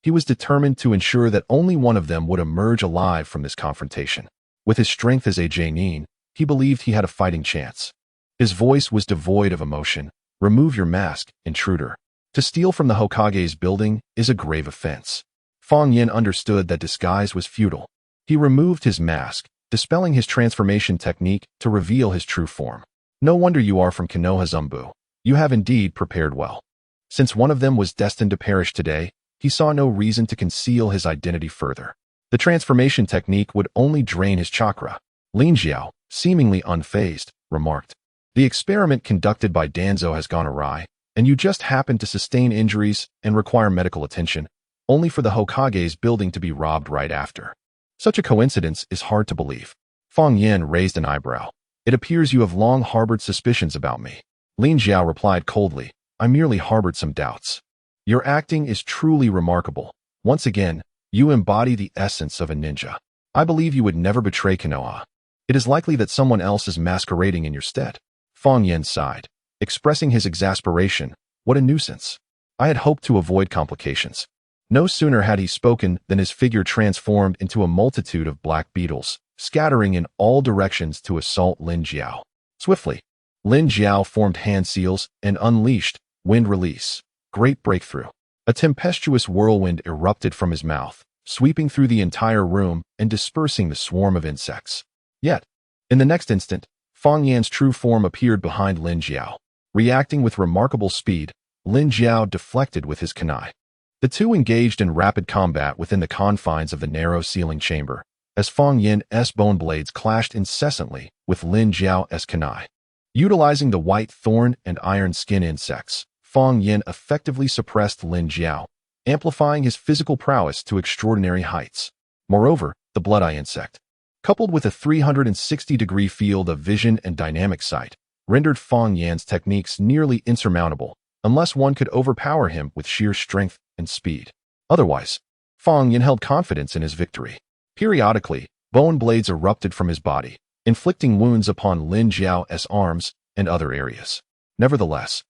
he was determined to ensure that only one of them would emerge alive from this confrontation. With his strength as a Genin, he believed he had a fighting chance. His voice was devoid of emotion. "Remove your mask, intruder. To steal from the Hokage's building is a grave offense." Fang Yin understood that disguise was futile. He removed his mask, dispelling his transformation technique to reveal his true form. "No wonder you are from Konoha Zumbu. You have indeed prepared well." Since one of them was destined to perish today, he saw no reason to conceal his identity further. The transformation technique would only drain his chakra. Lin Jiao, seemingly unfazed, remarked, "The experiment conducted by Danzo has gone awry, and you just happen to sustain injuries and require medical attention, only for the Hokage's building to be robbed right after. Such a coincidence is hard to believe." Fang Yin raised an eyebrow. "It appears you have long harbored suspicions about me." Lin Jiao replied coldly, "I merely harbored some doubts. Your acting is truly remarkable. Once again, you embody the essence of a ninja. I believe you would never betray Konoha. It is likely that someone else is masquerading in your stead." Fang Yin sighed, expressing his exasperation. "What a nuisance. I had hoped to avoid complications." No sooner had he spoken than his figure transformed into a multitude of black beetles, scattering in all directions to assault Lin Jiao. Swiftly, Lin Jiao formed hand seals and unleashed wind release. Great breakthrough. A tempestuous whirlwind erupted from his mouth, sweeping through the entire room and dispersing the swarm of insects. Yet, in the next instant, Fang Yin's true form appeared behind Lin Jiao. Reacting with remarkable speed, Lin Jiao deflected with his kunai. The two engaged in rapid combat within the confines of the narrow sealing chamber, as Fang Yin's bone blades clashed incessantly with Lin Jiao's kunai. Utilizing the white thorn and iron skin insects, Fang Yin effectively suppressed Lin Jiao, amplifying his physical prowess to extraordinary heights. Moreover, the blood-eye insect, coupled with a 360-degree field of vision and dynamic sight, rendered Fang Yan's techniques nearly insurmountable, unless one could overpower him with sheer strength and speed. Otherwise, Fang Yan held confidence in his victory. Periodically, bone blades erupted from his body, inflicting wounds upon Lin Jiao's arms and other areas. Nevertheless,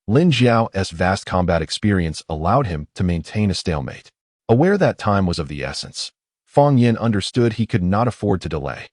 Lin Jiao's vast combat experience allowed him to maintain a stalemate. Aware that time was of the essence, Fang Yin understood he could not afford to delay.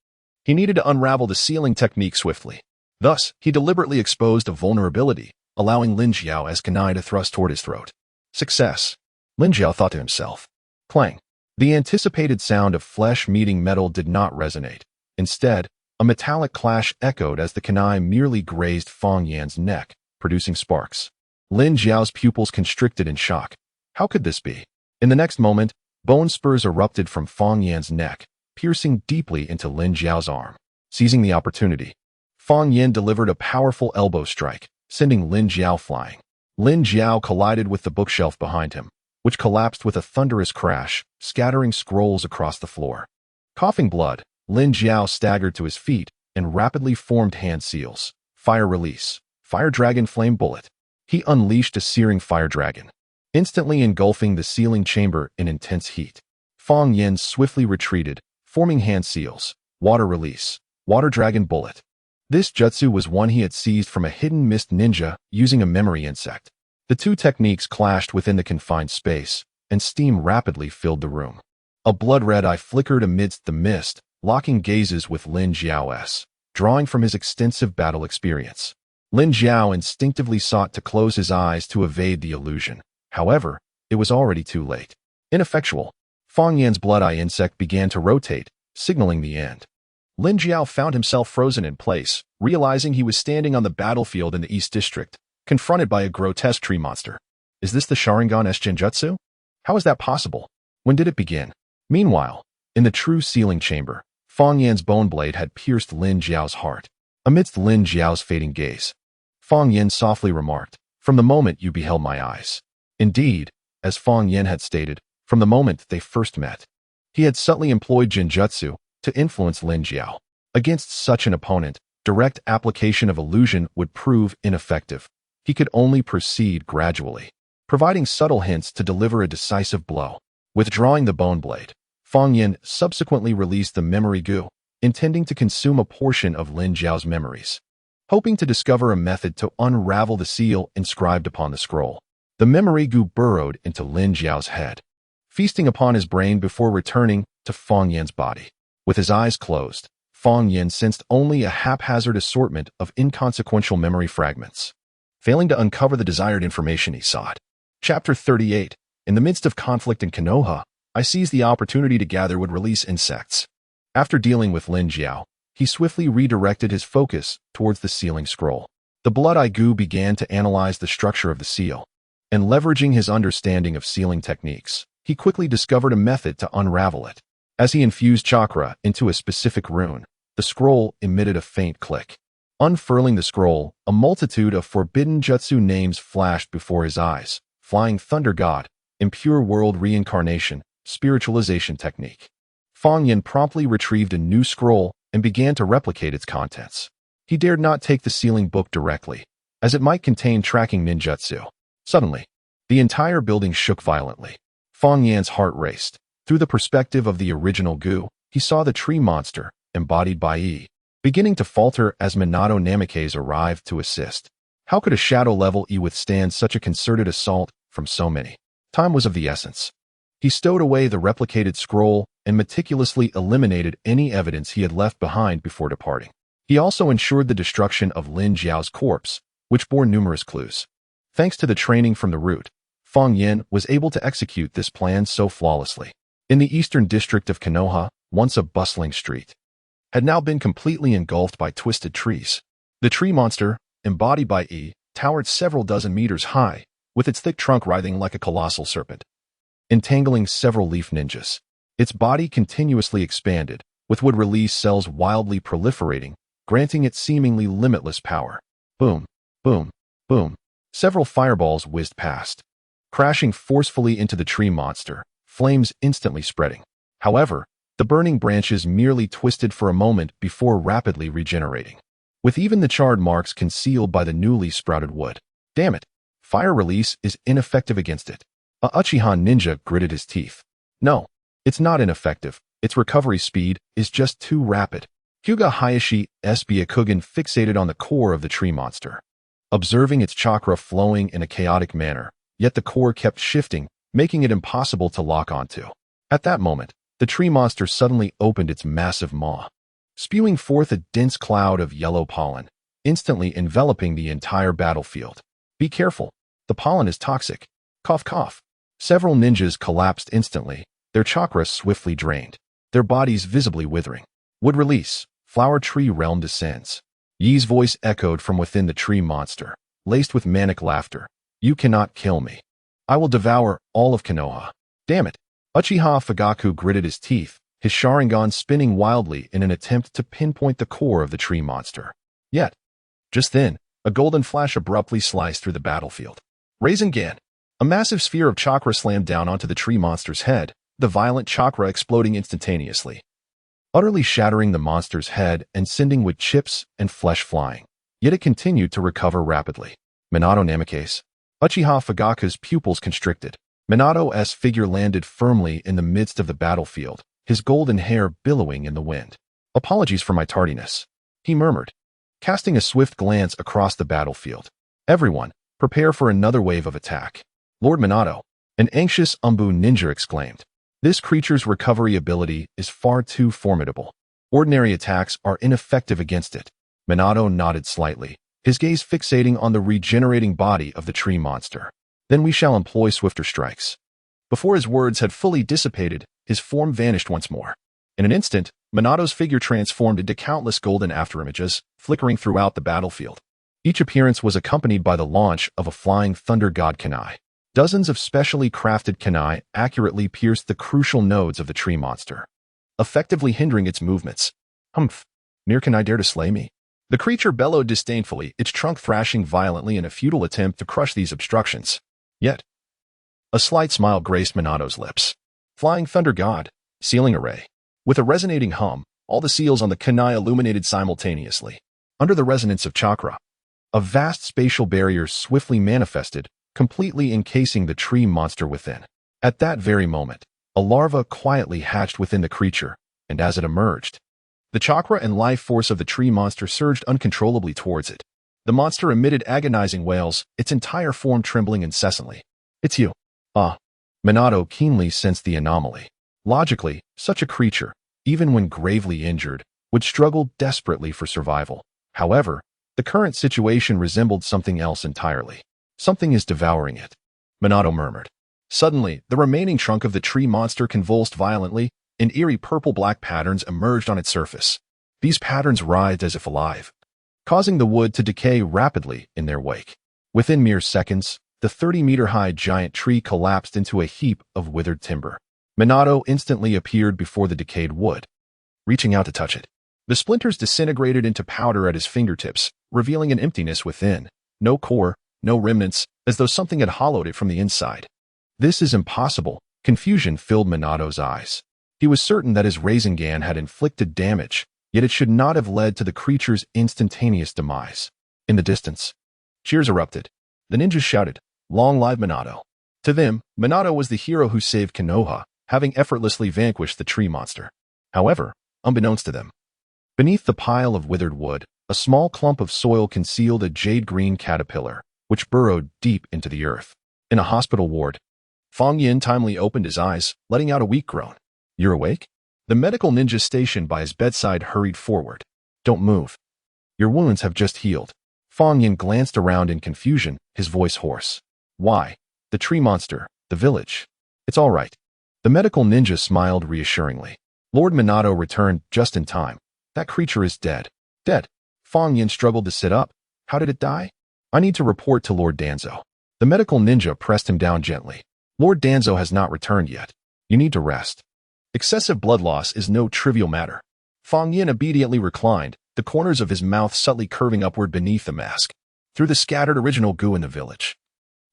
He needed to unravel the sealing technique swiftly. Thus, he deliberately exposed a vulnerability, allowing Lin Jiao's kunai to thrust toward his throat. Success, Lin Jiao thought to himself. Clang. The anticipated sound of flesh meeting metal did not resonate. Instead, a metallic clash echoed as the kunai merely grazed Fang Yan's neck, producing sparks. Lin Jiao's pupils constricted in shock. How could this be? In the next moment, bone spurs erupted from Fang Yan's neck, piercing deeply into Lin Jiao's arm. Seizing the opportunity, Fang Yan delivered a powerful elbow strike, sending Lin Jiao flying. Lin Jiao collided with the bookshelf behind him, which collapsed with a thunderous crash, scattering scrolls across the floor. Coughing blood, Lin Jiao staggered to his feet and rapidly formed hand seals. Fire release. Fire dragon flame bullet. He unleashed a searing fire dragon, instantly engulfing the sealing chamber in intense heat. Fang Yan swiftly retreated, forming hand seals. Water release. Water dragon bullet. This jutsu was one he had seized from a hidden mist ninja using a memory insect. The two techniques clashed within the confined space, and steam rapidly filled the room. A blood-red eye flickered amidst the mist, locking gazes with Lin Jiao's, drawing from his extensive battle experience. Lin Jiao instinctively sought to close his eyes to evade the illusion. However, it was already too late. Ineffectual, Fang Yan's blood-eye insect began to rotate, signaling the end. Lin Jiao found himself frozen in place, realizing he was standing on the battlefield in the East District, confronted by a grotesque tree monster. Is this the Sharingan's genjutsu? How is that possible? When did it begin? Meanwhile, in the true sealing chamber, Fang Yan's bone blade had pierced Lin Jiao's heart. Amidst Lin Jiao's fading gaze, Fang Yan softly remarked, "From the moment you beheld my eyes." Indeed, as Fang Yan had stated, from the moment they first met, he had subtly employed genjutsu to influence Lin Jiao. Against such an opponent, direct application of illusion would prove ineffective. He could only proceed gradually, providing subtle hints to deliver a decisive blow. Withdrawing the bone blade, Fang Yan subsequently released the memory goo, intending to consume a portion of Lin Jiao's memories. Hoping to discover a method to unravel the seal inscribed upon the scroll, the memory goo burrowed into Lin Jiao's head, feasting upon his brain before returning to Fang Yan's body. With his eyes closed, Fang Yan sensed only a haphazard assortment of inconsequential memory fragments, failing to uncover the desired information he sought. Chapter 38. In the midst of conflict in Konoha, I seized the opportunity to gather wood-release insects. After dealing with Lin Jiao, he swiftly redirected his focus towards the sealing scroll. The blood-eye goo began to analyze the structure of the seal, and leveraging his understanding of sealing techniques, he quickly discovered a method to unravel it. As he infused chakra into a specific rune, the scroll emitted a faint click. Unfurling the scroll, a multitude of forbidden jutsu names flashed before his eyes: Flying Thunder God, Impure World Reincarnation, Spiritualization Technique. Fang Yan promptly retrieved a new scroll and began to replicate its contents. He dared not take the sealing book directly, as it might contain tracking ninjutsu. Suddenly, the entire building shook violently. Fang Yan's heart raced. Through the perspective of the original goo, he saw the tree monster, embodied by E, beginning to falter as Minato Namikaze arrived to assist. How could a shadow-level E withstand such a concerted assault from so many? Time was of the essence. He stowed away the replicated scroll and meticulously eliminated any evidence he had left behind before departing. He also ensured the destruction of Lin Jiao's corpse, which bore numerous clues. Thanks to the training from the root, Fang Yan was able to execute this plan so flawlessly. In the eastern district of Konoha, once a bustling street, had now been completely engulfed by twisted trees. The tree monster, embodied by E, towered several dozen meters high, with its thick trunk writhing like a colossal serpent, entangling several leaf ninjas. Its body continuously expanded, with wood release cells wildly proliferating, granting it seemingly limitless power. Boom, boom, boom. Several fireballs whizzed past, crashing forcefully into the tree monster, flames instantly spreading. However, the burning branches merely twisted for a moment before rapidly regenerating, with even the charred marks concealed by the newly sprouted wood. Damn it! Fire release is ineffective against it. A Uchiha ninja gritted his teeth. No, it's not ineffective. Its recovery speed is just too rapid. Hyuga Hayashi's Byakugan fixated on the core of the tree monster, observing its chakra flowing in a chaotic manner, yet the core kept shifting, making it impossible to lock onto. At that moment, the tree monster suddenly opened its massive maw, spewing forth a dense cloud of yellow pollen, instantly enveloping the entire battlefield. Be careful, the pollen is toxic. Cough cough. Several ninjas collapsed instantly, their chakra swiftly drained, their bodies visibly withering. Wood release, flower tree realm descends. Yi's voice echoed from within the tree monster, laced with manic laughter. You cannot kill me. I will devour all of Konoha. Damn it. Uchiha Fugaku gritted his teeth, his Sharingan spinning wildly in an attempt to pinpoint the core of the tree monster. Yet, just then, a golden flash abruptly sliced through the battlefield. Sharingan. A massive sphere of chakra slammed down onto the tree monster's head, the violent chakra exploding instantaneously, utterly shattering the monster's head and sending wood chips and flesh flying. Yet it continued to recover rapidly. Minato Namikaze. Uchiha Fugaku's pupils constricted. Minato's figure landed firmly in the midst of the battlefield, his golden hair billowing in the wind. Apologies for my tardiness, he murmured, casting a swift glance across the battlefield. Everyone, prepare for another wave of attack. Lord Minato, an anxious Umbu ninja exclaimed. This creature's recovery ability is far too formidable. Ordinary attacks are ineffective against it. Minato nodded slightly, his gaze fixating on the regenerating body of the tree monster. Then we shall employ swifter strikes. Before his words had fully dissipated, his form vanished once more. In an instant, Minato's figure transformed into countless golden afterimages, flickering throughout the battlefield. Each appearance was accompanied by the launch of a flying thunder god kunai. Dozens of specially crafted kunai accurately pierced the crucial nodes of the tree monster, effectively hindering its movements. Humph! Near can I dare to slay me? The creature bellowed disdainfully, its trunk thrashing violently in a futile attempt to crush these obstructions. Yet, a slight smile graced Minato's lips. Flying Thunder God, Sealing Array. With a resonating hum, all the seals on the kunai illuminated simultaneously. Under the resonance of chakra, a vast spatial barrier swiftly manifested, completely encasing the tree monster within. At that very moment, a larva quietly hatched within the creature, and as it emerged, the chakra and life force of the tree monster surged uncontrollably towards it. The monster emitted agonizing wails, its entire form trembling incessantly. It's you. Ah. Minato keenly sensed the anomaly. Logically, such a creature, even when gravely injured, would struggle desperately for survival. However, the current situation resembled something else entirely. Something is devouring it, Minato murmured. Suddenly, the remaining trunk of the tree monster convulsed violently, and eerie purple-black patterns emerged on its surface. These patterns writhed as if alive, causing the wood to decay rapidly in their wake. Within mere seconds, the 30-meter-high giant tree collapsed into a heap of withered timber. Minato instantly appeared before the decayed wood, reaching out to touch it. The splinters disintegrated into powder at his fingertips, revealing an emptiness within. No core, no remnants, as though something had hollowed it from the inside. This is impossible. Confusion filled Minato's eyes. He was certain that his Sharingan had inflicted damage, yet it should not have led to the creature's instantaneous demise. In the distance, cheers erupted. The ninjas shouted, "Long live Minato!" To them, Minato was the hero who saved Konoha, having effortlessly vanquished the tree monster. However, unbeknownst to them, beneath the pile of withered wood, a small clump of soil concealed a jade-green caterpillar, which burrowed deep into the earth. In a hospital ward, Fong Yin timely opened his eyes, letting out a weak groan. "You're awake?" The medical ninja stationed by his bedside hurried forward. "Don't move. Your wounds have just healed." Fong Yin glanced around in confusion, his voice hoarse. "Why? The tree monster, the village. It's all right." The medical ninja smiled reassuringly. Lord Minato returned just in time. "That creature is dead." "Dead?" Fong Yin struggled to sit up. "How did it die?" "I need to report to Lord Danzo." The medical ninja pressed him down gently. "Lord Danzo has not returned yet. You need to rest." Excessive blood loss is no trivial matter. Fang Yin obediently reclined, the corners of his mouth subtly curving upward beneath the mask, through the scattered original goo in the village.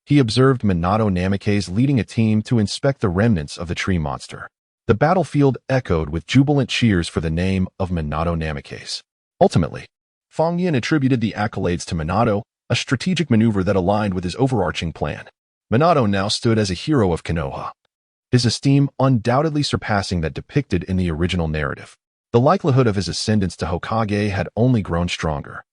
He observed Minato Namikaze leading a team to inspect the remnants of the tree monster. The battlefield echoed with jubilant cheers for the name of Minato Namikaze. Ultimately, Fang Yin attributed the accolades to Minato, a strategic maneuver that aligned with his overarching plan. Minato now stood as a hero of Konoha, his esteem undoubtedly surpassing that depicted in the original narrative. The likelihood of his ascendance to Hokage had only grown stronger.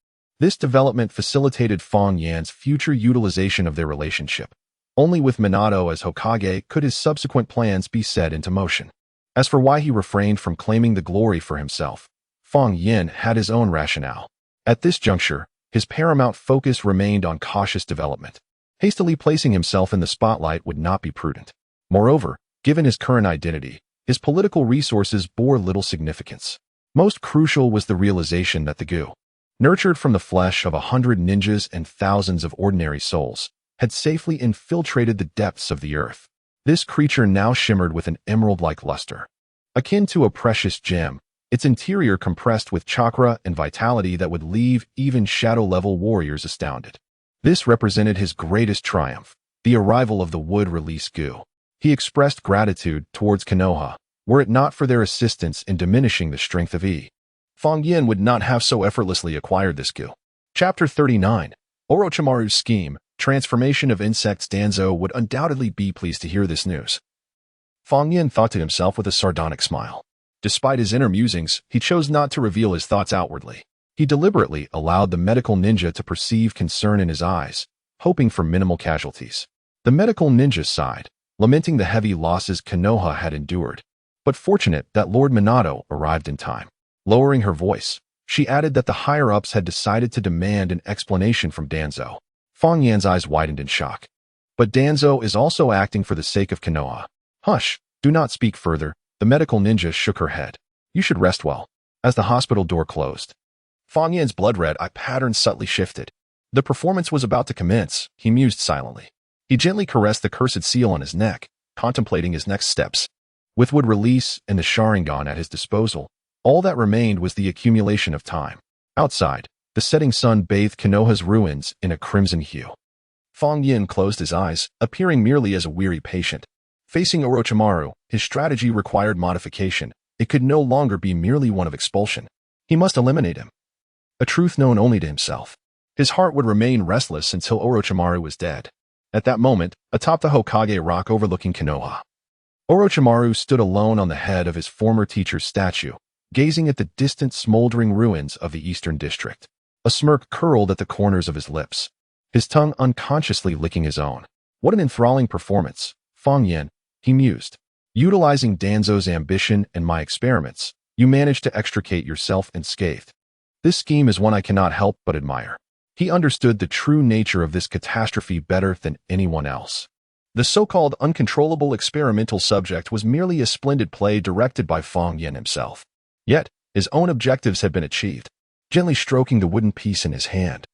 This development facilitated Fang Yan's future utilization of their relationship. Only with Minato as Hokage could his subsequent plans be set into motion. As for why he refrained from claiming the glory for himself, Fang Yin had his own rationale. At this juncture, his paramount focus remained on cautious development. Hastily placing himself in the spotlight would not be prudent. Moreover, given his current identity, his political resources bore little significance. Most crucial was the realization that the goo, nurtured from the flesh of 100 ninjas and thousands of ordinary souls, had safely infiltrated the depths of the earth. This creature now shimmered with an emerald-like luster. Akin to a precious gem, its interior compressed with chakra and vitality that would leave even shadow-level warriors astounded. This represented his greatest triumph, the arrival of the wood-release goo. He expressed gratitude towards Konoha, were it not for their assistance in diminishing the strength of E. Fang Yin would not have so effortlessly acquired this goo. Chapter 39. Orochimaru's Scheme, Transformation of Insects. Danzo would undoubtedly be pleased to hear this news. Fang Yin thought to himself with a sardonic smile. Despite his inner musings, he chose not to reveal his thoughts outwardly. He deliberately allowed the medical ninja to perceive concern in his eyes, hoping for minimal casualties. The medical ninja sighed, lamenting the heavy losses Konoha had endured, but fortunate that Lord Minato arrived in time. Lowering her voice, she added that the higher-ups had decided to demand an explanation from Danzo. Fang Yan's eyes widened in shock. But Danzo is also acting for the sake of Konoha. Hush, do not speak further. The medical ninja shook her head. You should rest well. As the hospital door closed, Fang Yan's blood-red eye pattern subtly shifted. The performance was about to commence, he mused silently. He gently caressed the cursed seal on his neck, contemplating his next steps. With wood release and the Sharingan at his disposal, all that remained was the accumulation of time. Outside, the setting sun bathed Konoha's ruins in a crimson hue. Fang Yin closed his eyes, appearing merely as a weary patient. Facing Orochimaru, his strategy required modification. It could no longer be merely one of expulsion. He must eliminate him. A truth known only to himself. His heart would remain restless until Orochimaru was dead. At that moment, atop the Hokage rock overlooking Konoha, Orochimaru stood alone on the head of his former teacher's statue, gazing at the distant smoldering ruins of the eastern district. A smirk curled at the corners of his lips, his tongue unconsciously licking his own. What an enthralling performance, Fang Yin, he mused. Utilizing Danzo's ambition and my experiments, you managed to extricate yourself unscathed. This scheme is one I cannot help but admire. He understood the true nature of this catastrophe better than anyone else. The so-called uncontrollable experimental subject was merely a splendid play directed by Fang Yin himself. Yet, his own objectives had been achieved. Gently stroking the wooden piece in his hand,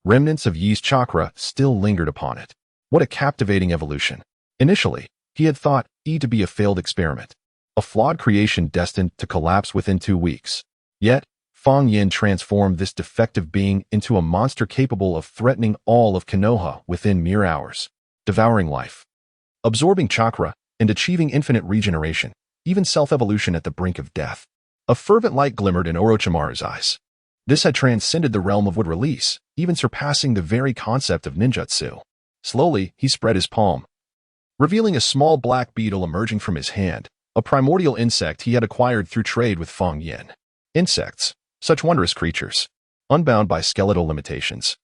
remnants of Yi's chakra still lingered upon it. What a captivating evolution. Initially, he had thought E to be a failed experiment, a flawed creation destined to collapse within 2 weeks. Yet, Fang Yin transformed this defective being into a monster capable of threatening all of Konoha within mere hours, devouring life, absorbing chakra, and achieving infinite regeneration, even self-evolution at the brink of death. A fervent light glimmered in Orochimaru's eyes. This had transcended the realm of wood release, even surpassing the very concept of ninjutsu. Slowly, he spread his palm, revealing a small black beetle emerging from his hand, a primordial insect he had acquired through trade with Fang Yin. Insects, such wondrous creatures, unbound by skeletal limitations,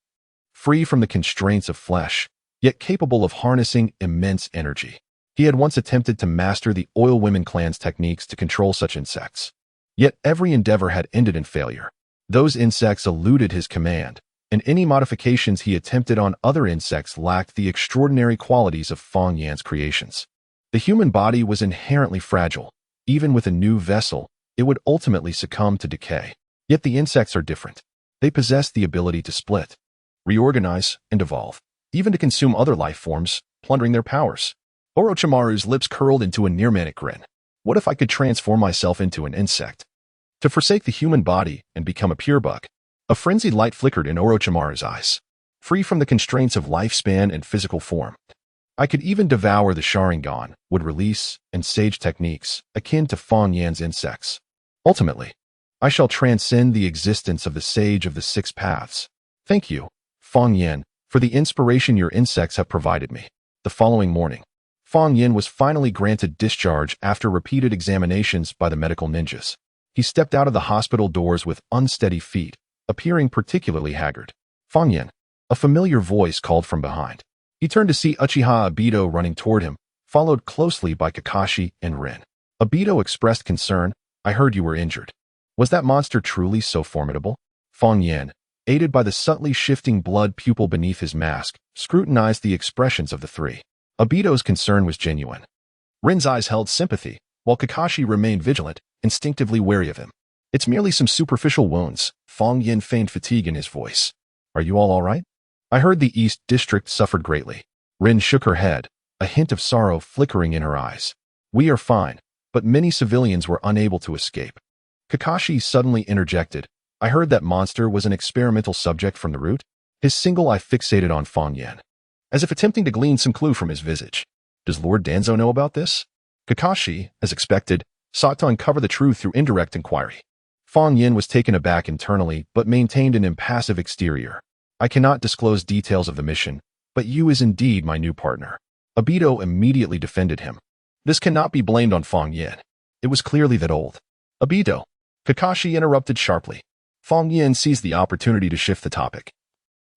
free from the constraints of flesh, yet capable of harnessing immense energy. He had once attempted to master the Oil Women clan's techniques to control such insects. Yet every endeavor had ended in failure. Those insects eluded his command, and any modifications he attempted on other insects lacked the extraordinary qualities of Fang Yan's creations. The human body was inherently fragile. Even with a new vessel, it would ultimately succumb to decay. Yet the insects are different. They possess the ability to split, reorganize, and evolve, even to consume other life forms, plundering their powers. Orochimaru's lips curled into a near-manic grin. What if I could transform myself into an insect? To forsake the human body and become a pure bug? A frenzied light flickered in Orochimaru's eyes. Free from the constraints of lifespan and physical form, I could even devour the Sharingan, would release, and sage techniques, akin to Fang Yan's insects. Ultimately, I shall transcend the existence of the Sage of the Six Paths. Thank you, Fang Yan, for the inspiration your insects have provided me. The following morning, Fang Yan was finally granted discharge after repeated examinations by the medical ninjas. He stepped out of the hospital doors with unsteady feet, appearing particularly haggard. Fang Yan, a familiar voice called from behind. He turned to see Uchiha Obito running toward him, followed closely by Kakashi and Rin. Obito expressed concern. I heard you were injured. Was that monster truly so formidable? Fang Yan, aided by the subtly shifting blood pupil beneath his mask, scrutinized the expressions of the three. Obito's concern was genuine. Rin's eyes held sympathy, while Kakashi remained vigilant, instinctively wary of him. It's merely some superficial wounds. Fang Yan feigned fatigue in his voice. Are you all right? I heard the East District suffered greatly. Rin shook her head, a hint of sorrow flickering in her eyes. We are fine, but many civilians were unable to escape. Kakashi suddenly interjected. I heard that monster was an experimental subject from the root. His single eye fixated on Fang Yan, as if attempting to glean some clue from his visage. Does Lord Danzo know about this? Kakashi, as expected, sought to uncover the truth through indirect inquiry. Fang Yan was taken aback internally but maintained an impassive exterior. I cannot disclose details of the mission, but you is indeed my new partner. Obito immediately defended him. This cannot be blamed on Fang Yan. It was clearly that old. Obito. Kakashi interrupted sharply. Fang Yan seized the opportunity to shift the topic.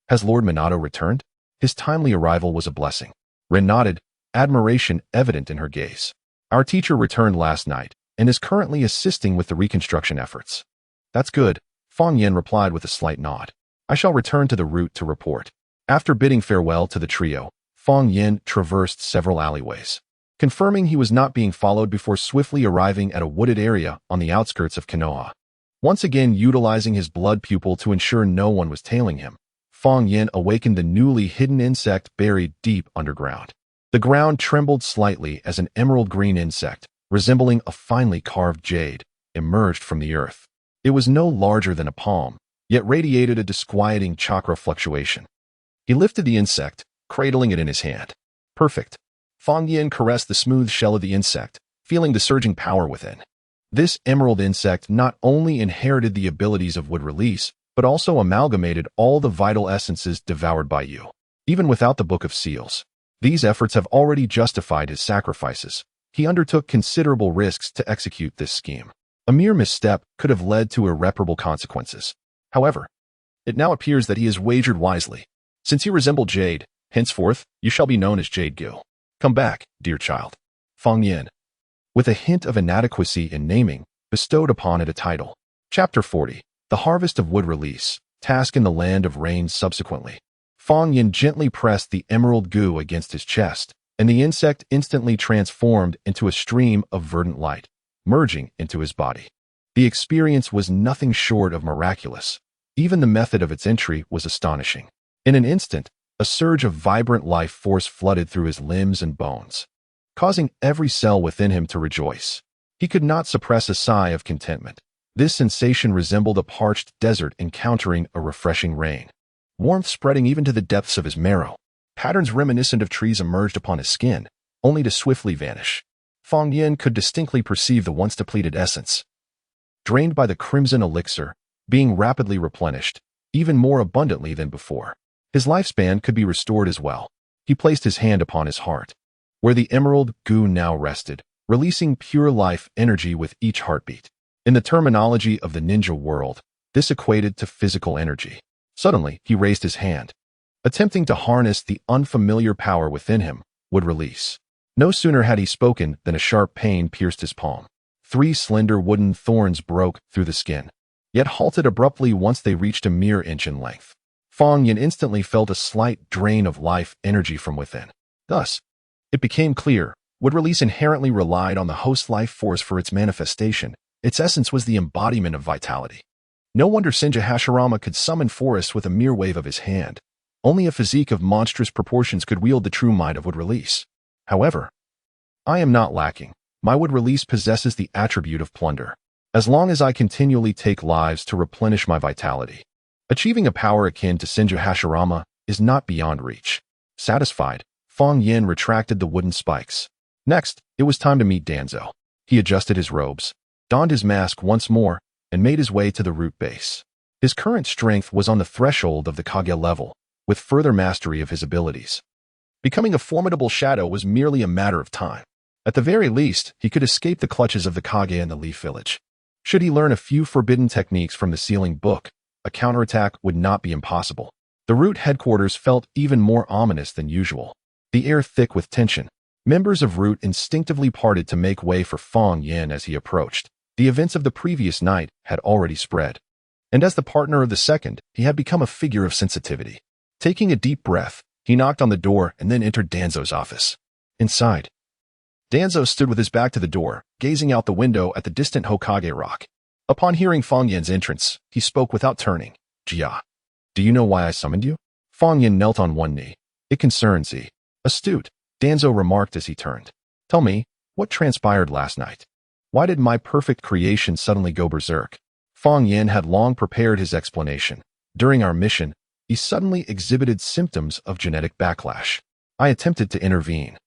Has Lord Minato returned? His timely arrival was a blessing. Rin nodded, admiration evident in her gaze. Our teacher returned last night and is currently assisting with the reconstruction efforts. That's good, Fang Yan replied with a slight nod. I shall return to the route to report. After bidding farewell to the trio, Fang Yan traversed several alleyways, confirming he was not being followed before swiftly arriving at a wooded area on the outskirts of Konoha. Once again utilizing his blood pupil to ensure no one was tailing him, Fang Yan awakened the newly hidden insect buried deep underground. The ground trembled slightly as an emerald green insect, resembling a finely carved jade, emerged from the earth. It was no larger than a palm, yet radiated a disquieting chakra fluctuation. He lifted the insect, cradling it in his hand. Perfect. Fang Yan caressed the smooth shell of the insect, feeling the surging power within. This emerald insect not only inherited the abilities of wood release, but also amalgamated all the vital essences devoured by you. Even without the Book of Seals, these efforts have already justified his sacrifices. He undertook considerable risks to execute this scheme. A mere misstep could have led to irreparable consequences. However, it now appears that he has wagered wisely. Since you resemble Jade, henceforth, you shall be known as Jade Gil. Come back, dear child. Fang Yan, with a hint of inadequacy in naming, bestowed upon it a title. Chapter 40, The Harvest of Wood Release, Task in the Land of Rain subsequently. Fang Yan gently pressed the emerald goo against his chest, and the insect instantly transformed into a stream of verdant light, merging into his body. The experience was nothing short of miraculous. Even the method of its entry was astonishing. In an instant, a surge of vibrant life force flooded through his limbs and bones, causing every cell within him to rejoice. He could not suppress a sigh of contentment. This sensation resembled a parched desert encountering a refreshing rain. Warmth spreading even to the depths of his marrow. Patterns reminiscent of trees emerged upon his skin, only to swiftly vanish. Fang Yan could distinctly perceive the once depleted essence, drained by the crimson elixir, being rapidly replenished, even more abundantly than before. His lifespan could be restored as well. He placed his hand upon his heart, where the emerald goo now rested, releasing pure life energy with each heartbeat. In the terminology of the ninja world, this equated to physical energy. Suddenly, he raised his hand, attempting to harness the unfamiliar power within him, would release. No sooner had he spoken than a sharp pain pierced his palm. 3 slender wooden thorns broke through the skin, yet halted abruptly once they reached a mere inch in length. Fang Yan instantly felt a slight drain of life energy from within. Thus, it became clear, wood release inherently relied on the host life force for its manifestation. Its essence was the embodiment of vitality. No wonder Senja Hashirama could summon forests with a mere wave of his hand. Only a physique of monstrous proportions could wield the true might of wood release. However, I am not lacking. My wood release possesses the attribute of plunder. As long as I continually take lives to replenish my vitality, achieving a power akin to Senju Hashirama is not beyond reach. Satisfied, Fong Yin retracted the wooden spikes. Next, it was time to meet Danzo. He adjusted his robes, donned his mask once more, and made his way to the root base. His current strength was on the threshold of the Kage level, with further mastery of his abilities. Becoming a formidable shadow was merely a matter of time. At the very least, he could escape the clutches of the Kage and the Leaf Village. Should he learn a few forbidden techniques from the Sealing Book, a counterattack would not be impossible. The Root headquarters felt even more ominous than usual, the air thick with tension. Members of Root instinctively parted to make way for Fong Yin as he approached. The events of the previous night had already spread, and as the partner of the second, he had become a figure of sensitivity. Taking a deep breath, he knocked on the door and then entered Danzo's office. Inside, Danzo stood with his back to the door, gazing out the window at the distant Hokage rock. Upon hearing Fong Yin's entrance, he spoke without turning. Jia, do you know why I summoned you? Fong Yin knelt on one knee. It concerns thee. Astute, Danzo remarked as he turned. Tell me, what transpired last night? Why did my perfect creation suddenly go berserk? Fong Yin had long prepared his explanation. During our mission, he suddenly exhibited symptoms of genetic backlash. I attempted to intervene,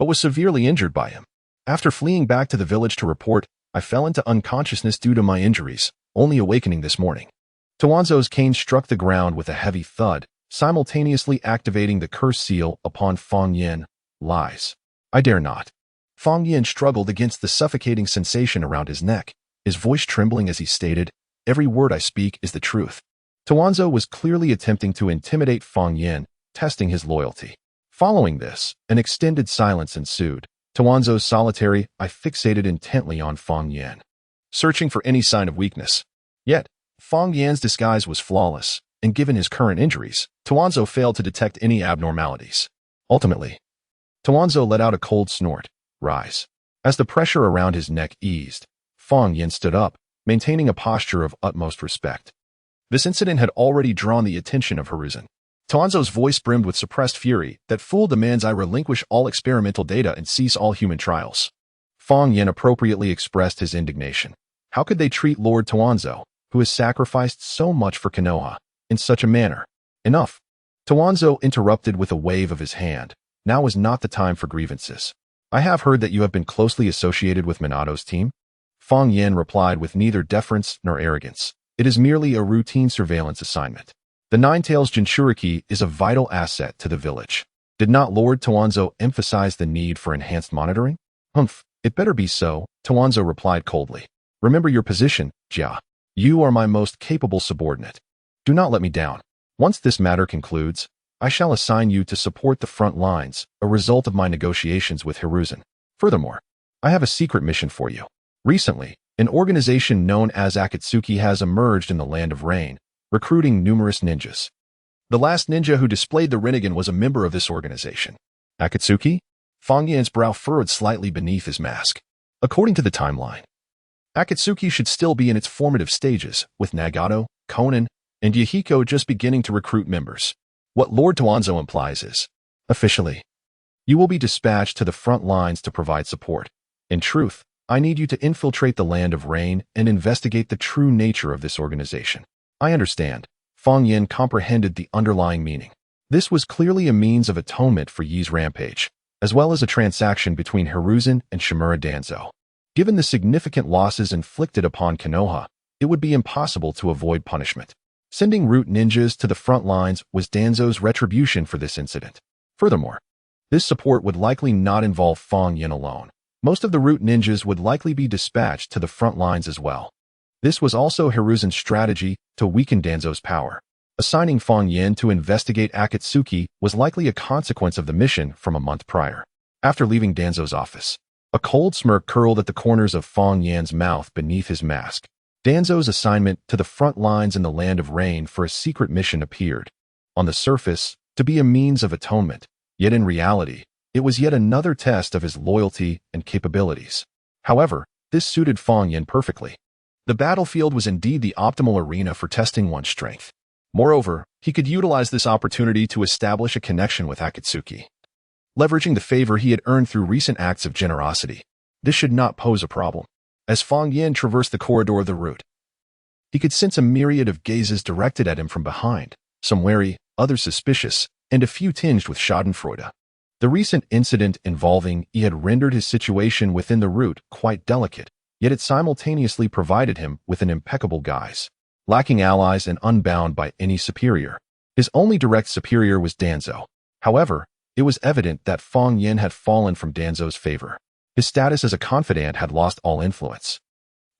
but was severely injured by him. After fleeing back to the village to report, I fell into unconsciousness due to my injuries, only awakening this morning. Tuanzo's cane struck the ground with a heavy thud, simultaneously activating the curse seal upon Fong Yin. Lies. I dare not. Fong Yin struggled against the suffocating sensation around his neck, his voice trembling as he stated, every word I speak is the truth. Tuanzo was clearly attempting to intimidate Fong Yin, testing his loyalty. Following this, an extended silence ensued. Tuanzo's solitary eye fixated intently on Fong Yin, searching for any sign of weakness. Yet, Fong Yin's disguise was flawless, and given his current injuries, Tuanzo failed to detect any abnormalities. Ultimately, Tuanzo let out a cold snort. Rise. As the pressure around his neck eased, Fong Yin stood up, maintaining a posture of utmost respect. This incident had already drawn the attention of Hiruzen. Tuanzo's voice brimmed with suppressed fury. That fool demands I relinquish all experimental data and cease all human trials. Fong Yin appropriately expressed his indignation. How could they treat Lord Tuanzo, who has sacrificed so much for Konoha, in such a manner? Enough. Tuanzo interrupted with a wave of his hand. Now is not the time for grievances. I have heard that you have been closely associated with Minato's team. Fong Yin replied with neither deference nor arrogance. It is merely a routine surveillance assignment. The Nine-Tails Jinchuriki is a vital asset to the village. Did not Lord Tuanzo emphasize the need for enhanced monitoring? Humph, it better be so, Tuanzo replied coldly. Remember your position, Jia. You are my most capable subordinate. Do not let me down. Once this matter concludes, I shall assign you to support the front lines, a result of my negotiations with Hiruzen. Furthermore, I have a secret mission for you. Recently, an organization known as Akatsuki has emerged in the Land of Rain, recruiting numerous ninjas. The last ninja who displayed the Rinnegan was a member of this organization. Akatsuki? Fong Yin's brow furrowed slightly beneath his mask. According to the timeline, Akatsuki should still be in its formative stages, with Nagato, Konan, and Yahiko just beginning to recruit members. What Lord Tuanzo implies is, officially, you will be dispatched to the front lines to provide support. In truth, I need you to infiltrate the Land of Rain and investigate the true nature of this organization. I understand. Fong Yin comprehended the underlying meaning. This was clearly a means of atonement for Yi's rampage, as well as a transaction between Hiruzen and Shimura Danzo. Given the significant losses inflicted upon Konoha, it would be impossible to avoid punishment. Sending root ninjas to the front lines was Danzo's retribution for this incident. Furthermore, this support would likely not involve Fong Yin alone. Most of the root ninjas would likely be dispatched to the front lines as well. This was also Hiruzen's strategy to weaken Danzo's power. Assigning Fong Yin to investigate Akatsuki was likely a consequence of the mission from a month prior. After leaving Danzo's office, a cold smirk curled at the corners of Fong Yin's mouth beneath his mask. Danzo's assignment to the front lines in the Land of Rain for a secret mission appeared, on the surface, to be a means of atonement, yet in reality, it was yet another test of his loyalty and capabilities. However, this suited Fong Yin perfectly. The battlefield was indeed the optimal arena for testing one's strength. Moreover, he could utilize this opportunity to establish a connection with Akatsuki, leveraging the favor he had earned through recent acts of generosity. This should not pose a problem. As Fang Yin traversed the corridor of the route, he could sense a myriad of gazes directed at him from behind, some wary, others suspicious, and a few tinged with schadenfreude. The recent incident involving Yi had rendered his situation within the route quite delicate, yet it simultaneously provided him with an impeccable guise. Lacking allies and unbound by any superior, his only direct superior was Danzo. However, it was evident that Fang Yin had fallen from Danzo's favor. His status as a confidant had lost all influence.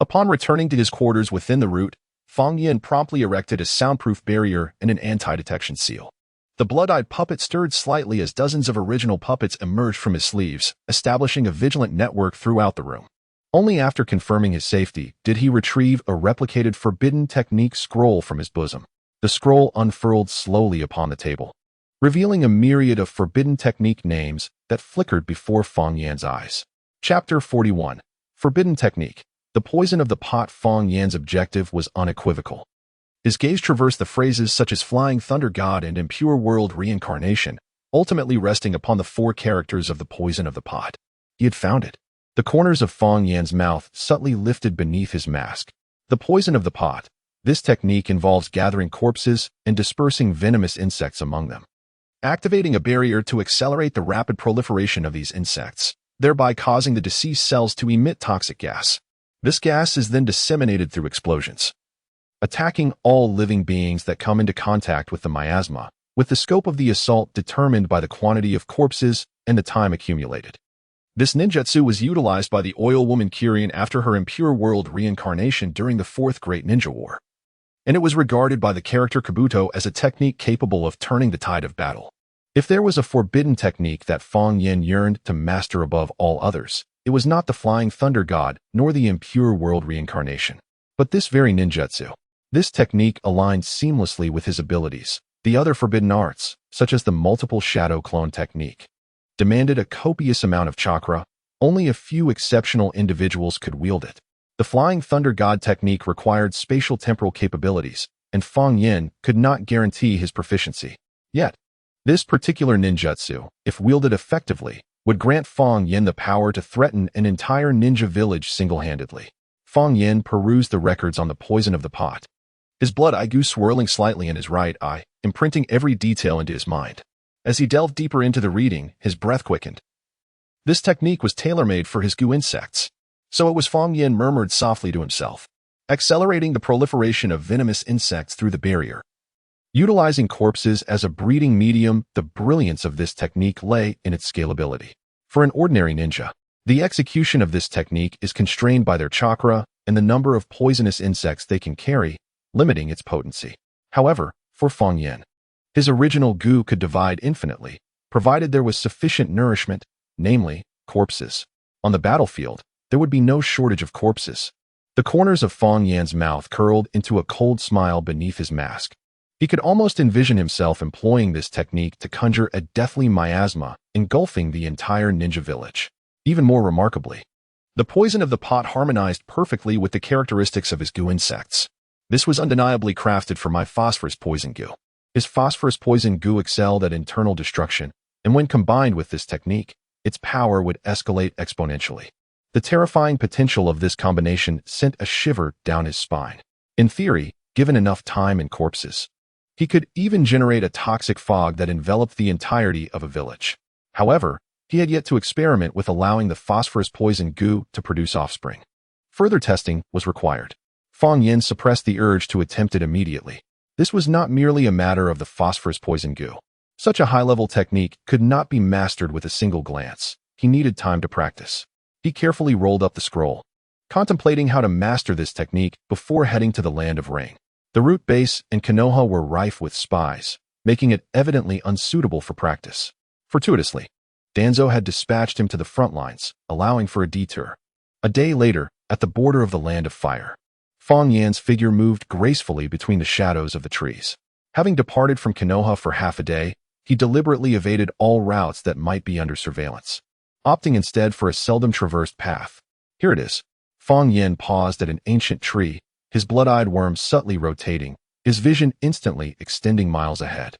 Upon returning to his quarters within the route, Fang Yin promptly erected a soundproof barrier and an anti-detection seal. The blood-eyed puppet stirred slightly as dozens of original puppets emerged from his sleeves, establishing a vigilant network throughout the room. Only after confirming his safety did he retrieve a replicated forbidden technique scroll from his bosom. The scroll unfurled slowly upon the table, revealing a myriad of forbidden technique names that flickered before Fang Yan's eyes. Chapter 41. Forbidden Technique. The poison of the pot. Fang Yan's objective was unequivocal. His gaze traversed the phrases such as Flying Thunder God and Impure World Reincarnation, ultimately resting upon the 4 characters of the poison of the pot. He had found it. The corners of Fang Yan's mouth subtly lifted beneath his mask. The poison of the pot. This technique involves gathering corpses and dispersing venomous insects among them, activating a barrier to accelerate the rapid proliferation of these insects, thereby causing the deceased cells to emit toxic gas. This gas is then disseminated through explosions, attacking all living beings that come into contact with the miasma, with the scope of the assault determined by the quantity of corpses and the time accumulated. This ninjutsu was utilized by the Oil Woman Kirin after her Impure World reincarnation during the 4th Great Ninja War, and it was regarded by the character Kabuto as a technique capable of turning the tide of battle. If there was a forbidden technique that Fang Yin yearned to master above all others, it was not the Flying Thunder God nor the Impure World reincarnation, but this very ninjutsu. This technique aligned seamlessly with his abilities. The other forbidden arts, such as the multiple shadow clone technique, demanded a copious amount of chakra. Only a few exceptional individuals could wield it. The Flying Thunder God technique required spatial temporal capabilities, and Fang Yin could not guarantee his proficiency. Yet, this particular ninjutsu, if wielded effectively, would grant Fang Yin the power to threaten an entire ninja village single-handedly. Fang Yin perused the records on the poison of the pot, his blood-eye goo swirling slightly in his right eye, imprinting every detail into his mind. As he delved deeper into the reading, his breath quickened. This technique was tailor-made for his goo insects. So it was. Fang Yin murmured softly to himself, accelerating the proliferation of venomous insects through the barrier. Utilizing corpses as a breeding medium, the brilliance of this technique lay in its scalability. For an ordinary ninja, the execution of this technique is constrained by their chakra and the number of poisonous insects they can carry, limiting its potency. However, for Fang Yin, his original goo could divide infinitely, provided there was sufficient nourishment, namely, corpses. On the battlefield, there would be no shortage of corpses. The corners of Fang Yan's mouth curled into a cold smile beneath his mask. He could almost envision himself employing this technique to conjure a deathly miasma engulfing the entire ninja village. Even more remarkably, the poison of the pot harmonized perfectly with the characteristics of his goo insects. This was undeniably crafted for my phosphorus poison goo. His phosphorus poison goo excelled at internal destruction, and when combined with this technique, its power would escalate exponentially. The terrifying potential of this combination sent a shiver down his spine. In theory, given enough time and corpses, he could even generate a toxic fog that enveloped the entirety of a village. However, he had yet to experiment with allowing the phosphorus poison goo to produce offspring. Further testing was required. Fang Yin suppressed the urge to attempt it immediately. This was not merely a matter of the phosphorus poison goo. Such a high-level technique could not be mastered with a single glance. He needed time to practice. He carefully rolled up the scroll, contemplating how to master this technique before heading to the land of Rain. The root base and Konoha were rife with spies, making it evidently unsuitable for practice. Fortuitously, Danzo had dispatched him to the front lines, allowing for a detour. A day later, at the border of the Land of Fire, Fang Yan's figure moved gracefully between the shadows of the trees. Having departed from Konoha for half a day, he deliberately evaded all routes that might be under surveillance, opting instead for a seldom-traversed path. Here it is. Fang Yin paused at an ancient tree, his blood-eyed worm subtly rotating, his vision instantly extending miles ahead.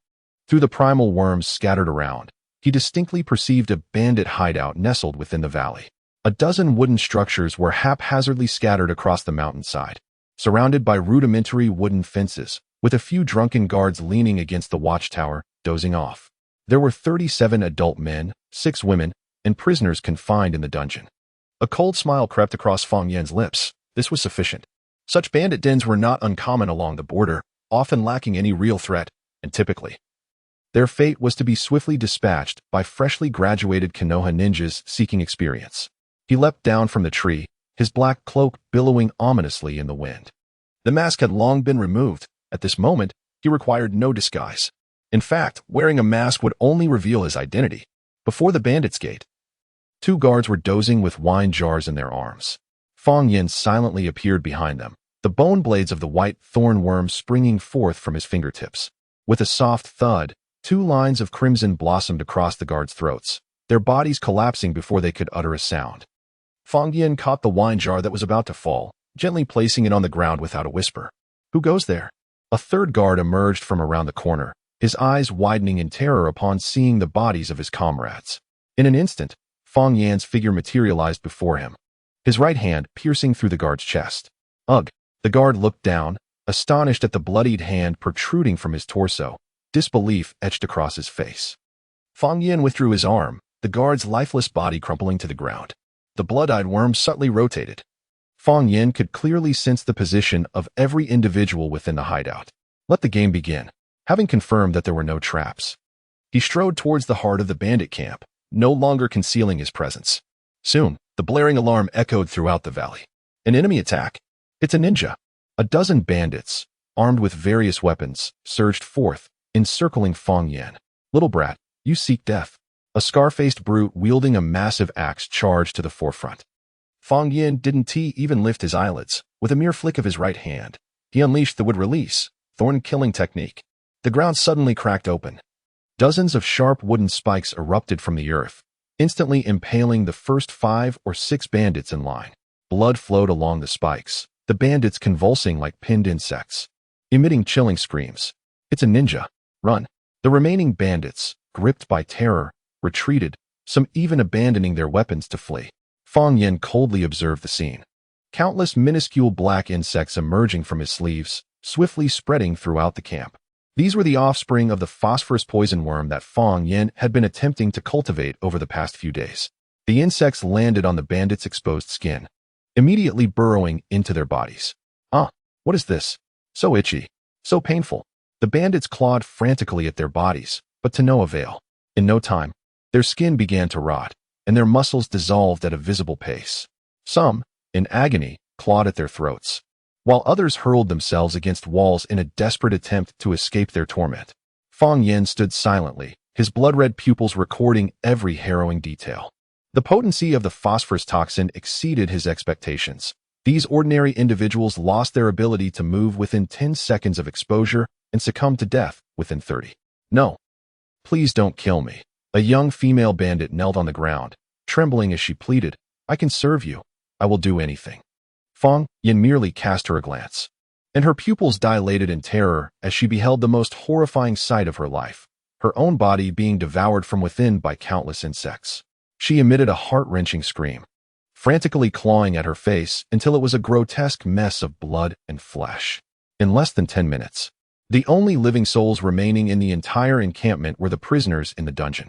Through the primal worms scattered around, he distinctly perceived a bandit hideout nestled within the valley. A dozen wooden structures were haphazardly scattered across the mountainside, surrounded by rudimentary wooden fences, with a few drunken guards leaning against the watchtower, dozing off. There were 37 adult men, 6 women, and prisoners confined in the dungeon. A cold smile crept across Fang Yan's lips. This was sufficient. Such bandit dens were not uncommon along the border, often lacking any real threat, and typically, their fate was to be swiftly dispatched by freshly graduated Konoha ninjas seeking experience. He leapt down from the tree, his black cloak billowing ominously in the wind. The mask had long been removed. At this moment, he required no disguise. In fact, wearing a mask would only reveal his identity. Before the bandits' gate, 2 guards were dozing with wine jars in their arms. Fang Yan silently appeared behind them, the bone blades of the white thorn worm springing forth from his fingertips. With a soft thud, 2 lines of crimson blossomed across the guards' throats, their bodies collapsing before they could utter a sound. Fang Yan caught the wine jar that was about to fall, gently placing it on the ground without a whisper. Who goes there? A third guard emerged from around the corner, his eyes widening in terror upon seeing the bodies of his comrades. In an instant, Fang Yan's figure materialized before him, his right hand piercing through the guard's chest. Ugh! The guard looked down, astonished at the bloodied hand protruding from his torso, disbelief etched across his face. Fang Yan withdrew his arm, the guard's lifeless body crumpling to the ground. The blood-eyed worm subtly rotated. Fang Yan could clearly sense the position of every individual within the hideout. Let the game begin. Having confirmed that there were no traps, he strode towards the heart of the bandit camp, no longer concealing his presence. Soon, the blaring alarm echoed throughout the valley. An enemy attack? It's a ninja. A dozen bandits, armed with various weapons, surged forth, encircling Fang Yan. Little brat, you seek death. A scar-faced brute wielding a massive axe charged to the forefront. Fang Yan didn't even lift his eyelids. With a mere flick of his right hand, he unleashed the wood release, thorn-killing technique. The ground suddenly cracked open. Dozens of sharp wooden spikes erupted from the earth, instantly impaling the first 5 or 6 bandits in line. Blood flowed along the spikes, the bandits convulsing like pinned insects, emitting chilling screams. It's a ninja. Run. The remaining bandits, gripped by terror, retreated, some even abandoning their weapons to flee. Fang Yan coldly observed the scene. Countless minuscule black insects emerging from his sleeves, swiftly spreading throughout the camp. These were the offspring of the phosphorus poison worm that Fang Yan had been attempting to cultivate over the past few days. The insects landed on the bandits' exposed skin, immediately burrowing into their bodies. What is this? So itchy, so painful. The bandits clawed frantically at their bodies, but to no avail. In no time, their skin began to rot, and their muscles dissolved at a visible pace. Some, in agony, clawed at their throats, while others hurled themselves against walls in a desperate attempt to escape their torment. Fang Yan stood silently, his blood-red pupils recording every harrowing detail. The potency of the phosphorus toxin exceeded his expectations. These ordinary individuals lost their ability to move within 10 seconds of exposure and succumbed to death within 30. No. Please don't kill me. A young female bandit knelt on the ground, trembling as she pleaded, I can serve you. I will do anything. Fang Yan merely cast her a glance, and her pupils dilated in terror as she beheld the most horrifying sight of her life, her own body being devoured from within by countless insects. She emitted a heart-wrenching scream, frantically clawing at her face until it was a grotesque mess of blood and flesh. In less than 10 minutes, the only living souls remaining in the entire encampment were the prisoners in the dungeon.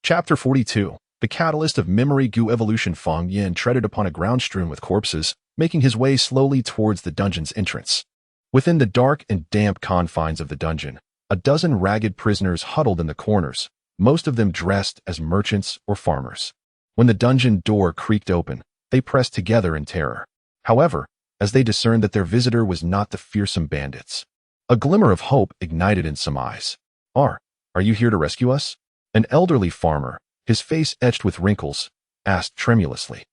Chapter 42. The catalyst of memory goo evolution. Fang Yan treaded upon a ground strewn with corpses, making his way slowly towards the dungeon's entrance. Within the dark and damp confines of the dungeon, a dozen ragged prisoners huddled in the corners, most of them dressed as merchants or farmers. When the dungeon door creaked open, they pressed together in terror. However, as they discerned that their visitor was not the fearsome bandits, a glimmer of hope ignited in some eyes. Are you here to rescue us? An elderly farmer, his face etched with wrinkles, asked tremulously.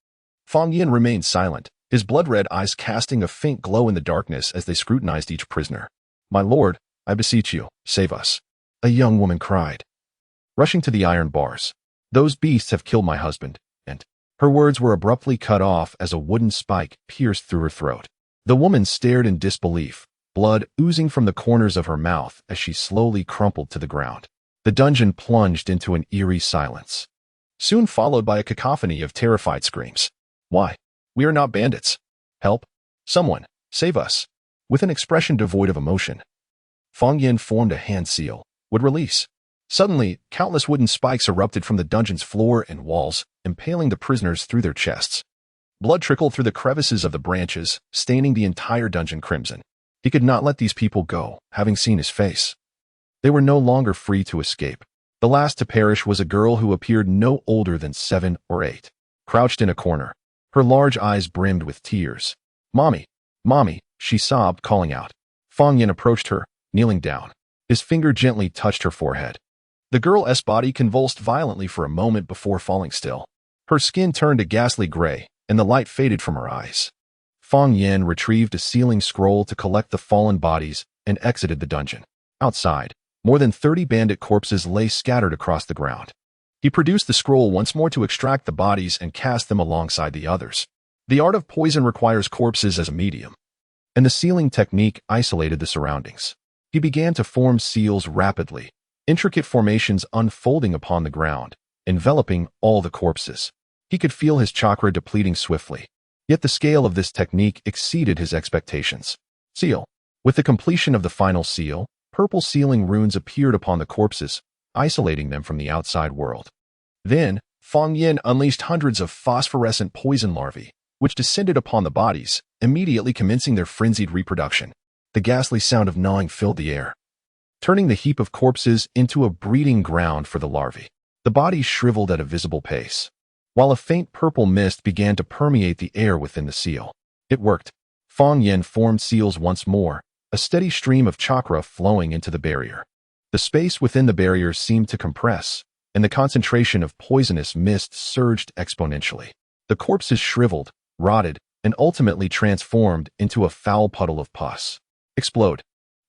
Fang Yan remained silent, his blood-red eyes casting a faint glow in the darkness as they scrutinized each prisoner. My lord, I beseech you, save us. A young woman cried, rushing to the iron bars. Those beasts have killed my husband, and her words were abruptly cut off as a wooden spike pierced through her throat. The woman stared in disbelief, blood oozing from the corners of her mouth as she slowly crumpled to the ground. The dungeon plunged into an eerie silence, soon followed by a cacophony of terrified screams. Why? We are not bandits. Help. Someone. Save us. With an expression devoid of emotion, Fang Yin formed a hand seal. Would release. Suddenly, countless wooden spikes erupted from the dungeon's floor and walls, impaling the prisoners through their chests. Blood trickled through the crevices of the branches, staining the entire dungeon crimson. He could not let these people go, having seen his face. They were no longer free to escape. The last to perish was a girl who appeared no older than 7 or 8. Crouched in a corner, her large eyes brimmed with tears. "Mommy! Mommy!" she sobbed, calling out. Fang Yin approached her, kneeling down. His finger gently touched her forehead. The girl's body convulsed violently for a moment before falling still. Her skin turned a ghastly gray, and the light faded from her eyes. Fang Yin retrieved a sealing scroll to collect the fallen bodies and exited the dungeon. Outside, more than 30 bandit corpses lay scattered across the ground. He produced the scroll once more to extract the bodies and cast them alongside the others. The art of poison requires corpses as a medium, and the sealing technique isolated the surroundings. He began to form seals rapidly, intricate formations unfolding upon the ground, enveloping all the corpses. He could feel his chakra depleting swiftly, yet the scale of this technique exceeded his expectations. Seal. With the completion of the final seal, purple sealing runes appeared upon the corpses, isolating them from the outside world. Then, Fang Yin unleashed hundreds of phosphorescent poison larvae, which descended upon the bodies, immediately commencing their frenzied reproduction. The ghastly sound of gnawing filled the air, turning the heap of corpses into a breeding ground for the larvae. The bodies shriveled at a visible pace, while a faint purple mist began to permeate the air within the seal. It worked. Fang Yin formed seals once more, a steady stream of chakra flowing into the barrier. The space within the barrier seemed to compress, and the concentration of poisonous mist surged exponentially. The corpses shriveled, rotted, and ultimately transformed into a foul puddle of pus. Explode.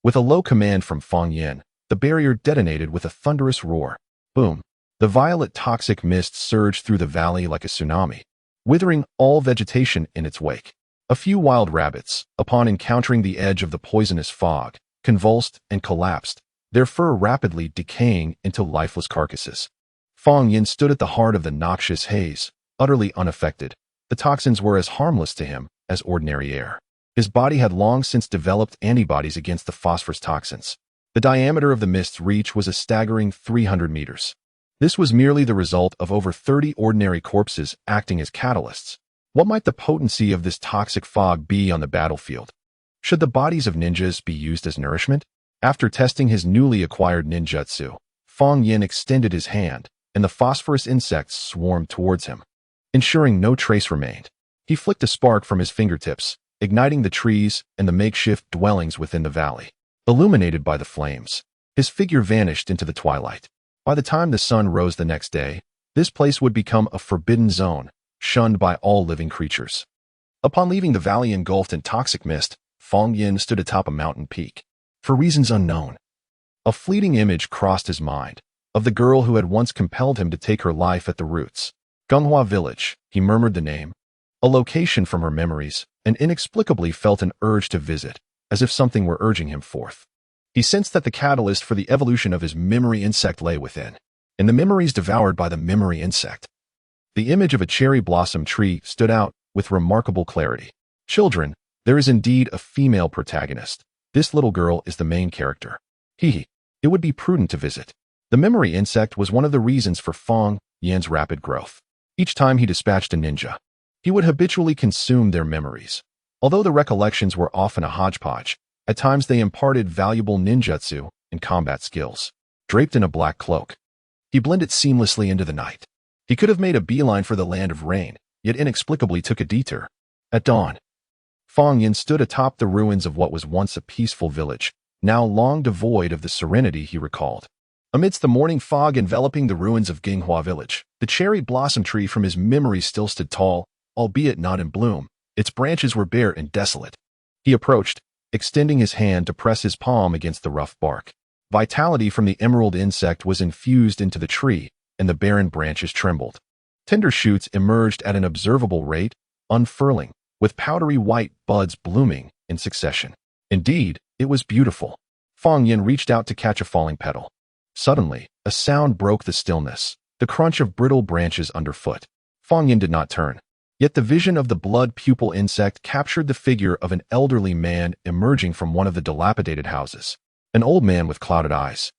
With a low command from Fang Yin, the barrier detonated with a thunderous roar. Boom. The violet toxic mist surged through the valley like a tsunami, withering all vegetation in its wake. A few wild rabbits, upon encountering the edge of the poisonous fog, convulsed and collapsed, their fur rapidly decaying into lifeless carcasses. Fang Yin stood at the heart of the noxious haze, utterly unaffected. The toxins were as harmless to him as ordinary air. His body had long since developed antibodies against the phosphorus toxins. The diameter of the mist's reach was a staggering 300 meters. This was merely the result of over 30 ordinary corpses acting as catalysts. What might the potency of this toxic fog be on the battlefield? Should the bodies of ninjas be used as nourishment? After testing his newly acquired ninjutsu, Fang Yin extended his hand, and the phosphorus insects swarmed towards him. Ensuring no trace remained, he flicked a spark from his fingertips, igniting the trees and the makeshift dwellings within the valley. Illuminated by the flames, his figure vanished into the twilight. By the time the sun rose the next day, this place would become a forbidden zone, shunned by all living creatures. Upon leaving the valley engulfed in toxic mist, Fang Yin stood atop a mountain peak. For reasons unknown, a fleeting image crossed his mind, of the girl who had once compelled him to take her life at the roots. Gunghua Village, he murmured the name, a location from her memories, and inexplicably felt an urge to visit, as if something were urging him forth. He sensed that the catalyst for the evolution of his memory insect lay within, and the memories devoured by the memory insect. The image of a cherry blossom tree stood out with remarkable clarity. Children, there is indeed a female protagonist. This little girl is the main character. It would be prudent to visit. The memory insect was one of the reasons for Fang Yin's rapid growth. Each time he dispatched a ninja, he would habitually consume their memories. Although the recollections were often a hodgepodge, at times they imparted valuable ninjutsu and combat skills. Draped in a black cloak, he blended seamlessly into the night. He could have made a beeline for the land of rain, yet inexplicably took a detour. At dawn, Fang Yin stood atop the ruins of what was once a peaceful village, now long devoid of the serenity he recalled. Amidst the morning fog enveloping the ruins of Gunghua Village, the cherry blossom tree from his memory still stood tall, albeit not in bloom. Its branches were bare and desolate. He approached, extending his hand to press his palm against the rough bark. Vitality from the emerald insect was infused into the tree, and the barren branches trembled. Tender shoots emerged at an observable rate, unfurling, with powdery white buds blooming in succession. Indeed, it was beautiful. Fang Yin reached out to catch a falling petal. Suddenly, a sound broke the stillness, the crunch of brittle branches underfoot. Fang Yin did not turn. Yet the vision of the blood pupil insect captured the figure of an elderly man emerging from one of the dilapidated houses. An old man with clouded eyes.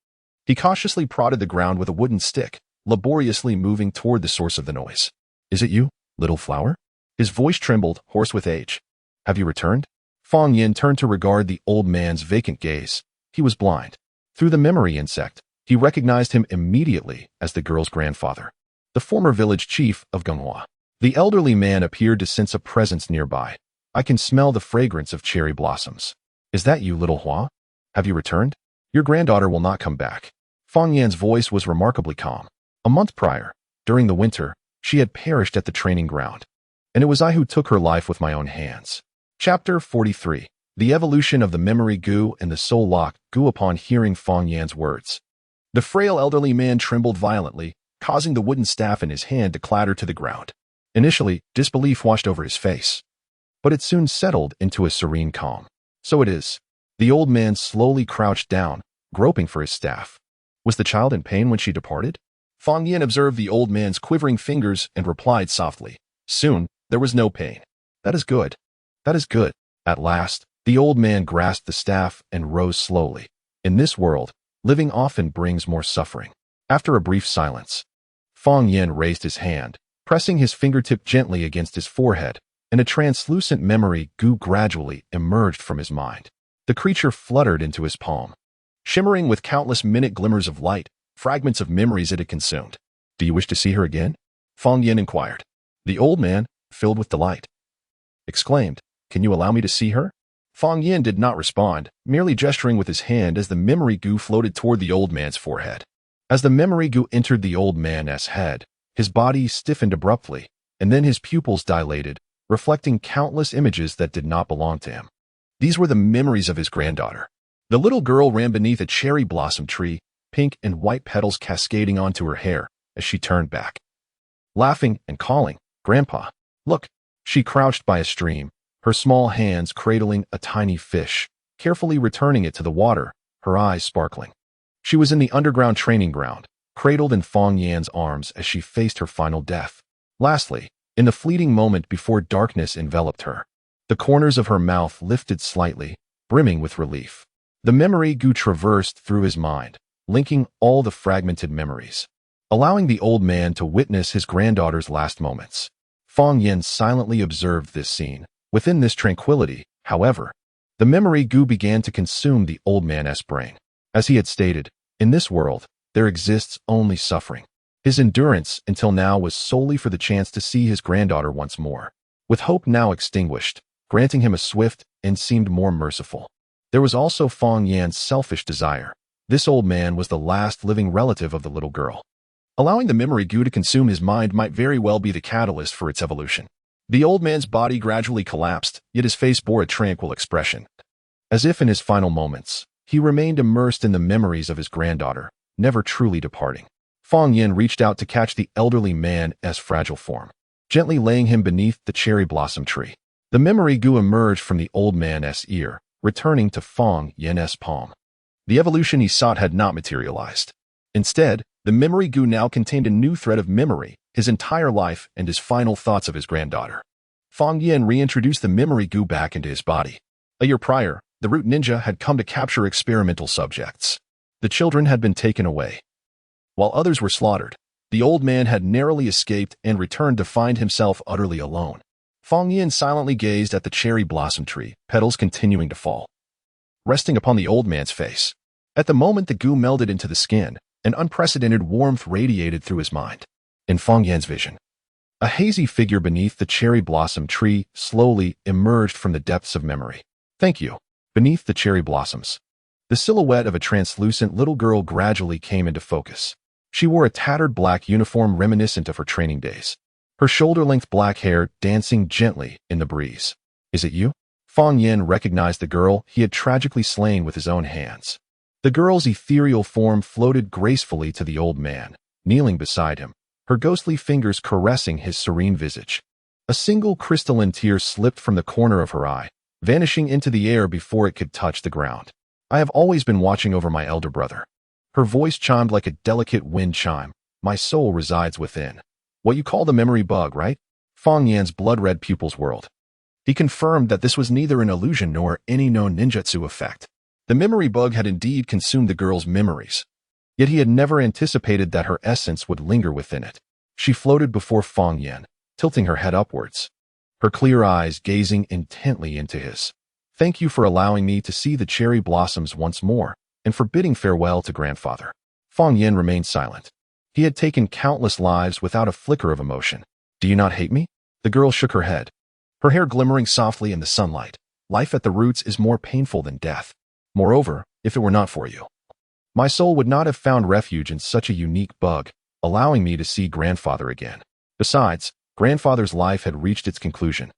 He cautiously prodded the ground with a wooden stick, laboriously moving toward the source of the noise. "Is it you, little flower?" His voice trembled, hoarse with age. "Have you returned?" Fang Yin turned to regard the old man's vacant gaze. He was blind. Through the memory insect, he recognized him immediately as the girl's grandfather, the former village chief of Gonghua. The elderly man appeared to sense a presence nearby. "I can smell the fragrance of cherry blossoms. Is that you, little Hua? Have you returned? Your granddaughter will not come back." Fang Yan's voice was remarkably calm. A month prior, during the winter, she had perished at the training ground, and it was I who took her life with my own hands. Chapter 43. The evolution of the memory goo and the soul lock goo. Upon hearing Fang Yan's words, the frail elderly man trembled violently, causing the wooden staff in his hand to clatter to the ground. Initially, disbelief washed over his face, but it soon settled into a serene calm. "So it is." The old man slowly crouched down, groping for his staff. "Was the child in pain when she departed?" Fang Yin observed the old man's quivering fingers and replied softly, "Soon, there was no pain." "That is good. That is good." At last, the old man grasped the staff and rose slowly. In this world, living often brings more suffering. After a brief silence, Fang Yin raised his hand, pressing his fingertip gently against his forehead, and a translucent memory goo gradually emerged from his mind. The creature fluttered into his palm, shimmering with countless minute glimmers of light, fragments of memories it had consumed. "Do you wish to see her again?" Fang Yin inquired. The old man, filled with delight, exclaimed, "Can you allow me to see her?" Fang Yin did not respond, merely gesturing with his hand as the memory goo floated toward the old man's forehead. As the memory goo entered the old man's head, his body stiffened abruptly, and then his pupils dilated, reflecting countless images that did not belong to him. These were the memories of his granddaughter. The little girl ran beneath a cherry blossom tree, pink and white petals cascading onto her hair as she turned back, laughing and calling, "Grandpa, look." She crouched by a stream, her small hands cradling a tiny fish, carefully returning it to the water, her eyes sparkling. She was in the underground training ground, cradled in Fang Yan's arms as she faced her final death. Lastly, in the fleeting moment before darkness enveloped her, the corners of her mouth lifted slightly, brimming with relief. The memory goo traversed through his mind, linking all the fragmented memories, allowing the old man to witness his granddaughter's last moments. Fang Yin silently observed this scene. Within this tranquility, however, the memory goo began to consume the old man's brain. As he had stated, in this world, there exists only suffering. His endurance until now was solely for the chance to see his granddaughter once more. With hope now extinguished, granting him a swift and seemed more merciful. There was also Fang Yan's selfish desire. This old man was the last living relative of the little girl. Allowing the memory goo to consume his mind might very well be the catalyst for its evolution. The old man's body gradually collapsed, yet his face bore a tranquil expression. As if in his final moments, he remained immersed in the memories of his granddaughter, never truly departing. Fang Yin reached out to catch the elderly man's fragile form, gently laying him beneath the cherry blossom tree. The memory goo emerged from the old man's ear, returning to Fang Yin's palm. The evolution he sought had not materialized. Instead, the memory goo now contained a new thread of memory, his entire life and his final thoughts of his granddaughter. Fang Yin reintroduced the memory goo back into his body. A year prior, the root ninja had come to capture experimental subjects. The children had been taken away, while others were slaughtered. The old man had narrowly escaped and returned to find himself utterly alone. Fang Yin silently gazed at the cherry blossom tree, petals continuing to fall, resting upon the old man's face. At the moment the goo melded into the skin, an unprecedented warmth radiated through his mind. In Fang Yan's vision, a hazy figure beneath the cherry blossom tree slowly emerged from the depths of memory. "Thank you." Beneath the cherry blossoms, the silhouette of a translucent little girl gradually came into focus. She wore a tattered black uniform reminiscent of her training days, her shoulder-length black hair dancing gently in the breeze. "Is it you?" Fang Yin recognized the girl he had tragically slain with his own hands. The girl's ethereal form floated gracefully to the old man, kneeling beside him, her ghostly fingers caressing his serene visage. A single crystalline tear slipped from the corner of her eye, vanishing into the air before it could touch the ground. "I have always been watching over my elder brother." Her voice chimed like a delicate wind chime. "My soul resides within. What you call the memory bug, right?" Fong Yan's blood-red pupils whirled. He confirmed that this was neither an illusion nor any known ninjutsu effect. The memory bug had indeed consumed the girl's memories, yet he had never anticipated that her essence would linger within it. She floated before Fong Yan, tilting her head upwards, her clear eyes gazing intently into his. "Thank you for allowing me to see the cherry blossoms once more, and for bidding farewell to grandfather." Fong Yan remained silent. He had taken countless lives without a flicker of emotion. "Do you not hate me?" The girl shook her head, her hair glimmering softly in the sunlight. "Life at the roots is more painful than death. Moreover, if it were not for you, my soul would not have found refuge in such a unique bug, allowing me to see grandfather again. Besides, grandfather's life had reached its conclusion.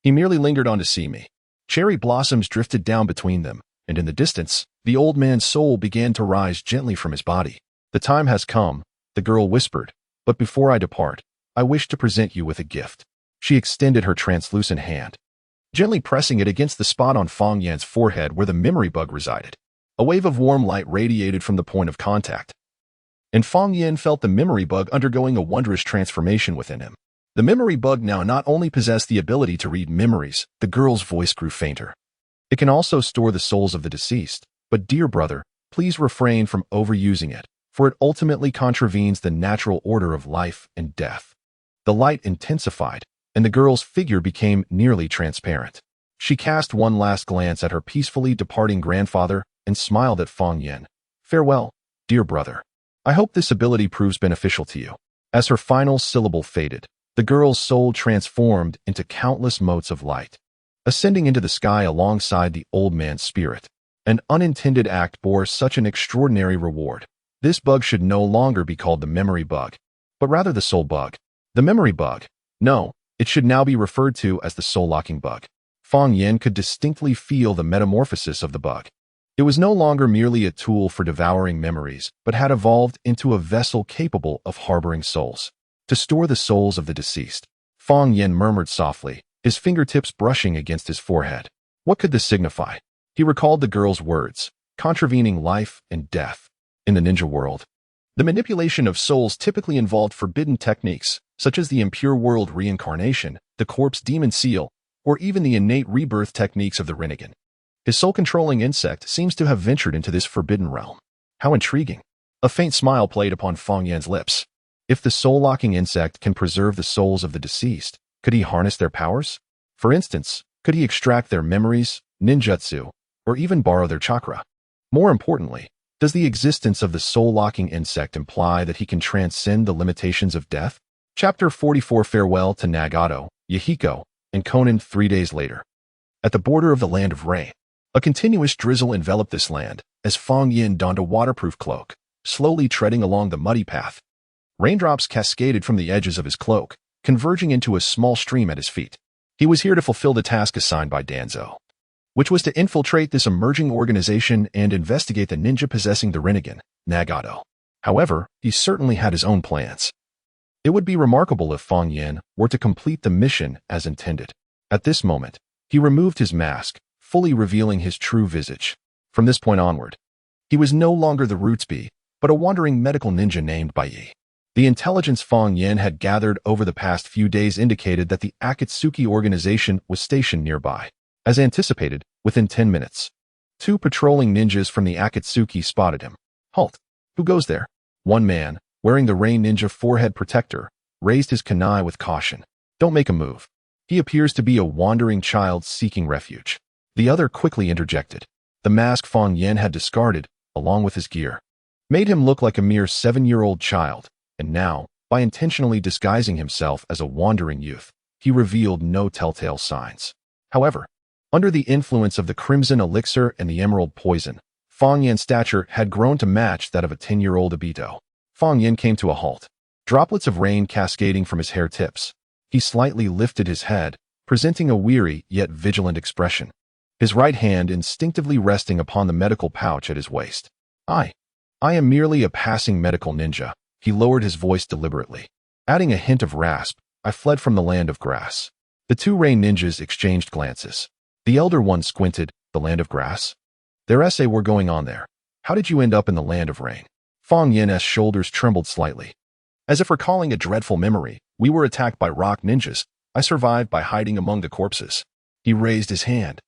He merely lingered on to see me." Cherry blossoms drifted down between them, and in the distance, the old man's soul began to rise gently from his body. "The time has come," the girl whispered, "but before I depart, I wish to present you with a gift." She extended her translucent hand, gently pressing it against the spot on Fong Yan's forehead where the memory bug resided. A wave of warm light radiated from the point of contact, and Fong Yan felt the memory bug undergoing a wondrous transformation within him. The memory bug now not only possessed the ability to read memories, the girl's voice grew fainter. "It can also store the souls of the deceased, but dear brother, please refrain from overusing it, for it ultimately contravenes the natural order of life and death." The light intensified, and the girl's figure became nearly transparent. She cast one last glance at her peacefully departing grandfather and smiled at Fong Yan. "Farewell, dear brother. I hope this ability proves beneficial to you." As her final syllable faded, the girl's soul transformed into countless motes of light, ascending into the sky alongside the old man's spirit. An unintended act bore such an extraordinary reward. This bug should no longer be called the memory bug, but rather the soul bug. The memory bug. No, it should now be referred to as the soul-locking bug. Fong Yan could distinctly feel the metamorphosis of the bug. It was no longer merely a tool for devouring memories, but had evolved into a vessel capable of harboring souls. To store the souls of the deceased. Fong Yan murmured softly, his fingertips brushing against his forehead. What could this signify? He recalled the girl's words, contravening life and death. In the ninja world, the manipulation of souls typically involved forbidden techniques, such as the impure world reincarnation, the corpse demon seal, or even the innate rebirth techniques of the Rinnegan. His soul-controlling insect seems to have ventured into this forbidden realm. How intriguing. A faint smile played upon Fong Yan's lips. If the soul-locking insect can preserve the souls of the deceased, could he harness their powers? For instance, could he extract their memories, ninjutsu, or even borrow their chakra? More importantly, does the existence of the soul-locking insect imply that he can transcend the limitations of death? Chapter 44. Farewell to Nagato, Yahiko, and Conan 3 days later. At the border of the land of rain, a continuous drizzle enveloped this land as Fong Yan donned a waterproof cloak, slowly treading along the muddy path. Raindrops cascaded from the edges of his cloak, converging into a small stream at his feet. He was here to fulfill the task assigned by Danzo, which was to infiltrate this emerging organization and investigate the ninja possessing the Rinnegan, Nagato. However, he certainly had his own plans. It would be remarkable if Fong Yan were to complete the mission as intended. At this moment, he removed his mask, fully revealing his true visage. From this point onward, he was no longer the Rootsby, but a wandering medical ninja named Bai. The intelligence Fong Yan had gathered over the past few days indicated that the Akatsuki organization was stationed nearby. As anticipated, within 10 minutes, 2 patrolling ninjas from the Akatsuki spotted him. "Halt! Who goes there?" One man, wearing the Rain Ninja forehead protector, raised his kunai with caution. "Don't make a move. He appears to be a wandering child seeking refuge." The other quickly interjected. The mask Fong Yan had discarded, along with his gear, made him look like a mere 7-year-old child, and now, by intentionally disguising himself as a wandering youth, he revealed no telltale signs. However, under the influence of the crimson elixir and the emerald poison, Fong Yan's stature had grown to match that of a 10-year-old Obito. Fong Yan came to a halt, droplets of rain cascading from his hair tips. He slightly lifted his head, presenting a weary yet vigilant expression, his right hand instinctively resting upon the medical pouch at his waist. I am merely a passing medical ninja," he lowered his voice deliberately. Adding a hint of rasp, "I fled from the land of grass." The 2 Rain ninjas exchanged glances. The elder one squinted. "The land of grass? Their essay were going on there. How did you end up in the land of rain?" Fong Yan's shoulders trembled slightly. As if recalling a dreadful memory, "We were attacked by rock ninjas. I survived by hiding among the corpses. He raised his hand,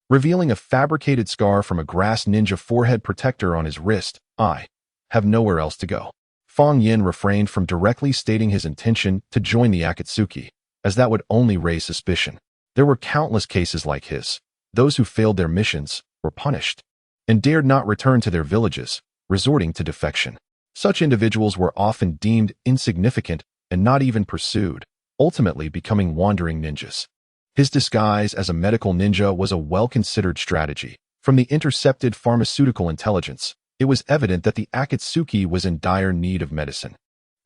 revealing a fabricated scar from a grass ninja forehead protector on his wrist. I have nowhere else to go. Fang Yin refrained from directly stating his intention to join the Akatsuki, as that would only raise suspicion. There were countless cases like his. Those who failed their missions were punished and dared not return to their villages, resorting to defection. Such individuals were often deemed insignificant and not even pursued, ultimately becoming wandering ninjas. His disguise as a medical ninja was a well-considered strategy. From the intercepted pharmaceutical intelligence, it was evident that the Akatsuki was in dire need of medicine,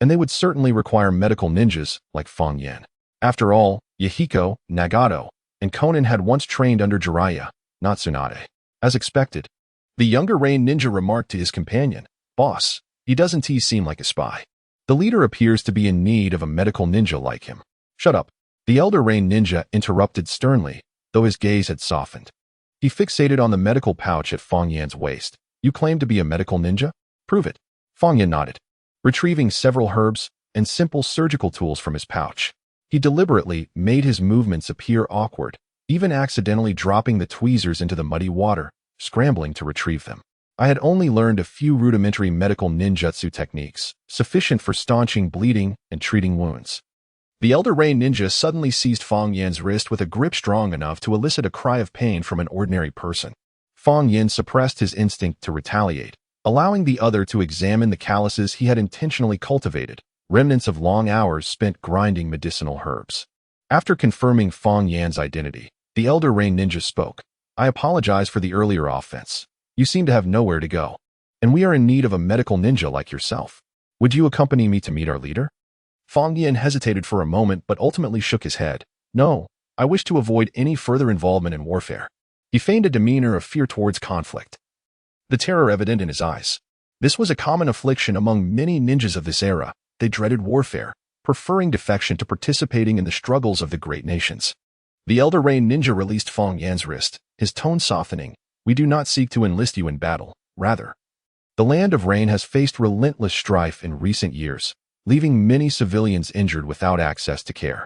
and they would certainly require medical ninjas like Fang Yin. After all, Yahiko, Nagato, and Konan had once trained under Jiraiya, not Tsunade. As expected, the younger Rain ninja remarked to his companion, "Boss, he doesn't seem like a spy. The leader appears to be in need of a medical ninja like him." "Shut up," the elder Rain ninja interrupted sternly, though his gaze had softened. He fixated on the medical pouch at Fang Yan's waist. "You claim to be a medical ninja? Prove it." Fang Yan nodded, retrieving several herbs and simple surgical tools from his pouch. He deliberately made his movements appear awkward, even accidentally dropping the tweezers into the muddy water, scrambling to retrieve them. "I had only learned a few rudimentary medical ninjutsu techniques, sufficient for staunching bleeding and treating wounds." The elder Rain ninja suddenly seized Fang Yan's wrist with a grip strong enough to elicit a cry of pain from an ordinary person. Fang Yin suppressed his instinct to retaliate, allowing the other to examine the calluses he had intentionally cultivated, remnants of long hours spent grinding medicinal herbs. After confirming Fang Yan's identity, the elder Rain ninja spoke. "I apologize for the earlier offense. You seem to have nowhere to go, and we are in need of a medical ninja like yourself. Would you accompany me to meet our leader?" Fang Yin hesitated for a moment but ultimately shook his head. "No, I wish to avoid any further involvement in warfare." He feigned a demeanor of fear towards conflict, the terror evident in his eyes. This was a common affliction among many ninjas of this era. They dreaded warfare, preferring defection to participating in the struggles of the great nations. The elder Rain ninja released Fang Yan's wrist, his tone softening. "We do not seek to enlist you in battle. Rather, the land of Rain has faced relentless strife in recent years, leaving many civilians injured without access to care."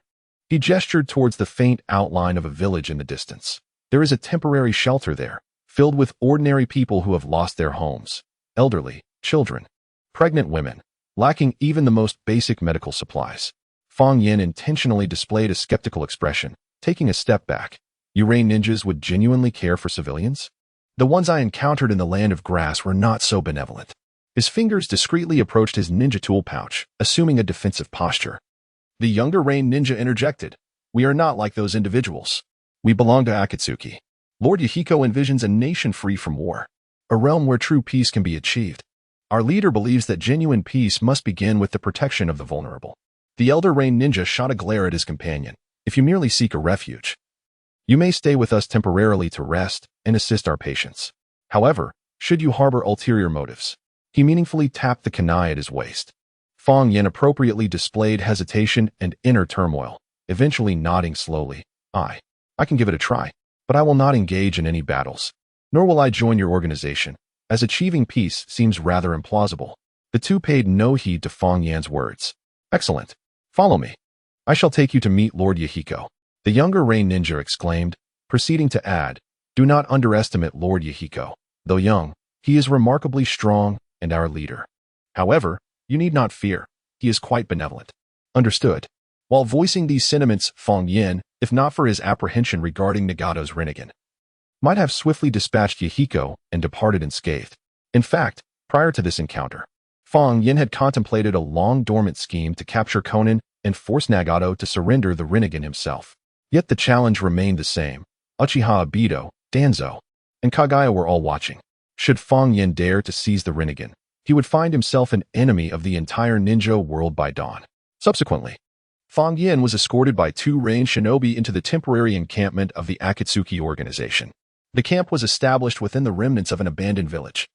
He gestured towards the faint outline of a village in the distance. "There is a temporary shelter there, filled with ordinary people who have lost their homes, elderly, children, pregnant women, lacking even the most basic medical supplies." Fang Yin intentionally displayed a skeptical expression, taking a step back. "You Rain ninjas would genuinely care for civilians? The ones I encountered in the land of grass were not so benevolent." His fingers discreetly approached his ninja tool pouch, assuming a defensive posture. The younger Rain ninja interjected. "We are not like those individuals. We belong to Akatsuki. Lord Yahiko envisions a nation free from war, a realm where true peace can be achieved. Our leader believes that genuine peace must begin with the protection of the vulnerable." The elder Rain ninja shot a glare at his companion. "If you merely seek a refuge, you may stay with us temporarily to rest and assist our patients. However, should you harbor ulterior motives..." He meaningfully tapped the kunai at his waist. Fang Yin appropriately displayed hesitation and inner turmoil, eventually nodding slowly. I can give it a try, but I will not engage in any battles, nor will I join your organization, as achieving peace seems rather implausible." The two paid no heed to Fang Yan's words. "Excellent. Follow me. I shall take you to meet Lord Yahiko." The younger Rain ninja exclaimed, proceeding to add, "Do not underestimate Lord Yahiko. Though young, he is remarkably strong and our leader. However, you need not fear. He is quite benevolent." "Understood." While voicing these sentiments, Fang Yin, if not for his apprehension regarding Nagato's Rinnegan, might have swiftly dispatched Yahiko and departed unscathed. In fact, prior to this encounter, Fang Yin had contemplated a long-dormant scheme to capture Konan and force Nagato to surrender the Rinnegan himself. Yet the challenge remained the same. Uchiha Obito, Danzo, and Kaguya were all watching. Should Fang Yin dare to seize the Rinnegan, he would find himself an enemy of the entire ninja world by dawn. Subsequently, Fang Yin was escorted by two Rain shinobi into the temporary encampment of the Akatsuki organization. The camp was established within the remnants of an abandoned village,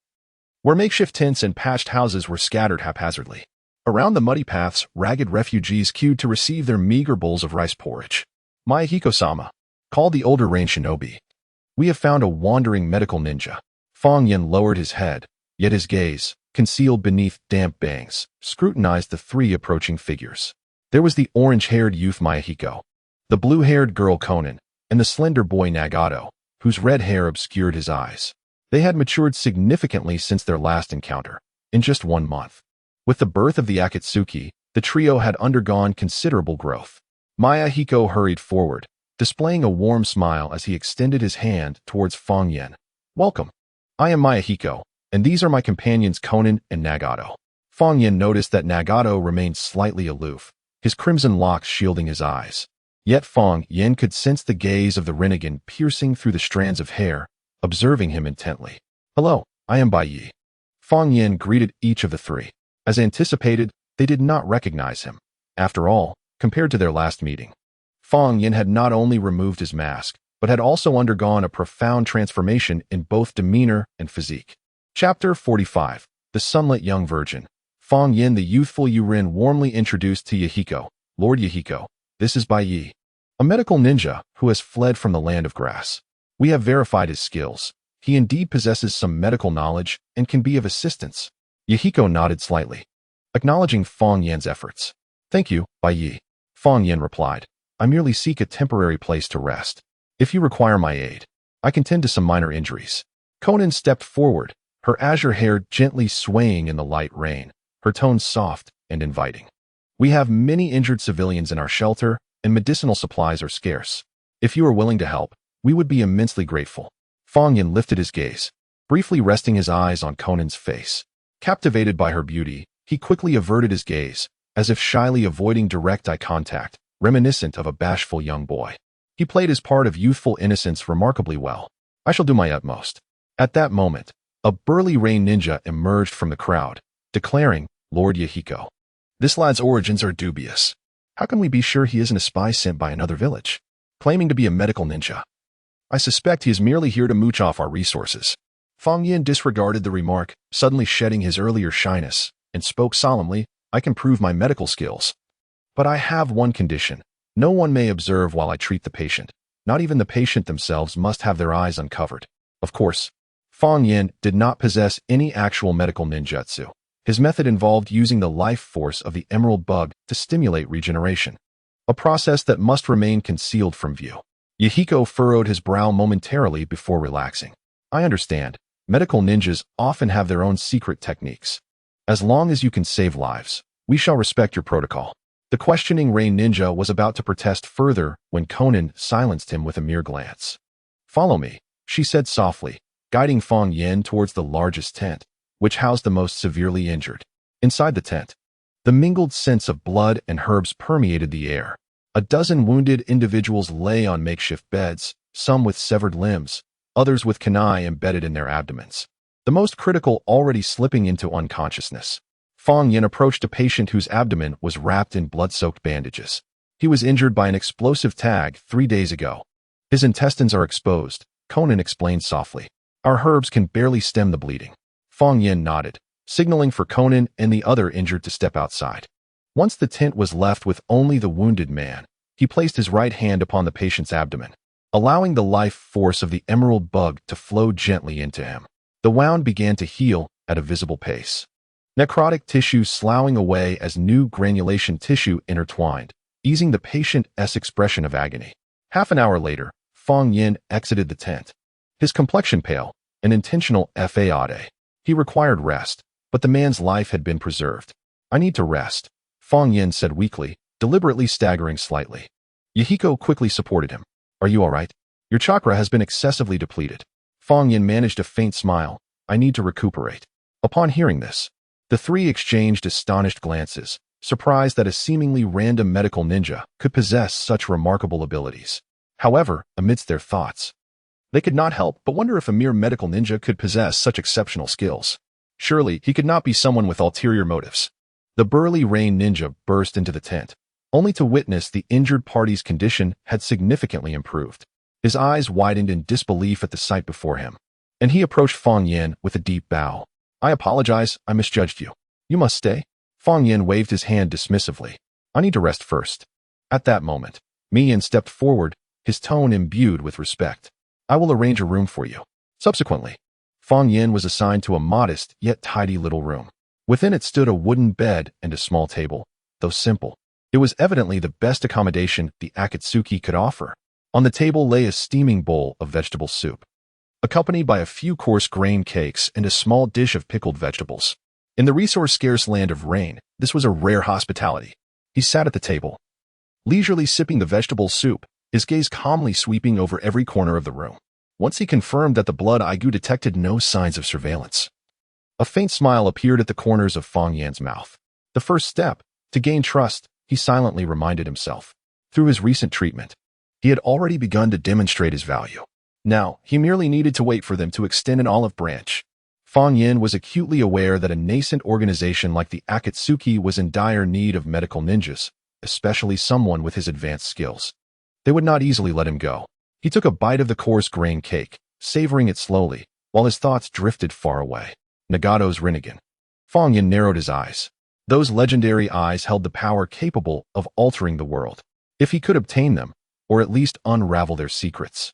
where makeshift tents and patched houses were scattered haphazardly. Around the muddy paths, ragged refugees queued to receive their meager bowls of rice porridge. "Mayahiko-sama," called the older Rain shinobi. "We have found a wandering medical ninja." Fang Yin lowered his head, yet his gaze, concealed beneath damp bangs, scrutinized the three approaching figures. There was the orange-haired youth Mayahiko, the blue-haired girl Conan, and the slender boy Nagato, whose red hair obscured his eyes. They had matured significantly since their last encounter, in just 1 month. With the birth of the Akatsuki, the trio had undergone considerable growth. Mayahiko hurried forward, displaying a warm smile as he extended his hand towards Fong Yen. "Welcome. I am Mayahiko, and these are my companions Conan and Nagato." Fong Yen noticed that Nagato remained slightly aloof, his crimson locks shielding his eyes. Yet Fong Yen could sense the gaze of the Rinnegan piercing through the strands of hair, observing him intently. "Hello, I am Bai Yi." Fong Yen greeted each of the three. As anticipated, they did not recognize him. After all, compared to their last meeting, Fong Yen had not only removed his mask, but had also undergone a profound transformation in both demeanor and physique. Chapter 45. The Sunlit Young Virgin. Fong Yen, the youthful Yurin, warmly introduced to Yahiko. "Lord Yahiko, this is Bai Yi, a medical ninja who has fled from the land of grass. We have verified his skills. He indeed possesses some medical knowledge and can be of assistance." Yahiko nodded slightly, acknowledging Fong Yen's efforts. "Thank you, Bai Yi," Fong Yen replied. "I merely seek a temporary place to rest. If you require my aid, I can tend to some minor injuries." Conan stepped forward, her azure hair gently swaying in the light rain, her tone soft and inviting. "We have many injured civilians in our shelter, and medicinal supplies are scarce. If you are willing to help, we would be immensely grateful." Fong Yen lifted his gaze, briefly resting his eyes on Conan's face. Captivated by her beauty, he quickly averted his gaze, as if shyly avoiding direct eye contact, reminiscent of a bashful young boy. He played his part of youthful innocence remarkably well. "I shall do my utmost." At that moment, a burly rain ninja emerged from the crowd, declaring, "Lord Yahiko, this lad's origins are dubious. How can we be sure he isn't a spy sent by another village, claiming to be a medical ninja? I suspect he is merely here to mooch off our resources." Fong Yen disregarded the remark, suddenly shedding his earlier shyness, and spoke solemnly, "I can prove my medical skills. But I have one condition. No one may observe while I treat the patient. Not even the patient themselves must have their eyes uncovered." Of course, Fong Yen did not possess any actual medical ninjutsu. His method involved using the life force of the emerald bug to stimulate regeneration, a process that must remain concealed from view. Yahiko furrowed his brow momentarily before relaxing. "I understand. Medical ninjas often have their own secret techniques. As long as you can save lives, we shall respect your protocol." The questioning rain ninja was about to protest further when Conan silenced him with a mere glance. "Follow me," she said softly, guiding Fong Yen towards the largest tent, which housed the most severely injured. Inside the tent, the mingled scents of blood and herbs permeated the air. A dozen wounded individuals lay on makeshift beds, some with severed limbs, others with kunai embedded in their abdomens, the most critical already slipping into unconsciousness. Fong Yen approached a patient whose abdomen was wrapped in blood-soaked bandages. He was injured by an explosive tag 3 days ago. "His intestines are exposed," Conan explained softly. "Our herbs can barely stem the bleeding." Fong Yen nodded, signaling for Conan and the other injured to step outside. Once the tent was left with only the wounded man, he placed his right hand upon the patient's abdomen, allowing the life force of the emerald bug to flow gently into him. The wound began to heal at a visible pace, necrotic tissue sloughing away as new granulation tissue intertwined, easing the patient's expression of agony. Half an hour later, Fong Yen exited the tent, his complexion pale, an intentional fade. He required rest, but the man's life had been preserved. "I need to rest," Fong Yen said weakly, deliberately staggering slightly. Yahiko quickly supported him. "Are you all right? Your chakra has been excessively depleted." Fong Yen managed a faint smile. "I need to recuperate." Upon hearing this, the three exchanged astonished glances, surprised that a seemingly random medical ninja could possess such remarkable abilities. However, amidst their thoughts, they could not help but wonder if a mere medical ninja could possess such exceptional skills. Surely, he could not be someone with ulterior motives. The burly rain ninja burst into the tent, only to witness the injured party's condition had significantly improved. His eyes widened in disbelief at the sight before him, and he approached Fong Yen with a deep bow. "I apologize, I misjudged you. You must stay." Fong Yen waved his hand dismissively. "I need to rest first." At that moment, Mian stepped forward, his tone imbued with respect. "I will arrange a room for you." Subsequently, Fong Yen was assigned to a modest yet tidy little room. Within it stood a wooden bed and a small table, though simple. It was evidently the best accommodation the Akatsuki could offer. On the table lay a steaming bowl of vegetable soup, accompanied by a few coarse grain cakes and a small dish of pickled vegetables. In the resource-scarce land of Rain, this was a rare hospitality. He sat at the table, leisurely sipping the vegetable soup, his gaze calmly sweeping over every corner of the room. Once he confirmed that the blood Aigu detected no signs of surveillance. A faint smile appeared at the corners of Fang Yan's mouth. The first step, to gain trust, he silently reminded himself. Through his recent treatment, he had already begun to demonstrate his value. Now, he merely needed to wait for them to extend an olive branch. Fang Yan was acutely aware that a nascent organization like the Akatsuki was in dire need of medical ninjas, especially someone with his advanced skills. They would not easily let him go. He took a bite of the coarse grain cake, savoring it slowly, while his thoughts drifted far away. Nagato's Rinnegan. Fang Yan narrowed his eyes. Those legendary eyes held the power capable of altering the world. If he could obtain them, or at least unravel their secrets,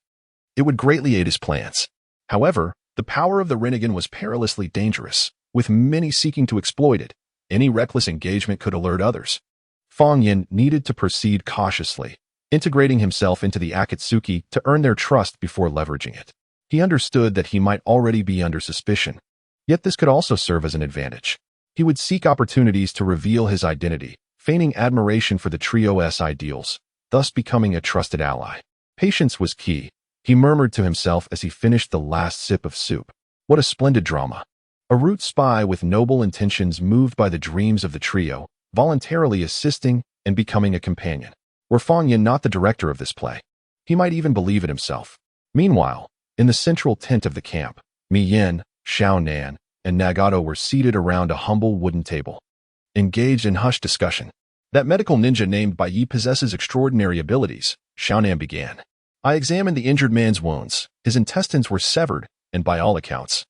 it would greatly aid his plans. However, the power of the Rinnegan was perilously dangerous, with many seeking to exploit it. Any reckless engagement could alert others. Fang Yan needed to proceed cautiously, integrating himself into the Akatsuki to earn their trust before leveraging it. He understood that he might already be under suspicion, yet this could also serve as an advantage. He would seek opportunities to reveal his identity, feigning admiration for the trio's ideals, thus becoming a trusted ally. Patience was key, he murmured to himself as he finished the last sip of soup. What a splendid drama. A root spy with noble intentions moved by the dreams of the trio, voluntarily assisting and becoming a companion. Were Fang Yan not the director of this play, he might even believe it himself. Meanwhile, in the central tent of the camp, Mi Yin, Xiao Nan, and Nagato were seated around a humble wooden table, engaged in hushed discussion. That medical ninja named Bai Yi possesses extraordinary abilities, Xiao Nan began. I examined the injured man's wounds. His intestines were severed, and by all accounts,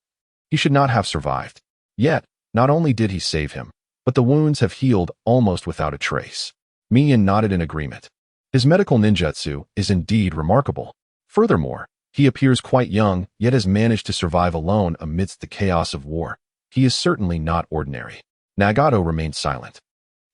he should not have survived. Yet, not only did he save him, but the wounds have healed almost without a trace. Mi Yin nodded in agreement. His medical ninjutsu is indeed remarkable. Furthermore, he appears quite young, yet has managed to survive alone amidst the chaos of war. He is certainly not ordinary. Nagato remained silent,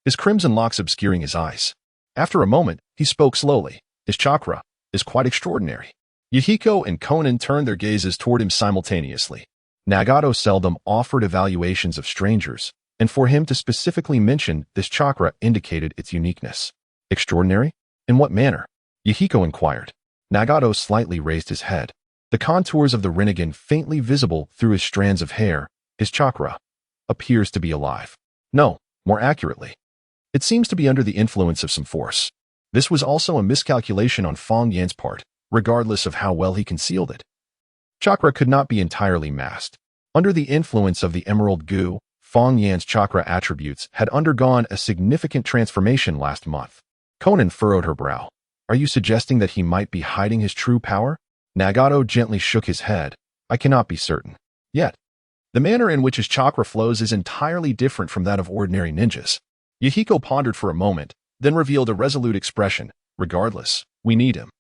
his crimson locks obscuring his eyes. After a moment, he spoke slowly. His chakra is quite extraordinary. Yahiko and Konan turned their gazes toward him simultaneously. Nagato seldom offered evaluations of strangers, and for him to specifically mention this chakra indicated its uniqueness. Extraordinary? In what manner? Yahiko inquired. Nagato slightly raised his head. The contours of the Rinnegan faintly visible through his strands of hair, his chakra, appears to be alive. No, more accurately, it seems to be under the influence of some force. This was also a miscalculation on Fang Yan's part, regardless of how well he concealed it. Chakra could not be entirely masked. Under the influence of the emerald goo, Fang Yan's chakra attributes had undergone a significant transformation last month. Konan furrowed her brow. Are you suggesting that he might be hiding his true power? Nagato gently shook his head. I cannot be certain. Yet, the manner in which his chakra flows is entirely different from that of ordinary ninjas. Yahiko pondered for a moment, then revealed a resolute expression. Regardless, we need him.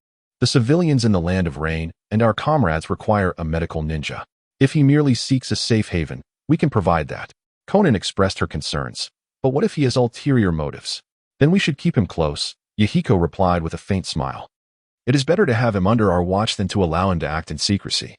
The civilians in the land of Rain and our comrades require a medical ninja. If he merely seeks a safe haven, we can provide that. Konan expressed her concerns. But what if he has ulterior motives? Then we should keep him close, Yahiko replied with a faint smile. It is better to have him under our watch than to allow him to act in secrecy.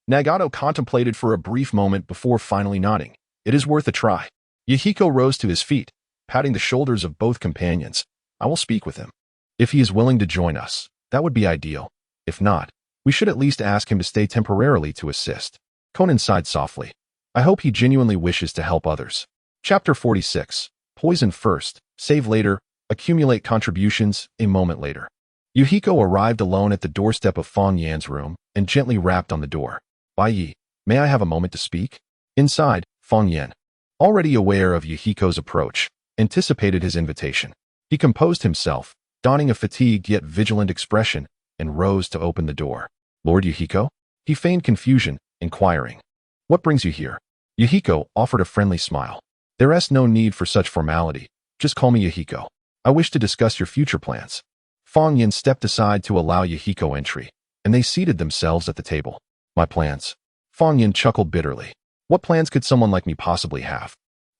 Nagato contemplated for a brief moment before finally nodding. It is worth a try. Yahiko rose to his feet, patting the shoulders of both companions. I will speak with him. If he is willing to join us, that would be ideal. If not, we should at least ask him to stay temporarily to assist. Konan sighed softly. I hope he genuinely wishes to help others. Chapter 46. Poison first, save later, accumulate contributions, a moment later. Yahiko arrived alone at the doorstep of Fang Yan's room and gently rapped on the door. Bai Yi, may I have a moment to speak? Inside, Fang Yan, already aware of Yahiko's approach, anticipated his invitation. He composed himself, donning a fatigued yet vigilant expression, and rose to open the door. Lord Yahiko? He feigned confusion, inquiring. What brings you here? Yahiko offered a friendly smile. There is no need for such formality. Just call me Yahiko. I wish to discuss your future plans. Fang Yan stepped aside to allow Yahiko entry, and they seated themselves at the table. My plans. Fang Yan chuckled bitterly. What plans could someone like me possibly have?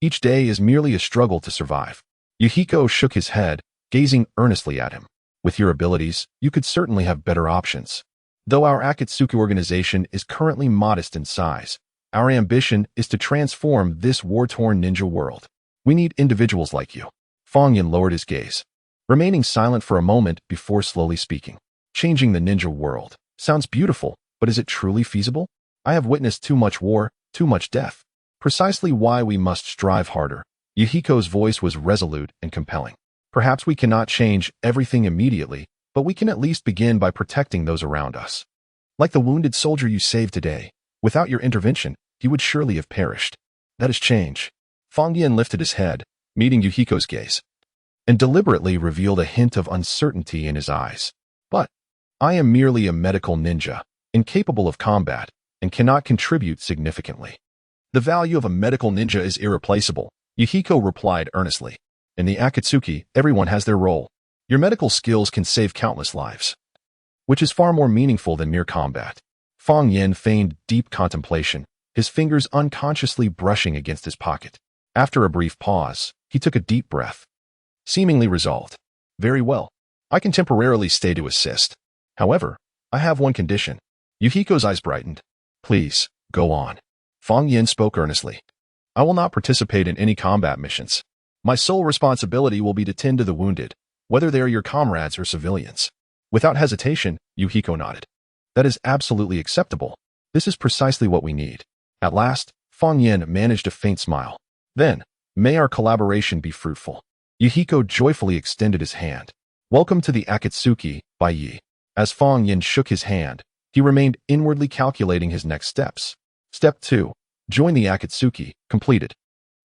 Each day is merely a struggle to survive. Yahiko shook his head, gazing earnestly at him. With your abilities, you could certainly have better options. Though our Akatsuki organization is currently modest in size, our ambition is to transform this war-torn ninja world. We need individuals like you. Fang Yin lowered his gaze, remaining silent for a moment before slowly speaking. Changing the ninja world sounds beautiful, but is it truly feasible? I have witnessed too much war, too much death. Precisely why we must strive harder. Yuhiko's voice was resolute and compelling. Perhaps we cannot change everything immediately, but we can at least begin by protecting those around us. Like the wounded soldier you saved today, without your intervention, he would surely have perished. That is change. Fang Yin lifted his head, meeting Yuhiko's gaze, and deliberately revealed a hint of uncertainty in his eyes. But I am merely a medical ninja, incapable of combat, and cannot contribute significantly. The value of a medical ninja is irreplaceable, Yuhiko replied earnestly. In the Akatsuki, everyone has their role. Your medical skills can save countless lives, which is far more meaningful than mere combat. Fang Yin feigned deep contemplation, his fingers unconsciously brushing against his pocket. After a brief pause, he took a deep breath, seemingly resolved. Very well. I can temporarily stay to assist. However, I have one condition. Yuhiko's eyes brightened. Please, go on. Fang Yin spoke earnestly. I will not participate in any combat missions. My sole responsibility will be to tend to the wounded, whether they are your comrades or civilians. Without hesitation, Yuhiko nodded. That is absolutely acceptable. This is precisely what we need. At last, Fang Yin managed a faint smile. Then, may our collaboration be fruitful. Yuhiko joyfully extended his hand. Welcome to the Akatsuki, Bai Yi. As Fang Yin shook his hand, he remained inwardly calculating his next steps. Step 2. Join the Akatsuki, completed.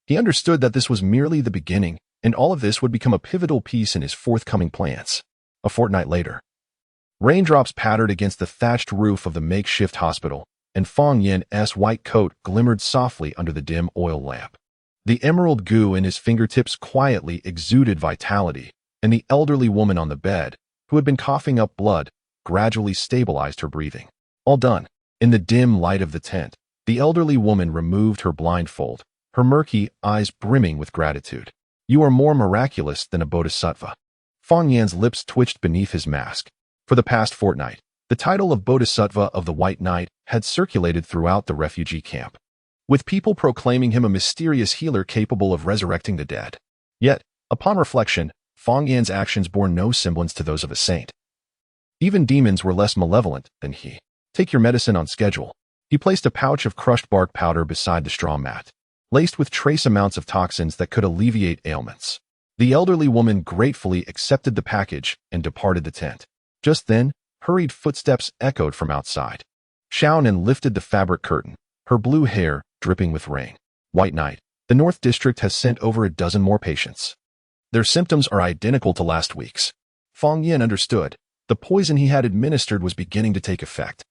He understood that this was merely the beginning, and all of this would become a pivotal piece in his forthcoming plans. A fortnight later, raindrops pattered against the thatched roof of the makeshift hospital, and Fang Yin's white coat glimmered softly under the dim oil lamp. The emerald goo in his fingertips quietly exuded vitality, and the elderly woman on the bed, who had been coughing up blood, gradually stabilized her breathing. All done. In the dim light of the tent, the elderly woman removed her blindfold, her murky eyes brimming with gratitude. You are more miraculous than a bodhisattva. Fang Yin's lips twitched beneath his mask. For the past fortnight, the title of Bodhisattva of the White Knight had circulated throughout the refugee camp, with people proclaiming him a mysterious healer capable of resurrecting the dead. Yet, upon reflection, Fang Yin's actions bore no semblance to those of a saint. Even demons were less malevolent than he. Take your medicine on schedule. He placed a pouch of crushed bark powder beside the straw mat, laced with trace amounts of toxins that could alleviate ailments. The elderly woman gratefully accepted the package and departed the tent. Just then, hurried footsteps echoed from outside. Shaonan lifted the fabric curtain, her blue hair dripping with rain. White Knight, the North District has sent over a dozen more patients. Their symptoms are identical to last week's. Fang Yin understood. The poison he had administered was beginning to take effect.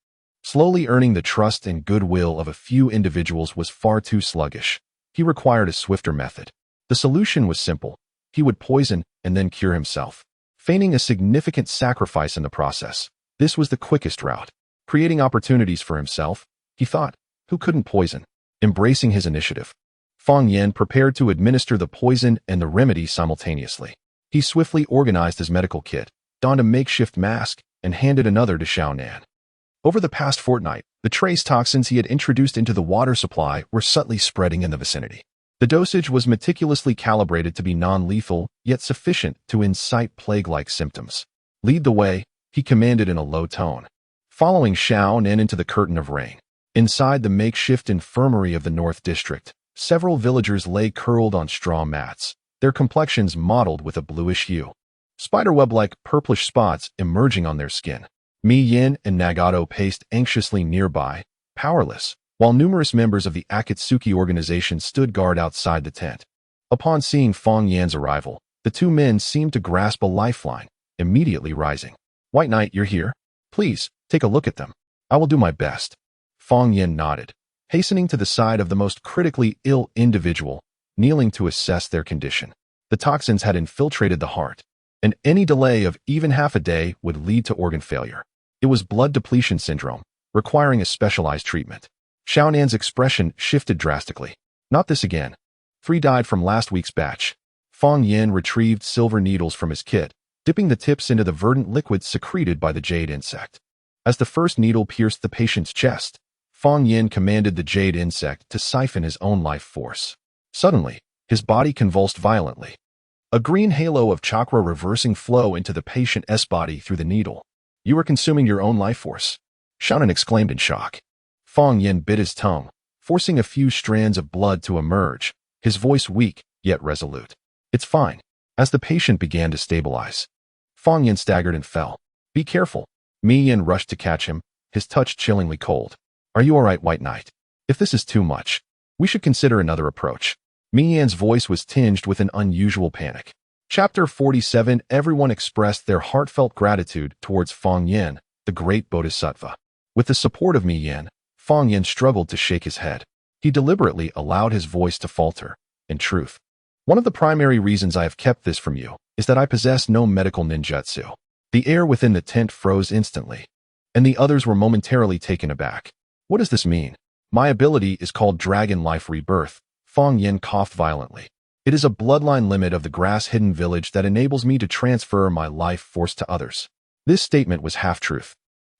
Slowly earning the trust and goodwill of a few individuals was far too sluggish. He required a swifter method. The solution was simple. He would poison and then cure himself, feigning a significant sacrifice in the process. This was the quickest route. Creating opportunities for himself, he thought, who couldn't poison? Embracing his initiative, Fang Yin prepared to administer the poison and the remedy simultaneously. He swiftly organized his medical kit, donned a makeshift mask, and handed another to Shaonan. Over the past fortnight, the trace toxins he had introduced into the water supply were subtly spreading in the vicinity. The dosage was meticulously calibrated to be non-lethal, yet sufficient to incite plague-like symptoms. Lead the way, he commanded in a low tone, following Shaonan into the curtain of rain. Inside the makeshift infirmary of the North District, several villagers lay curled on straw mats, their complexions mottled with a bluish hue, spiderweb-like purplish spots emerging on their skin. Mi Yin and Nagato paced anxiously nearby, powerless, while numerous members of the Akatsuki organization stood guard outside the tent. Upon seeing Fang Yin's arrival, the two men seemed to grasp a lifeline, immediately rising. White Knight, you're here? Please, take a look at them. I will do my best. Fang Yin nodded, hastening to the side of the most critically ill individual, kneeling to assess their condition. The toxins had infiltrated the heart, and any delay of even half a day would lead to organ failure. It was blood depletion syndrome, requiring a specialized treatment. Shaonan's expression shifted drastically. Not this again. 3 died from last week's batch. Fang Yin retrieved silver needles from his kit, dipping the tips into the verdant liquid secreted by the jade insect. As the first needle pierced the patient's chest, Fang Yin commanded the jade insect to siphon his own life force. Suddenly, his body convulsed violently. A green halo of chakra reversing flow into the patient's body through the needle. "You are consuming your own life force," Sharingan exclaimed in shock. Fang Yin bit his tongue, forcing a few strands of blood to emerge, his voice weak, yet resolute. "It's fine." As the patient began to stabilize, Fang Yin staggered and fell. "Be careful." Mi Yin rushed to catch him, his touch chillingly cold. "Are you all right, White Knight? If this is too much, we should consider another approach." Mi Yin's voice was tinged with an unusual panic. Chapter 47. Everyone expressed their heartfelt gratitude towards Fang Yin, the great bodhisattva. With the support of Mi Yin, Fang Yin struggled to shake his head. He deliberately allowed his voice to falter. "In truth, one of the primary reasons I have kept this from you is that I possess no medical ninjutsu." The air within the tent froze instantly, and the others were momentarily taken aback. "What does this mean?" "My ability is called Dragon Life Rebirth." Fang Yin coughed violently. "It is a bloodline limit of the grass-hidden village that enables me to transfer my life force to others." This statement was half-truth.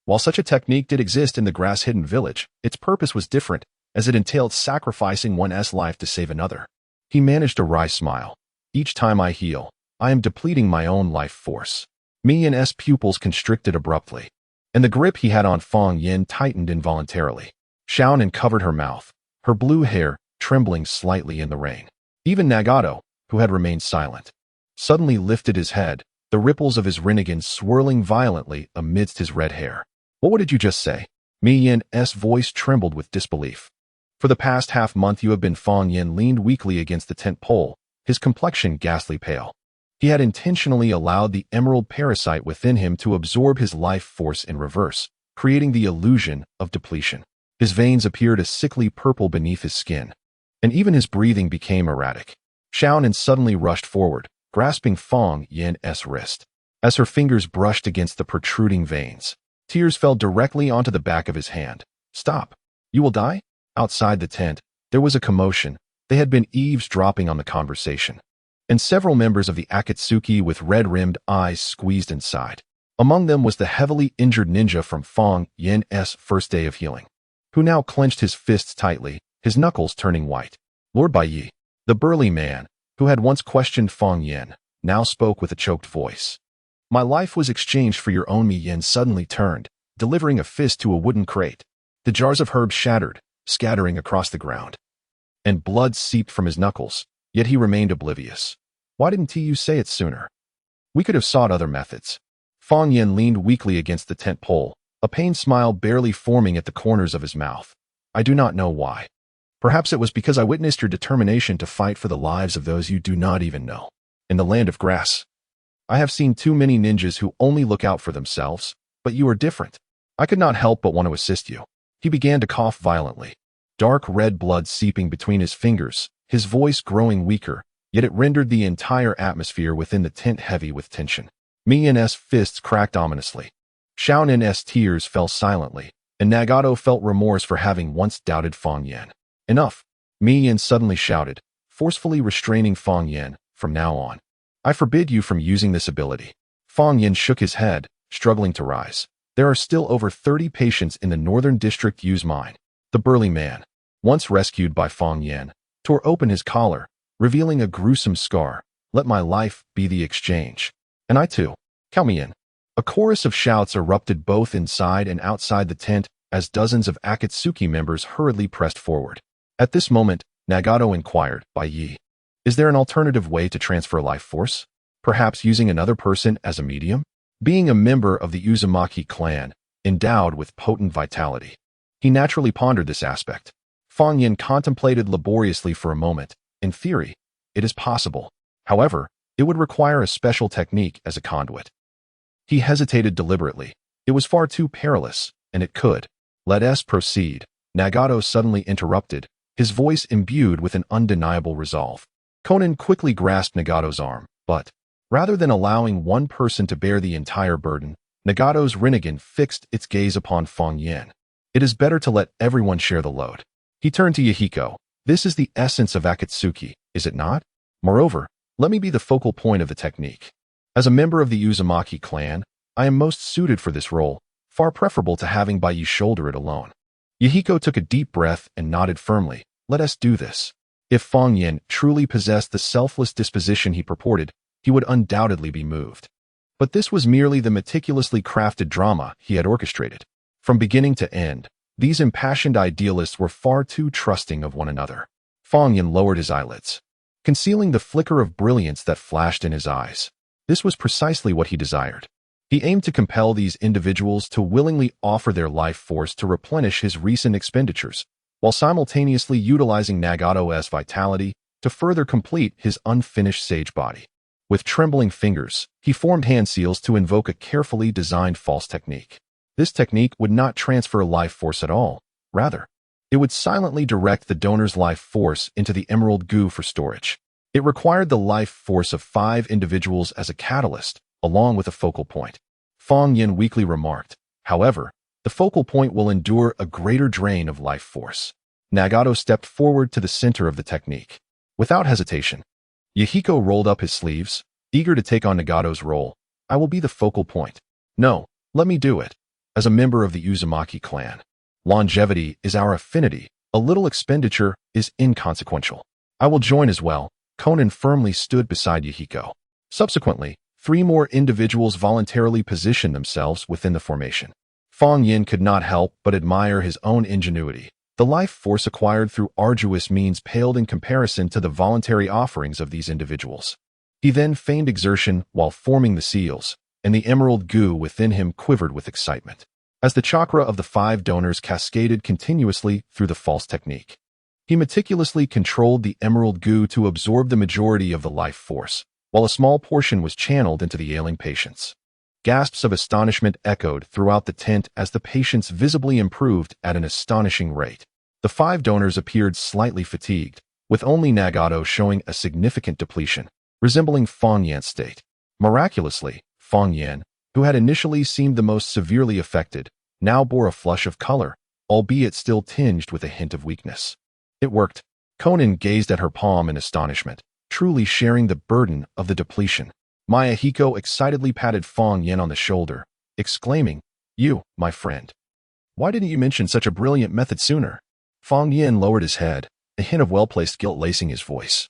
While such a technique did exist in the grass-hidden village, its purpose was different, as it entailed sacrificing one's life to save another. He managed a wry smile. "Each time I heal, I am depleting my own life force." Mi Yin's pupils constricted abruptly, and the grip he had on Fang Yin tightened involuntarily. Shaonan covered her mouth, her blue hair trembling slightly in the rain. Even Nagato, who had remained silent, suddenly lifted his head, the ripples of his Rinnegan swirling violently amidst his red hair. What did you just say?" Mi Yin's voice trembled with disbelief. "For the past half-month you have been." Fang Yin leaned weakly against the tent pole, his complexion ghastly pale. He had intentionally allowed the emerald parasite within him to absorb his life force in reverse, creating the illusion of depletion. His veins appeared a sickly purple beneath his skin, and even his breathing became erratic. Shaonan suddenly rushed forward, grasping Fang Yin's wrist. As her fingers brushed against the protruding veins, tears fell directly onto the back of his hand. "Stop! You will die?" Outside the tent, there was a commotion. They had been eavesdropping on the conversation, and several members of the Akatsuki with red-rimmed eyes squeezed inside. Among them was the heavily injured ninja from Fang Yin's first day of healing, who now clenched his fists tightly, his knuckles turning white. Lord Baiyi, the burly man, who had once questioned Fang Yin, now spoke with a choked voice. "My life was exchanged for your own." Mi Yin suddenly turned, delivering a fist to a wooden crate. The jars of herbs shattered, scattering across the ground, and blood seeped from his knuckles, yet he remained oblivious. "Why didn't you say it sooner? We could have sought other methods." Fang Yin leaned weakly against the tent pole, a pained smile barely forming at the corners of his mouth. "I do not know why. Perhaps it was because I witnessed your determination to fight for the lives of those you do not even know. In the land of grass, I have seen too many ninjas who only look out for themselves, but you are different. I could not help but want to assist you." He began to cough violently, dark red blood seeping between his fingers, his voice growing weaker, yet it rendered the entire atmosphere within the tent heavy with tension. Mi Yin's fists cracked ominously. Shaonin's tears fell silently, and Nagato felt remorse for having once doubted Fang Yin. "Enough!" Mi Yin suddenly shouted, forcefully restraining Fang Yin. "From now on, I forbid you from using this ability." Fang Yin shook his head, struggling to rise. "There are still over 30 patients in the Northern District U's mine." The burly man, once rescued by Fang Yin, tore open his collar, revealing a gruesome scar. "Let my life be the exchange. And I too. Count me in." A chorus of shouts erupted both inside and outside the tent as dozens of Akatsuki members hurriedly pressed forward. At this moment, Nagato inquired, "Baiyi, is there an alternative way to transfer life force? Perhaps using another person as a medium?" Being a member of the Uzumaki clan, endowed with potent vitality, he naturally pondered this aspect. Fang Yin contemplated laboriously for a moment. In theory, it is possible. However, it would require a special technique as a conduit. He hesitated deliberately. It was far too perilous, and it could. "Let us proceed." Nagato suddenly interrupted, his voice imbued with an undeniable resolve. Conan quickly grasped Nagato's arm, but, rather than allowing one person to bear the entire burden, Nagato's Rinnegan fixed its gaze upon Fang Yin. "It is better to let everyone share the load." He turned to Yahiko. "This is the essence of Akatsuki, is it not? Moreover, Let me be the focal point of the technique. As a member of the Uzumaki clan, I am most suited for this role, far preferable to having Baiyi shoulder it alone. Yahiko took a deep breath and nodded firmly. Let us do this. If Fang Yin truly possessed the selfless disposition he purported, he would undoubtedly be moved. But this was merely the meticulously crafted drama he had orchestrated. From beginning to end, these impassioned idealists were far too trusting of one another. Fang Yin lowered his eyelids, concealing the flicker of brilliance that flashed in his eyes. This was precisely what he desired. He aimed to compel these individuals to willingly offer their life force to replenish his recent expenditures, while simultaneously utilizing Nagato's vitality to further complete his unfinished sage body. With trembling fingers, he formed hand seals to invoke a carefully designed false technique. This technique would not transfer life force at all. Rather, it would silently direct the donor's life force into the emerald goo for storage. It required the life force of 5 individuals as a catalyst, along with a focal point. Fang Yin weakly remarked, however, the focal point will endure a greater drain of life force. Nagato stepped forward to the center of the technique. Without hesitation, Yahiko rolled up his sleeves, eager to take on Nagato's role. I will be the focal point. No, let me do it. As a member of the Uzumaki clan, longevity is our affinity. A little expenditure is inconsequential. I will join as well. Conan firmly stood beside Yahiko. Subsequently, 3 more individuals voluntarily positioned themselves within the formation. Fang Yin could not help but admire his own ingenuity. The life force acquired through arduous means paled in comparison to the voluntary offerings of these individuals. He then feigned exertion while forming the seals, and the emerald goo within him quivered with excitement, as the chakra of the 5 donors cascaded continuously through the false technique. He meticulously controlled the emerald goo to absorb the majority of the life force, while a small portion was channeled into the ailing patients. Gasps of astonishment echoed throughout the tent as the patients visibly improved at an astonishing rate. The 5 donors appeared slightly fatigued, with only Nagato showing a significant depletion, resembling Fang Yan's state. Miraculously, Fang Yan, who had initially seemed the most severely affected, now bore a flush of color, albeit still tinged with a hint of weakness. It worked. Conan gazed at her palm in astonishment, truly sharing the burden of the depletion. Mayahiko excitedly patted Fang Yan on the shoulder, exclaiming, "You, my friend. Why didn't you mention such a brilliant method sooner?" Fang Yan lowered his head, a hint of well-placed guilt lacing his voice.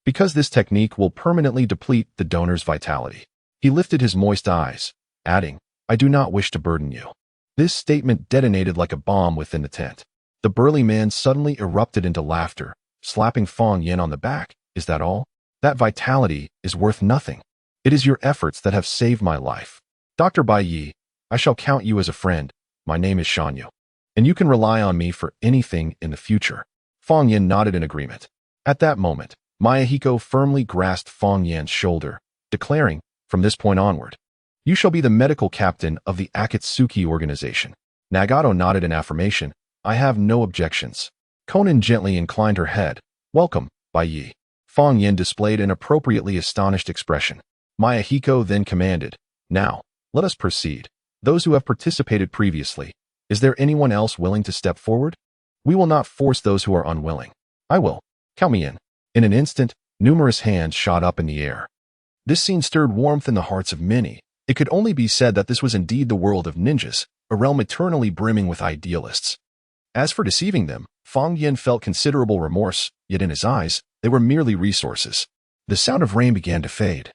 Because this technique will permanently deplete the donor's vitality. He lifted his moist eyes, adding, "I do not wish to burden you." This statement detonated like a bomb within the tent. The burly man suddenly erupted into laughter, slapping Fang Yan on the back. "Is that all? That vitality is worth nothing. It is your efforts that have saved my life. Dr. Baiyi, I shall count you as a friend. My name is Shanyu, and you can rely on me for anything in the future." Fang Yan nodded in agreement. At that moment, Mayahiko firmly grasped Fang Yan's shoulder, declaring, "From this point onward, you shall be the medical captain of the Akatsuki organization." Nagato nodded in affirmation. "I have no objections." Conan gently inclined her head. "Welcome, Baiyi." Fang Yin displayed an appropriately astonished expression. Mayahiko then commanded, "Now, let us proceed. Those who have participated previously, is there anyone else willing to step forward? We will not force those who are unwilling. I will. Count me in." In an instant, numerous hands shot up in the air. This scene stirred warmth in the hearts of many. It could only be said that this was indeed the world of ninjas, a realm eternally brimming with idealists. As for deceiving them, Fang Yin felt considerable remorse, yet in his eyes, they were merely resources. The sound of rain began to fade,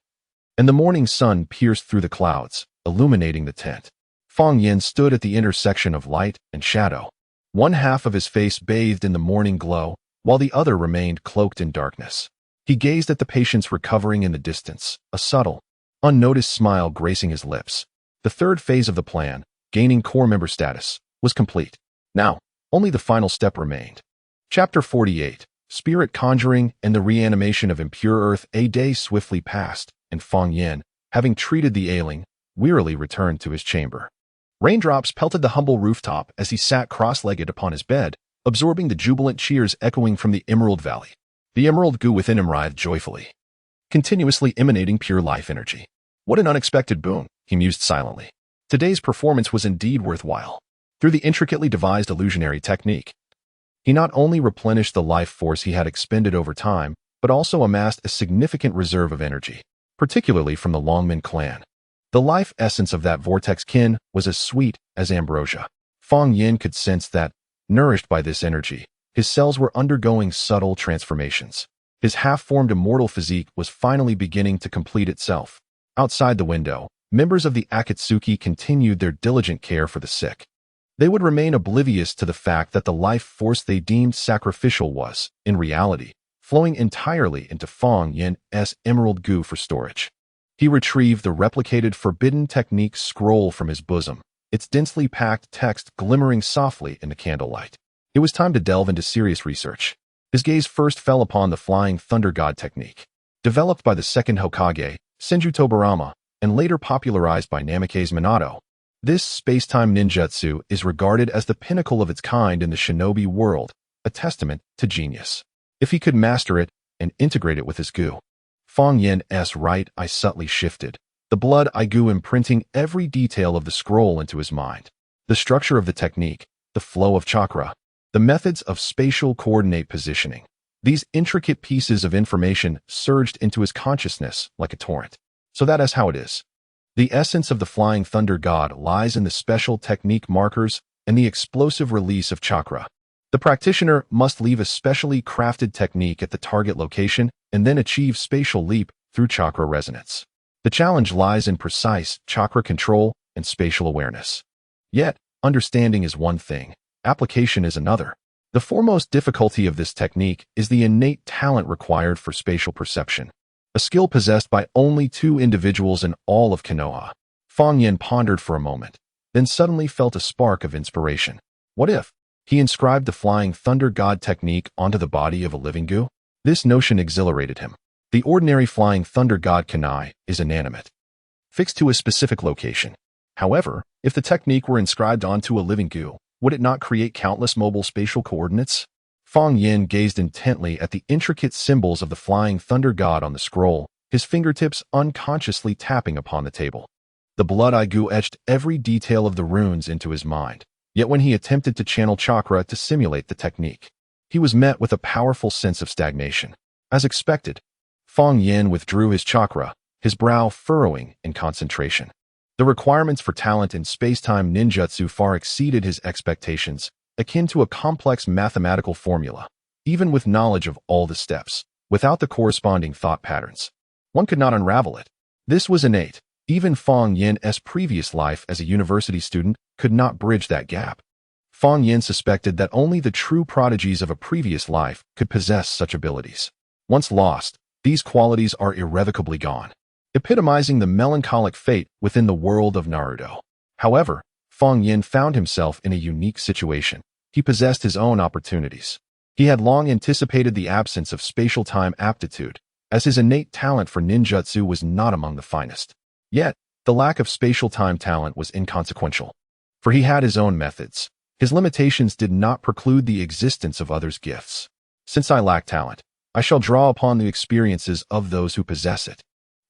and the morning sun pierced through the clouds, illuminating the tent. Fang Yin stood at the intersection of light and shadow. One half of his face bathed in the morning glow, while the other remained cloaked in darkness. He gazed at the patients recovering in the distance, a subtle, unnoticed smile gracing his lips. The 3rd phase of the plan, gaining core member status, was complete. Now, only the final step remained. Chapter 48, Spirit Conjuring and the Reanimation of Impure Earth. A day swiftly passed, and Fang Yin, having treated the ailing, wearily returned to his chamber. Raindrops pelted the humble rooftop as he sat cross-legged upon his bed, absorbing the jubilant cheers echoing from the Emerald Valley. The emerald goo within him writhed joyfully, continuously emanating pure life energy. What an unexpected boon, he mused silently. Today's performance was indeed worthwhile. Through the intricately devised illusionary technique, he not only replenished the life force he had expended over time, but also amassed a significant reserve of energy, particularly from the Longman clan. The life essence of that vortex kin was as sweet as ambrosia. Fang Yin could sense that, nourished by this energy, his cells were undergoing subtle transformations. His half-formed immortal physique was finally beginning to complete itself. Outside the window, members of the Akatsuki continued their diligent care for the sick. They would remain oblivious to the fact that the life force they deemed sacrificial was, in reality, flowing entirely into Fang Yin's emerald goo for storage. He retrieved the replicated Forbidden Technique scroll from his bosom, its densely packed text glimmering softly in the candlelight. It was time to delve into serious research. His gaze first fell upon the Flying Thunder God technique. Developed by the second Hokage, Senju Tobarama, and later popularized by Namikaze Minato, this space-time ninjutsu is regarded as the pinnacle of its kind in the shinobi world, a testament to genius. If he could master it and integrate it with his goo. Fang Yin's right eye subtly shifted, the blood eye goo imprinting every detail of the scroll into his mind. The structure of the technique, the flow of chakra, the methods of spatial coordinate positioning. These intricate pieces of information surged into his consciousness like a torrent. So that is how it is. The essence of the Flying Thunder God lies in the special technique markers and the explosive release of chakra. The practitioner must leave a specially crafted technique at the target location and then achieve spatial leap through chakra resonance. The challenge lies in precise chakra control and spatial awareness. Yet, understanding is one thing, application is another. The foremost difficulty of this technique is the innate talent required for spatial perception, a skill possessed by only 2 individuals in all of Konoha. Fang Yin pondered for a moment, then suddenly felt a spark of inspiration. What if he inscribed the Flying Thunder God technique onto the body of a living goo? This notion exhilarated him. The ordinary Flying Thunder God kunai is inanimate, fixed to a specific location. However, if the technique were inscribed onto a living goo, would it not create countless mobile spatial coordinates? Fang Yin gazed intently at the intricate symbols of the Flying Thunder God on the scroll, his fingertips unconsciously tapping upon the table. The blood eye goo etched every detail of the runes into his mind. Yet when he attempted to channel chakra to simulate the technique, he was met with a powerful sense of stagnation. As expected, Fang Yin withdrew his chakra, his brow furrowing in concentration. The requirements for talent in space-time ninjutsu far exceeded his expectations, akin to a complex mathematical formula. Even with knowledge of all the steps, without the corresponding thought patterns, one could not unravel it. This was innate. Even Fang Yin's previous life as a university student could not bridge that gap. Fang Yin suspected that only the true prodigies of a previous life could possess such abilities. Once lost, these qualities are irrevocably gone, epitomizing the melancholic fate within the world of Naruto. However, Fang Yin found himself in a unique situation. He possessed his own opportunities. He had long anticipated the absence of spatial-time aptitude, as his innate talent for ninjutsu was not among the finest. Yet, the lack of spatial-time talent was inconsequential, for he had his own methods. His limitations did not preclude the existence of others' gifts. Since I lack talent, I shall draw upon the experiences of those who possess it.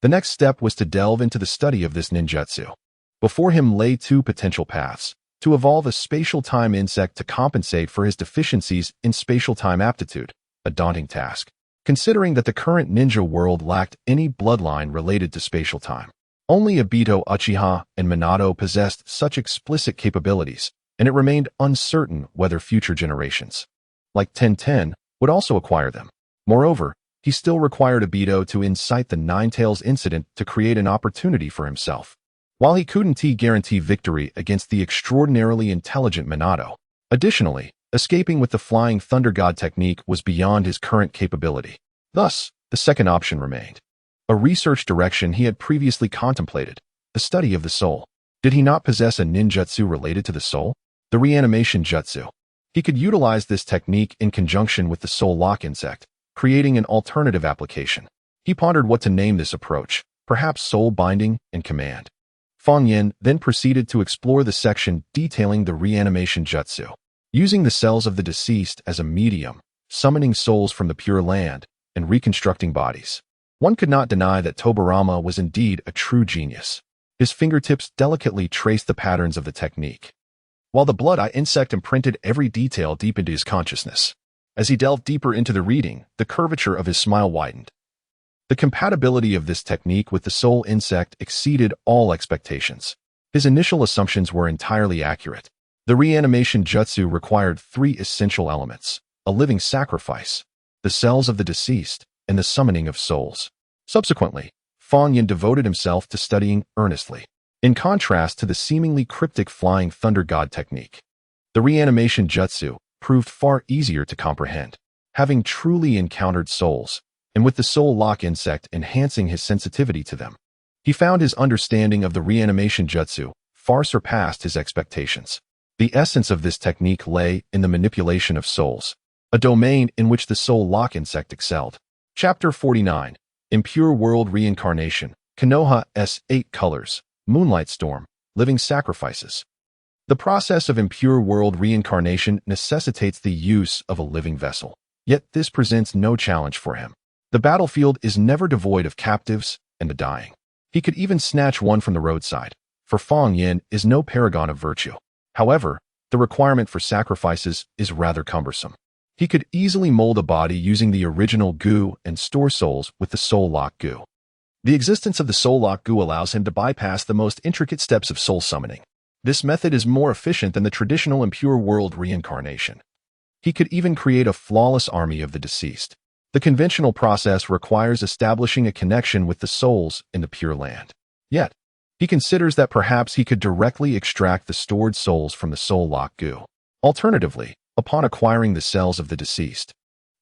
The next step was to delve into the study of this ninjutsu. Before him lay 2 potential paths: to evolve a spatial-time insect to compensate for his deficiencies in spatial-time aptitude, a daunting task, considering that the current ninja world lacked any bloodline related to spatial time. Only Obito, Uchiha, and Minato possessed such explicit capabilities, and it remained uncertain whether future generations, like Ten, would also acquire them. Moreover, he still required Obito to incite the Nine Tails incident to create an opportunity for himself. While he couldn't guarantee victory against the extraordinarily intelligent Minato, additionally, escaping with the Flying Thunder God technique was beyond his current capability. Thus, the second option remained. A research direction he had previously contemplated, the study of the soul. Did he not possess a ninjutsu related to the soul? The reanimation jutsu. He could utilize this technique in conjunction with the soul lock insect, creating an alternative application. He pondered what to name this approach, perhaps soul binding and command. Fang Yin then proceeded to explore the section detailing the reanimation jutsu. Using the cells of the deceased as a medium, summoning souls from the Pure Land, and reconstructing bodies. One could not deny that Tobarama was indeed a true genius. His fingertips delicately traced the patterns of the technique, while the blood-eye insect imprinted every detail deep into his consciousness. As he delved deeper into the reading, the curvature of his smile widened. The compatibility of this technique with the soul insect exceeded all expectations. His initial assumptions were entirely accurate. The reanimation jutsu required 3 essential elements: a living sacrifice, the cells of the deceased, and the summoning of souls. Subsequently, Fang Yin devoted himself to studying earnestly. In contrast to the seemingly cryptic flying thunder god technique, the reanimation jutsu proved far easier to comprehend. Having truly encountered souls, and with the soul lock insect enhancing his sensitivity to them, he found his understanding of the reanimation jutsu far surpassed his expectations. The essence of this technique lay in the manipulation of souls, a domain in which the soul lock insect excelled. Chapter 49. Impure World Reincarnation. Konoha's 8 Colors. Moonlight Storm. Living Sacrifices. The process of impure world reincarnation necessitates the use of a living vessel. Yet this presents no challenge for him. The battlefield is never devoid of captives and the dying. He could even snatch one from the roadside, for Fang Yin is no paragon of virtue. However, the requirement for sacrifices is rather cumbersome. He could easily mold a body using the original goo and store souls with the soul lock goo. The existence of the soul lock goo allows him to bypass the most intricate steps of soul summoning. This method is more efficient than the traditional impure world reincarnation. He could even create a flawless army of the deceased. The conventional process requires establishing a connection with the souls in the Pure Land. Yet, he considers that perhaps he could directly extract the stored souls from the soul lock goo. Alternatively, upon acquiring the cells of the deceased,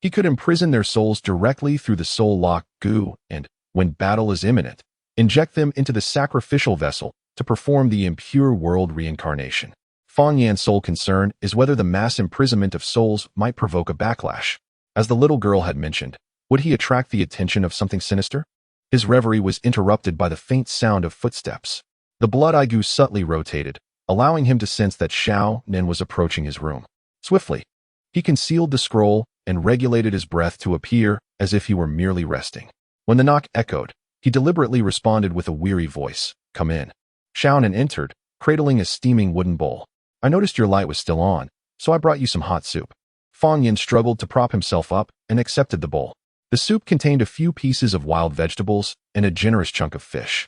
he could imprison their souls directly through the soul lock goo and, when battle is imminent, inject them into the sacrificial vessel to perform the impure world reincarnation. Fang Yan's sole concern is whether the mass imprisonment of souls might provoke a backlash. As the little girl had mentioned, would he attract the attention of something sinister? His reverie was interrupted by the faint sound of footsteps. The blood-eye goo subtly rotated, allowing him to sense that Xiao Nen was approaching his room. Swiftly, he concealed the scroll and regulated his breath to appear as if he were merely resting. When the knock echoed, he deliberately responded with a weary voice, "Come in." Xiao Nen entered, cradling a steaming wooden bowl. "I noticed your light was still on, so I brought you some hot soup." Fang Yin struggled to prop himself up and accepted the bowl. The soup contained a few pieces of wild vegetables and a generous chunk of fish,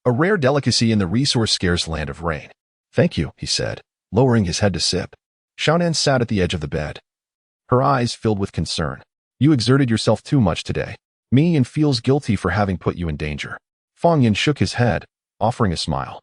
a rare delicacy in the resource-scarce land of rain. "Thank you," he said, lowering his head to sip. Xiao Nen sat at the edge of the bed, her eyes filled with concern. "You exerted yourself too much today. Me and feels guilty for having put you in danger." Fang Yin shook his head, offering a smile.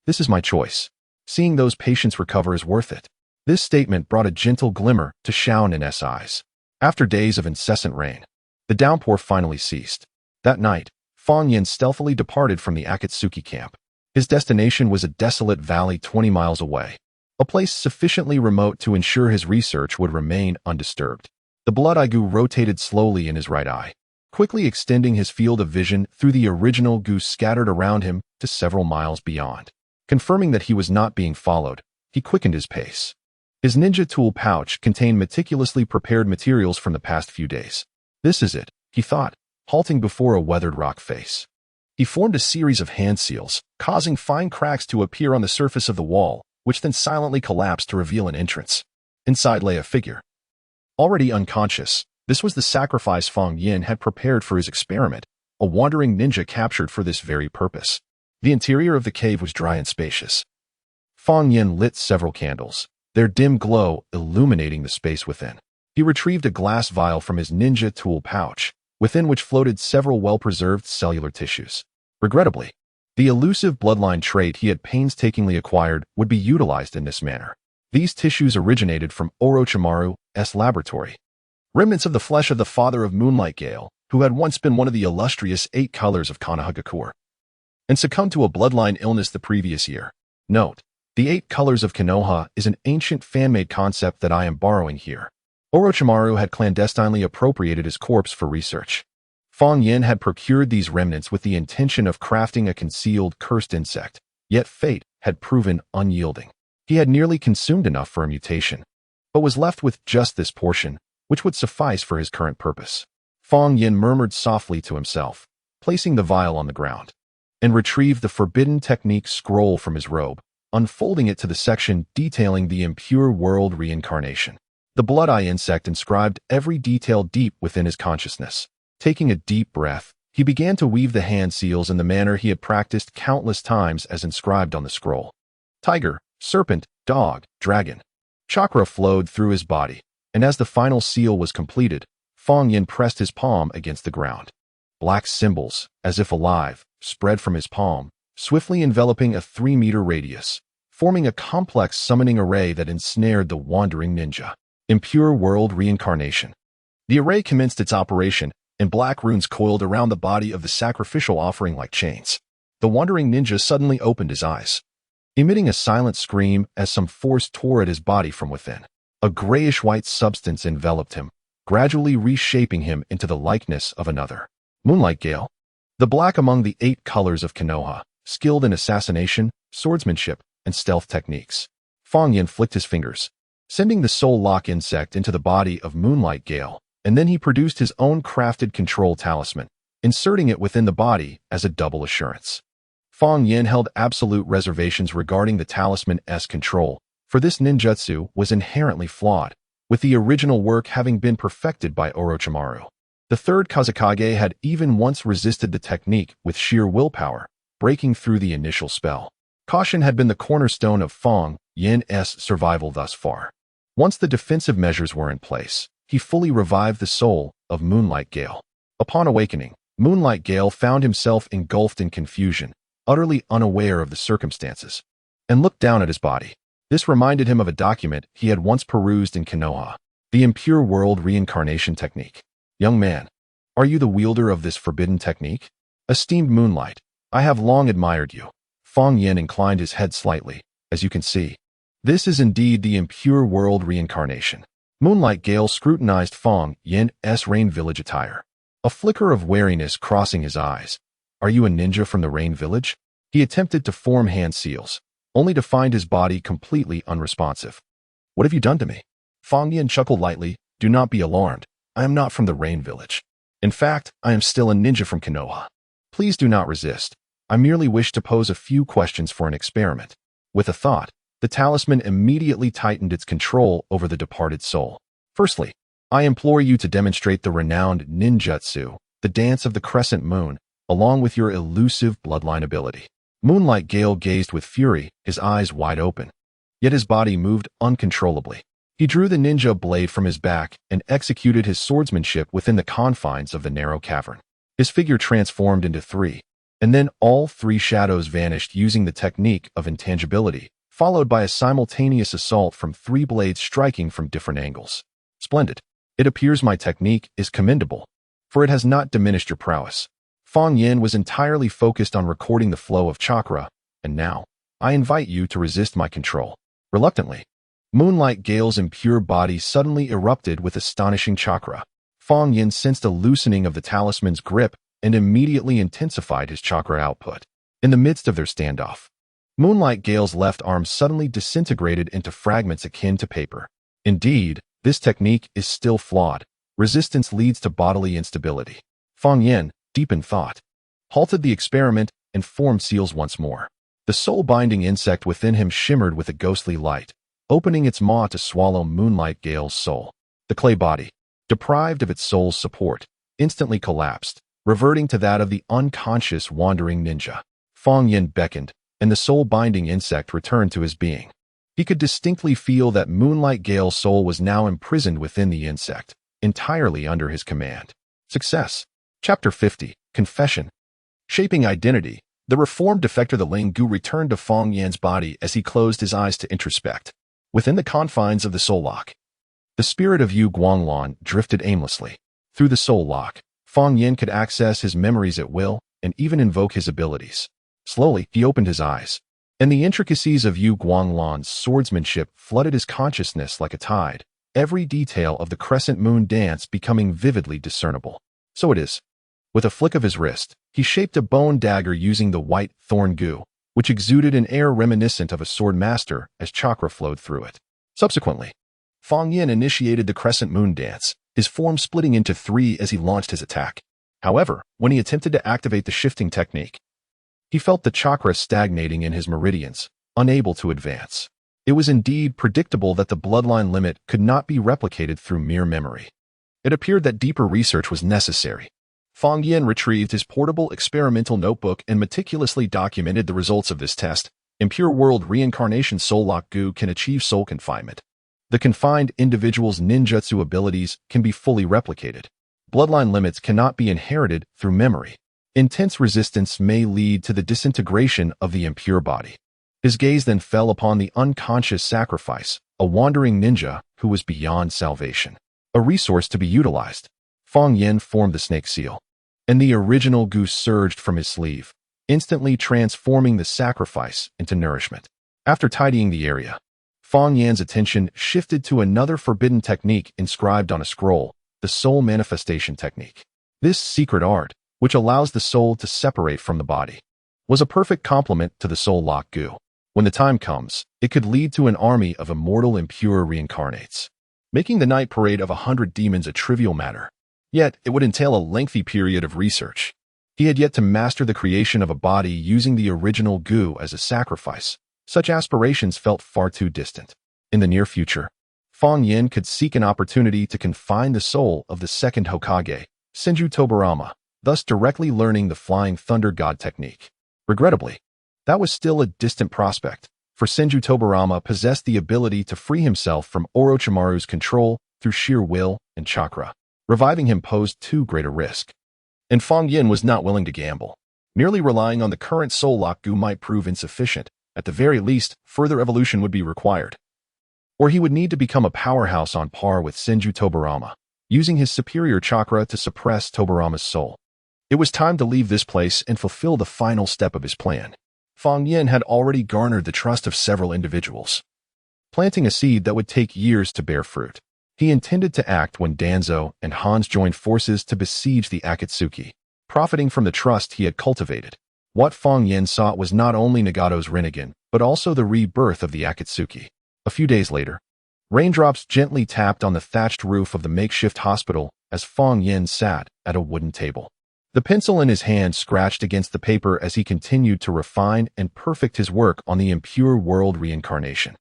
"This is my choice. Seeing those patients recover is worth it." This statement brought a gentle glimmer to Xiao Nen's eyes. After days of incessant rain, the downpour finally ceased. That night, Fang Yin stealthily departed from the Akatsuki camp. His destination was a desolate valley 20 miles away, a place sufficiently remote to ensure his research would remain undisturbed. The blood-eye goo rotated slowly in his right eye, quickly extending his field of vision through the original goo scattered around him to several miles beyond. Confirming that he was not being followed, he quickened his pace. His ninja tool pouch contained meticulously prepared materials from the past few days. "This is it," he thought, halting before a weathered rock face. He formed a series of hand seals, causing fine cracks to appear on the surface of the wall, which then silently collapsed to reveal an entrance. Inside lay a figure. Already unconscious, this was the sacrifice Fang Yin had prepared for his experiment, a wandering ninja captured for this very purpose. The interior of the cave was dry and spacious. Fang Yin lit several candles, their dim glow illuminating the space within. He retrieved a glass vial from his ninja tool pouch, within which floated several well-preserved cellular tissues. Regrettably, the elusive bloodline trait he had painstakingly acquired would be utilized in this manner. These tissues originated from Orochimaru's laboratory. Remnants of the flesh of the father of Moonlight Gale, who had once been one of the illustrious 8 colors of Konohagakure, and succumbed to a bloodline illness the previous year. Note: the 8 colors of Konoha is an ancient fan-made concept that I am borrowing here. Orochimaru had clandestinely appropriated his corpse for research. Fang Yin had procured these remnants with the intention of crafting a concealed cursed insect, yet fate had proven unyielding. He had nearly consumed enough for a mutation, but was left with just this portion, which would suffice for his current purpose. Fang Yin murmured softly to himself, placing the vial on the ground, and retrieved the forbidden technique scroll from his robe, unfolding it to the section detailing the impure world reincarnation. The blood-eye insect inscribed every detail deep within his consciousness. Taking a deep breath, he began to weave the hand seals in the manner he had practiced countless times as inscribed on the scroll. Tiger, serpent, dog, dragon. Chakra flowed through his body, and as the final seal was completed, Fang Yin pressed his palm against the ground. Black symbols, as if alive, spread from his palm, swiftly enveloping a 3-meter radius, forming a complex summoning array that ensnared the wandering ninja. Impure world reincarnation. The array commenced its operation, and black runes coiled around the body of the sacrificial offering like chains. The wandering ninja suddenly opened his eyes, emitting a silent scream as some force tore at his body from within. A grayish-white substance enveloped him, gradually reshaping him into the likeness of another. Moonlight Gale. The black among the 8 colors of Konoha, skilled in assassination, swordsmanship, and stealth techniques. Fang Yin flicked his fingers, sending the soul lock insect into the body of Moonlight Gale, and then he produced his own crafted control talisman, inserting it within the body as a double assurance. Fang Yin held absolute reservations regarding the talisman's control, for this ninjutsu was inherently flawed, with the original work having been perfected by Orochimaru. The third Kazekage had even once resisted the technique with sheer willpower, breaking through the initial spell. Caution had been the cornerstone of Fang Yin's survival thus far. Once the defensive measures were in place, he fully revived the soul of Moonlight Gale. Upon awakening, Moonlight Gale found himself engulfed in confusion, utterly unaware of the circumstances, and looked down at his body. This reminded him of a document he had once perused in Konoha, the Impure World Reincarnation Technique. Young man, are you the wielder of this forbidden technique? Esteemed Moonlight, I have long admired you. Fang Yin inclined his head slightly. As you can see, this is indeed the Impure World Reincarnation. Moonlight Gale scrutinized Fang Yin's Rain Village attire, a flicker of wariness crossing his eyes. Are you a ninja from the Rain Village? He attempted to form hand seals, only to find his body completely unresponsive. What have you done to me? Fang Yin chuckled lightly. Do not be alarmed. I am not from the Rain Village. In fact, I am still a ninja from Konoha. Please do not resist. I merely wish to pose a few questions for an experiment. With a thought, the talisman immediately tightened its control over the departed soul. Firstly, I implore you to demonstrate the renowned ninjutsu, the dance of the crescent moon, along with your elusive bloodline ability. Moonlight Gale gazed with fury, his eyes wide open. Yet his body moved uncontrollably. He drew the ninja blade from his back and executed his swordsmanship within the confines of the narrow cavern. His figure transformed into 3, and then all 3 shadows vanished using the technique of intangibility, followed by a simultaneous assault from 3 blades striking from different angles. Splendid. It appears my technique is commendable, for it has not diminished your prowess. Fang Yin was entirely focused on recording the flow of chakra, and now, I invite you to resist my control. Reluctantly, Moonlight Gale's impure body suddenly erupted with astonishing chakra. Fang Yin sensed a loosening of the talisman's grip and immediately intensified his chakra output. In the midst of their standoff, Moonlight Gale's left arm suddenly disintegrated into fragments akin to paper. Indeed, this technique is still flawed. Resistance leads to bodily instability. Fang Yin, deep in thought, halted the experiment and formed seals once more. The soul-binding insect within him shimmered with a ghostly light, opening its maw to swallow Moonlight Gale's soul. The clay body, deprived of its soul's support, instantly collapsed, reverting to that of the unconscious wandering ninja. Fang Yin beckoned, and the soul-binding insect returned to his being. He could distinctly feel that Moonlight Gale's soul was now imprisoned within the insect, entirely under his command. Success. Chapter 50, Confession. Shaping identity, the reformed defector the Ling Gu returned to Fang Yin's body as he closed his eyes to introspect. Within the confines of the soul lock, the spirit of Yu Guanglan drifted aimlessly. Through the soul lock, Fang Yin could access his memories at will and even invoke his abilities. Slowly, he opened his eyes, and the intricacies of Yu Guanglan's swordsmanship flooded his consciousness like a tide, every detail of the crescent moon dance becoming vividly discernible. So it is. With a flick of his wrist, he shaped a bone dagger using the white thorn gu, which exuded an air reminiscent of a sword master as chakra flowed through it. Subsequently, Fang Yin initiated the crescent moon dance, his form splitting into 3 as he launched his attack. However, when he attempted to activate the shifting technique, he felt the chakra stagnating in his meridians, unable to advance. It was indeed predictable that the bloodline limit could not be replicated through mere memory. It appeared that deeper research was necessary. Fang Yin retrieved his portable experimental notebook and meticulously documented the results of this test. In pure world reincarnation, soul lock goo can achieve soul confinement. The confined individual's ninjutsu abilities can be fully replicated. Bloodline limits cannot be inherited through memory. Intense resistance may lead to the disintegration of the impure body. His gaze then fell upon the unconscious sacrifice, a wandering ninja who was beyond salvation. A resource to be utilized. Fang Yin formed the snake seal, and the original goo surged from his sleeve, instantly transforming the sacrifice into nourishment. After tidying the area, Fang Yan's attention shifted to another forbidden technique inscribed on a scroll, the soul manifestation technique. This secret art, which allows the soul to separate from the body, was a perfect complement to the soul lock goo. When the time comes, it could lead to an army of immortal impure reincarnates, making the night parade of 100 demons a trivial matter. Yet, it would entail a lengthy period of research. He had yet to master the creation of a body using the original goo as a sacrifice. Such aspirations felt far too distant. In the near future, Fang Yin could seek an opportunity to confine the soul of the second Hokage, Senju Tobarama, thus directly learning the Flying Thunder God technique. Regrettably, that was still a distant prospect, for Senju Tobarama possessed the ability to free himself from Orochimaru's control through sheer will and chakra. Reviving him posed too great a risk. And Fang Yin was not willing to gamble. Merely relying on the current soul lock goo might prove insufficient. At the very least, further evolution would be required. Or he would need to become a powerhouse on par with Senju Tobarama, using his superior chakra to suppress Tobarama's soul. It was time to leave this place and fulfill the final step of his plan. Fang Yin had already garnered the trust of several individuals, planting a seed that would take years to bear fruit. He intended to act when Danzo and Hans joined forces to besiege the Akatsuki, profiting from the trust he had cultivated. What Fang Yin sought was not only Nagato's Rinnegan, but also the rebirth of the Akatsuki. A few days later, raindrops gently tapped on the thatched roof of the makeshift hospital as Fang Yin sat at a wooden table. The pencil in his hand scratched against the paper as he continued to refine and perfect his work on the impure world reincarnation.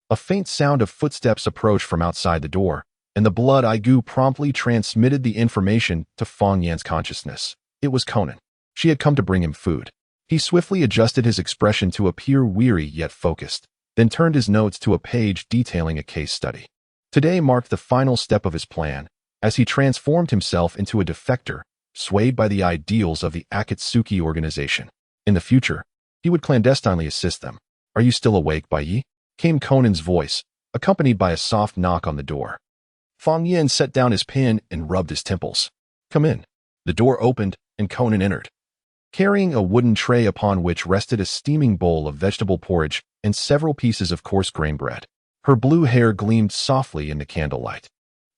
A faint sound of footsteps approached from outside the door, and the blood-eye goo promptly transmitted the information to Fang Yan's consciousness. It was Conan. She had come to bring him food. He swiftly adjusted his expression to appear weary yet focused, then turned his notes to a page detailing a case study. Today marked the final step of his plan, as he transformed himself into a defector, swayed by the ideals of the Akatsuki organization. In the future, he would clandestinely assist them. "Are you still awake, Bai Yi?" came Conan's voice, accompanied by a soft knock on the door. Fang Yin set down his pen and rubbed his temples. "Come in." The door opened, and Conan entered, carrying a wooden tray upon which rested a steaming bowl of vegetable porridge and several pieces of coarse grain bread. Her blue hair gleamed softly in the candlelight,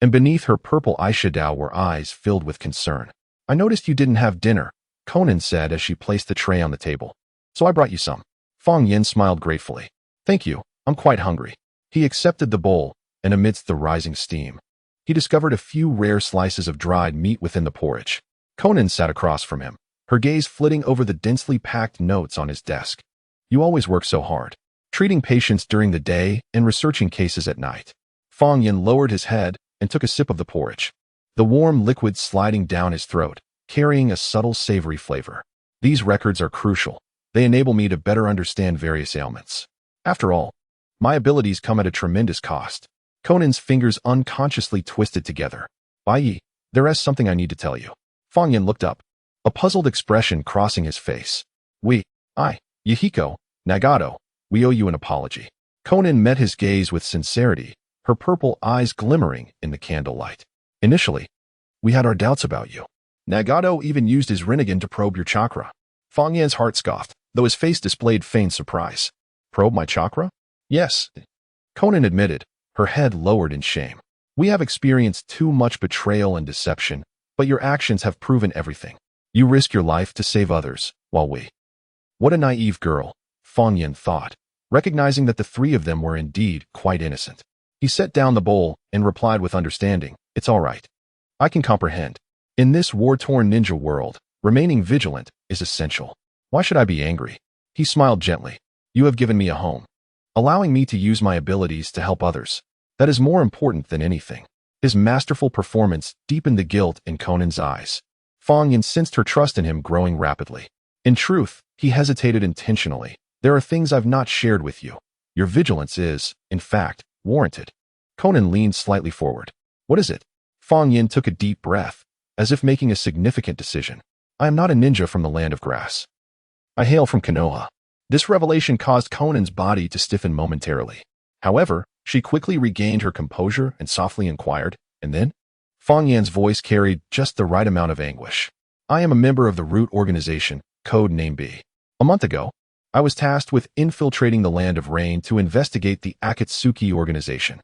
and beneath her purple eyeshadow were eyes filled with concern. "I noticed you didn't have dinner," Conan said as she placed the tray on the table. "So I brought you some." Fang Yin smiled gratefully. "Thank you, I'm quite hungry." He accepted the bowl, and amidst the rising steam, he discovered a few rare slices of dried meat within the porridge. Conan sat across from him, her gaze flitting over the densely packed notes on his desk. "You always work so hard, treating patients during the day and researching cases at night." Fang Yin lowered his head and took a sip of the porridge, the warm liquid sliding down his throat, carrying a subtle savory flavor. "These records are crucial. They enable me to better understand various ailments. After all, my abilities come at a tremendous cost." Conan's fingers unconsciously twisted together. "Bai Yi, there is something I need to tell you." Fang Yin looked up, a puzzled expression crossing his face. Yahiko, Nagato, we owe you an apology." Conan met his gaze with sincerity, her purple eyes glimmering in the candlelight. "Initially, we had our doubts about you. Nagato even used his Rinnegan to probe your chakra." Fang Yin's heart scoffed, though his face displayed feigned surprise. "Probe my chakra?" "Yes," Conan admitted, her head lowered in shame. "We have experienced too much betrayal and deception, but your actions have proven everything. You risk your life to save others, while we—" What a naive girl, Fang Yin thought, recognizing that the three of them were indeed quite innocent. He set down the bowl and replied with understanding, "It's all right. I can comprehend. In this war-torn ninja world, remaining vigilant is essential. Why should I be angry?" He smiled gently. "You have given me a home. allowing me to use my abilities to help others. That is more important than anything. His masterful performance deepened the guilt in Conan's eyes. Fang Yin sensed her trust in him growing rapidly. In truth, he hesitated intentionally. There are things I've not shared with you. Your vigilance is, in fact, warranted. Conan leaned slightly forward. What is it? Fang Yin took a deep breath, as if making a significant decision. I am not a ninja from the land of grass. I hail from Konoha. This revelation caused Conan's body to stiffen momentarily. However, she quickly regained her composure and softly inquired, and then? Fang Yan's voice carried just the right amount of anguish. I am a member of the Root Organization, code name B. A month ago, I was tasked with infiltrating the Land of Rain to investigate the Akatsuki organization.